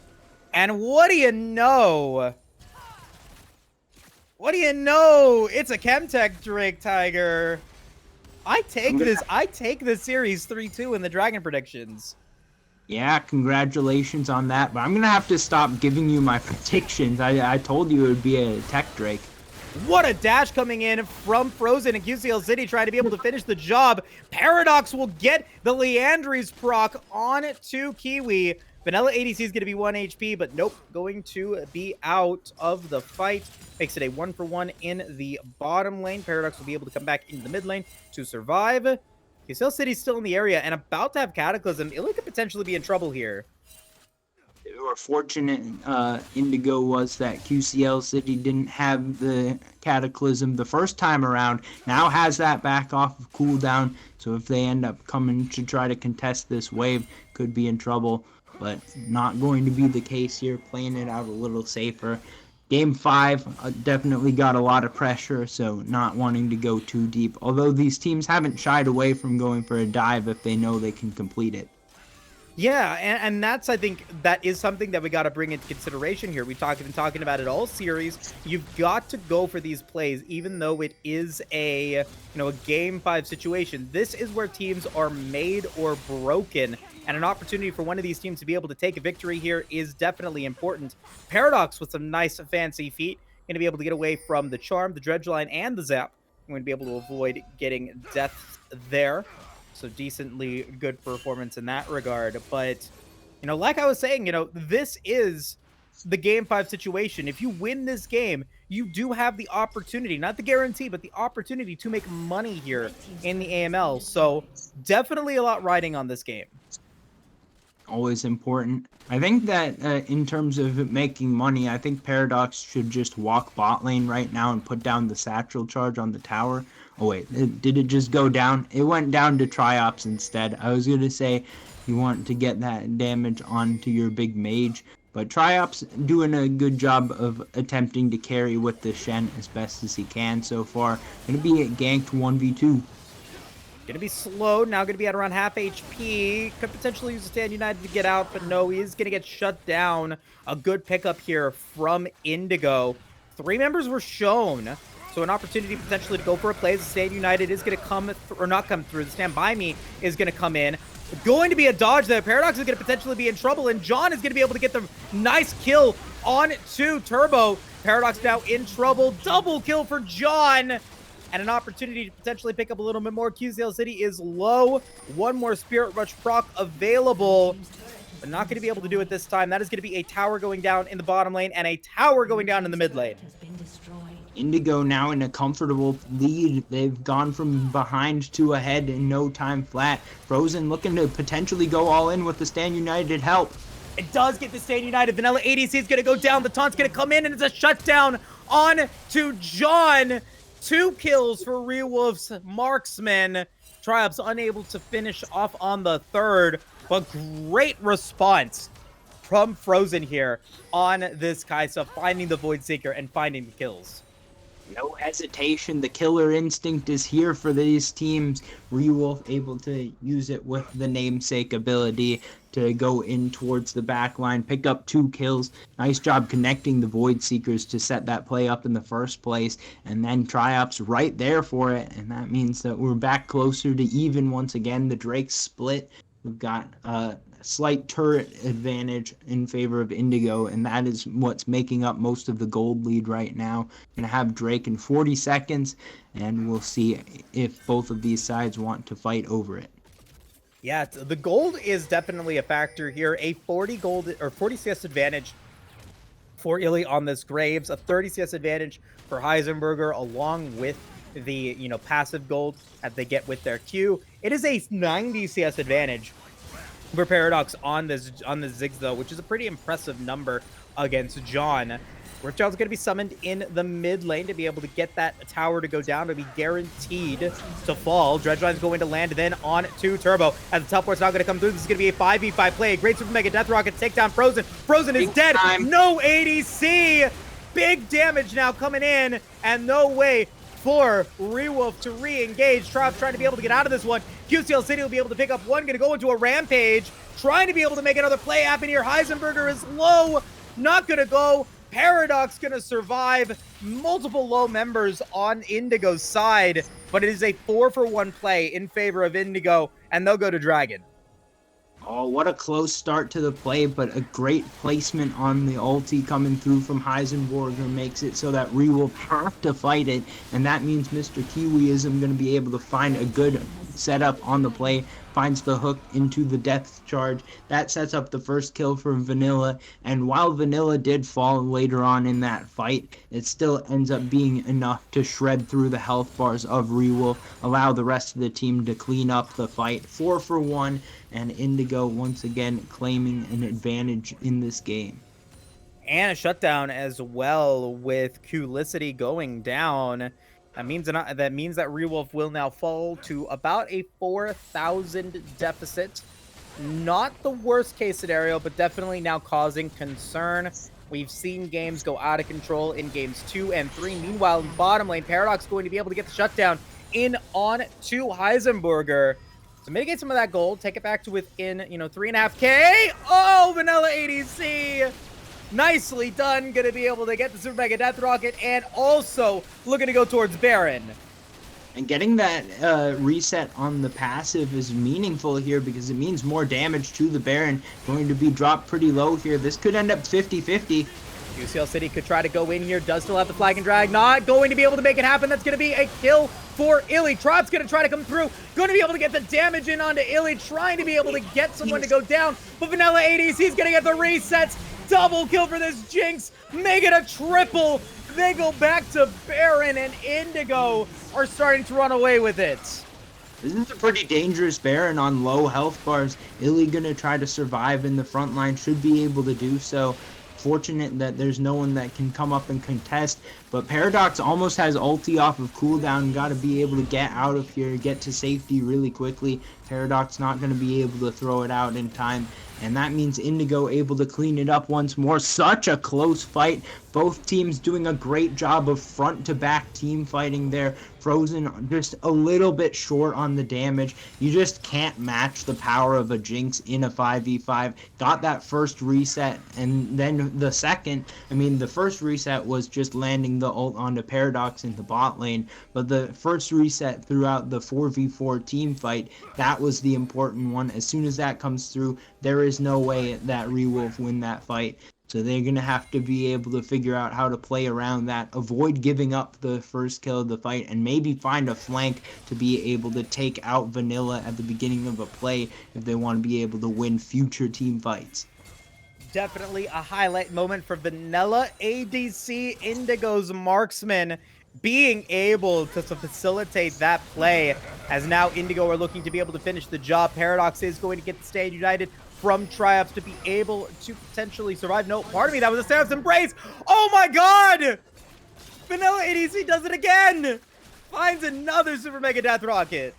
Speaker 1: And what do you know? What do you know? It's a Chemtech Drake Tiger. I take this series 3-2 in the Dragon predictions.
Speaker 2: Yeah, congratulations on that. But I'm going to have to stop giving you my predictions. I told you it would be a Tech Drake.
Speaker 1: What a dash coming in from Frozen and QCL City trying to be able to finish the job. Paradox will get the Leandry's proc on to Kiwi. Vanilla ADC is going to be 1 HP, but nope, going to be out of the fight. Makes it a 1-for-1 in the bottom lane. Paradox will be able to come back into the mid lane to survive. QCL City's still in the area and about to have Cataclysm. Illy could potentially be in trouble here.
Speaker 2: Or fortunate Indigo was that QCL City didn't have the Cataclysm the first time around. Now has that back off of cooldown. So if they end up coming to try to contest this wave, could be in trouble. But not going to be the case here. Playing it out a little safer. Game 5 definitely got a lot of pressure, so not wanting to go too deep. Although these teams haven't shied away from going for a dive if they know they can complete it.
Speaker 1: Yeah, and that's, I think, that is something that we got to bring into consideration here. We've been talking about it all series. You've got to go for these plays, even though it is a game 5 situation. This is where teams are made or broken, and an opportunity for one of these teams to be able to take a victory here is definitely important. Paradox with some nice fancy feet, going to be able to get away from the Charm, the Dredgeline, and the Zap. I'm going to be able to avoid getting deaths there. So decently good performance in that regard. But, like I was saying, this is the game 5 situation. If you win this game, you do have the opportunity, not the guarantee, but the opportunity to make money here in the AML. So definitely a lot riding on this game.
Speaker 2: Always important. I think that in terms of making money, I think Paradox should just walk bot lane right now and put down the satchel charge on the tower. Oh wait, did it just go down? It went down to Triops instead. I was going to say you want to get that damage onto your big mage, but Triops doing a good job of attempting to carry with the Shen as best as he can so far. Going to be ganked 1v2.
Speaker 1: Going to be slowed, now going to be at around half HP. Could potentially use a Stand United to get out, but no, he is going to get shut down. A good pickup here from Indigo. 3 members were shown. So an opportunity potentially to go for a play. The Stand United is going to come, or not come through. The Stand By Me is going to come in. Going to be a dodge there. Paradox is going to potentially be in trouble, and John is going to be able to get the nice kill on to Turbo. Paradox now in trouble. Double kill for John. And an opportunity to potentially pick up a little bit more. QCL City is low. One more Spirit Rush proc available, but not going to be able to do it this time. That is going to be a tower going down in the bottom lane and a tower going down in the mid lane.
Speaker 2: Indigo now in a comfortable lead. They've gone from behind to ahead in no time flat. Frozen looking to potentially go all in with the Stand United help.
Speaker 1: It does get the Stand United. Vanilla ADC is going to go down. The taunt's going to come in, and it's a shutdown on to John. 2 kills for Rewolf's marksman. Triops unable to finish off on the 3rd, but great response from Frozen here on this Kaisa, finding the Void Seeker and finding the kills.
Speaker 2: No hesitation. The killer instinct is here for these teams. Rewolf able to use it with the namesake ability to go in towards the back line, pick up 2 kills. Nice job connecting the Void Seekers to set that play up in the first place. And then Triops right there for it. And that means that we're back closer to even once again. The Drakes split. We've got slight turret advantage in favor of Indigo, and that is what's making up most of the gold lead right now. Gonna have Drake in 40 seconds, and we'll see if both of these sides want to fight over it.
Speaker 1: Yeah, the gold is definitely a factor here. A 40 gold or 40 CS advantage for Illy on this Graves, a 30 CS advantage for Heisenberger, along with the passive gold that they get with their Q. It is a 90 CS advantage for Paradox on this Ziggs though, which is a pretty impressive number against John. Riftchild's going to be summoned in the mid lane to be able to get that tower to go down, to be guaranteed to fall. Dredgeline's going to land then on to Turbo. As the teleport's not going to come through, this is going to be a 5v5 play. A great Super Mega Death Rocket to take down Frozen. Frozen is dead. No ADC. Big damage now coming in, and no way for Rewolf to re-engage. Triops trying to be able to get out of this one. QCL City will be able to pick up one, going to go into a rampage, trying to be able to make another play happen here. Heisenberger is low, not going to go. Paradox going to survive. Multiple low members on Indigo's side, but it is a 4-for-1 play in favor of Indigo, and they'll go to Dragon.
Speaker 2: Oh, what a close start to the play, but a great placement on the ulti coming through from Heisenberger makes it so that Rewolf have to fight it, and that means Mr. Kiwiism going to be able to find a good setup on the play, finds the hook into the depth charge. That sets up the first kill for Vanilla, and while Vanilla did fall later on in that fight, it still ends up being enough to shred through the health bars of Rewolf, allow the rest of the team to clean up the fight. 4 for 1, and Indigo once again claiming an advantage in this game.
Speaker 1: And a shutdown as well with Culicity going down. That means that Rewolf will now fall to about a 4,000 deficit. Not the worst case scenario, but definitely now causing concern. We've seen games go out of control in games 2 and 3. Meanwhile, in bottom lane, Paradox going to be able to get the shutdown in on to Heisenberger to mitigate some of that gold, take it back to within, 3.5k. Oh, Vanilla ADC! Nicely done. Gonna be able to get the Super Mega Death Rocket and also looking to go towards Baron.
Speaker 2: And getting that reset on the passive is meaningful here because it means more damage to the Baron. Going to be dropped pretty low here. This could end up 50-50.
Speaker 1: UCL City could try to go in here. Does still have the flag and drag. Not going to be able to make it happen. That's going to be a kill for Illy. Trop's going to try to come through. Going to be able to get the damage in onto Illy. Trying to be able to get someone to go down. But Vanilla ADC is going to get the resets. Double kill for this Jinx. Make it a triple. They go back to Baron, and Indigo are starting to run away with it.
Speaker 2: This is a pretty dangerous Baron on low health bars. Illy gonna try to survive in the front line, should be able to do so. Fortunate that there's no one that can come up and contest, but Paradox almost has ulti off of cooldown. Got to be able to get out of here, get to safety really quickly. Paradox not going to be able to throw it out in time, and that means Indigo able to clean it up once more. Such a close fight. Both teams doing a great job of front-to-back team fighting there. Frozen just a little bit short on the damage. You just can't match the power of a Jinx in a 5v5. Got that first reset, and then the second, the first reset was just landing the ult onto Paradox in the bot lane, but the first reset throughout the 4v4 team fight, that was the important one. As soon as that comes through, there is no way that Rewolf win that fight. So they're going to have to be able to figure out how to play around that, avoid giving up the first kill of the fight, and maybe find a flank to be able to take out Vanilla at the beginning of a play if they want to be able to win future team fights.
Speaker 1: Definitely a highlight moment for Vanilla ADC, Indigo's marksman, being able to facilitate that play, as now Indigo are looking to be able to finish the job. Paradox is going to get the Stand United from Triumph to be able to potentially survive. No, pardon me, that was a Seraph's Embrace. Oh my god! Vanilla ADC does it again! Finds another Super Mega Death Rocket.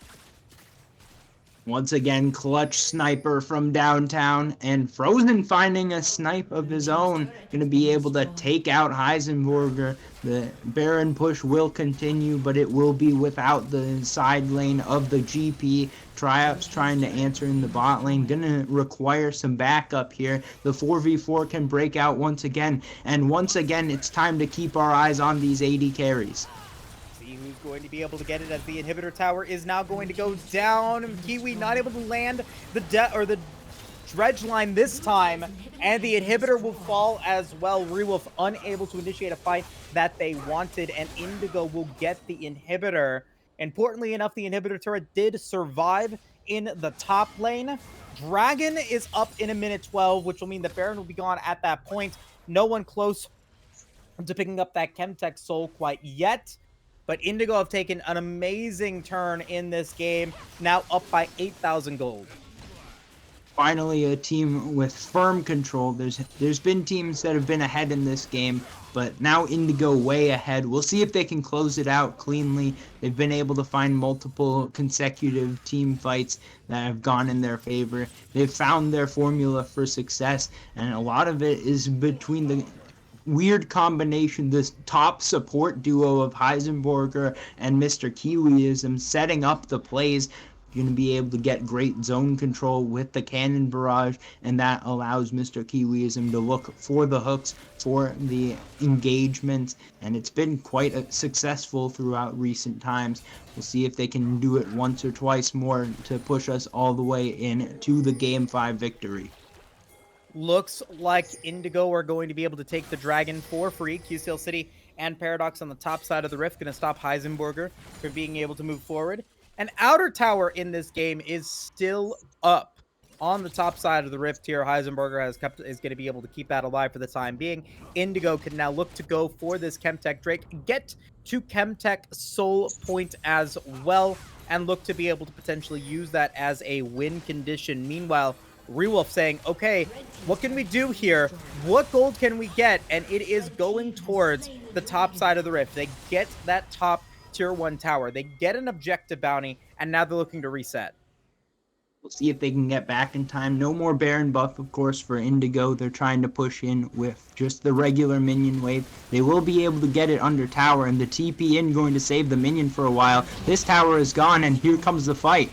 Speaker 2: Once again, clutch sniper from downtown, and Frozen finding a snipe of his own. Going to be able to take out Heisenberger. The Baron push will continue, but it will be without the side lane of the GP. Triumph's trying to answer in the bot lane. Going to require some backup here. The 4v4 can break out once again, and once again, it's time to keep our eyes on these AD carries.
Speaker 1: Who's going to be able to get it, as the inhibitor tower is now going to go down. Kiwi not able to land the dredge line this time, and the inhibitor will fall as well. Rewolf unable to initiate a fight that they wanted, and Indigo will get the inhibitor. Importantly enough, the inhibitor turret did survive in the top lane. Dragon is up in a minute 12, which will mean the Baron will be gone at that point. No one close to picking up that Chemtech soul quite yet. But Indigo have taken an amazing turn in this game, now up by 8,000 gold.
Speaker 2: Finally, a team with firm control. There's been teams that have been ahead in this game, but now Indigo way ahead. We'll see if they can close it out cleanly. They've been able to find multiple consecutive team fights that have gone in their favor. They've found their formula for success, and a lot of it is between the weird combination, this top support duo of Heisenberger and Mr. Kiwiism setting up the plays. You're going to be able to get great zone control with the cannon barrage, and that allows Mr. Kiwiism to look for the hooks, for the engagements, and it's been quite successful throughout recent times. We'll see if they can do it once or twice more to push us all the way into the Game 5 victory.
Speaker 1: Looks like Indigo are going to be able to take the Dragon for free. QCL City and Paradox on the top side of the rift going to stop Heisenberger from being able to move forward. An outer tower in this game is still up on the top side of the rift here. Heisenberger is going to be able to keep that alive for the time being. Indigo can now look to go for this Chemtech Drake, get to Chemtech Soul Point as well, and look to be able to potentially use that as a win condition. Meanwhile, Rewolf saying, okay, what can we do here? What gold can we get? And it is going towards the top side of the rift. They get that top tier 1 tower. They get an objective bounty, and now they're looking to reset.
Speaker 2: We'll see if they can get back in time. No more Baron buff, of course, for Indigo. They're trying to push in with just the regular minion wave. They will be able to get it under tower, and the TP in going to save the minion for a while. This tower is gone, and here comes the fight.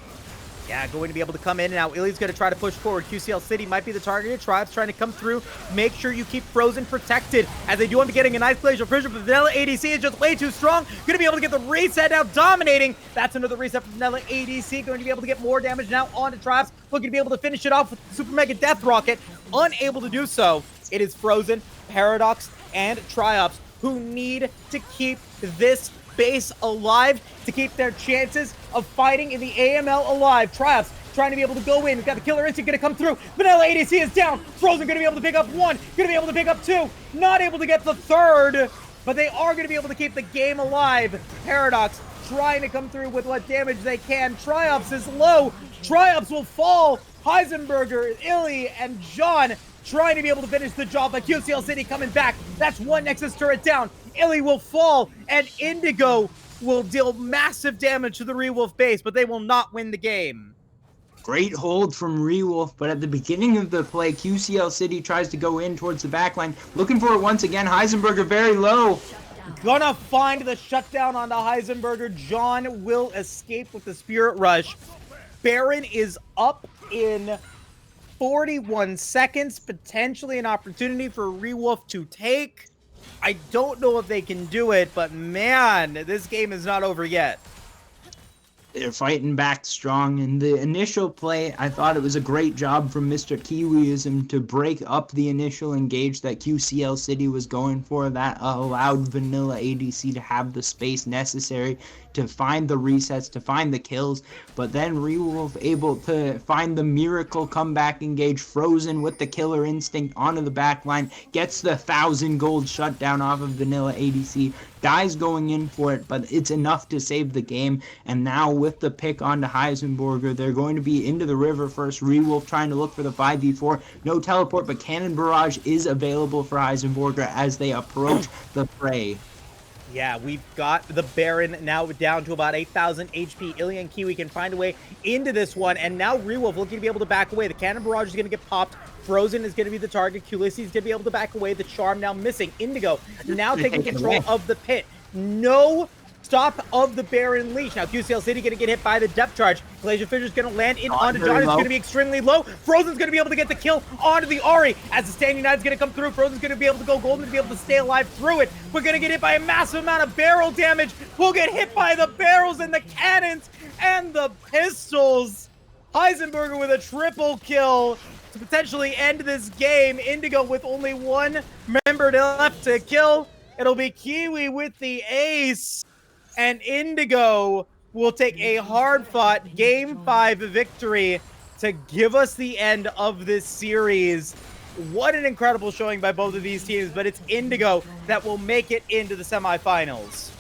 Speaker 1: Yeah, going to be able to come in now. Illy's going to try to push forward. QCL City might be the targeted. Tribes trying to come through. Make sure you keep Frozen protected, as they do end up getting a nice glacial fissure, but Vanilla ADC is just way too strong. Going to be able to get the reset now, dominating. That's another reset from Vanilla ADC. Going to be able to get more damage now onto Tribes. Looking to be able to finish it off with Super Mega Death Rocket. Unable to do so. It is Frozen, Paradox, and Triops who need to keep this base alive to keep their chances of fighting in the AML alive. Triops trying to be able to go in. We've got the killer instinct going to come through. Vanilla ADC is down. Frozen going to be able to pick up 1. Going to be able to pick up 2. Not able to get the 3rd, but they are going to be able to keep the game alive. Paradox trying to come through with what damage they can. Triops is low. Triops will fall. Heisenberger, Illy, and John trying to be able to finish the job, but QCL City coming back. That's 1 Nexus turret down. Illy will fall, and Indigo will deal massive damage to the Rewolf base, but they will not win the game.
Speaker 2: Great hold from Rewolf, but at the beginning of the play, QCL City tries to go in towards the backline. Looking for it once again. Heisenberger very low.
Speaker 1: Gonna find the shutdown onto Heisenberger. John will escape with the Spirit Rush. Baron is up in 41 seconds, potentially an opportunity for Rewolf to take. I don't know if they can do it, but man, this game is not over yet.
Speaker 2: They're fighting back strong. In the initial play, I thought it was a great job from Mr. Kiwiism to break up the initial engage that QCL City was going for. That allowed Vanilla ADC to have the space necessary to find the resets, to find the kills. But then Rewolf able to find the miracle comeback engage. Frozen with the killer instinct onto the back line. Gets the 1,000 gold shutdown off of Vanilla ADC. Dies going in for it, but it's enough to save the game. And now with the pick onto Heisenberger, they're going to be into the river first. Rewolf trying to look for the 5v4. No teleport, but Cannon Barrage is available for Heisenberger as they approach the prey.
Speaker 1: Yeah, we've got the Baron now down to about 8,000 HP. Ilya and Kiwi can find a way into this one, and now Rewolf looking to be able to back away. The Cannon Barrage is going to get popped. Frozen is going to be the target. Ulysses is going to be able to back away. The Charm now missing. Indigo now taking control of the pit. No stop of the Baron leash. Now QCL City going to get hit by the depth charge. Glacier Fissure is going to land in onto John. It's going to be extremely low. Frozen's going to be able to get the kill onto the Ahri. As the Standing Knight is going to come through, Frozen's going to be able to go golden to be able to stay alive through it. We're going to get hit by a massive amount of barrel damage. We'll get hit by the barrels and the cannons and the pistols. Heisenberger with a triple kill to potentially end this game. Indigo with only 1 member left to kill. It'll be Kiwi with the ace. And Indigo will take a hard-fought Game 5 victory to give us the end of this series. What an incredible showing by both of these teams, but it's Indigo that will make it into the semifinals.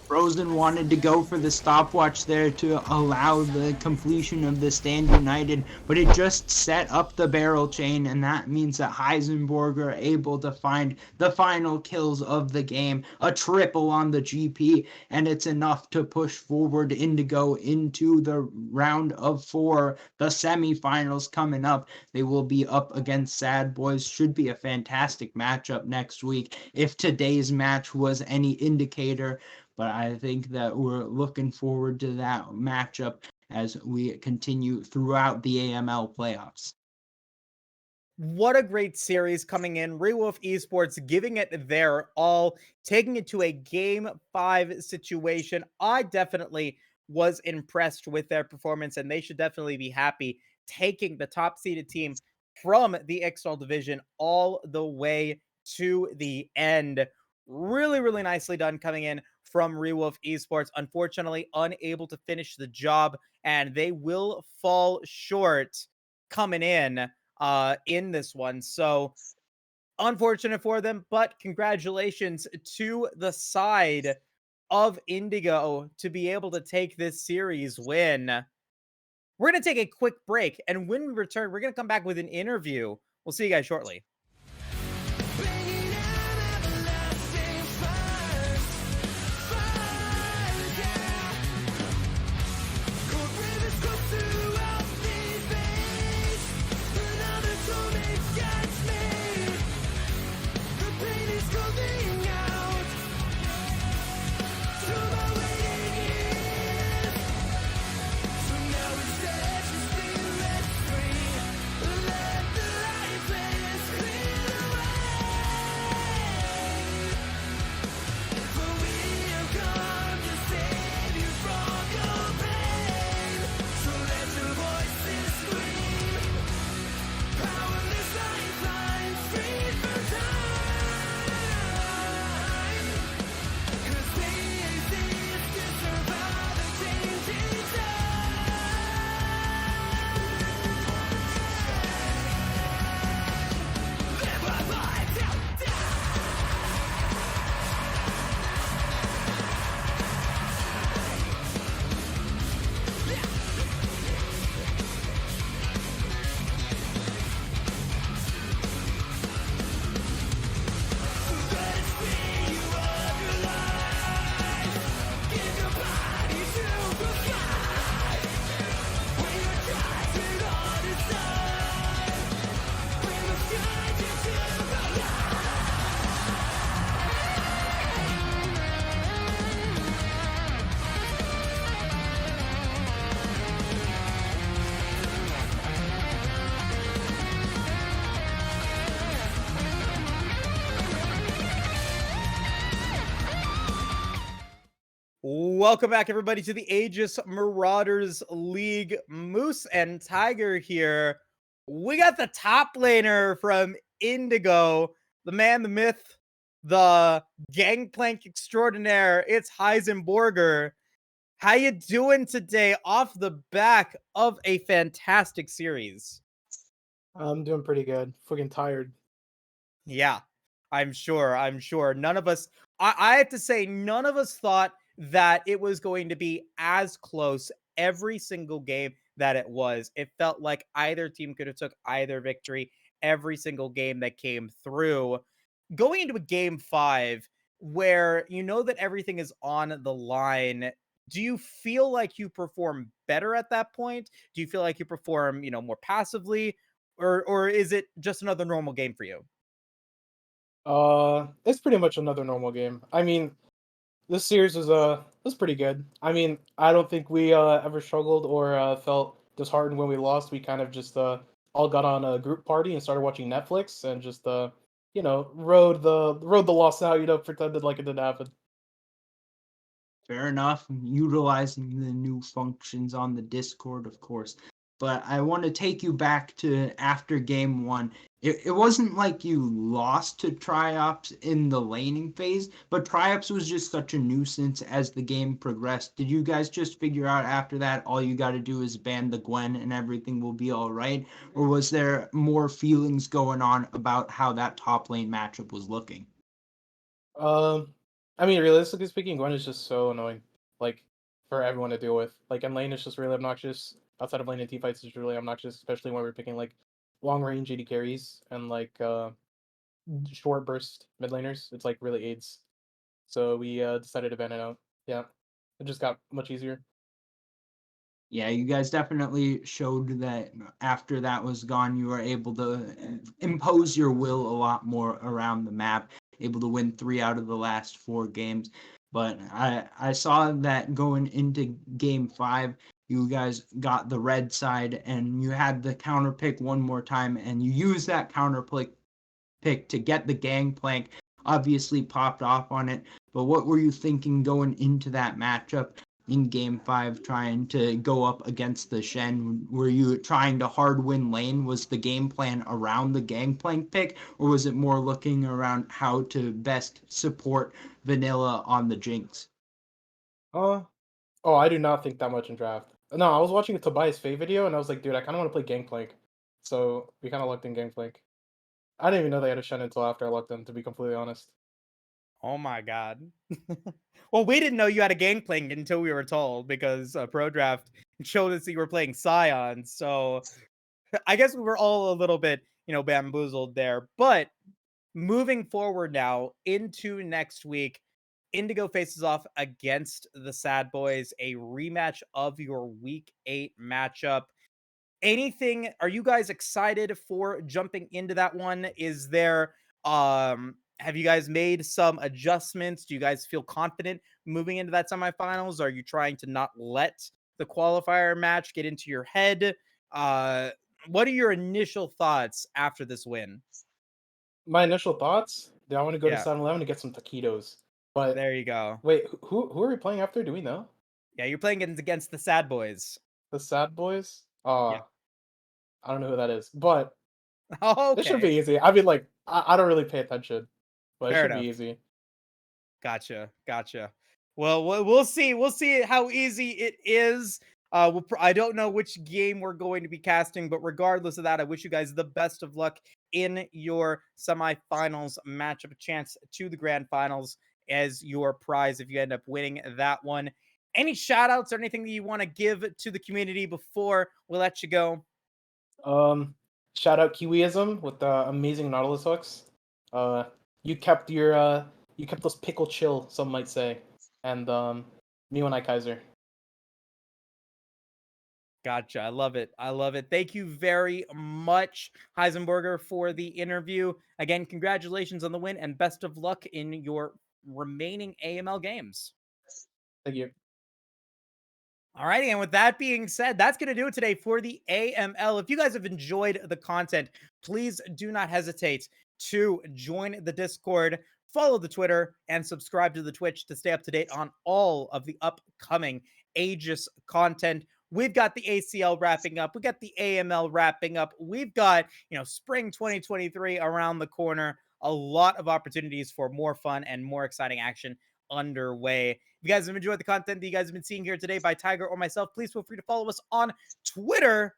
Speaker 2: Frozen wanted to go for the stopwatch there to allow the completion of the Stand United, but it just set up the barrel chain, and that means that Heisenberger are able to find the final kills of the game, a triple on the GP, and it's enough to push forward Indigo into the round of 4, the semifinals coming up. They will be up against Sad Boys. Should be a fantastic matchup next week if today's match was any indicator. But I think that we're looking forward to that matchup as we continue throughout the AML playoffs.
Speaker 1: What a great series coming in. Rewolf Esports giving it their all, taking it to a Game 5 situation. I definitely was impressed with their performance, and they should definitely be happy taking the top-seeded team from the XL division all the way to the end. Really, really nicely done coming in from Rewolf Esports, unfortunately unable to finish the job, and they will fall short coming in this one. So unfortunate for them, but congratulations to the side of Indigo to be able to take this series win. We're going to take a quick break, and when we return, we're going to come back with an interview. We'll see you guys shortly.
Speaker 3: Bringing an everlasting fire, yeah. Cold rivers go throughout these veins. Another torment gets me. The pain is coming out through my waiting ears. So now instead just be let free. Let the lifeless clear the way. For we have come to save you from your pain. So let your voices scream. Powerless lifelines free from time. 'Cause they exist to survive the changing time. Live my life till let us free you of your life. Give your body to the sky. When your judgment on is done, we must guide you to the
Speaker 1: Welcome back, everybody, to the Aegis Marauders League. Moose and Tiger here. We got the top laner from Indigo, the man, the myth, the gangplank extraordinaire. It's Heisenberger. How you doing today off the back of a fantastic series?
Speaker 4: I'm doing pretty good. Fucking tired.
Speaker 1: Yeah, I'm sure. I'm sure. None of us, I have to say, none of us thought that it was going to be as close every single game that it was. It felt like either team could have took either victory every single game that came through. Going into a game 5 where you know that everything is on the line, do you feel like you perform better at that point? Do you feel like you perform, more passively, or is it just another normal game for you?
Speaker 4: It's pretty much another normal game. I mean, this series was pretty good. I mean, I don't think we ever struggled or felt disheartened when we lost. We kind of just all got on a group party and started watching Netflix and just rode the loss out. Pretended like it didn't happen.
Speaker 2: Fair enough. Utilizing the new functions on the Discord, of course. But I want to take you back to after game 1. It wasn't like you lost to Triops in the laning phase, but Triops was just such a nuisance as the game progressed. Did you guys just figure out after that all you got to do is ban the Gwen and everything will be all right? Or was there more feelings going on about how that top lane matchup was looking?
Speaker 4: I mean, realistically speaking, Gwen is just so annoying. Like for everyone to deal with. Like in lane, it's just really obnoxious. Outside of lane and team fights, it's really obnoxious, especially when we're picking like long range AD carries and like short burst mid laners. It's like really aids. So we decided to ban it out. Yeah, it just got much easier.
Speaker 2: Yeah, you guys definitely showed that after that was gone, you were able to impose your will a lot more around the map, able to win 3 out of the last 4 games. But I saw that going into game 5, you guys got the red side and you had the counter pick one more time, and you used that counter pick to get the gangplank. Obviously popped off on it, but what were you thinking going into that matchup in game 5 trying to go up against the Shen? Were you trying to hard win lane? Was the game plan around the gangplank pick, or was it more looking around how to best support vanilla on the Jinx?
Speaker 4: Uh, oh, I do not think that much in draft. No, I was watching a Tobias Faye video, and I was like, dude, I kind of want to play Gangplank. So we kind of looked in Gangplank. I didn't even know they had a Shen until after I looked in, to be completely honest.
Speaker 1: Oh my god. Well, we didn't know you had a Gangplank until we were told because Pro Draft showed us that you were playing Scion. So I guess we were all a little bit, bamboozled there. But moving forward now into next week, Indigo faces off against the Sad Boys, a rematch of your Week 8 matchup. Anything, are you guys excited for jumping into that one? Is there have you guys made some adjustments? Do you guys feel confident moving into that semifinals? Are you trying to not let the qualifier match get into your head? Uh what are your initial thoughts after this win?
Speaker 4: My initial thoughts: do I want to go to
Speaker 1: Yeah,
Speaker 4: 7-Eleven to get some taquitos? But
Speaker 1: there you go.
Speaker 4: wait, who are we playing after? Do we know?
Speaker 1: Yeah, you're playing against the Sad Boys.
Speaker 4: The Sad Boys?
Speaker 1: Yeah.
Speaker 4: I don't know who that is, but
Speaker 1: Oh,
Speaker 4: it should be
Speaker 1: okay.
Speaker 4: easy. I mean, like, I don't really pay attention, but it
Speaker 1: Fair
Speaker 4: should be
Speaker 1: enough.
Speaker 4: easy.
Speaker 1: Gotcha, gotcha. Well, we'll see. We'll see how easy it is. I don't know which game we're going to be casting, but regardless of that, I wish you guys the best of luck in your semifinals matchup. A chance to the grand finals as your prize if you end up winning that one. Any shout outs or anything that you want to give to the community before we let you go?
Speaker 4: Um, Shout out Kiwiism with the amazing Nautilus hooks. Uh, you kept your you kept those pickle chill, some might say, and me when I Kaiser.
Speaker 1: Gotcha. I love it. I love it. Thank you very much, Heisenberger, for the interview. Again, congratulations on the win and best of luck in your remaining AML games.
Speaker 4: Thank you.
Speaker 1: All righty, and with that being said, that's going to do it today for the AML. If you guys have enjoyed the content, please do not hesitate to join the Discord, follow the Twitter, and subscribe to the Twitch to stay up to date on all of the upcoming Aegis content. We've got the ACL wrapping up. We got the AML wrapping up. We've got, spring 2023 around the corner. A lot of opportunities for more fun and more exciting action underway. If you guys have enjoyed the content that you guys have been seeing here today by Tiger or myself, please feel free to follow us on Twitter.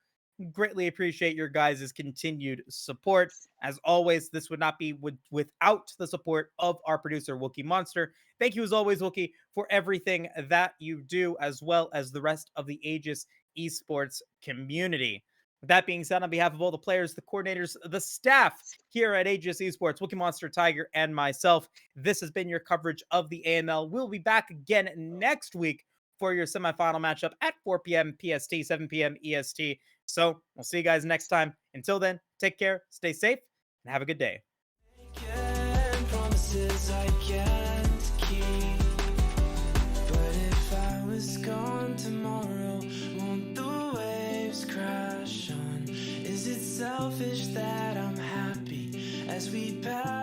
Speaker 1: Greatly appreciate your guys' continued support. As always, this would not be without the support of our producer, Wookie Monster. Thank you, as always, Wookie, for everything that you do, as well as the rest of the Aegis Esports community. With that being said, on behalf of all the players, the coordinators, the staff here at Aegis Esports, Wookie Monster, Tiger, and myself, this has been your coverage of the AML. We'll be back again next week for your semifinal matchup at 4 p.m. PST, 7 p.m. EST. So we'll see you guys next time. Until then, take care, stay safe, and have a good day.
Speaker 3: Promises I can't keep. But if I was gone tomorrow, won't the waves crash on? Is it selfish that I'm happy as we pass?